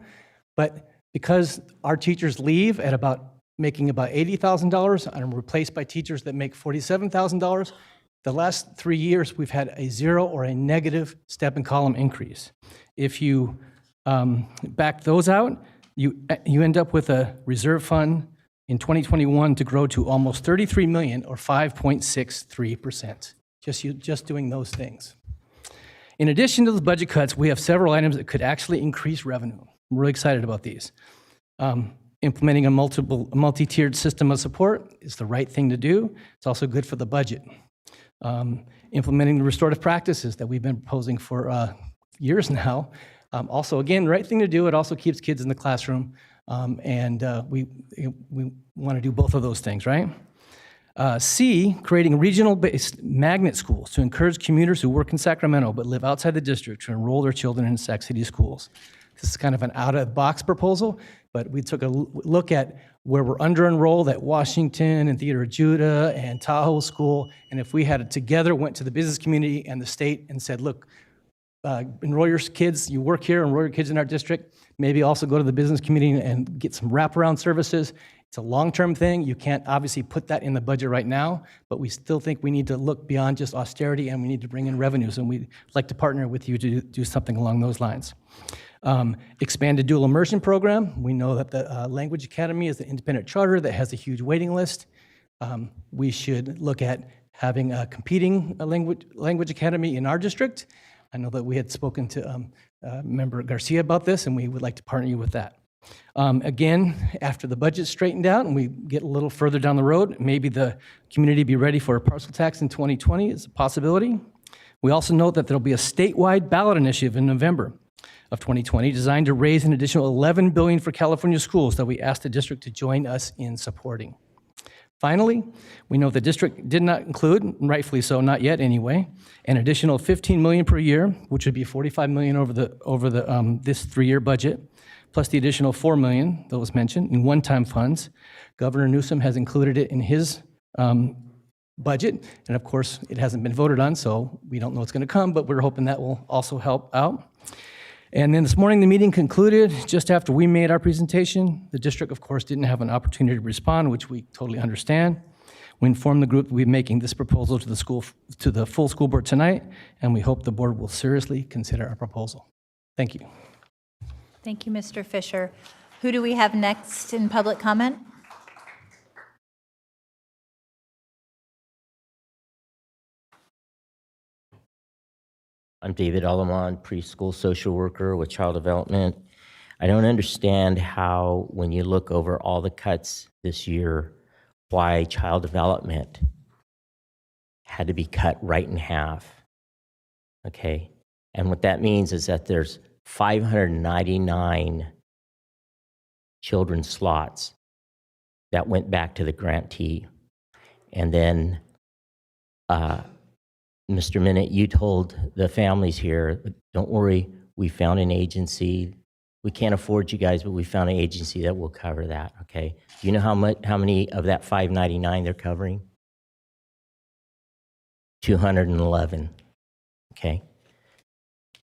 but because our teachers leave at making about $80,000 and are replaced by teachers that make $47,000, the last 3 years, we've had a 0 or a negative step and column increase. If you back those out, you end up with a reserve fund in 2021 to grow to almost 33 million or 5.63%, just doing those things. In addition to the budget cuts, we have several items that could actually increase revenue. I'm really excited about these. Implementing a multi-tiered system of support is the right thing to do. It's also good for the budget. Implementing the restorative practices that we've been proposing for years now. Also, again, the right thing to do. It also keeps kids in the classroom, and we want to do both of those things, right? C, creating regional-based magnet schools to encourage commuters who work in Sacramento but live outside the district to enroll their children in Sac City schools. This is kind of an out-of-the-box proposal, but we took a look at where we're under-enrolled at Washington and Theater of Judah and Tahoe School, and if we had it together, went to the business community and the state and said, look, enroll your kids, you work here, enroll your kids in our district, maybe also go to the business community and get some wraparound services. It's a long-term thing. You can't obviously put that in the budget right now, but we still think we need to look beyond just austerity and we need to bring in revenues, and we'd like to partner with you to do something along those lines. Expanded dual immersion program. We know that the Language Academy is an independent charter that has a huge waiting list. We should look at having a competing language academy in our district. I know that we had spoken to Member Garcia about this, and we would like to partner you with that. Again, after the budget's straightened out and we get a little further down the road, maybe the community be ready for a parcel tax in 2020 is a possibility. We also note that there'll be a statewide ballot initiative in November of 2020 designed to raise an additional $11 billion for California schools that we asked the district to join us in supporting. Finally, we know the district did not include, rightfully so, not yet anyway, an additional $15 million per year, which would be $45 million over this 3-year budget, plus the additional $4 million that was mentioned in one-time funds. Governor Newsom has included it in his budget, and of course, it hasn't been voted on, so we don't know what's going to come, but we're hoping that will also help out. And then this morning, the meeting concluded just after we made our presentation. The district, of course, didn't have an opportunity to respond, which we totally understand. We informed the group that we're making this proposal to the full school board tonight, and we hope the board will seriously consider our proposal. Thank you. Thank you, Mr. Fisher. Who do we have next in public comment? I'm David Alamon, preschool social worker with child development. I don't understand how, when you look over all the cuts this year, why child development had to be cut right in half, okay? And what that means is that there's 599 children's slots that went back to the grantee. And then Mr. Minute, you told the families here, don't worry, we found an agency. We can't afford you guys, but we found an agency that will cover that, okay? Do you know how many of that 599 they're covering? 211, okay?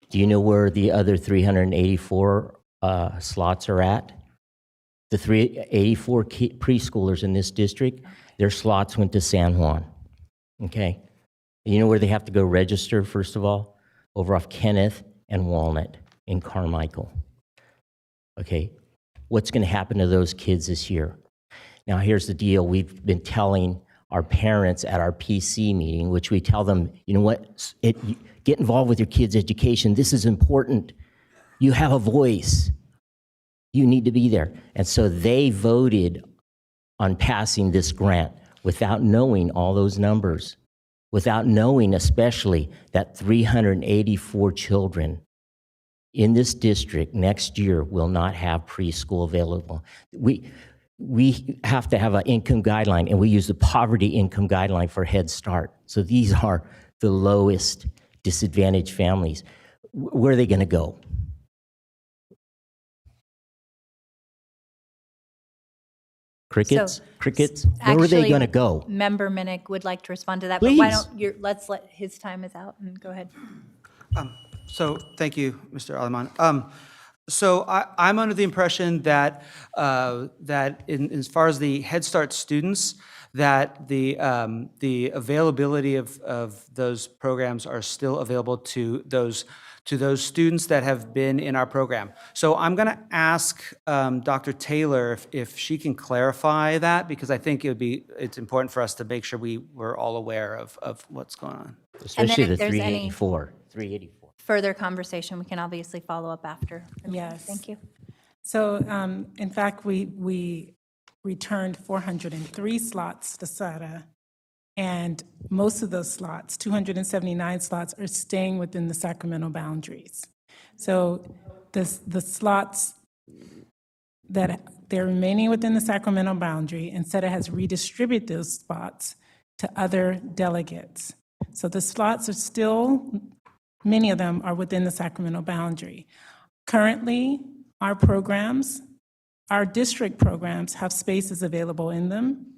Do you know where the other 384 slots are at? The 384 preschoolers in this district, their slots went to San Juan, okay? You know where they have to go register, first of all? Over off Kenneth and Walnut in Carmichael. Okay, what's going to happen to those kids this year? Now, here's the deal. We've been telling our parents at our PC meeting, which we tell them, you know what, get involved with your kids' education. This is important. You have a voice. You need to be there. And so they voted on passing this grant without knowing all those numbers. Without knowing especially that 384 children in this district next year will not have preschool available. We have to have an income guideline, and we use the poverty income guideline for Head Start. So these are the lowest disadvantaged families. Where are they going to go? Crickets? Crickets? Where are they going to go? Member Minnick would like to respond to that, Please. but why don't you, let's let his time is out and go ahead. So thank you, Mr. Aleman. So I'm under the impression that as far as the Head Start students, that the availability of those programs are still available to those students that have been in our program. So I'm going to ask Dr. Taylor if she can clarify that, because I think it's important for us to make sure we're all aware of what's going on. Especially if the there's any 384. further conversation, we can obviously follow up after. Yes. Thank you. So, in fact, we returned 403 slots to SATA, and most of those slots, 279 slots, are staying within the Sacramento boundaries. So the slots that they're remaining within the Sacramento boundary, and SETA has redistributed those spots to other delegates. So the slots are still, many of them are within the Sacramento boundary. Currently, our programs, our district programs have spaces available in them,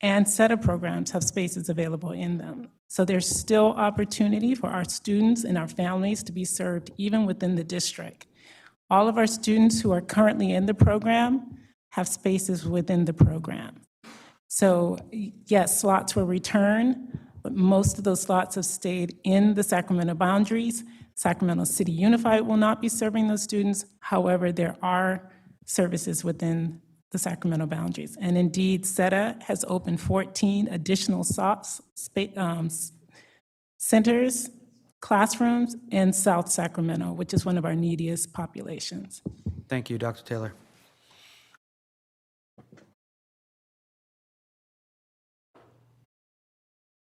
and SETA programs have spaces available in them. So there's still opportunity for our students and our families to be served even within the district. All of our students who are currently in the program have spaces within the program. So yes, slots were returned, but most of those slots have stayed in the Sacramento boundaries. Sacramento City Unified will not be serving those students. However, there are services within the Sacramento boundaries. And indeed, SETA has opened 14 additional centers, classrooms in South Sacramento, which is one of our neediest populations. Thank you, Dr. Taylor.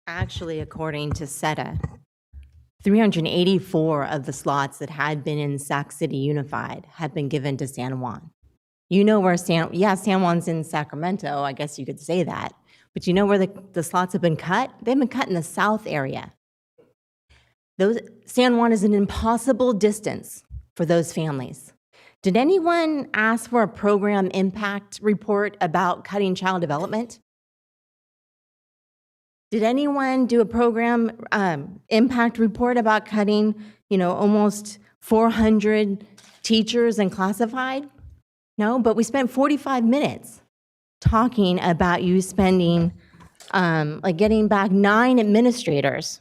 Actually, according to SETA, 384 of the slots that had been in Sac City Unified have been given to San Juan. You know where San Juan's in Sacramento, I guess you could say that, but you know where the slots have been cut? They've been cut in the south area. San Juan is an impossible distance for those families. Did anyone ask for a program impact report about cutting child development? Did anyone do a program impact report about cutting, almost 400 teachers and classified? No, but we spent 45 minutes talking about you spending, getting back 9 administrators,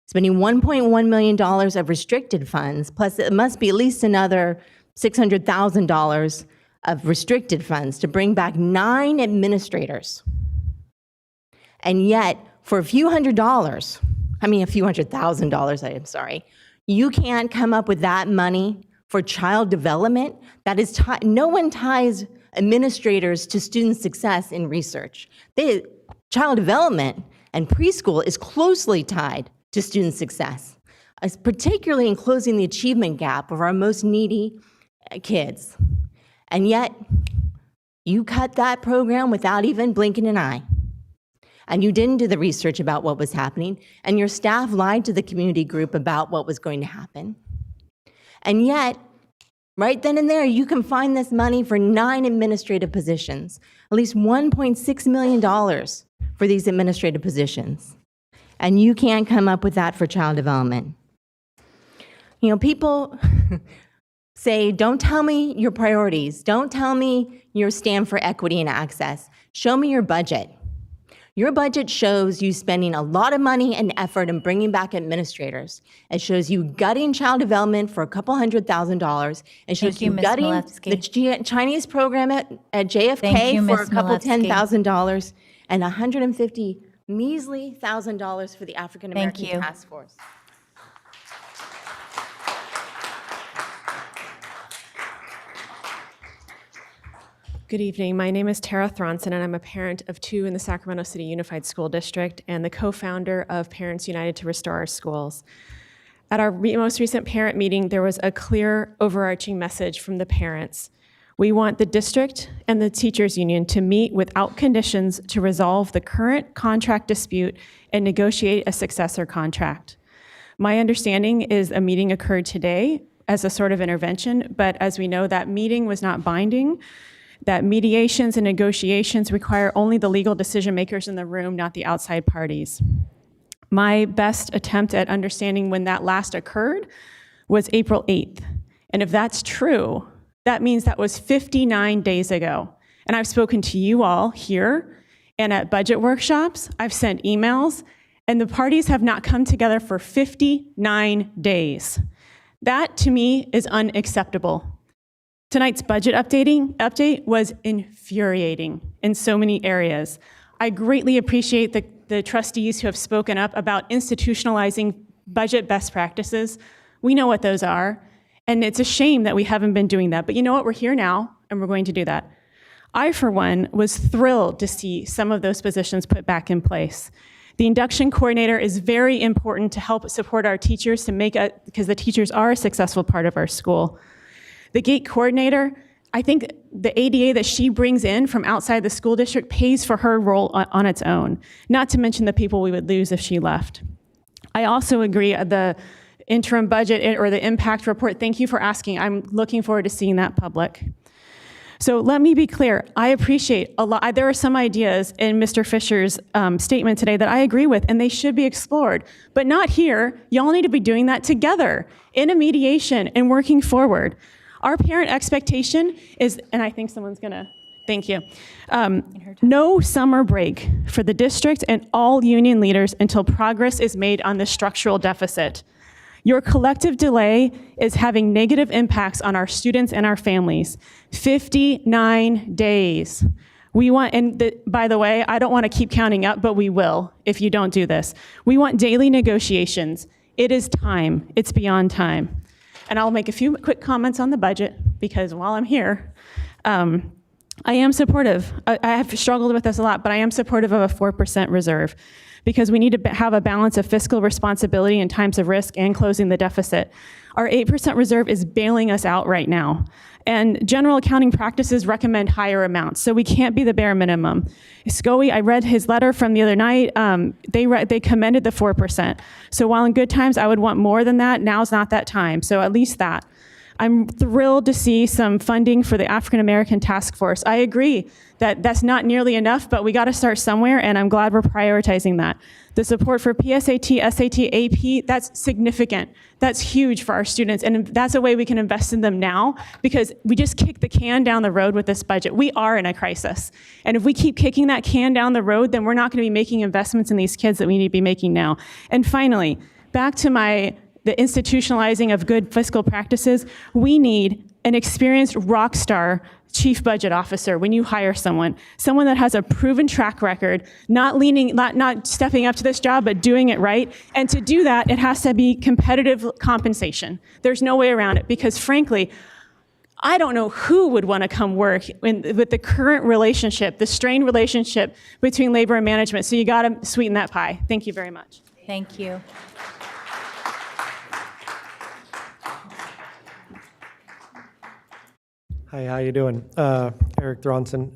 spending $1.1 million of restricted funds, plus it must be at least another $600,000 of restricted funds to bring back 9 administrators. And yet, for a few $100,000, I'm sorry, you can't come up with that money for child development. That is, no one ties administrators to student success in research. Child development and preschool is closely tied to student success, particularly in closing the achievement gap of our most needy kids. And yet, you cut that program without even blinking an eye. And you didn't do the research about what was happening, and your staff lied to the community group about what was going to happen. And yet, right then and there, you can find this money for 9 administrative positions, at least $1.6 million for these administrative positions. And you can't come up with that for child development. People say, don't tell me your priorities. Don't tell me your stand for equity and access. Show me your budget. Your budget shows you spending a lot of money and effort in bringing back administrators. It shows you gutting child development for a couple $100,000. It shows you gutting the Chinese program at JFK for a couple $10,000 and $150 measly $1,000 for the African American Task Force. Good evening. My name is Tara Thronson, and I'm a parent of 2 in the Sacramento City Unified School District and the co-founder of Parents United to Restore Our Schools. At our most recent parent meeting, there was a clear overarching message from the parents. We want the district and the teachers union to meet without conditions to resolve the current contract dispute and negotiate a successor contract. My understanding is a meeting occurred today as a sort of intervention, but as we know, that meeting was not binding. That mediations and negotiations require only the legal decision makers in the room, not the outside parties. My best attempt at understanding when that last occurred was April 8th. And if that's true, That means that was 59 days ago. And I've spoken to you all here and at budget workshops. I've sent emails, and the parties have not come together for 59 days. That, to me, is unacceptable. Tonight's budget update was infuriating in so many areas. I greatly appreciate the trustees who have spoken up about institutionalizing budget best practices. We know what those are, and it's a shame that we haven't been doing that. But you know what? We're here now, and we're going to do that. I, for one, was thrilled to see some of those positions put back in place. The induction coordinator is very important to help support our teachers because the teachers are a successful part of our school. The gate coordinator, I think the ADA that she brings in from outside the school district pays for her role on its own, not to mention the people we would lose if she left. I also agree the interim budget or the impact report, thank you for asking. I'm looking forward to seeing that public. So let me be clear, I appreciate a lot. There are some ideas in Mr. Fisher's statement today that I agree with, and they should be explored, but not here. Y'all need to be doing that together in a mediation and working forward. Our parent expectation is, and I think someone's gonna, thank you, no summer break for the district and all union leaders until progress is made on the structural deficit. Your collective delay is having negative impacts on our students and our families. 59 days. We want, and by the way, I don't want to keep counting up, but we will if you don't do this. We want daily negotiations. It is time. It's beyond time. And I'll make a few quick comments on the budget because while I'm here, I am supportive. I have struggled with this a lot, but I am supportive of a 4% reserve because we need to have a balance of fiscal responsibility in times of risk and closing the deficit. Our 8% reserve is bailing us out right now. And general accounting practices recommend higher amounts, so we can't be the bare minimum. SCOE, I read his letter from the other night, they commended the 4%. So while in good times I would want more than that, now's not that time, so at least that. I'm thrilled to see some funding for the African American Task Force. I agree that that's not nearly enough, but we gotta start somewhere, and I'm glad we're prioritizing that. The support for PSAT, SAT, AP, that's significant. That's huge for our students, and that's a way we can invest in them now, because we just kicked the can down the road with this budget. We are in a crisis, and if we keep kicking that can down the road, then we're not gonna be making investments in these kids that we need to be making now. And finally, back to the institutionalizing of good fiscal practices, we need an experienced rock star chief budget officer when you hire someone that has a proven track record, not stepping up to this job, but doing it right. And to do that, it has to be competitive compensation. There's no way around it because frankly, I don't know who would want to come work with the current relationship, the strained relationship between labor and management. So you got to sweeten that pie. Thank you very much. Thank you. Hi, how you doing? Eric Thronson.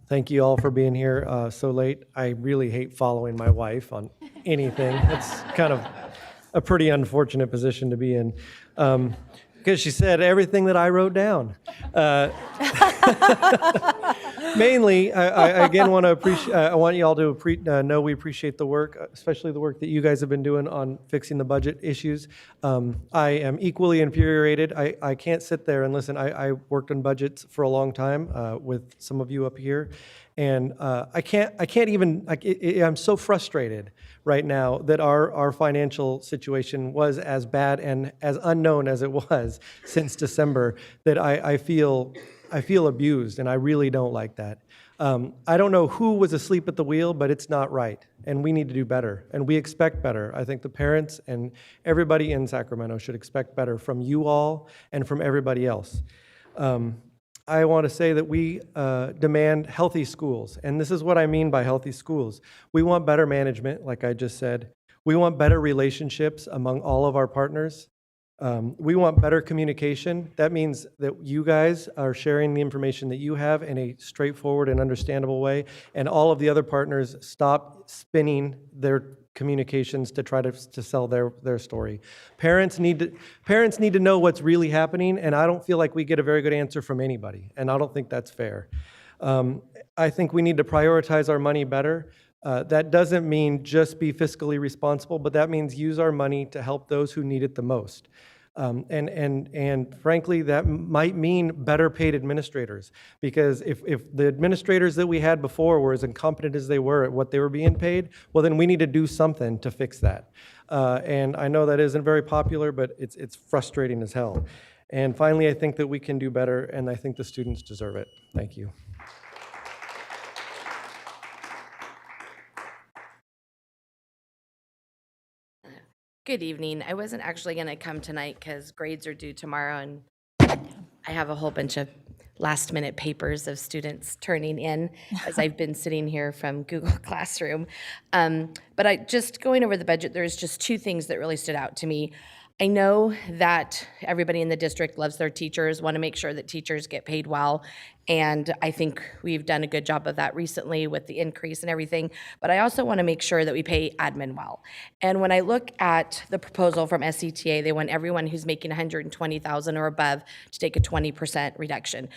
Thank you all for being here so late. I really hate following my wife on anything. It's kind of a pretty unfortunate position to be in because she said everything that I wrote down. Mainly, I again want to appreciate. I want you all to know we appreciate the work, especially the work that you guys have been doing on fixing the budget issues. I am equally infuriated. I can't sit there and listen. I worked on budgets for a long time with some of you up here, and I can't even. I'm so frustrated right now that our financial situation was as bad and as unknown as it was since December that I feel abused, and I really don't like that. I don't know who was asleep at the wheel, but it's not right, and we need to do better, and we expect better. I think the parents and everybody in Sacramento should expect better from you all and from everybody else. I want to say that we demand healthy schools, and this is what I mean by healthy schools. We want better management, like I just said. We want better relationships among all of our partners. We want better communication. That means that you guys are sharing the information that you have in a straightforward and understandable way, and all of the other partners stop spinning their communications to try to sell their story. Parents need to know what's really happening, and I don't feel like we get a very good answer from anybody, and I don't think that's fair. I think we need to prioritize our money better. That doesn't mean just be fiscally responsible, but that means use our money to help those who need it the most. And frankly, that might mean better paid administrators, because if the administrators that we had before were as incompetent as they were at what they were being paid, well, then we need to do something to fix that. And I know that isn't very popular, but it's frustrating as hell. And finally, I think that we can do better, and I think the students deserve it. Thank you. Good evening. I wasn't actually going to come tonight because grades are due tomorrow, and I have a whole bunch of last-minute papers of students turning in as I've been sitting here from Google Classroom. But just going over the budget, there's just two things that really stood out to me. I know that everybody in the district loves their teachers, want to make sure that teachers get paid well, and I think we've done a good job of that recently with the increase and everything, but I also want to make sure that we pay admin well. And when I look at the proposal from SCTA, they want everyone who's making $120,000 or above to take a 20% reduction.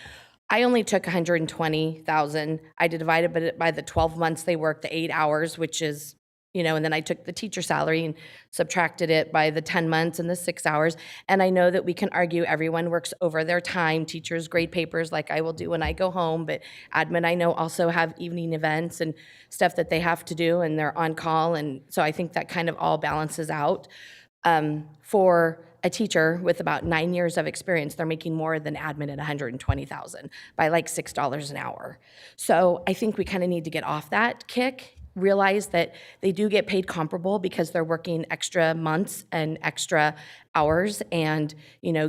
I only took $120,000. I divided it by the 12 months they worked, the 8 hours, which is, and then I took the teacher salary and subtracted it by the 10 months and the 6 hours. And I know that we can argue everyone works over their time. Teachers grade papers like I will do when I go home, but admin I know also have evening events and stuff that they have to do, and they're on call. And so I think that kind of all balances out. For a teacher with about 9 years of experience, they're making more than admin at $120,000 by like $6 an hour. So I think we kind of need to get off that kick, realize that they do get paid comparable because they're working extra months and extra hours and,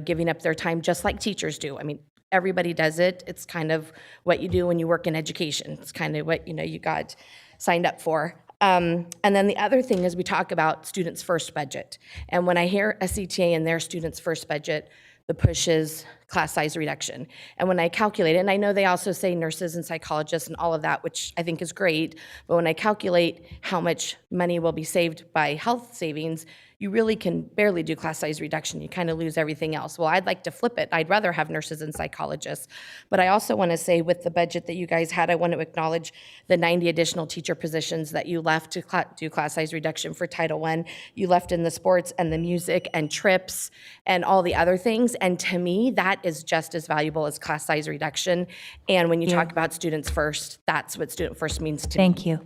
giving up their time just like teachers do. I mean, everybody does it. It's kind of what you do when you work in education. It's kind of what, you got signed up for. And then the other thing is we talk about students' first budget. And when I hear SCTA and their students' first budget, the push is class size reduction. And when I calculate it, and I know they also say nurses and psychologists and all of that, which I think is great, but when I calculate how much money will be saved by health savings, you really can barely do class size reduction. You kind of lose everything else. Well, I'd like to flip it. I'd rather have nurses and psychologists. But I also want to say with the budget that you guys had, I want to acknowledge the 90 additional teacher positions that you left to do class size reduction for Title I. You left in the sports and the music and trips and all the other things. And to me, that is just as valuable as class size reduction. And when you talk about students first, that's what student first means to me. Thank you.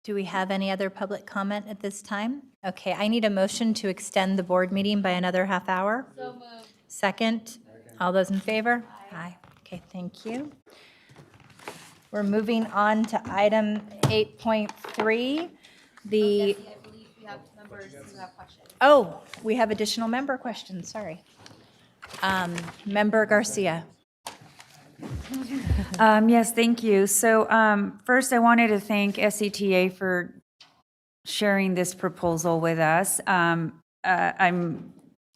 Do we have any other public comment at this time? Okay, I need a motion to extend the board meeting by another half hour. So moved. Second. All those in favor? Aye. Okay, thank you. We're moving on to item 8.3, the... Oh, we have additional member questions, sorry. Member Garcia. Yes, thank you. So first, I wanted to thank SCTA for sharing this proposal with us. I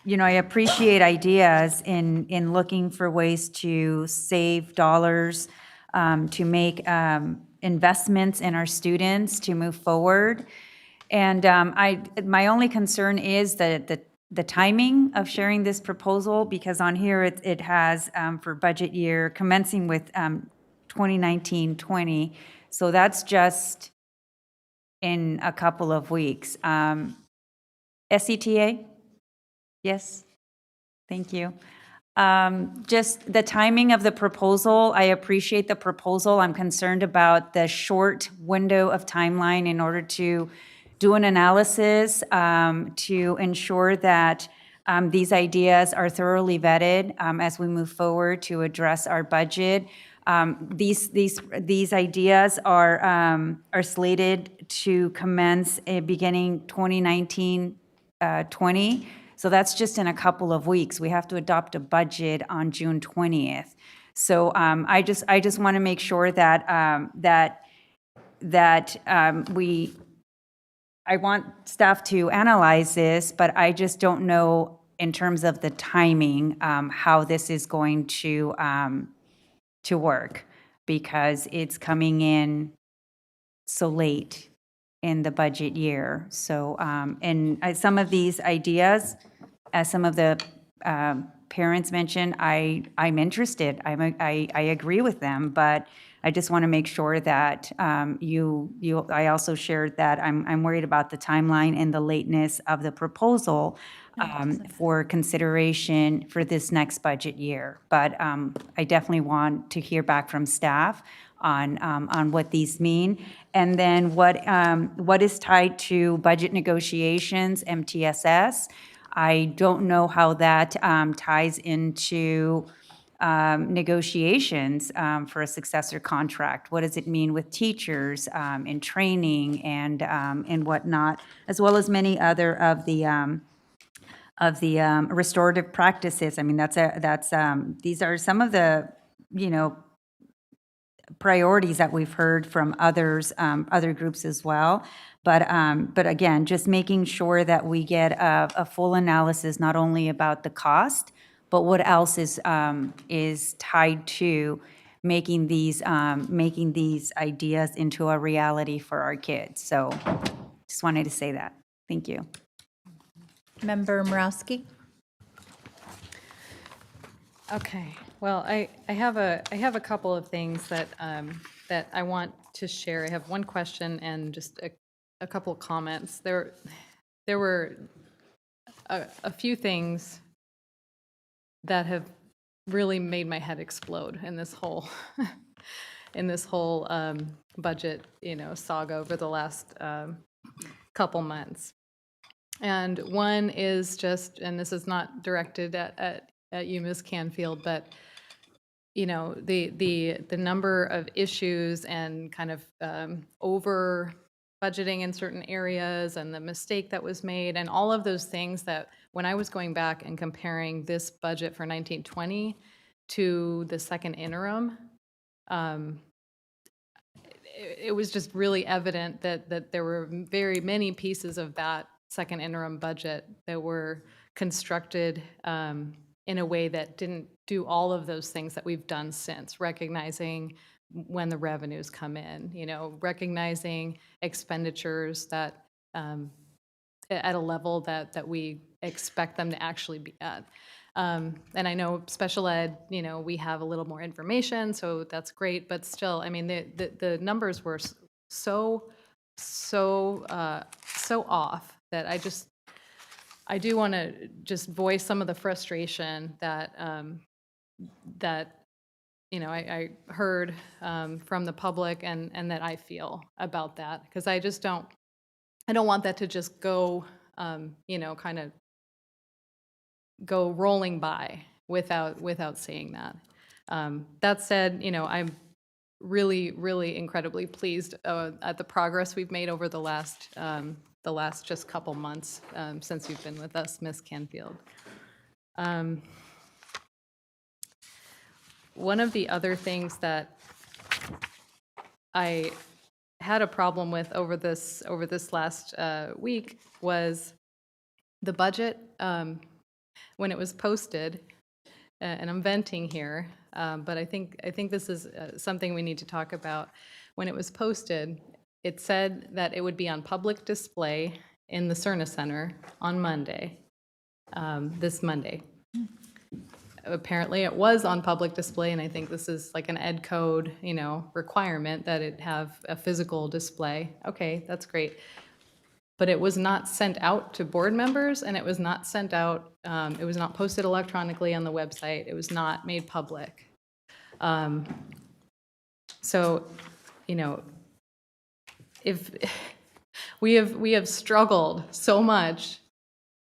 appreciate ideas in looking for ways to save dollars, to make investments in our students to move forward. And my only concern is that the timing of sharing this proposal, because on here it has for budget year commencing with 2019-20. So that's just in a couple of weeks. SCTA? Yes? Thank you. Just the timing of the proposal, I appreciate the proposal. I'm concerned about the short window of timeline in order to do an analysis to ensure that these ideas are thoroughly vetted as we move forward to address our budget. These ideas are slated to commence beginning 2019-20. So that's just in a couple of weeks. We have to adopt a budget on June 20th. So I just want to make sure that I want staff to analyze this, but I just don't know in terms of the timing how this is going to work, because it's coming in so late in the budget year. So, and some of these ideas, some of the parents mentioned, I'm interested. I agree with them, but I just want to make sure that I also shared that I'm worried about the timeline and the lateness of the proposal for consideration for this next budget year. But I definitely want to hear back from staff on what these mean. And then what is tied to budget negotiations, MTSS. I don't know how that ties into negotiations for a successor contract. What does it mean with teachers in training and whatnot, as well as many other of the restorative practices. I mean, these are some of the, priorities that we've heard from other groups as well. But again, just making sure that we get a full analysis, not only about the cost, but what else is tied to making these ideas into a reality for our kids. So just wanted to say that. Thank you. Member Morowski? Okay, well, I have a couple of things that that I want to share. I have one question and just a couple of comments. There were a few things that have really made my head explode in this whole budget, saga over the last couple months. And one is just, and this is not directed at you, Ms. Canfield, but the number of issues and kind of over budgeting in certain areas and the mistake that was made and all of those things that when I was going back and comparing this budget for 1920 to the second interim, it was just really evident that there were very many pieces of that second interim budget that were constructed in a way that didn't do all of those things that we've done since, recognizing when the revenues come in, recognizing expenditures that at a level that we expect them to actually be at. And I know special ed, we have a little more information, so that's great, but still, I mean, the numbers were so off that I do want to just voice some of the frustration that I heard from the public and that I feel about that, because I don't want that to just go kind of go rolling by without saying that. That said, I'm really incredibly pleased at the progress we've made over the last just couple months since you've been with us, Ms. Canfield. One of the other things that I had a problem with over this last week was the budget when it was posted, and I'm venting here, but I think this is something we need to talk about. When it was posted, it said that it would be on public display in the Cerna Center on Monday, this Monday. Apparently it was on public display, and I think this is like an ed code, requirement that it have a physical display. Okay, that's great. But it was not sent out to board members, and it was not sent out, it was not posted electronically on the website. It was not made public. So, if we have struggled so much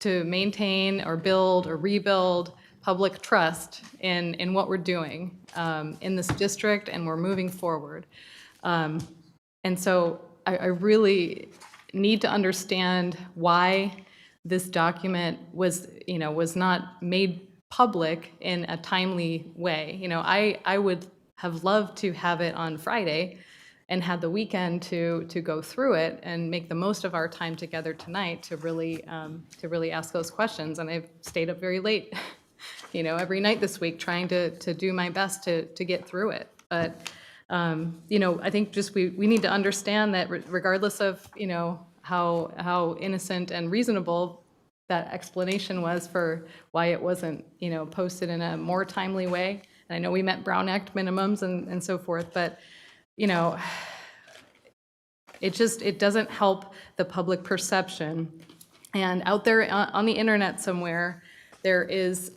to maintain or build or rebuild public trust in what we're doing in this district, and we're moving forward. And so I really need to understand why this document was not made public in a timely way. I would have loved to have it on Friday and had the weekend to go through it and make the most of our time together tonight to really ask those questions. And I've stayed up very late, every night this week trying to do my best to get through it. But I think just we need to understand that regardless of how innocent and reasonable that explanation was for why it wasn't, posted in a more timely way. And I know we met Brown Act minimums and so forth, but, it doesn't help the public perception. And out there on the internet somewhere, there is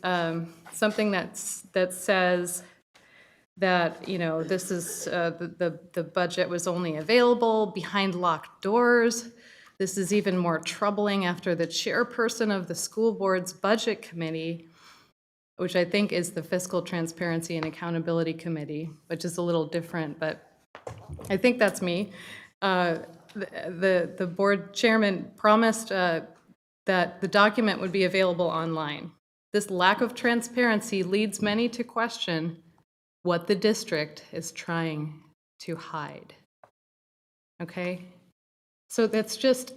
something that says that, this is, the budget was only available behind locked doors. This is even more troubling after the chairperson of the school board's budget committee, which I think is the Fiscal Transparency and Accountability Committee, which is a little different, but I think that's me. The board chairman promised that the document would be available online. This lack of transparency leads many to question what the district is trying to hide. Okay? So that's just,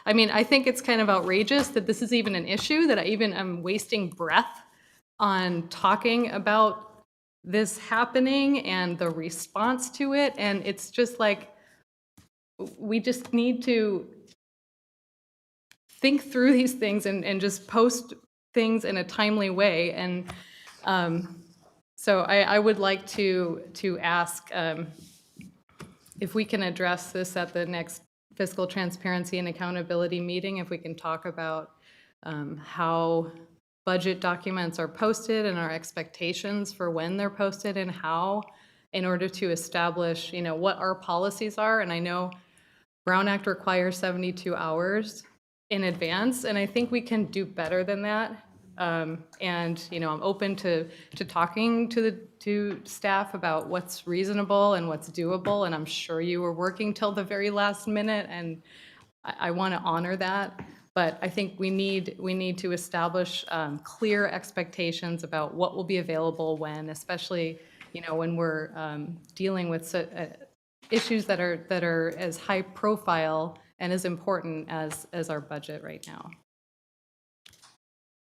I think it's kind of outrageous that this is even an issue, that I even am wasting breath on talking about this happening and the response to it. And it's just like, we just need to think through these things and just post things in a timely way. And so I would like to ask if we can address this at the next Fiscal Transparency and Accountability meeting, if we can talk about how budget documents are posted and our expectations for when they're posted and how, in order to establish, what our policies are. And I know Brown Act requires 72 hours in advance, and I think we can do better than that. And I'm open to talking to staff about what's reasonable and what's doable, and I'm sure you were working till the very last minute, and I want to honor that. But I think we need to establish clear expectations about what will be available when, especially when we're dealing with issues that are as high profile and as important as our budget right now.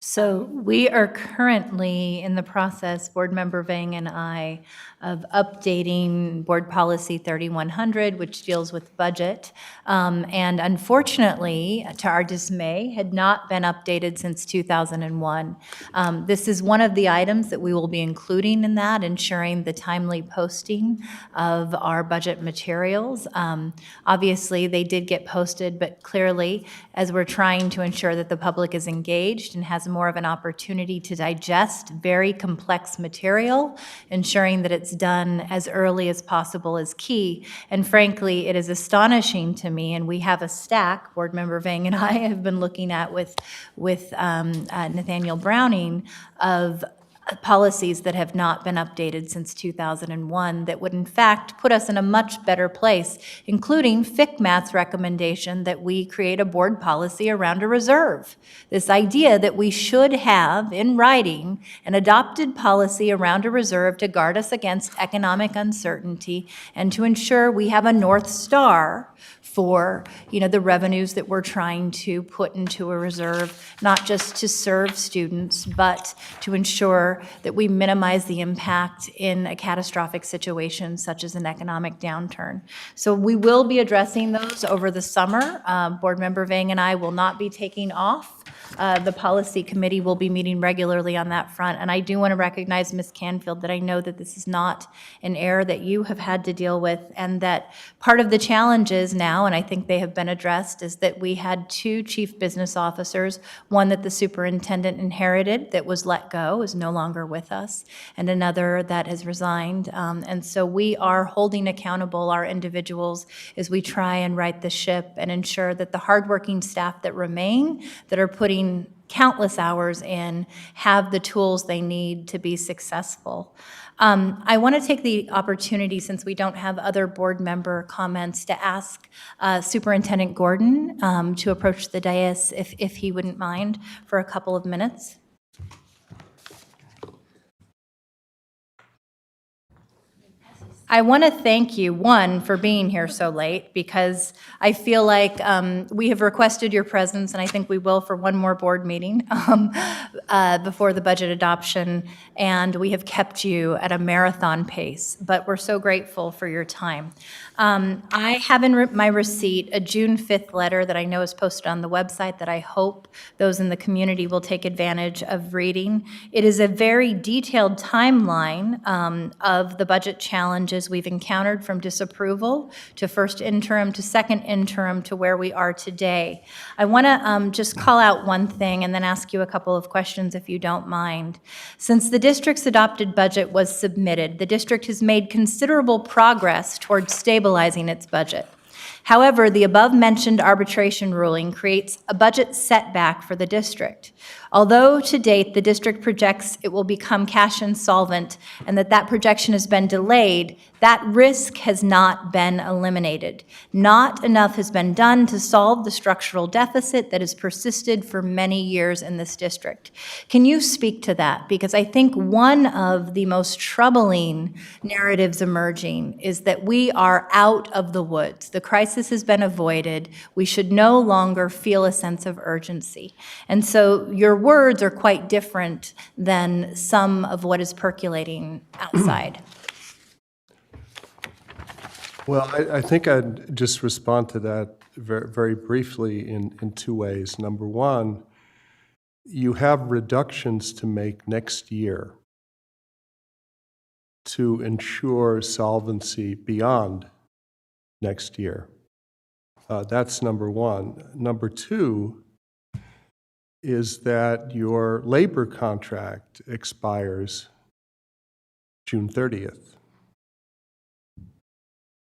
So we are currently in the process, Board Member Vang and I, of updating Board Policy 3100, which deals with budget. And unfortunately, to our dismay, had not been updated since 2001. This is one of the items that we will be including in that, ensuring the timely posting of our budget materials. Obviously, they did get posted, but clearly, as we're trying to ensure that the public is engaged and has more of an opportunity to digest very complex material, ensuring that it's done as early as possible is key. And frankly, it is astonishing to me, and we have a stack, Board Member Vang and I have been looking at with Nathaniel Browning, of policies that have not been updated since 2001 that would in fact put us in a much better place, including FCMAT's recommendation that we create a board policy around a reserve. This idea that we should have in writing an adopted policy around a reserve to guard us against economic uncertainty and to ensure we have a North Star for the revenues that we're trying to put into a reserve, not just to serve students, but to ensure that we minimize the impact in a catastrophic situation such as an economic downturn. So we will be addressing those over the summer. Board Member Vang and I will not be taking off. The policy committee will be meeting regularly on that front. And I do want to recognize Ms. Canfield that I know that this is not an error that you have had to deal with, and that part of the challenges now, and I think they have been addressed, is that we had 2 chief business officers, one that the superintendent inherited that was let go, is no longer with us, and another that has resigned. And so we are holding accountable our individuals as we try and right the ship and ensure that the hardworking staff that remain, that are putting countless hours in, have the tools they need to be successful. I want to take the opportunity, since we don't have other board member comments, to ask Superintendent Gordon to approach the dais, if he wouldn't mind, for a couple of minutes. I want to thank you, one, for being here so late, because I feel like we have requested your presence, and I think we will for one more board meeting before the budget adoption, and we have kept you at a marathon pace, but we're so grateful for your time. I have in my receipt a June 5th letter that I know is posted on the website that I hope those in the community will take advantage of reading. It is a very detailed timeline of the budget challenges we've encountered, from disapproval to first interim to second interim to where we are today. I want to just call out one thing and then ask you a couple of questions if you don't mind. Since the district's adopted budget was submitted, the district has made considerable progress towards stabilizing its budget. However, the above-mentioned arbitration ruling creates a budget setback for the district. Although to date the district projects it will become cash insolvent and that projection has been delayed, that risk has not been eliminated. Not enough has been done to solve the structural deficit that has persisted for many years in this district. Can you speak to that? Because I think one of the most troubling narratives emerging is that we are out of the woods. The crisis has been avoided. We should no longer feel a sense of urgency. And so your words are quite different than some of what is percolating outside. Well, I think I'd just respond to that very, very briefly in two ways. Number one, you have reductions to make next year to ensure solvency beyond next year. That's number one. Number two is that your labor contract expires June 30th.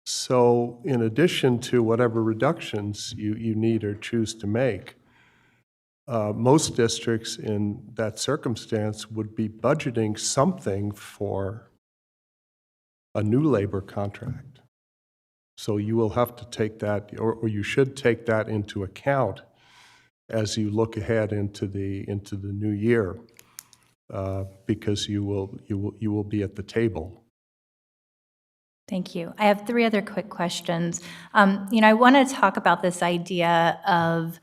So in addition to whatever reductions you need or choose to make, most districts in that circumstance would be budgeting something for a new labor contract. So you will have to take that, or you should take that into account as you look ahead into the new year, because you will be at the table. Thank you. I have three other quick questions. I want to talk about this idea of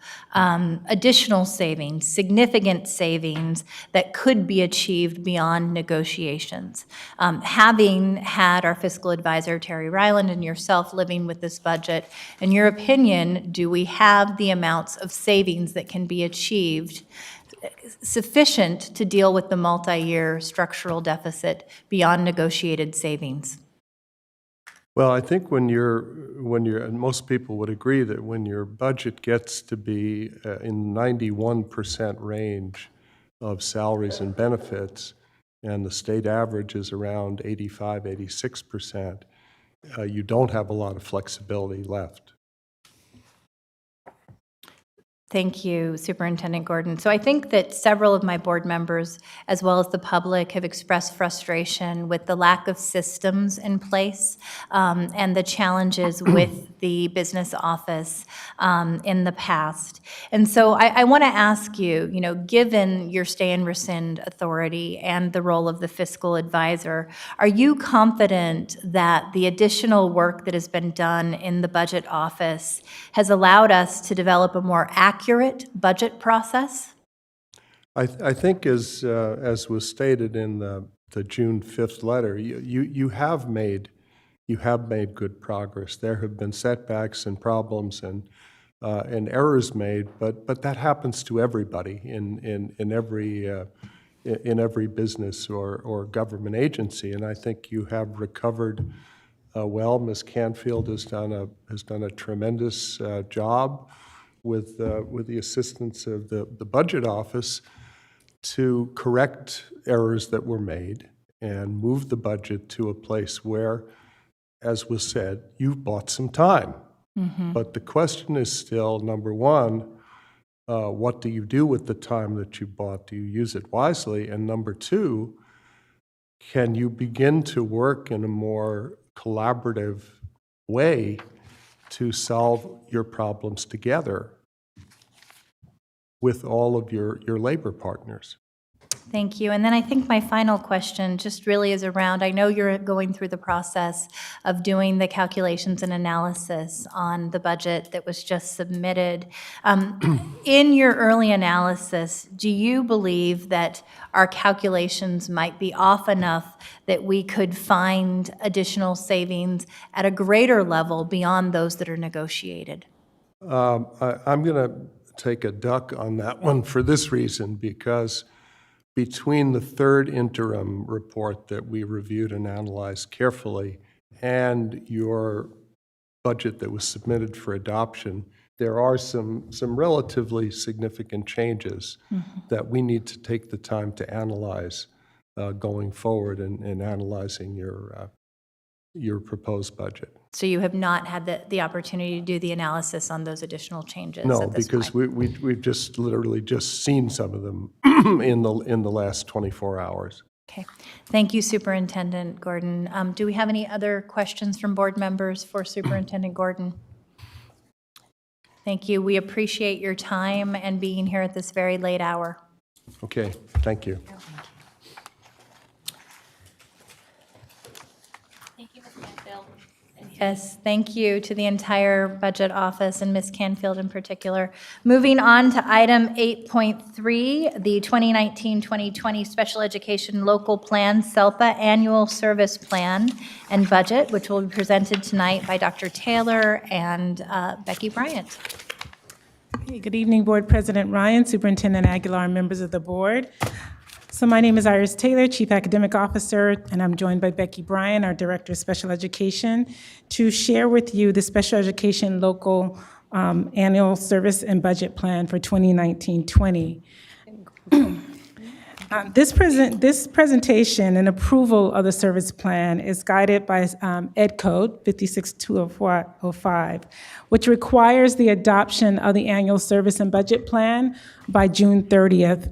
additional savings, significant savings that could be achieved beyond negotiations. Having had our fiscal advisor, Terry Ryland, and yourself living with this budget, in your opinion, do we have the amounts of savings that can be achieved sufficient to deal with the multi-year structural deficit beyond negotiated savings? Well, I think when you're, and most people would agree that when your budget gets to be in 91% range of salaries and benefits, and the state average is around 85, 86%, you don't have a lot of flexibility left. Thank you, Superintendent Gordon. So I think that several of my board members, as well as the public, have expressed frustration with the lack of systems in place and the challenges with the business office in the past. And so I want to ask you, given your stay and rescind authority and the role of the fiscal advisor, are you confident that the additional work that has been done in the budget office has allowed us to develop a more accurate budget process? I think as was stated in the June 5th letter, you have made good progress. There have been setbacks and problems and errors made, but that happens to everybody in every business or government agency. And I think you have recovered well. Ms. Canfield has done a tremendous job with the assistance of the budget office to correct errors that were made and move the budget to a place where, as was said, you've bought some time. Mm-hmm. But the question is still, number one, what do you do with the time that you bought? Do you use it wisely? And number two, can you begin to work in a more collaborative way to solve your problems together with all of your labor partners? Thank you. And then I think my final question just really is around, I know you're going through the process of doing the calculations and analysis on the budget that was just submitted. In your early analysis, do you believe that our calculations might be off enough that we could find additional savings at a greater level beyond those that are negotiated? I'm going to take a duck on that one for this reason, because between the third interim report that we reviewed and analyzed carefully and your budget that was submitted for adoption, there are some relatively significant changes that we need to take the time to analyze going forward in analyzing your proposed budget. So you have not had the opportunity to do the analysis on those additional changes No, at this because point? we've just literally just seen some of them in the last 24 hours. Okay. Thank you, Superintendent Gordon. Do we have any other questions from board members for Superintendent Gordon? Thank you. We appreciate your time and being here at this very late hour. Okay, thank you. Yes, thank you to the entire budget office and Ms. Canfield in particular. Moving on to item 8.3, the 2019-2020 Special Education Local Plan, SELPA Annual Service Plan and Budget, which will be presented tonight by Dr. Taylor and Becky Bryant. Hey, good evening, Board President Ryan, Superintendent Aguilar, and members of the board. So my name is Iris Taylor, Chief Academic Officer, and I'm joined by Becky Bryan, our Director of Special Education, to share with you the Special Education Local Annual Service and Budget Plan for 2019-20. This presentation and approval of the service plan is guided by Ed Code 56205, which requires the adoption of the annual service and budget plan by June 30th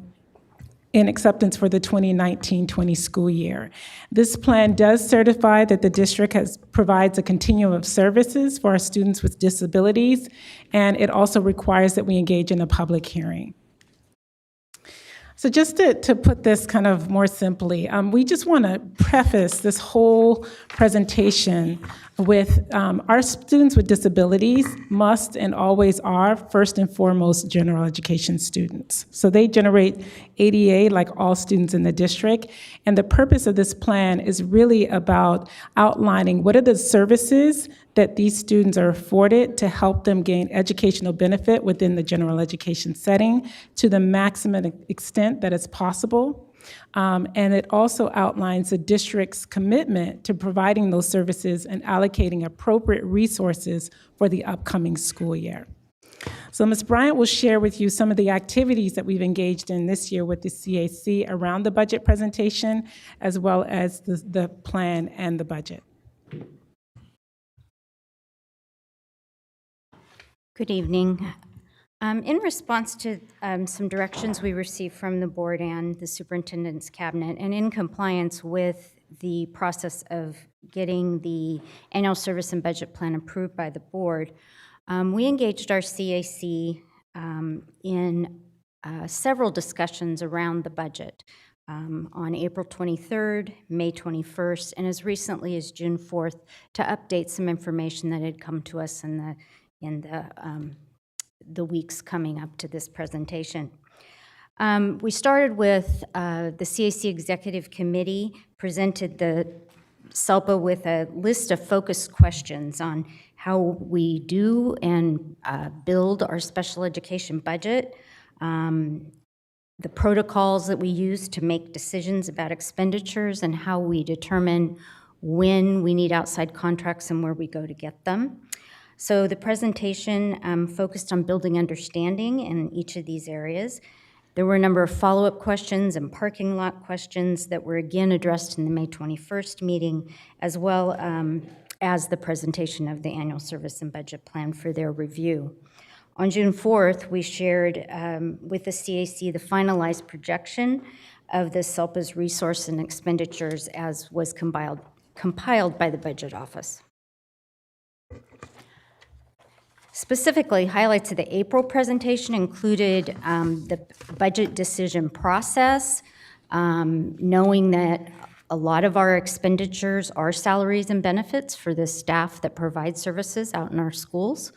in acceptance for the 2019-20 school year. This plan does certify that the district provides a continuum of services for our students with disabilities, and it also requires that we engage in a public hearing. So just to put this kind of more simply, we just want to preface this whole presentation with our students with disabilities must and always are first and foremost general education students. So they generate ADA like all students in the district. And the purpose of this plan is really about outlining what are the services that these students are afforded to help them gain educational benefit within the general education setting to the maximum extent that is possible. And it also outlines the district's commitment to providing those services and allocating appropriate resources for the upcoming school year. So Ms. Bryant will share with you some of the activities that we've engaged in this year with the CAC around the budget presentation, as well as the plan and the budget. Good evening. In response to some directions we received from the board and the superintendent's cabinet, and in compliance with the process of getting the annual service and budget plan approved by the board, we engaged our CAC in several discussions around the budget on April 23rd, May 21st, and as recently as June 4th to update some information that had come to us in the weeks coming up to this presentation. We started with the CAC Executive Committee presented the SELPA with a list of focused questions on how we do and build our special education budget, the protocols that we use to make decisions about expenditures, and how we determine when we need outside contracts and where we go to get them. So the presentation focused on building understanding in each of these areas. There were a number of follow-up questions and parking lot questions that were again addressed in the May 21st meeting, as well as the presentation of the annual service and budget plan for their review. On June 4th, we shared with the CAC the finalized projection of the SELPA's resource and expenditures as was compiled by the Budget Office. Specifically, highlights of the April presentation included the budget decision process, knowing that a lot of our expenditures are salaries and benefits for the staff that provide services out in our schools,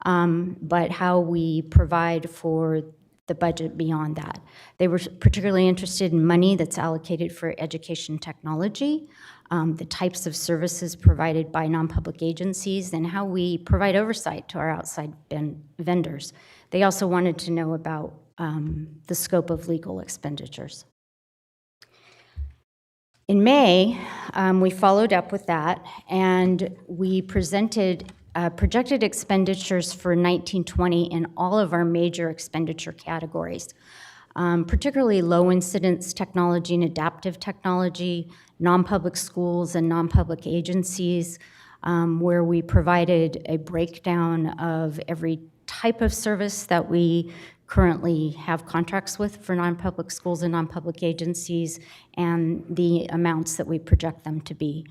but how we provide for the budget beyond that. They were particularly interested in money that's allocated for education technology, the types of services provided by non-public agencies, and how we provide oversight to our outside vendors. They also wanted to know about the scope of legal expenditures. In May, we followed up with that, and we presented projected expenditures for 1920 in all of our major expenditure categories, particularly low incidence technology and adaptive technology, non-public schools and non-public agencies, where we provided a breakdown of every type of service that we currently have contracts with for non-public schools and non-public agencies, and the amounts that we project them to be.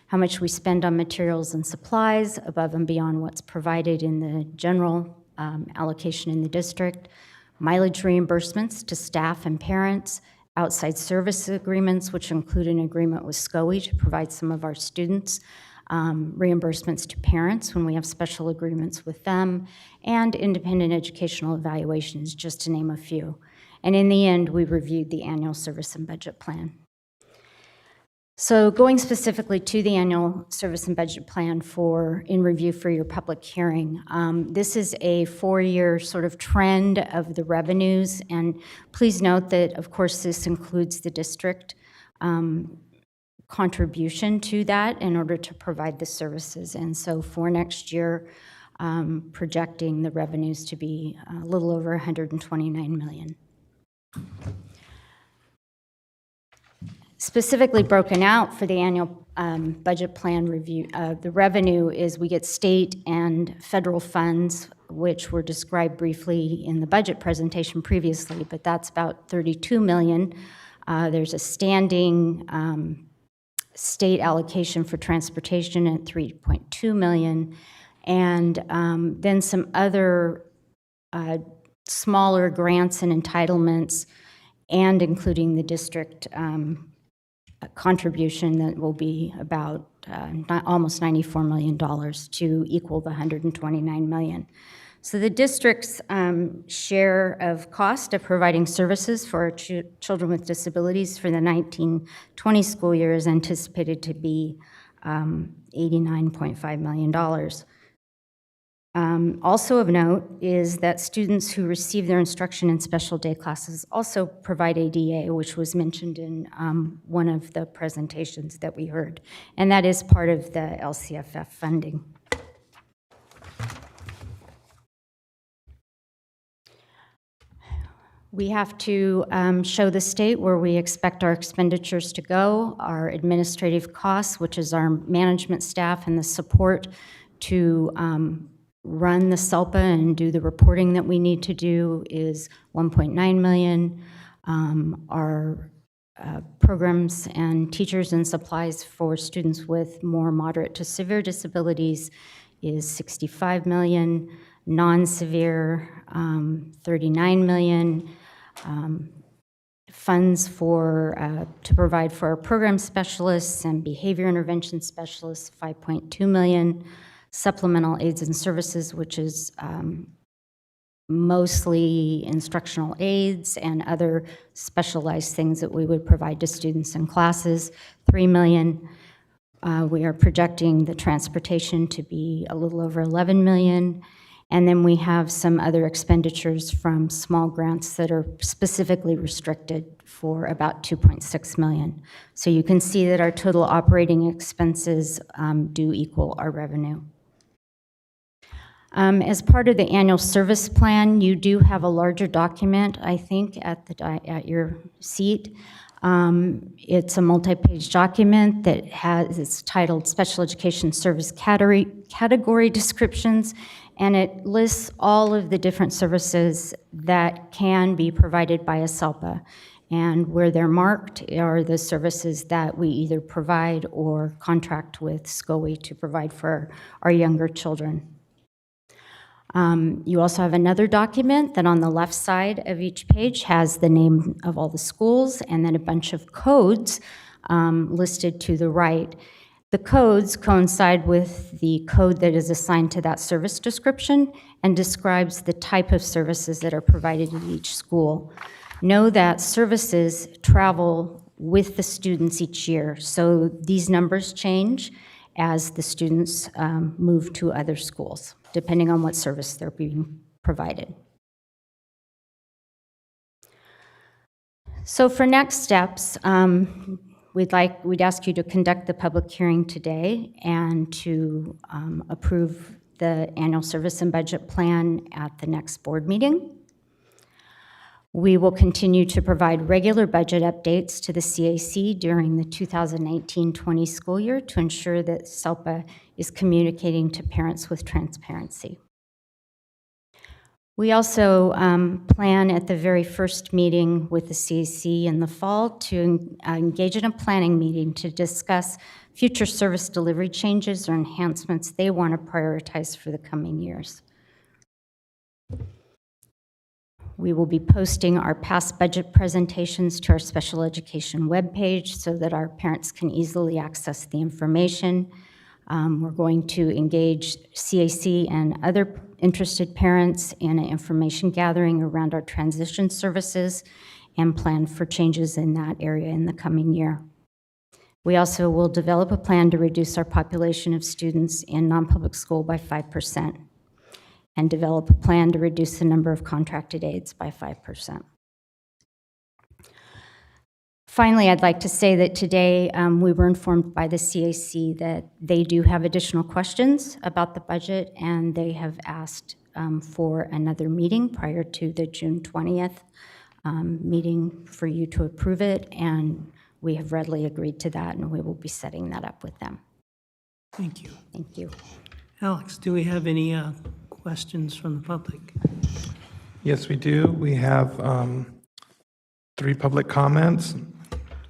How much we spend on materials and supplies above and beyond what's provided in the general allocation in the district, mileage reimbursements to staff and parents, outside service agreements, which include an agreement with SCOE to provide some of our students, reimbursements to parents when we have special agreements with them, and independent educational evaluations, just to name a few. And in the end, we reviewed the annual service and budget plan. So going specifically to the annual service and budget plan in review for your public hearing, this is a 4-year sort of trend of the revenues, and please note that, of course, this includes the district contribution to that in order to provide the services. And so for next year, projecting the revenues to be a little over 129 million. Specifically broken out for the annual budget plan review, the revenue is we get state and federal funds, which were described briefly in the budget presentation previously, but that's about 32 million. There's a standing state allocation for transportation at 3.2 million, and then some other smaller grants and entitlements, and including the district contribution that will be about almost $94 million to equal the 129 million. So the district's share of cost of providing services for our children with disabilities for the 1920 school year is anticipated to be $89.5 million. Also of note is that students who receive their instruction in special day classes also provide ADA, which was mentioned in one of the presentations that we heard, and that is part of the LCFF funding. We have to show the state where we expect our expenditures to go, our administrative costs, which is our management staff and the support to run the SELPA and do the reporting that we need to do, is 1.9 million. Our programs and teachers and supplies for students with more moderate to severe disabilities is 65 million. Non-severe, 39 million. Funds for to provide for our program specialists and behavior intervention specialists, 5.2 million. Supplemental aids and services, which is mostly instructional aids and other specialized things that we would provide to students in classes, 3 million. We are projecting the transportation to be a little over 11 million. And then we have some other expenditures from small grants that are specifically restricted for about 2.6 million. So you can see that our total operating expenses do equal our revenue. As part of the annual service plan, you do have a larger document, I think, at your seat. It's a multi-page document that it's titled Special Education Service Category Descriptions, and it lists all of the different services that can be provided by a SELPA. And where they're marked are the services that we either provide or contract with SCOE to provide for our younger children. You also have another document that on the left side of each page has the name of all the schools and then a bunch of codes listed to the right. The codes coincide with the code that is assigned to that service description and describes the type of services that are provided at each school. Know that services travel with the students each year, so these numbers change as the students move to other schools, depending on what service they're being provided. So for next steps, we'd ask you to conduct the public hearing today and to approve the annual service and budget plan at the next board meeting. We will continue to provide regular budget updates to the CAC during the 2019-20 school year to ensure that SELPA is communicating to parents with transparency. We also plan at the very first meeting with the CAC in the fall to engage in a planning meeting to discuss future service delivery changes or enhancements they want to prioritize for the coming years. We will be posting our past budget presentations to our special education webpage so that our parents can easily access the information. We're going to engage CAC and other interested parents in an information gathering around our transition services and plan for changes in that area in the coming year. We also will develop a plan to reduce our population of students in non-public school by 5%. And develop a plan to reduce the number of contracted aides by 5%. Finally, I'd like to say that today we were informed by the CAC that they do have additional questions about the budget, and they have asked for another meeting prior to the June 20th meeting for you to approve it, and we have readily agreed to that, and we will be setting that up with them. Thank you. Thank you. Alex, do we have any questions from the public? Yes, we do. We have 3 public comments.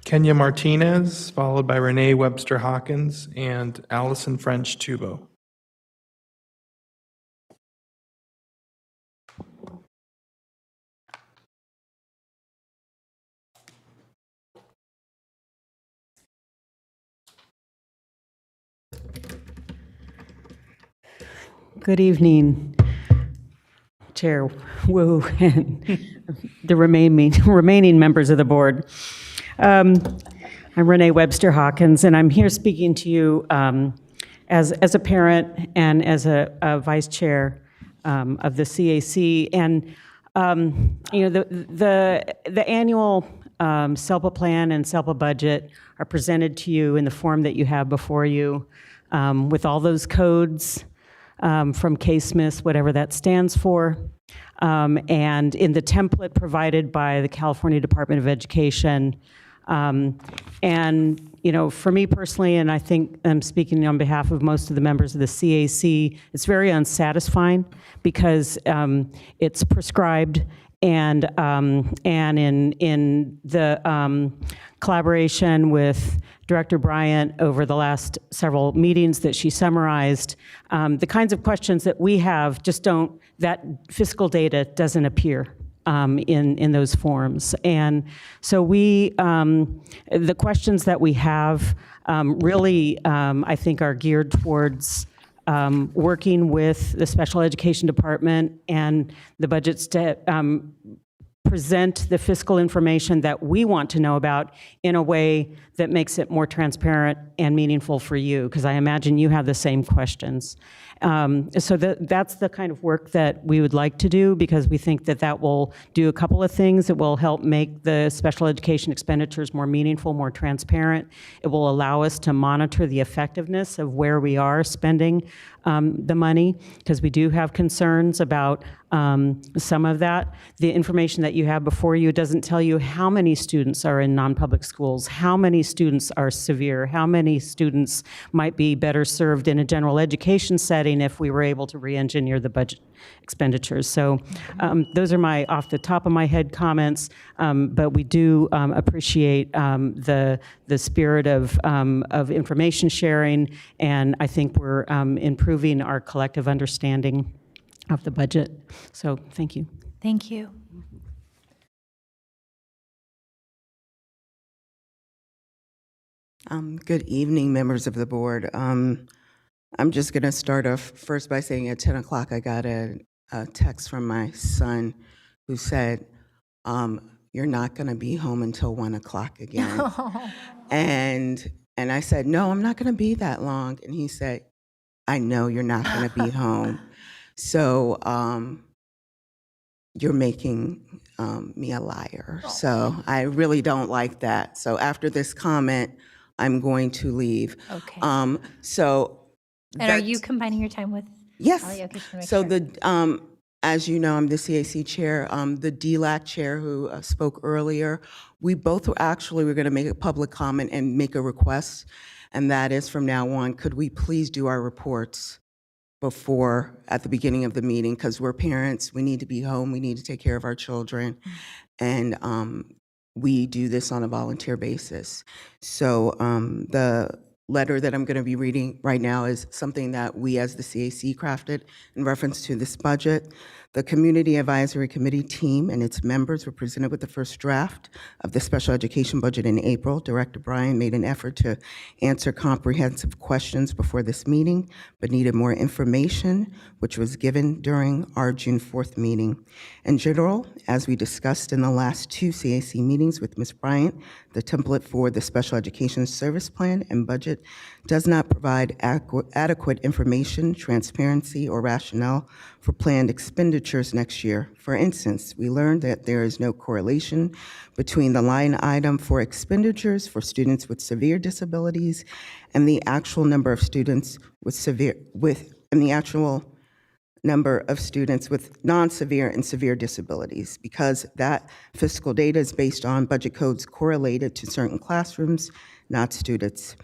Kenya Martinez, followed by Renee Webster Hawkins and Allison French Tubo. Good evening, Chair Wu and the remaining members of the board. I'm Renee Webster Hawkins, and I'm here speaking to you as a parent and as a vice chair of the CAC. And you know, the annual SELPA plan and SELPA budget are presented to you in the form that you have before you, with all those codes. From CASEMIS, whatever that stands for, and in the template provided by the California Department of Education. And, you know, for me personally, and I think I'm speaking on behalf of most of the members of the CAC, it's very unsatisfying because it's prescribed and in the collaboration with Director Bryant over the last several meetings that she summarized, the kinds of questions that we have just don't, that fiscal data doesn't appear in those forms. And so the questions that we have really, I think, are geared towards working with the special education department and the budgets to present the fiscal information that we want to know about in a way that makes it more transparent and meaningful for you, because I imagine you have the same questions. So that's the kind of work that we would like to do, because we think that that will do a couple of things. It will help make the special education expenditures more meaningful, more transparent. It will allow us to monitor the effectiveness of where we are spending the money, because we do have concerns about some of that. The information that you have before you doesn't tell you how many students are in non-public schools, how many students are severe, how many students might be better served in a general education setting if we were able to re-engineer the budget expenditures. So those are my off the top of my head comments, but we do appreciate the spirit of information sharing, and I think we're improving our collective understanding of the budget. So thank you. Thank you. Good evening, members of the board. I'm just going to start off first by saying at 10 o'clock I got a text from my son who said, you're not going to be home until 1 o'clock again. And I said, no, I'm not going to be that long. And he said, I know you're not going to be home. So you're making me a liar. So I really don't like that. So after this comment, I'm going to leave. Okay. So. And are you combining your time with? Yes. Holly? Okay, just wanna make So sure. as you know, I'm the CAC chair. The DLAC chair who spoke earlier, we both were going to make a public comment and make a request, and that is from now on, could we please do our reports at the beginning of the meeting, because we're parents, we need to be home, we need to take care of our children, and we do this on a volunteer basis. So the letter that I'm going to be reading right now is something that we as the CAC crafted in reference to this budget. The Community Advisory Committee team and its members were presented with the first draft of the special education budget in April. Director Bryan made an effort to answer comprehensive questions before this meeting, but needed more information, which was given during our June 4th meeting. In general, as we discussed in the last 2 CAC meetings with Ms. Bryant, the template for the special education service plan and budget does not provide adequate information, transparency, or rationale for planned expenditures next year. For instance, we learned that there is no correlation between the line item for expenditures for students with severe disabilities and the actual number of students with non-severe and severe disabilities, because that fiscal data is based on budget codes correlated to certain classrooms, not students.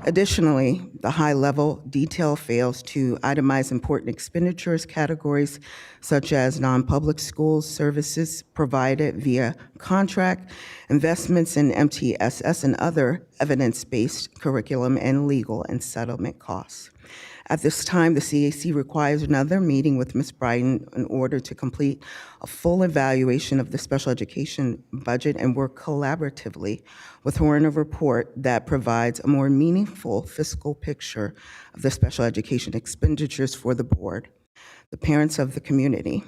Additionally, the high-level detail fails to itemize important expenditures categories such as non-public schools services provided via contract, investments in MTSS and other evidence-based curriculum, and legal and settlement costs. At this time, the CAC requires another meeting with Ms. Bryden in order to complete a full evaluation of the special education budget and work collaboratively with her in a report that provides a more meaningful fiscal picture of the special education expenditures for the board, the parents of the community.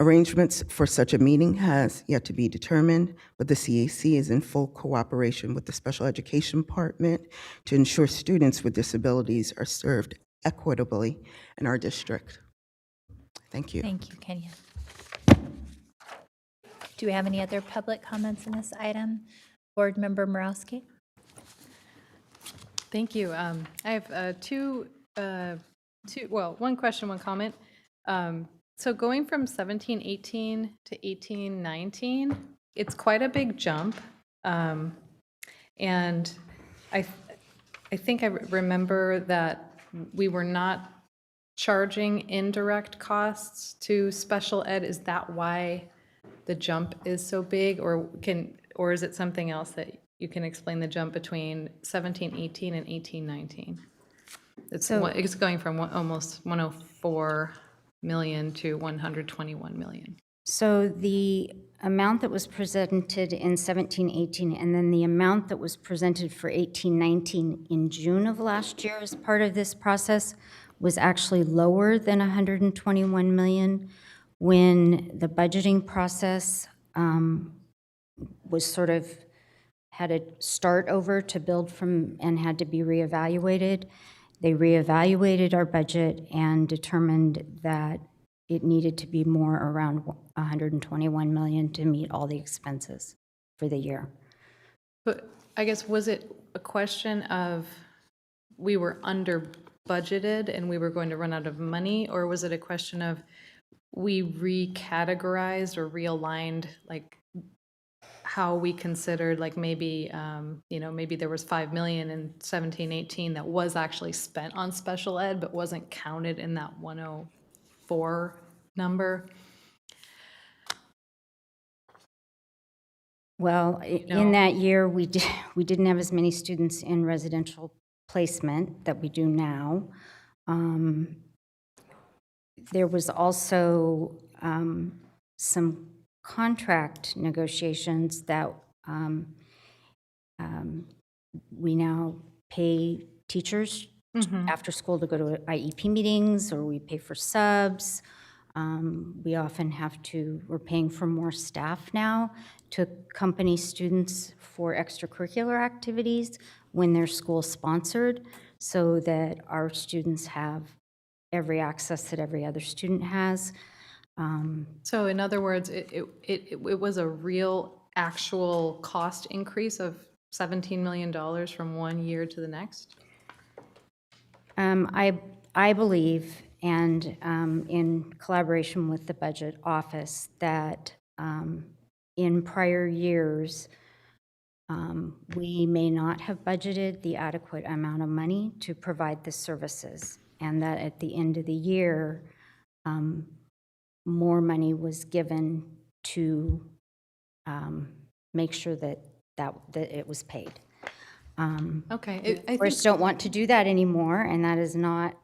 Arrangements for such a meeting has yet to be determined, but the CAC is in full cooperation with the special education department to ensure students with disabilities are served equitably in our district. Thank you. Thank you, Kenya. Do we have any other public comments on this item? Board Member Morowski? Thank you. I have one question, one comment. So going from 17-18 to 18-19, it's quite a big jump. And I think I remember that we were not charging indirect costs to special ed. Is that why the jump is so big, or is it something else that you can explain the jump between 17-18 and 18-19? It's going from almost 104 million to 121 million. So the amount that was presented in 17-18 and then the amount that was presented for 18-19 in June of last year as part of this process was actually lower than 121 million. When the budgeting process was sort of had to start over to build from and had to be reevaluated, they reevaluated our budget and determined that it needed to be more around 121 million to meet all the expenses for the year. But I guess, was it a question of we were under budgeted and we were going to run out of money, or was it a question of we recategorized or realigned like how we considered, like maybe maybe there was 5 million in 17-18 that was actually spent on special ed but wasn't counted in that 104 number? Well, in that year, we didn't have as many students in residential placement that we do now. there was also some contract negotiations that we now pay teachers after school to go to IEP meetings, or we pay for subs. We often we're paying for more staff now to accompany students for extracurricular activities when they're school-sponsored, so that our students have every access that every other student has. So in other words, it was a real, actual cost increase of $17 million from one year to the next? I believe, and in collaboration with the budget office, that in prior years, we may not have budgeted the adequate amount of money to provide the services, and that at the end of the year, more money was given to make sure that it was paid. Okay. We of course don't want to do that anymore, and that is not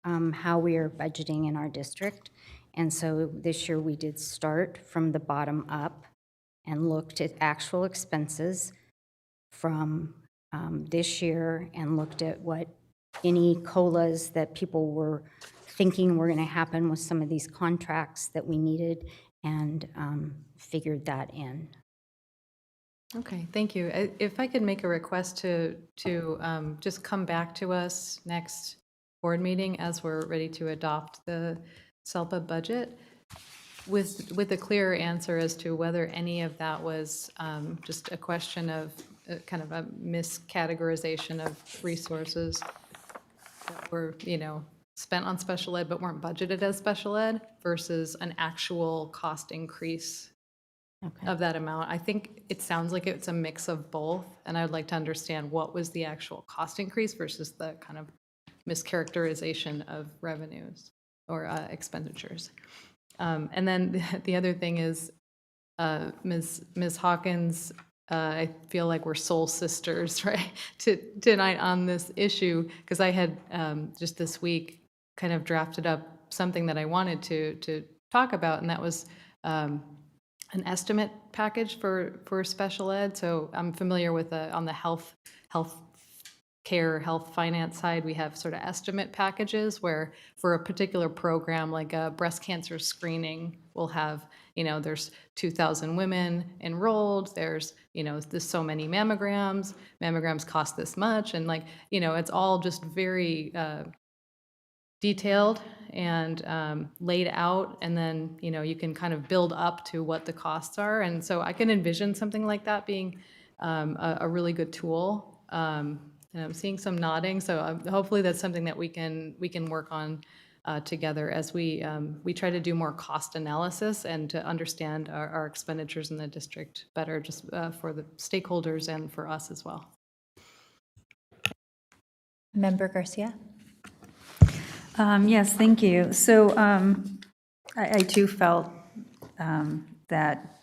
how we are budgeting in our district. And so this year we did start from the bottom up and looked at actual expenses from this year, and looked at what any COLAs that people were thinking were going to happen with some of these contracts that we needed, and figured that in. Okay, thank you. If I could make a request to just come back to us next board meeting as we're ready to adopt the SELPA budget with a clearer answer as to whether any of that was just a question of kind of a miscategorization of resources that were, spent on special ed but weren't budgeted as special ed, versus an actual cost increase of that amount. I think it sounds like it's a mix of both, and I would like to understand what was the actual cost increase versus the kind of mischaracterization of revenues or expenditures. And then the other thing is, Ms. Hawkins, I feel like we're soul sisters, right, tonight on this issue, because I had just this week kind of drafted up something that I wanted to talk about, and that was an estimate package for special ed. So I'm familiar with on the health care, health finance side, we have sort of estimate packages where for a particular program, like a breast cancer screening, we'll have, there's 2,000 women enrolled, there's, there's so many mammograms cost this much, and it's all just very detailed and laid out, and then you can kind of build up to what the costs are. And so I can envision something like that being a really good tool. And I'm seeing some nodding, so hopefully that's something that we can work on together as we try to do more cost analysis and to understand our expenditures in the district better, just for the stakeholders and for us as well. Member Garcia? Yes, thank you. So I too felt that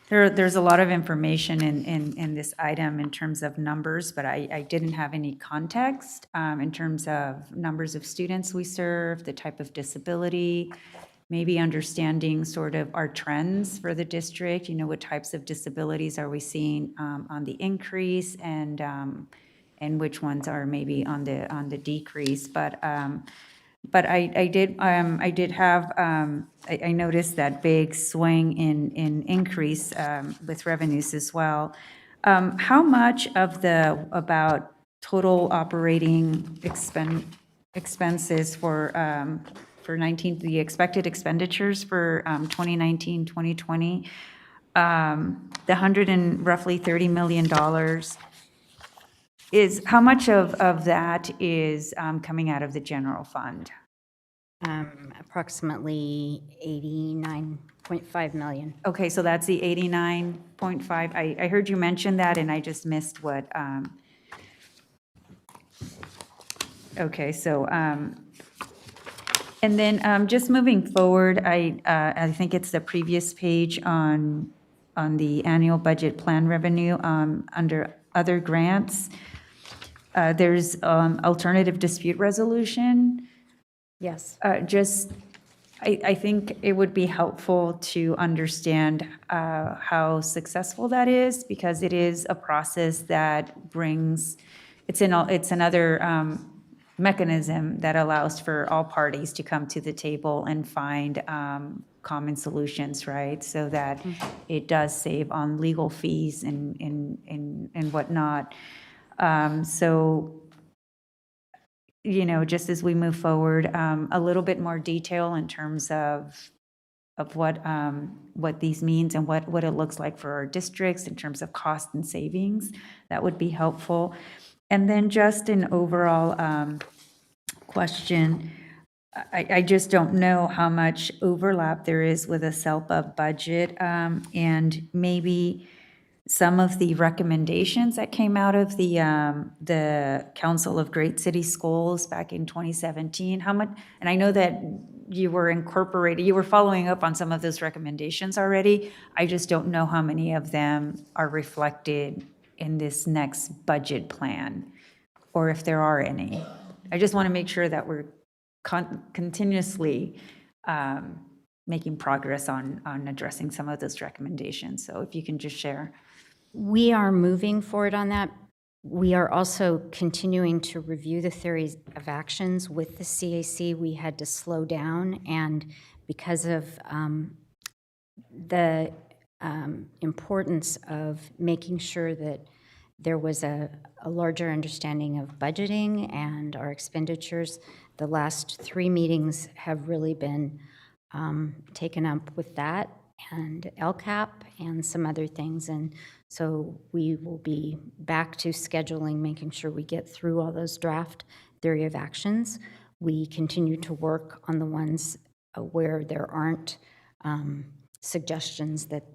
there's a lot of information in this item in terms of numbers, but I didn't have any context in terms of numbers of students we serve, the type of disability, maybe understanding sort of our trends for the district, what types of disabilities are we seeing on the increase, and which ones are maybe on the decrease. But I did have I noticed that big swing in increase with revenues as well. How much of the about total operating expenses for 19, the expected expenditures for 2019, 2020, the roughly $30 million, is how much of that is coming out of the general fund? Approximately 89.5 million. Okay, so that's the 89.5. I heard you mention that, and I just missed what. Okay, so and then just moving forward, I think it's the previous page on the annual budget plan revenue under other grants. There's alternative dispute resolution. Yes. I think it would be helpful to understand how successful that is, because it is a process that brings, it's another mechanism that allows for all parties to come to the table and find common solutions, right? So that it does save on legal fees and whatnot. So, just as we move forward, a little bit more detail in terms of what these means and what it looks like for our districts in terms of cost and savings, that would be helpful. And then just an overall question, I just don't know how much overlap there is with a SELPA budget, and maybe some of the recommendations that came out of the Council of Great City Schools back in 2017. How much? And I know that you were following up on some of those recommendations already. I just don't know how many of them are reflected in this next budget plan, or if there are any. I just want to make sure that we're continuously making progress on addressing some of those recommendations. So if you can just share. We are moving forward on that. We are also continuing to review the theories of actions with the CAC. We had to slow down, and because of the importance of making sure that there was a larger understanding of budgeting and our expenditures, the last 3 meetings have really been taken up with that and LCAP and some other things. And so we will be back to scheduling, making sure we get through all those draft theory of actions. We continue to work on the ones where there aren't suggestions that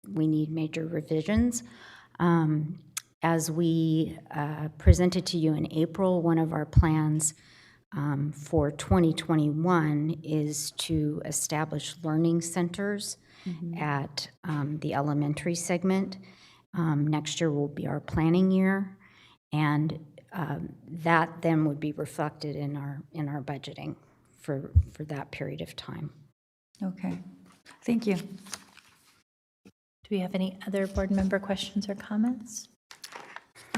we need major revisions. As we presented to you in April, one of our plans for 2021 is to establish learning centers at the elementary segment. Next year will be our planning year, and that then would be reflected in our budgeting for that period of time. Okay, thank you. Do we have any other board member questions or comments?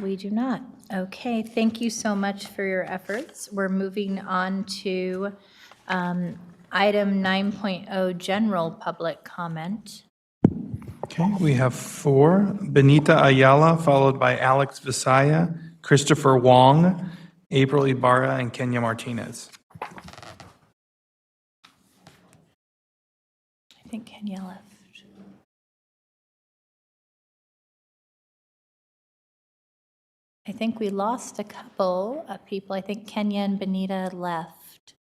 We do not. Okay, thank you so much for your efforts. We're moving on to item 9.0, general public comment. Okay, we have 4. Benita Ayala, followed by Alex Visaya, Christopher Wong, April Ibarra, and Kenya Martinez. I think Kenya left. I think we lost a couple of people. I think Kenya and Benita left.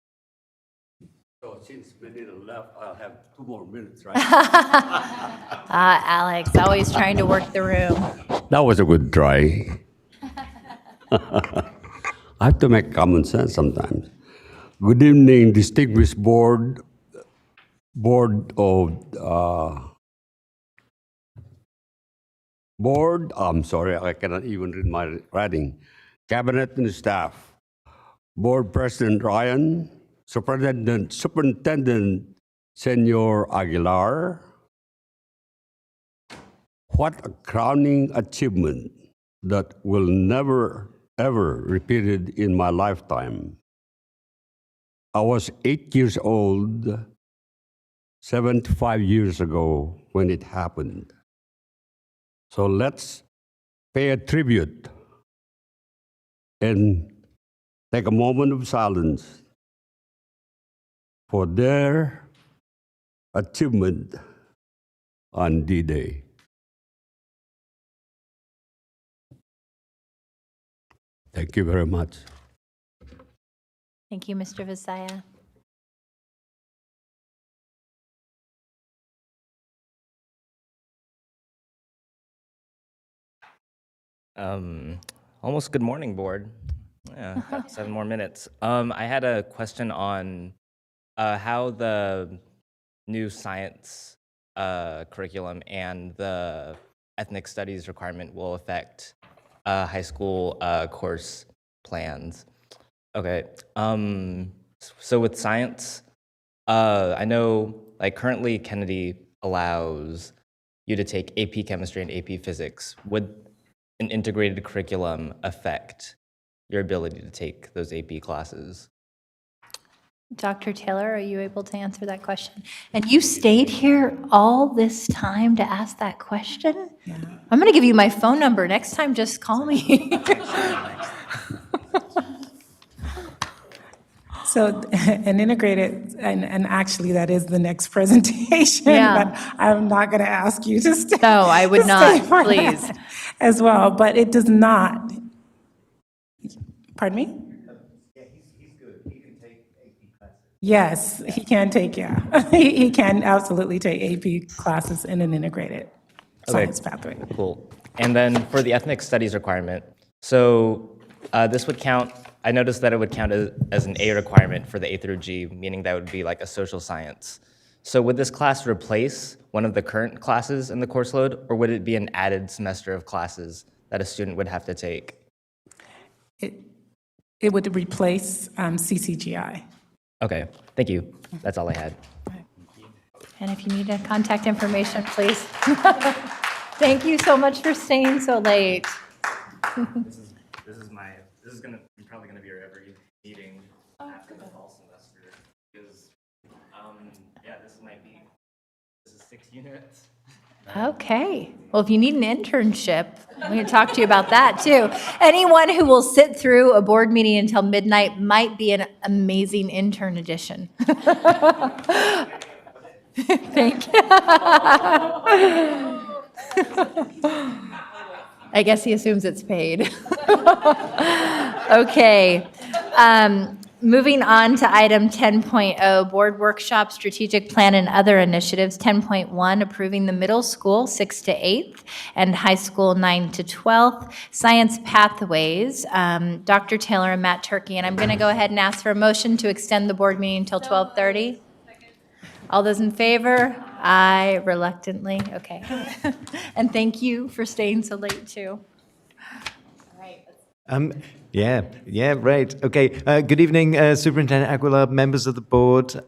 So since Benita left, I'll have 2 more minutes, right? Alex, always trying to work the room. That was a good try. I have to make common sense sometimes. Good evening, distinguished board of I'm sorry, I cannot even read my writing. Cabinet and staff, Board President Ryan, Superintendent Senor Aguilar. What a crowning achievement that will never, ever repeated in my lifetime. I was 8 years old, 75 years ago when it happened. So let's pay a tribute and take a moment of silence for their achievement on D-Day. Thank you very much. Thank you, Mr. Visaya. Almost good morning, board. Yeah, got 7 more minutes. I had a question on how the new science curriculum and the ethnic studies requirement will affect high school course plans. Okay, So with science, I know like currently Kennedy allows you to take AP chemistry and AP physics. Would an integrated curriculum affect your ability to take those AP classes? Dr. Taylor, are you able to answer that question? And you stayed here all this time to ask that question? Yeah. I'm going to give you my phone number. Next time, just call me. So an integrated, and actually that is the next presentation, Yeah. but I'm not going to ask you to stay. No, I would to not, stay for please. that as well, but it does not. Pardon me? Yes, he can take, yeah. He can absolutely take AP classes in an integrated science pathway. Cool. And then for the ethnic studies requirement, so this would count, I noticed that it would count as an A requirement for the A through G, meaning that would be like a social science. So would this class replace one of the current classes in the course load, or would it be an added semester of classes that a student would have to take? It would replace CCGI. Okay, thank you. That's all I had. And if you need contact information, please. Thank you so much for staying so late. This is probably gonna be our every meeting after the fall semester, because yeah, this is 6 units. Okay. Well, if you need an internship, we can talk to you about that too. Anyone who will sit through a board meeting until midnight might be an amazing intern addition. Thank you. I guess he assumes it's paid. Okay. Moving on to item 10.0, board workshop, strategic plan, and other initiatives. 10.1, approving the middle school 6th to 8th and high school 9th to 12th. Science pathways, Dr. Taylor and Matt Turkey. And I'm going to go ahead and ask for a motion to extend the board meeting until 12:30. All those in favor? Aye, reluctantly. Okay. And thank you for staying so late, too. Yeah, right. Okay. Good evening, Superintendent Aguilar, members of the board.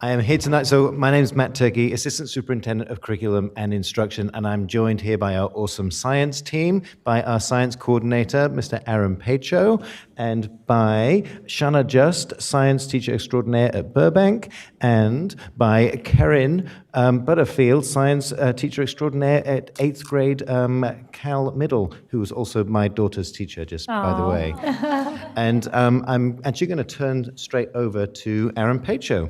I am here tonight. So my name is Matt Turkey, Assistant Superintendent of Curriculum and Instruction, and I'm joined here by our awesome science team, by our science coordinator, Mr. Aaron Pacho, and by Shana Just, Science Teacher Extraordinaire at Burbank, and by Karen Butterfield, Science Teacher Extraordinaire at 8th grade Cal Middle, who was also my daughter's teacher, just by the way. And I'm actually going to turn straight over to Aaron Pacho.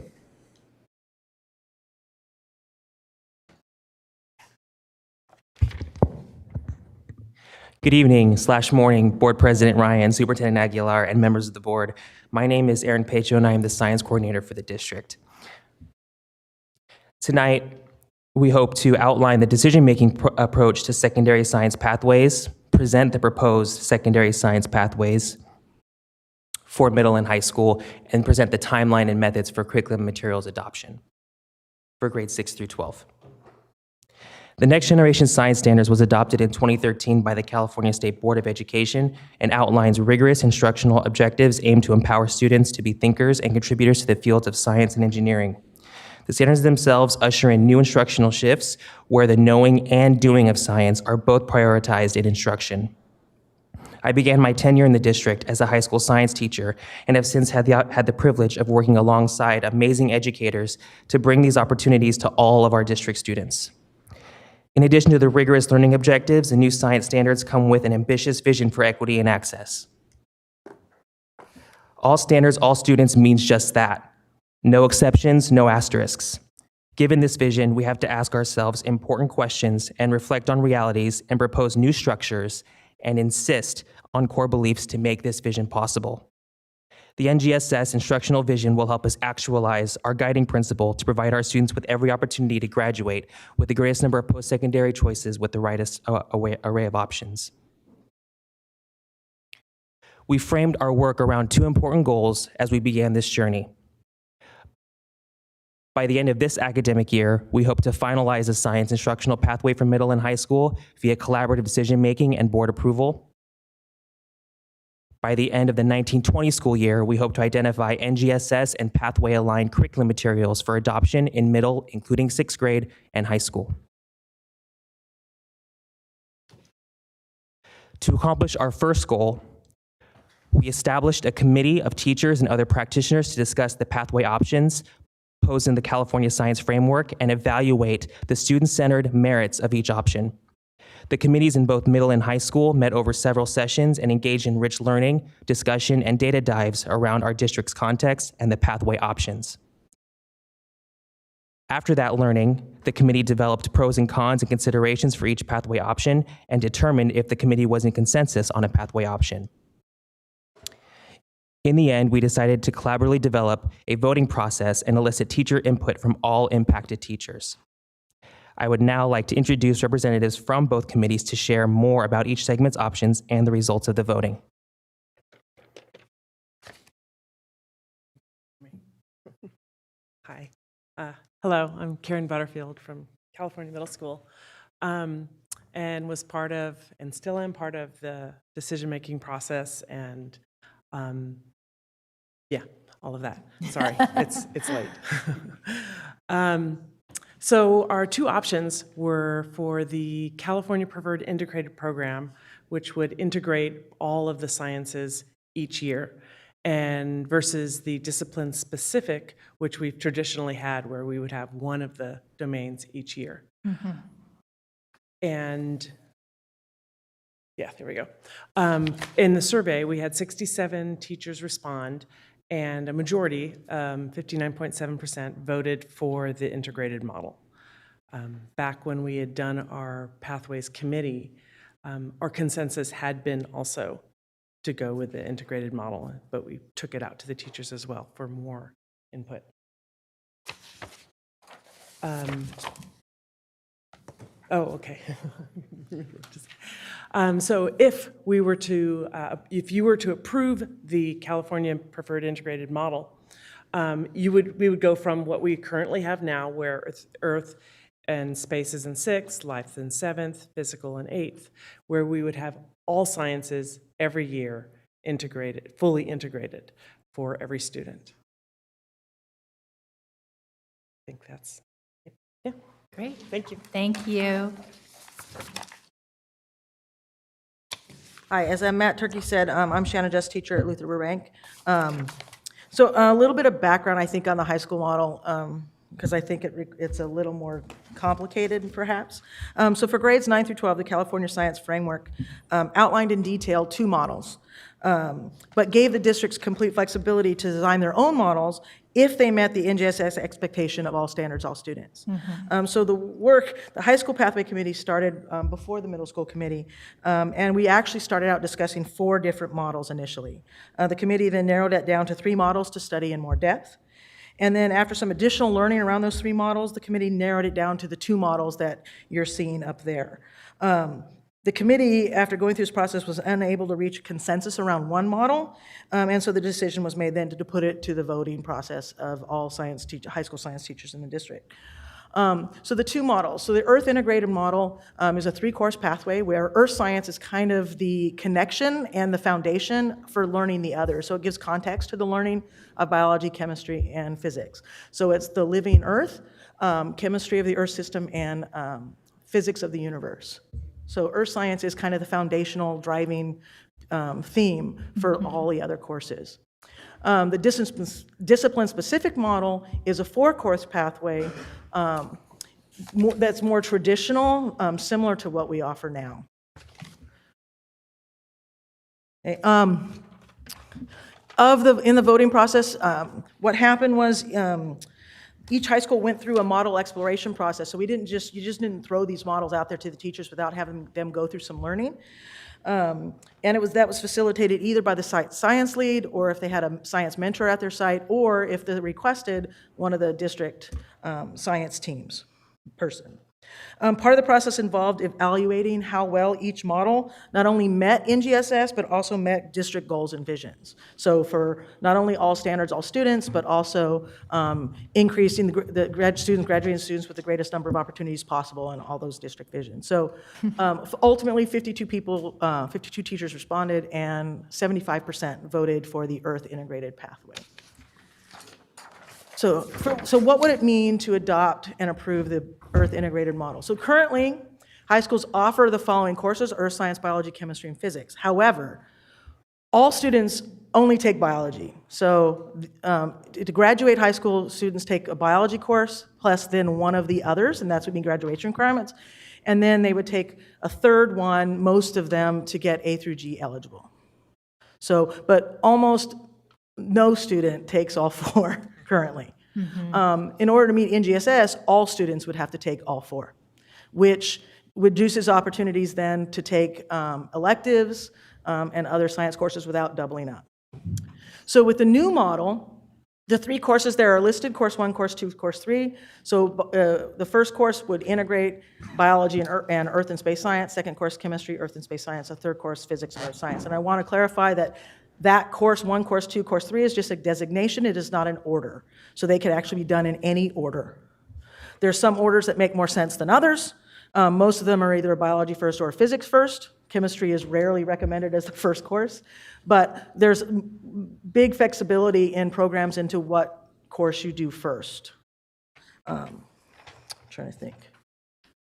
Good evening / morning, Board President Ryan, Superintendent Aguilar, and members of the board. My name is Aaron Pacho, and I am the science coordinator for the district. Tonight, we hope to outline the decision-making approach to secondary science pathways, present the proposed secondary science pathways for middle and high school, and present the timeline and methods for curriculum materials adoption for grades 6 through 12. The Next Generation Science Standards was adopted in 2013 by the California State Board of Education and outlines rigorous instructional objectives aimed to empower students to be thinkers and contributors to the fields of science and engineering. The standards themselves usher in new instructional shifts where the knowing and doing of science are both prioritized in instruction. I began my tenure in the district as a high school science teacher and have since had the privilege of working alongside amazing educators to bring these opportunities to all of our district students. In addition to the rigorous learning objectives, the new science standards come with an ambitious vision for equity and access. All standards, all students means just that. No exceptions, no asterisks. Given this vision, we have to ask ourselves important questions and reflect on realities and propose new structures and insist on core beliefs to make this vision possible. The NGSS instructional vision will help us actualize our guiding principle to provide our students with every opportunity to graduate with the greatest number of post-secondary choices with the rightest array of options. We framed our work around two important goals as we began this journey. By the end of this academic year, we hope to finalize a science instructional pathway for middle and high school via collaborative decision-making and board approval. By the end of the 1920 school year, we hope to identify NGSS and pathway-aligned curriculum materials for adoption in middle, including 6th grade and high school. To accomplish our first goal, we established a committee of teachers and other practitioners to discuss the pathway options posed in the California Science Framework and evaluate the student-centered merits of each option. The committees in both middle and high school met over several sessions and engaged in rich learning, discussion, and data dives around our district's context and the pathway options. After that learning, the committee developed pros and cons and considerations for each pathway option and determined if the committee was in consensus on a pathway option. In the end, we decided to collaboratively develop a voting process and elicit teacher input from all impacted teachers. I would now like to introduce representatives from both committees to share more about each segment's options and the results of the voting. Hi. Hello, I'm Karen Butterfield from California Middle School, and was part of, and still am part of, the decision-making process and yeah, all of that. Sorry, it's late. So our two options were for the California Preferred Integrated Program, which would integrate all of the sciences each year, and versus the discipline-specific, which we've traditionally had, where we would have one of the domains each year. Mm-hmm. And yeah, there we go. In the survey, we had 67 teachers respond, and a majority, 59.7%, voted for the integrated model. Back when we had done our Pathways Committee, our consensus had been also to go with the integrated model, but we took it out to the teachers as well for more input. Oh, okay. So if we were to, if you were to approve the California Preferred Integrated Model, we would go from what we currently have now, where Earth and space is in 6th, life in 7th, physical in 8th, where we would have all sciences every year integrated, fully integrated for every student. I think that's it. Yeah. Great. Thank you. Thank you. Hi, as Matt Turkey said, I'm Shannon Just, teacher at Luther Burbank. So a little bit of background, I think, on the high school model, because I think it's a little more complicated, perhaps. So for grades 9 through 12, the California Science Framework outlined in detail 2 models, but gave the districts complete flexibility to design their own models if they met the NGSS expectation of all standards, all students. Mm-hmm. So the work, the high school pathway committee started before the middle school committee, and we actually started out discussing 4 different models initially. The committee then narrowed it down to 3 models to study in more depth. And then after some additional learning around those 3 models, the committee narrowed it down to the 2 models that you're seeing up there. The committee, after going through this process, was unable to reach consensus around one model, and so the decision was made then to put it to the voting process of all science high school science teachers in the district. So the 2 models. So the Earth Integrated Model is a 3-course pathway where Earth Science is kind of the connection and the foundation for learning the others. So it gives context to the learning of biology, chemistry, and physics. So it's the living Earth, chemistry of the Earth system, and physics of the universe. So Earth Science is kind of the foundational driving theme for all the other courses. The discipline-specific model is a 4-course pathway that's more traditional, similar to what we offer now. Okay, in the voting process, what happened was each high school went through a model exploration process. So you just didn't throw these models out there to the teachers without having them go through some learning. And that was facilitated either by the site science lead, or if they had a science mentor at their site, or if they requested one of the district science teams person. Part of the process involved evaluating how well each model not only met NGSS, but also met district goals and visions. So for not only all standards, all students, but also increasing the graduating students with the greatest number of opportunities possible in all those district visions. So ultimately, 52 teachers responded, and 75% voted for the Earth integrated pathway. So what would it mean to adopt and approve the Earth integrated model? So currently, high schools offer the following courses: Earth Science, Biology, Chemistry, and Physics. However, all students only take biology. So to graduate high school, students take a biology course plus then one of the others, and that's what mean graduation requirements. And then they would take a third one, most of them, to get A through G eligible. So, but almost no student takes all four currently. In order to meet NGSS, all students would have to take all four, which reduces opportunities then to take electives and other science courses without doubling up. So with the new model, the three courses there are listed: Course 1, Course 2, Course 3. So the first course would integrate biology and earth and space science, second course chemistry, earth and space science, a third course physics and earth science. And I want to clarify that Course 1, Course 2, Course 3 is just a designation. It is not an order. So they could actually be done in any order. There's some orders that make more sense than others. Most of them are either biology first or physics first. Chemistry is rarely recommended as the first course. But there's big flexibility in programs into what course you do first. I'm trying to think.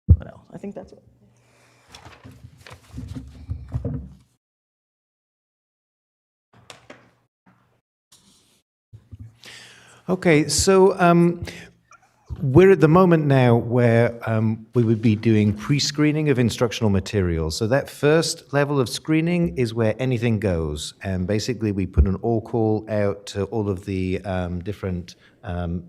What else? I think that's it. Okay, so we're at the moment now where we would be doing pre-screening of instructional materials. So that first level of screening is where anything goes. And basically, we put an all call out to all of the different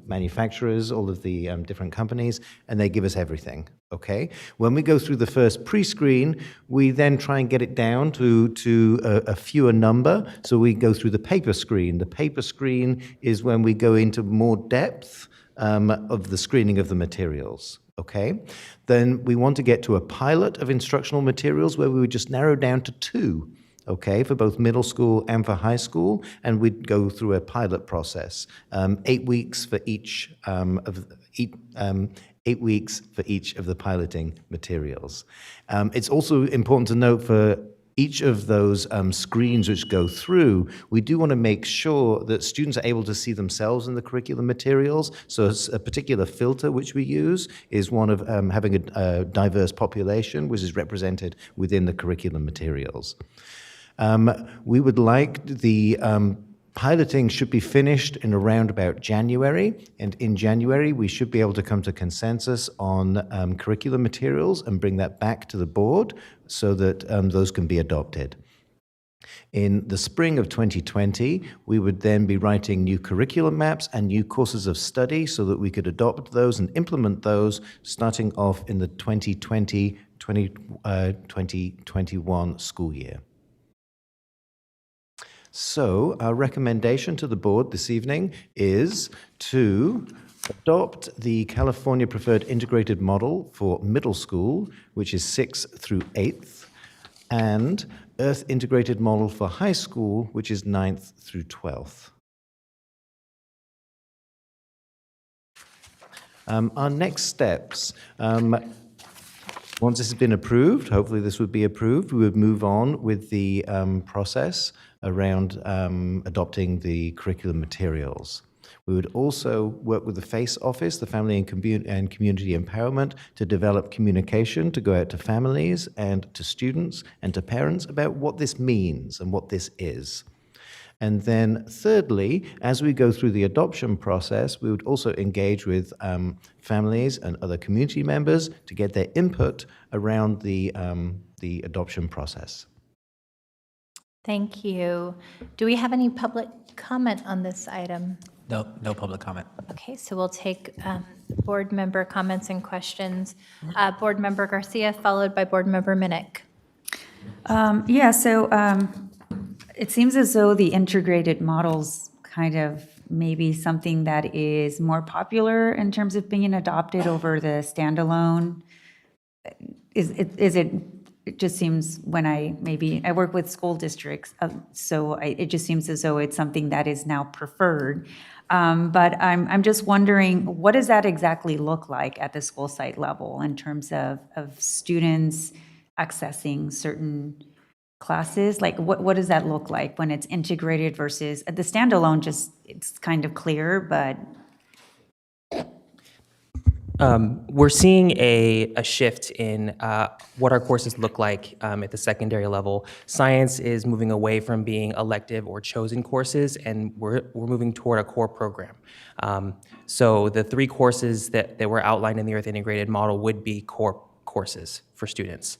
manufacturers, all of the different companies, and they give us everything. Okay. When we go through the first pre-screen, we then try and get it down to a fewer number. So we go through the paper screen. The paper screen is when we go into more depth of the screening of the materials. Okay. Then we want to get to a pilot of instructional materials where we would just narrow down to 2. Okay, for both middle school and for high school, and we'd go through a pilot process, 8 weeks for each 8 weeks for each of the piloting materials. It's also important to note for each of those screens which go through, we do want to make sure that students are able to see themselves in the curriculum materials. So a particular filter which we use is one of having a diverse population, which is represented within the curriculum materials. We would like the piloting should be finished in around about January, and in January we should be able to come to consensus on curriculum materials and bring that back to the board so that those can be adopted. In the spring of 2020, we would then be writing new curriculum maps and new courses of study so that we could adopt those and implement those starting off in the 2020-2021 school year. So our recommendation to the board this evening is to adopt the California Preferred Integrated Model for middle school, which is 6th through 8th, and Earth Integrated Model for high school, which is 9th through 12th. Our next steps. Once this has been approved, hopefully this would be approved, we would move on with the process around adopting the curriculum materials. We would also work with the FACE office, the Family and Community Empowerment, to develop communication to go out to families and to students and to parents about what this means and what this is. And then thirdly, as we go through the adoption process, we would also engage with families and other community members to get their input around the adoption process. Thank you. Do we have any public comment on this item? No public comment. Okay, so we'll take board member comments and questions. Board Member Garcia, followed by Board Member Minnick. It seems as though the integrated model's kind of maybe something that is more popular in terms of being adopted over the standalone it just seems when I work with school districts, it just seems as though it's something that is now preferred. But I'm just wondering, what does that exactly look like at the school site level in terms of students accessing certain classes? Like, what does that look like when it's integrated versus the standalone? Just, it's kind of clear, but we're seeing a shift in what our courses look like at the secondary level. Science is moving away from being elective or chosen courses, and we're moving toward a core program. So the 3 courses that were outlined in the Earth Integrated model would be core courses for students.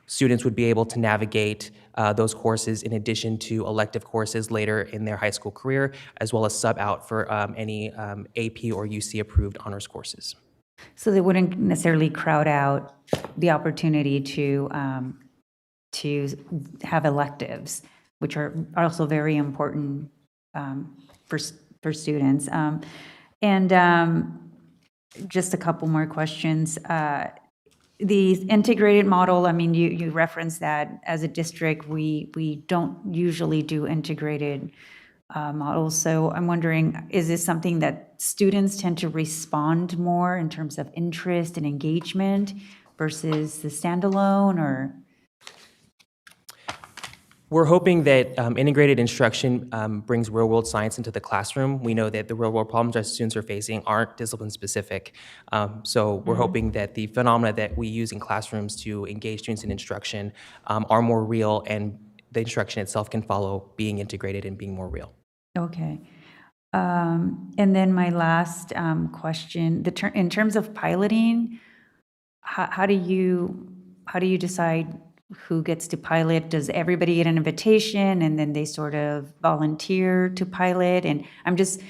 Students would be able to navigate those courses in addition to elective courses later in their high school career, as well as sub out for any AP or UC approved honors courses. so they wouldn't necessarily crowd out the opportunity to have electives, which are also very important for students. Just a couple more questions. The integrated model, I mean, you referenced that as a district, we don't usually do integrated models. So I'm wondering, is this something that students tend to respond more in terms of interest and engagement versus the standalone, or? We're hoping that integrated instruction brings real-world science into the classroom. We know that the real-world problems our students are facing aren't discipline-specific. So we're hoping that the phenomena that we use in classrooms to engage students in instruction are more real, and the instruction itself can follow being integrated and being more real. Okay. And then my last question, in terms of piloting, how do you decide who gets to pilot? Does everybody get an invitation and then they sort of volunteer to pilot? And I'm just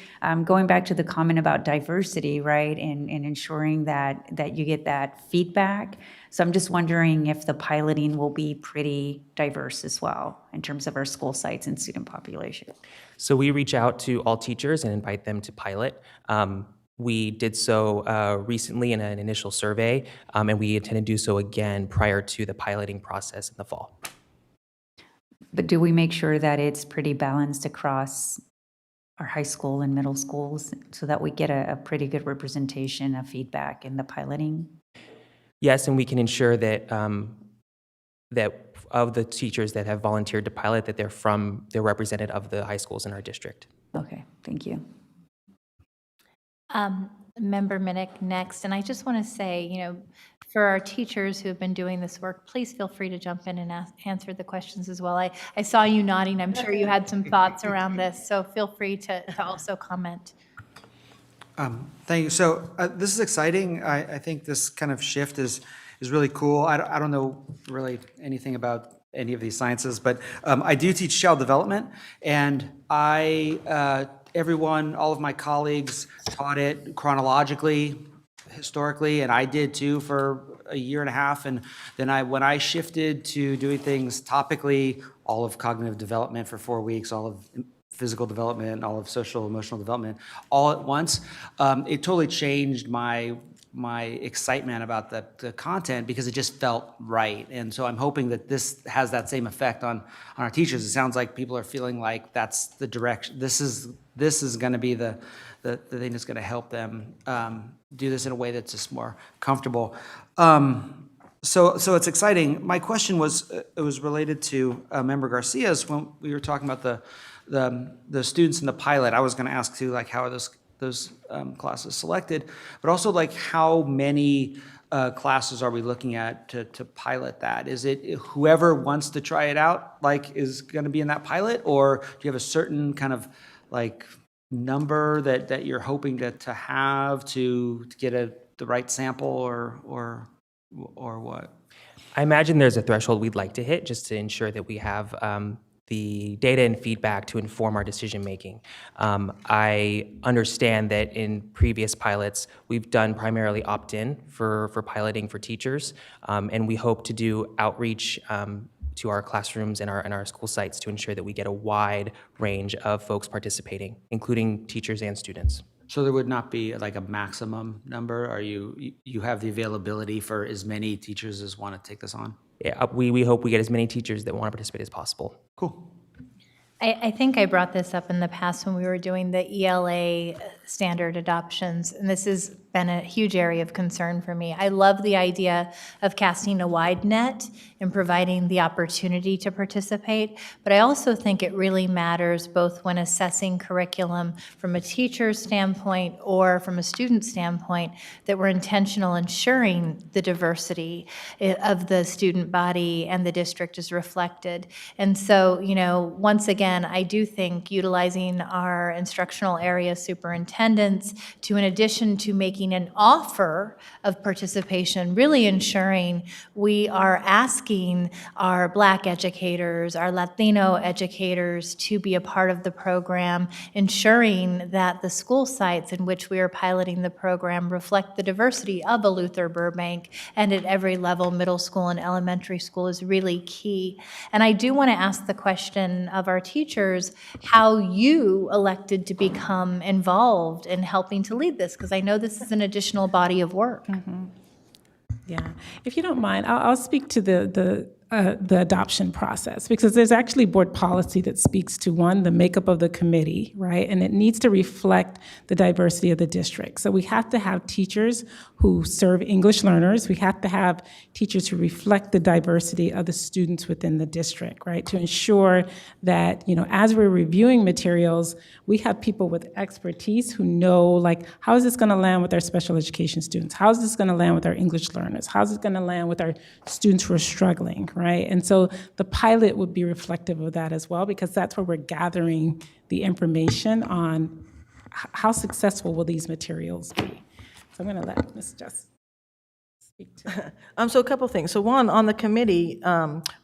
going back to the comment about diversity, right? And ensuring that you get that feedback. So I'm just wondering if the piloting will be pretty diverse as well in terms of our school sites and student population. So we reach out to all teachers and invite them to pilot. We did so recently in an initial survey, and we intend to do so again prior to the piloting process in the fall. But do we make sure that it's pretty balanced across our high school and middle schools so that we get a pretty good representation of feedback in the piloting? Yes, and we can ensure that that of the teachers that have volunteered to pilot, that they're representative of the high schools in our district. Okay, thank you. Member Minnick next, and I just want to say, for our teachers who have been doing this work, please feel free to jump in and answer the questions as well. I saw you nodding. I'm sure you had some thoughts around this, so feel free to also comment. Thank you. So this is exciting. I think this kind of shift is really cool. I don't know really anything about any of these sciences, but I do teach child development, and all of my colleagues taught it chronologically, historically, and I did too for a year and a half. And then when I shifted to doing things topically, all of cognitive development for 4 weeks, all of physical development, all of social emotional development, all at once, it totally changed my excitement about the content because it just felt right. And so I'm hoping that this has that same effect on our teachers. It sounds like people are feeling like that's the direction. This is going to be the thing that's going to help them do this in a way that's just more comfortable. So it's exciting. My question was related to Member Garcia's when we were talking about the students in the pilot. I was going to ask too, like, how are those classes selected, but also like how many classes are we looking at to pilot that? Is it whoever wants to try it out, like, is going to be in that pilot, or do you have a certain kind of like number that you're hoping to have to get the right sample, or what? I imagine there's a threshold we'd like to hit just to ensure that we have the data and feedback to inform our decision making. I understand that in previous pilots, we've done primarily opt-in for piloting for teachers, and we hope to do outreach to our classrooms and our school sites to ensure that we get a wide range of folks participating, including teachers and students. So there would not be like a maximum number? Are you have the availability for as many teachers as want to take this on? Yeah, we hope we get as many teachers that want to participate as possible. Cool. I think I brought this up in the past when we were doing the ELA standard adoptions, and this has been a huge area of concern for me. I love the idea of casting a wide net and providing the opportunity to participate, but I also think it really matters both when assessing curriculum from a teacher's standpoint or from a student standpoint that we're intentional ensuring the diversity of the student body and the district is reflected. And so, once again, I do think utilizing our instructional area superintendents to, in addition to making an offer of participation, really ensuring we are asking our Black educators, our Latino educators to be a part of the program, ensuring that the school sites in which we are piloting the program reflect the diversity of a Luther Burbank, and at every level, middle school and elementary school, is really key. And I do want to ask the question of our teachers, how you elected to become involved in helping to lead this, because I know this is an additional body of work. Yeah, if you don't mind, I'll speak to the adoption process, because there's actually board policy that speaks to, one, the makeup of the committee, right? And it needs to reflect the diversity of the district. So we have to have teachers who serve English learners. We have to have teachers who reflect the diversity of the students within the district, right? To ensure that, as we're reviewing materials, we have people with expertise who know, like, how is this going to land with our special education students? How is this going to land with our English learners? How is it going to land with our students who are struggling, right? And so the pilot would be reflective of that as well, because that's where we're gathering the information on how successful will these materials be. So I'm going to let Ms. Jess speak to that. So a couple things. So one, on the committee,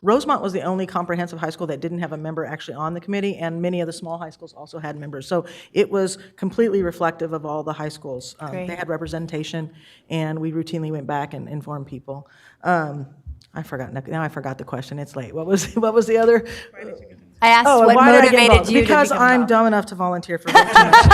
Rosemont was the only comprehensive high school that didn't have a member actually on the committee, and many of the small high schools also had members. So it was completely reflective of all the high schools. They had representation, and we routinely went back and informed people. I forgot the question. It's late. What was the other? I asked and what why did I get motivated involved? you Because to become I'm involved. dumb enough to volunteer for Vacancy.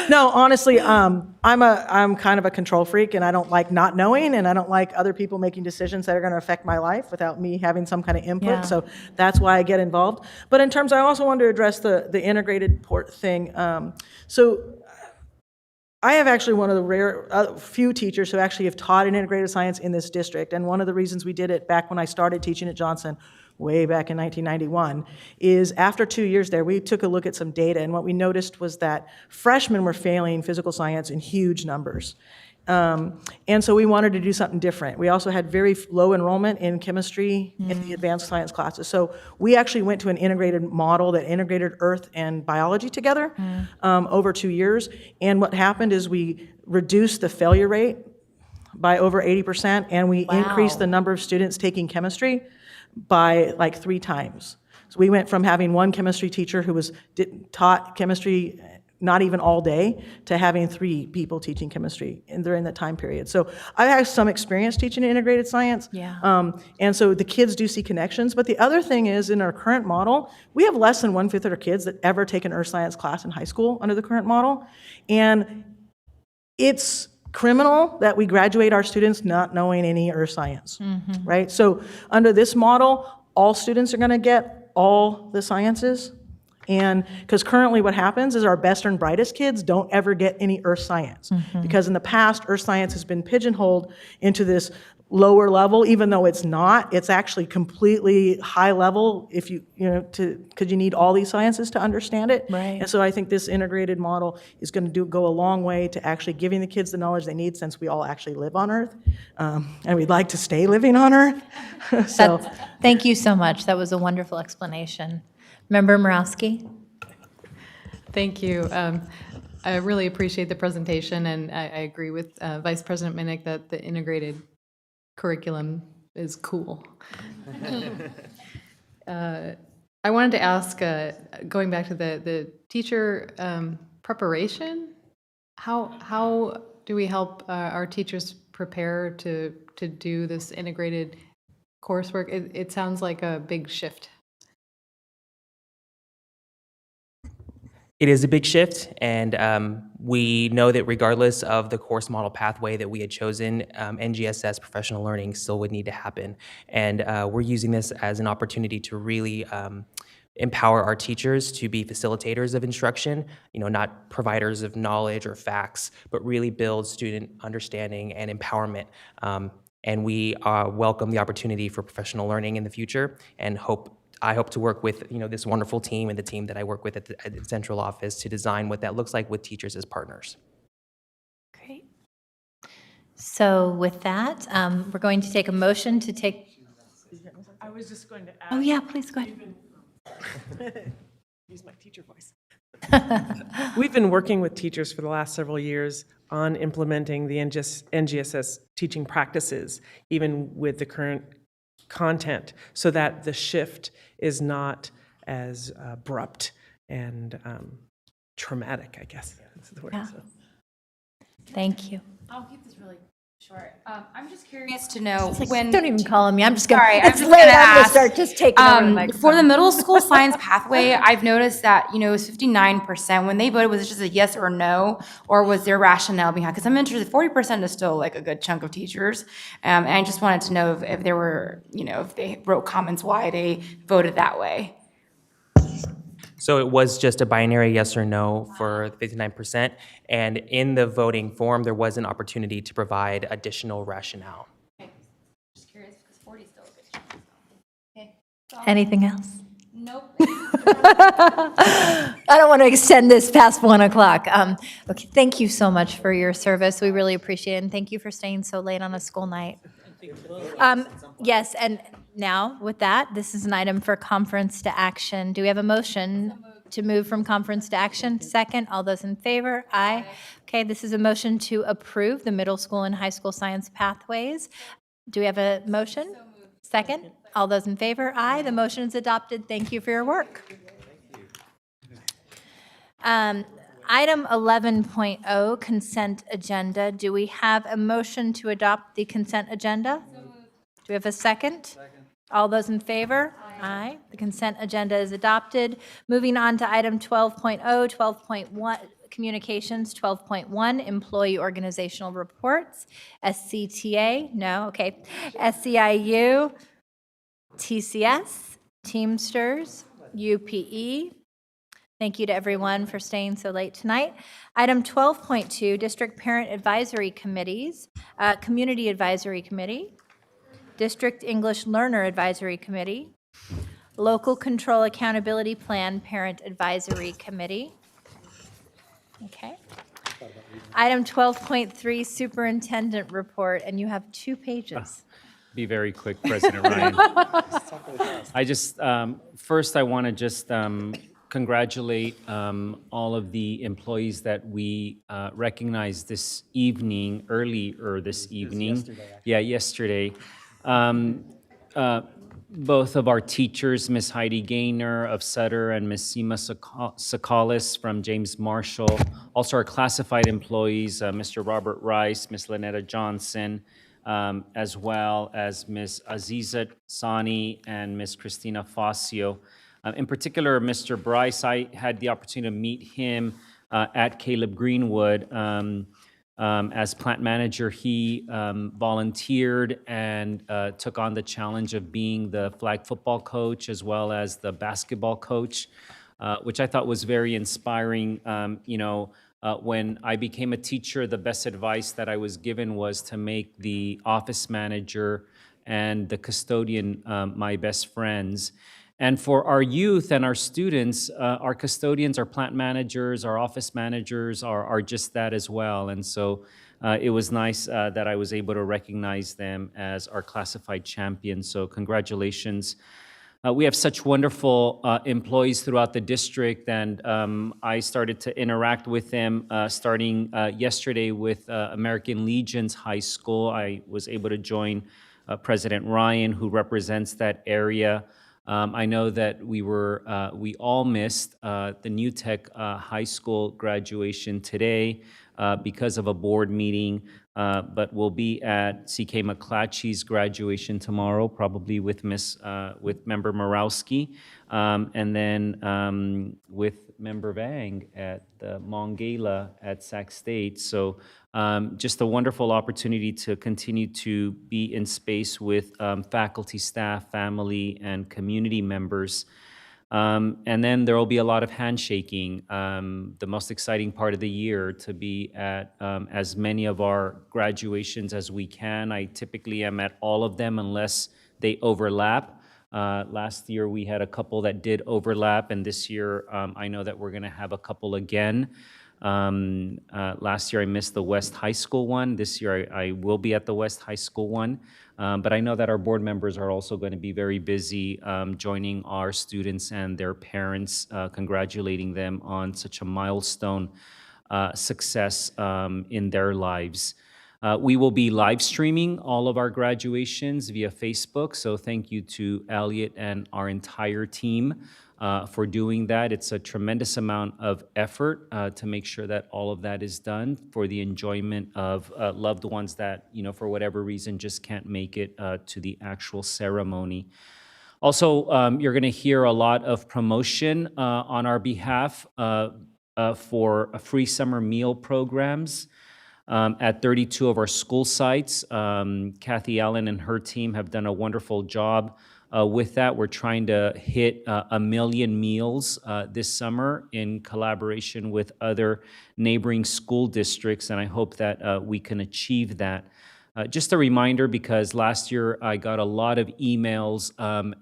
No, honestly, I'm kind of a control freak, and I don't like not knowing, and I don't like other people making decisions that are going to affect my life without me having some kind of input. Yeah. So that's why I get involved. But in terms, I also wanted to address the integrated port thing. So I have actually one of the rare few teachers who actually have taught in integrated science in this district, and one of the reasons we did it back when I started teaching at Johnson way back in 1991, is after 2 years there, we took a look at some data, and what we noticed was that freshmen were failing physical science in huge numbers. And so we wanted to do something different. We also had very low enrollment in chemistry in the advanced science classes. So we actually went to an integrated model that integrated earth and biology together over 2 years. And what happened is we reduced the failure rate by over 80%, and we increased the number of students taking chemistry by like 3 times. So we went from having one chemistry teacher who taught chemistry not even all day to having 3 people teaching chemistry during that time period. So I have some experience teaching integrated science. Yeah. And so the kids do see connections. But the other thing is, in our current model, we have less than 1/5 of our kids that ever take an earth science class in high school under the current model. And it's criminal that we graduate our students not knowing any earth science, right? So under this model, all students are going to get all the sciences. And because currently what happens is our best and brightest kids don't ever get any earth science. Because in the past, earth science has been pigeonholed into this lower level, even though it's not. It's actually completely high level if because you need all these sciences to understand it. Right. And so I think this integrated model is going to go a long way to actually giving the kids the knowledge they need, since we all actually live on Earth, and we'd like to stay living on Earth. So Thank you so much. That was a wonderful explanation. Member Morowski? Thank you. I really appreciate the presentation, and I agree with Vice President Minnick that the integrated curriculum is cool. I wanted to ask, going back to the teacher preparation, how do we help our teachers prepare to do this integrated coursework? It sounds like a big shift. It is a big shift, and we know that regardless of the course model pathway that we had chosen, NGSS professional learning still would need to happen. And we're using this as an opportunity to really empower our teachers to be facilitators of instruction, not providers of knowledge or facts, but really build student understanding and empowerment. And we welcome the opportunity for professional learning in the future, and I hope to work with this wonderful team and the team that I work with at the central office to design what that looks like with teachers as partners. Great. So with that, we're going to take a motion to take. I was just going to add. Oh yeah, please go ahead. Use my teacher voice. We've been working with teachers for the last several years on implementing the NGSS teaching practices, even with the current content, so that the shift is not as abrupt and traumatic, I guess is the word. Yeah. So. Thank you. I'll keep this really short. I'm just curious to know when. Don't even call on me. I'm just going. Sorry, It's I'm just late. gonna I'm going to ask, start just taking over the microphone. For the middle school science pathway, I've noticed that it was 59%. When they voted, was it just a yes or no, or was there rationale behind? Because I'm interested. 40% is still like a good chunk of teachers, and I just wanted to know if there were, if they wrote comments why they voted that way. So it was just a binary yes or no for 59%. And in the voting form, there was an opportunity to provide additional rationale. Just curious because 40 is still a good chunk. Okay. Anything else? Nope. I don't want to extend this past 1 o'clock. Okay, thank you so much for your service. We really appreciate it, and thank you for staying so late on a school night. Yes, and now with that, this is an item for conference to action. Do we have a motion to move from conference to action? Second, all those in favor? Aye. Okay, this is a motion to approve the middle school and high school science pathways. Do we have a motion? Second, all those in favor? Aye. The motion is adopted. Thank you for your work. Item 11.0, consent agenda. Do we have a motion to adopt the consent agenda? Do we have a second? Second. All those in favor? Aye. The consent agenda is adopted. Moving on to item 12.0, 12.1, communications, 12.1, employee organizational reports, SCTA, no, okay, SEIU, TCS, Teamsters, UPE. Thank you to everyone for staying so late tonight. Item 12.2, District Parent Advisory Committees, Community Advisory Committee, District English Learner Advisory Committee, Local Control Accountability Plan Parent Advisory Committee. Okay. Item 12.3, Superintendent Report, and you have 2 pages. Be very quick, President Ryan. I just, first I want to just congratulate all of the employees that we recognized this evening, earlier this evening. Yesterday. Both of our teachers, Ms. Heidi Gaynor of Sutter and Ms. Seema Sakalis from James Marshall. Also our classified employees, Mr. Robert Rice, Ms. Lynetta Johnson, as well as Ms. Aziza Sani and Ms. Christina Fascio. In particular, Mr. Bryce, I had the opportunity to meet him at Caleb Greenwood. As plant manager, he volunteered and took on the challenge of being the flag football coach as well as the basketball coach, which I thought was very inspiring. When I became a teacher, the best advice that I was given was to make the office manager and the custodian my best friends. And for our youth and our students, our custodians, our plant managers, our office managers are just that as well. And so it was nice that I was able to recognize them as our classified champions. So congratulations. We have such wonderful employees throughout the district, and I started to interact with them starting yesterday with American Legion's high school. I was able to join President Ryan, who represents that area. I know that we all missed the New Tech High School graduation today because of a board meeting. but we'll be at C.K. McClatchy's graduation tomorrow, probably with with Member Morawski, and then with Member Vang at the Hmong Gala at Sac State. So just a wonderful opportunity to continue to be in space with faculty, staff, family, and community members. And then there will be a lot of handshaking, the most exciting part of the year, to be at as many of our graduations as we can. I typically am at all of them unless they overlap. Last year we had a couple that did overlap, and this year I know that we're going to have a couple again. Last year I missed the West High School one. This year I will be at the West High School one. But I know that our board members are also going to be very busy joining our students and their parents, congratulating them on such a milestone success in their lives. We will be live streaming all of our graduations via Facebook, so thank you to Elliot and our entire team for doing that. It's a tremendous amount of effort to make sure that all of that is done for the enjoyment of loved ones that, for whatever reason, just can't make it to the actual ceremony. Also, you're going to hear a lot of promotion on our behalf for free summer meal programs at 32 of our school sites. Kathy Allen and her team have done a wonderful job with that. We're trying to hit 1 million meals this summer in collaboration with other neighboring school districts, and I hope that we can achieve that. Just a reminder, because last year I got a lot of emails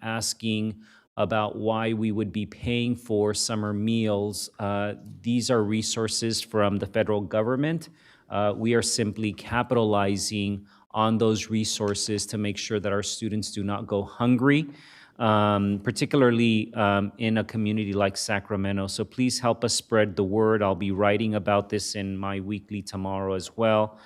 asking about why we would be paying for summer meals. These are resources from the federal government. We are simply capitalizing on those resources to make sure that our students do not go hungry, particularly in a community like Sacramento. So please help us spread the word. I'll be writing about this in my weekly tomorrow as well.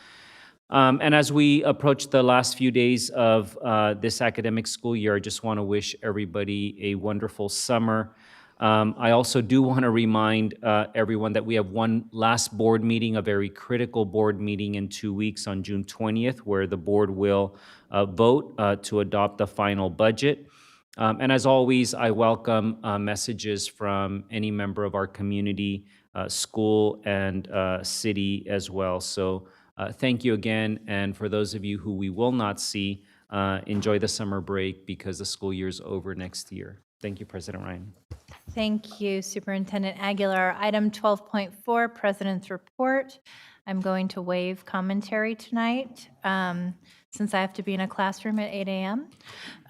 And as we approach the last few days of this academic school year, I just want to wish everybody a wonderful summer. I also do want to remind everyone that we have one last board meeting, a very critical board meeting in 2 weeks on June 20th, where the board will vote to adopt the final budget. And as always, I welcome messages from any member of our community, school, and city as well. So thank you again. And for those of you who we will not see, enjoy the summer break because the school year is over next year. Thank you, President Ryan. Thank you, Superintendent Aguilar. Item 12.4, President's Report. I'm going to waive commentary tonight since I have to be in a classroom at 8 a.m.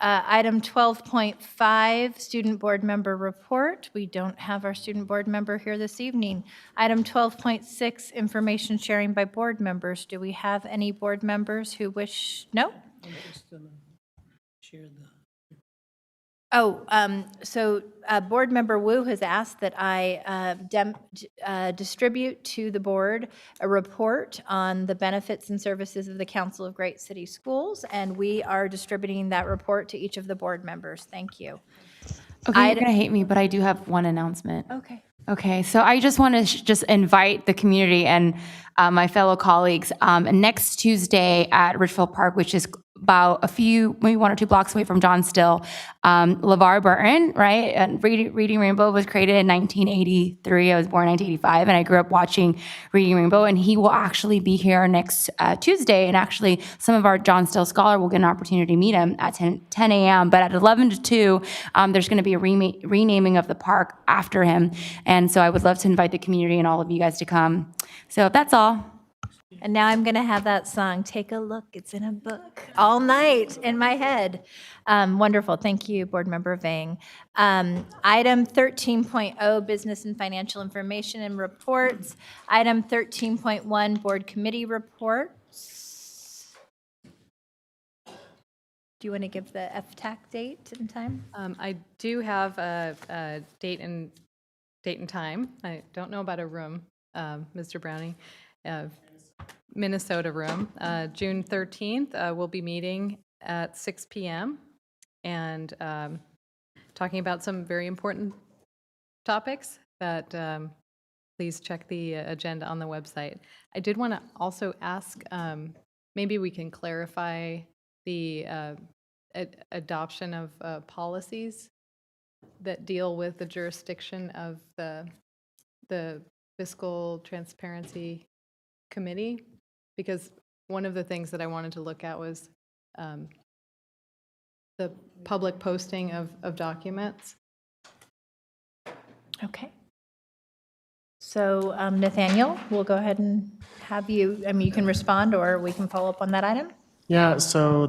Item 12.5, Student Board Member Report. We don't have our student board member here this evening. Item 12.6, Information Sharing by Board Members. Do we have any board members who wish? No? I'm just going to share the... So Board Member Wu has asked that I distribute to the board a report on the benefits and services of the Council of Great City Schools, and we are distributing that report to each of the board members. Thank you. Okay, you're going to hate me, but I do have one announcement. Okay. Okay, so I just want to just invite the community and my fellow colleagues next Tuesday at Ridgefield Park, which is about maybe 1 or 2 blocks away from John Still. LeVar Burton, right? And Reading Rainbow was created in 1983. I was born in 1985, and I grew up watching Reading Rainbow, and he will actually be here next Tuesday, and actually some of our John Still Scholar will get an opportunity to meet him at 10 a.m., but at 11 to 2, there's going to be a renaming of the park after him, and so I would love to invite the community and all of you guys to come. So that's all. And now I'm going to have that song, Take a Look, It's in a Book, all night in my head. Wonderful. Thank you, Board Member Vang. Item 13.0, Business and Financial Information and Reports. Item 13.1, Board Committee Reports. Do you want to give the FTAC date and time? I do have a date and time. I don't know about a room, Mr. Browning. Minnesota room. June 13th, we'll be meeting at 6 p.m. and talking about some very important topics that please check the agenda on the website. I did want to also ask maybe we can clarify the adoption of policies that deal with the jurisdiction of the Fiscal Transparency Committee, because one of the things that I wanted to look at was the public posting of documents. Okay. So Nathaniel, we'll go ahead and have you, I mean, you can respond or we can follow up on that item. Yeah, so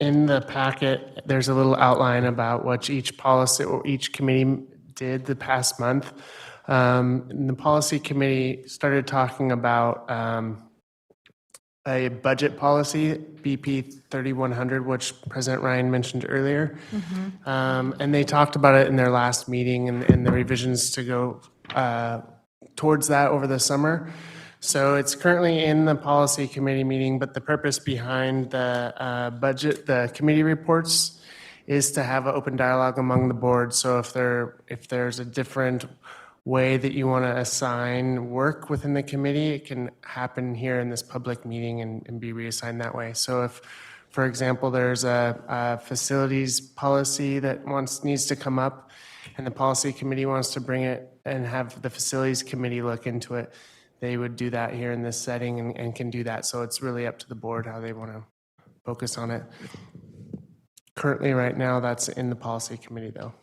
in the packet, there's a little outline about what each policy or each committee did the past month. And the policy committee started talking about a budget policy, BP 3100, which President Ryan mentioned earlier. And they talked about it in their last meeting and the revisions to go towards that over the summer. So it's currently in the policy committee meeting, but the purpose behind the budget, the committee reports, is to have an open dialogue among the board. So if there's a different way that you want to assign work within the committee, it can happen here in this public meeting and be reassigned that way. So if, for example, there's a facilities policy that needs to come up and the policy committee wants to bring it and have the facilities committee look into it, they would do that here in this setting and can do that. So it's really up to the board how they want to focus on it. Currently, right now, that's in the policy committee, though.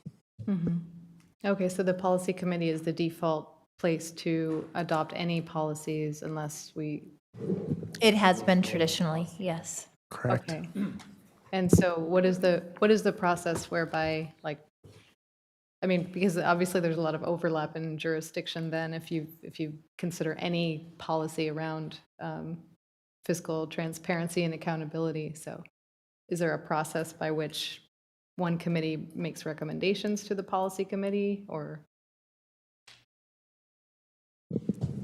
Okay, so the policy committee is the default place to adopt any policies unless we... It has been traditionally, yes. Correct. Okay. And so what is the process whereby, like, I mean, because obviously there's a lot of overlap in jurisdiction then if you consider any policy around fiscal transparency and accountability. So is there a process by which one committee makes recommendations to the policy committee, or?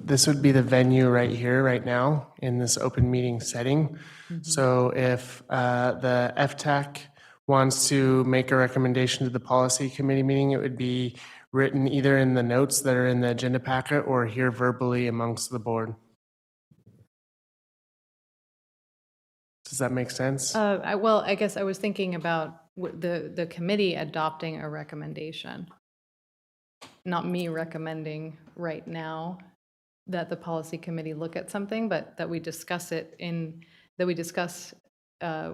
This would be the venue right here, right now, in this open meeting setting. So if the FTAC wants to make a recommendation to the policy committee meeting, it would be written either in the notes that are in the agenda packet or here verbally amongst the board. Does that make sense? Well, I guess I was thinking about the committee adopting a recommendation, not me recommending right now that the policy committee look at something, but that we discuss it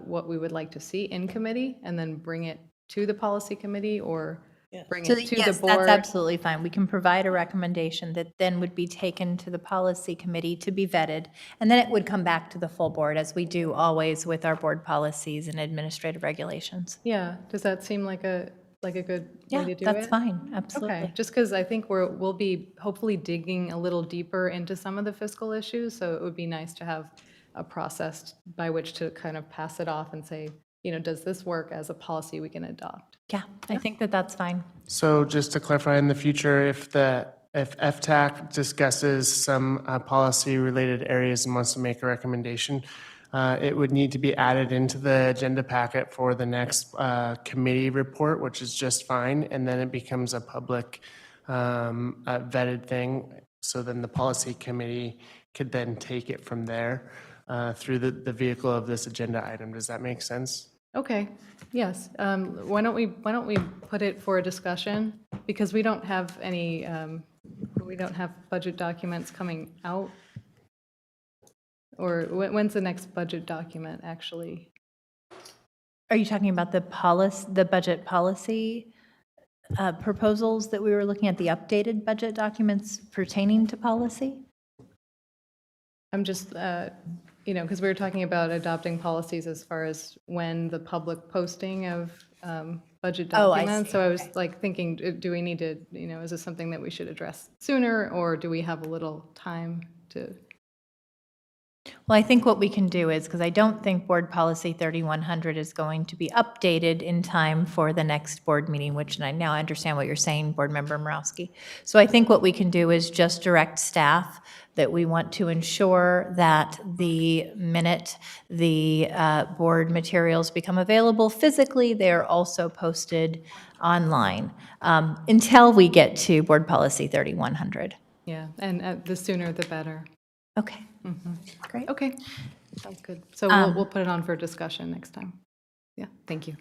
what we would like to see in committee and then bring it to the policy committee or bring it to the board. That's absolutely fine. We can provide a recommendation that then would be taken to the policy committee to be vetted, and then it would come back to the full board, as we do always with our board policies and administrative regulations. Yeah, does that seem like a good way to do it? Yeah, that's fine, absolutely. Okay, just because I think we'll be hopefully digging a little deeper into some of the fiscal issues, so it would be nice to have a process by which to kind of pass it off and say, does this work as a policy we can adopt? Yeah, I think that's fine. So just to clarify, in the future, if FTAC discusses some policy-related areas and wants to make a recommendation, it would need to be added into the agenda packet for the next committee report, which is just fine, and then it becomes a public vetted thing. So then the policy committee could then take it from there through the vehicle of this agenda item. Does that make sense? Okay, yes. Why don't we put it for a discussion, because we don't have any, we don't have budget documents coming out. Or when's the next budget document actually? Are you talking about the budget policy proposals that we were looking at, the updated budget documents pertaining to policy? I'm just, because we were talking about adopting policies as far as when the public posting of budget documents. So I was like thinking, do we need to, is this something that we should address sooner, or do we have a little time to? Well, I think what we can do is, because I don't think Board Policy 3100 is going to be updated in time for the next board meeting, which I now understand what you're saying, Board Member Morowski. So I think what we can do is just direct staff that we want to ensure that the minute the board materials become available physically, they're also posted online until we get to Board Policy 3100. Yeah, and the sooner the better. Okay. Great. Okay. Sounds good. So we'll put it on for discussion next time. Yeah, thank you.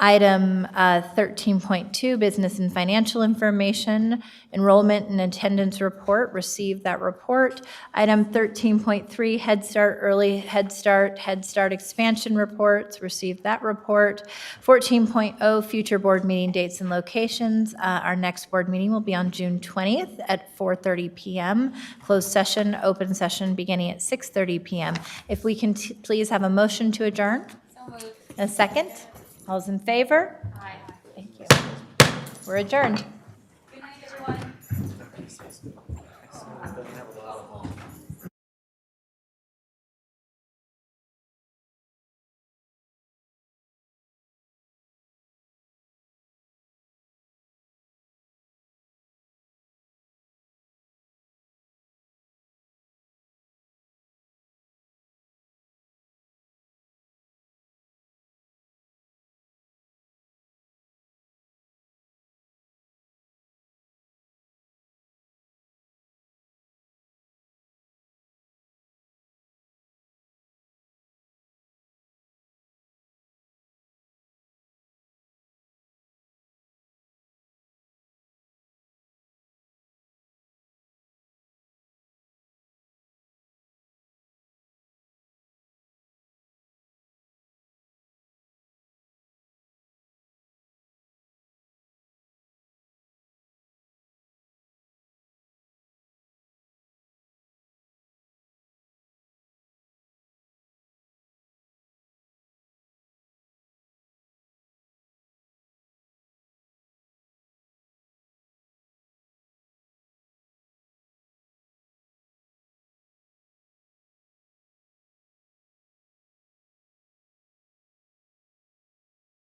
Item 13.2, business and financial information, enrollment and attendance report, received that report. Item 13.3, Head Start, early Head Start expansion reports, received that report. 14.0, future board meeting dates and locations. Our next board meeting will be on June 20th at 4:30 p.m. Closed session, open session beginning at 6:30 p.m. If we can please have a motion to adjourn? So moved. A second? All's in favor? Aye. Thank you. We're adjourned. Good night, everyone.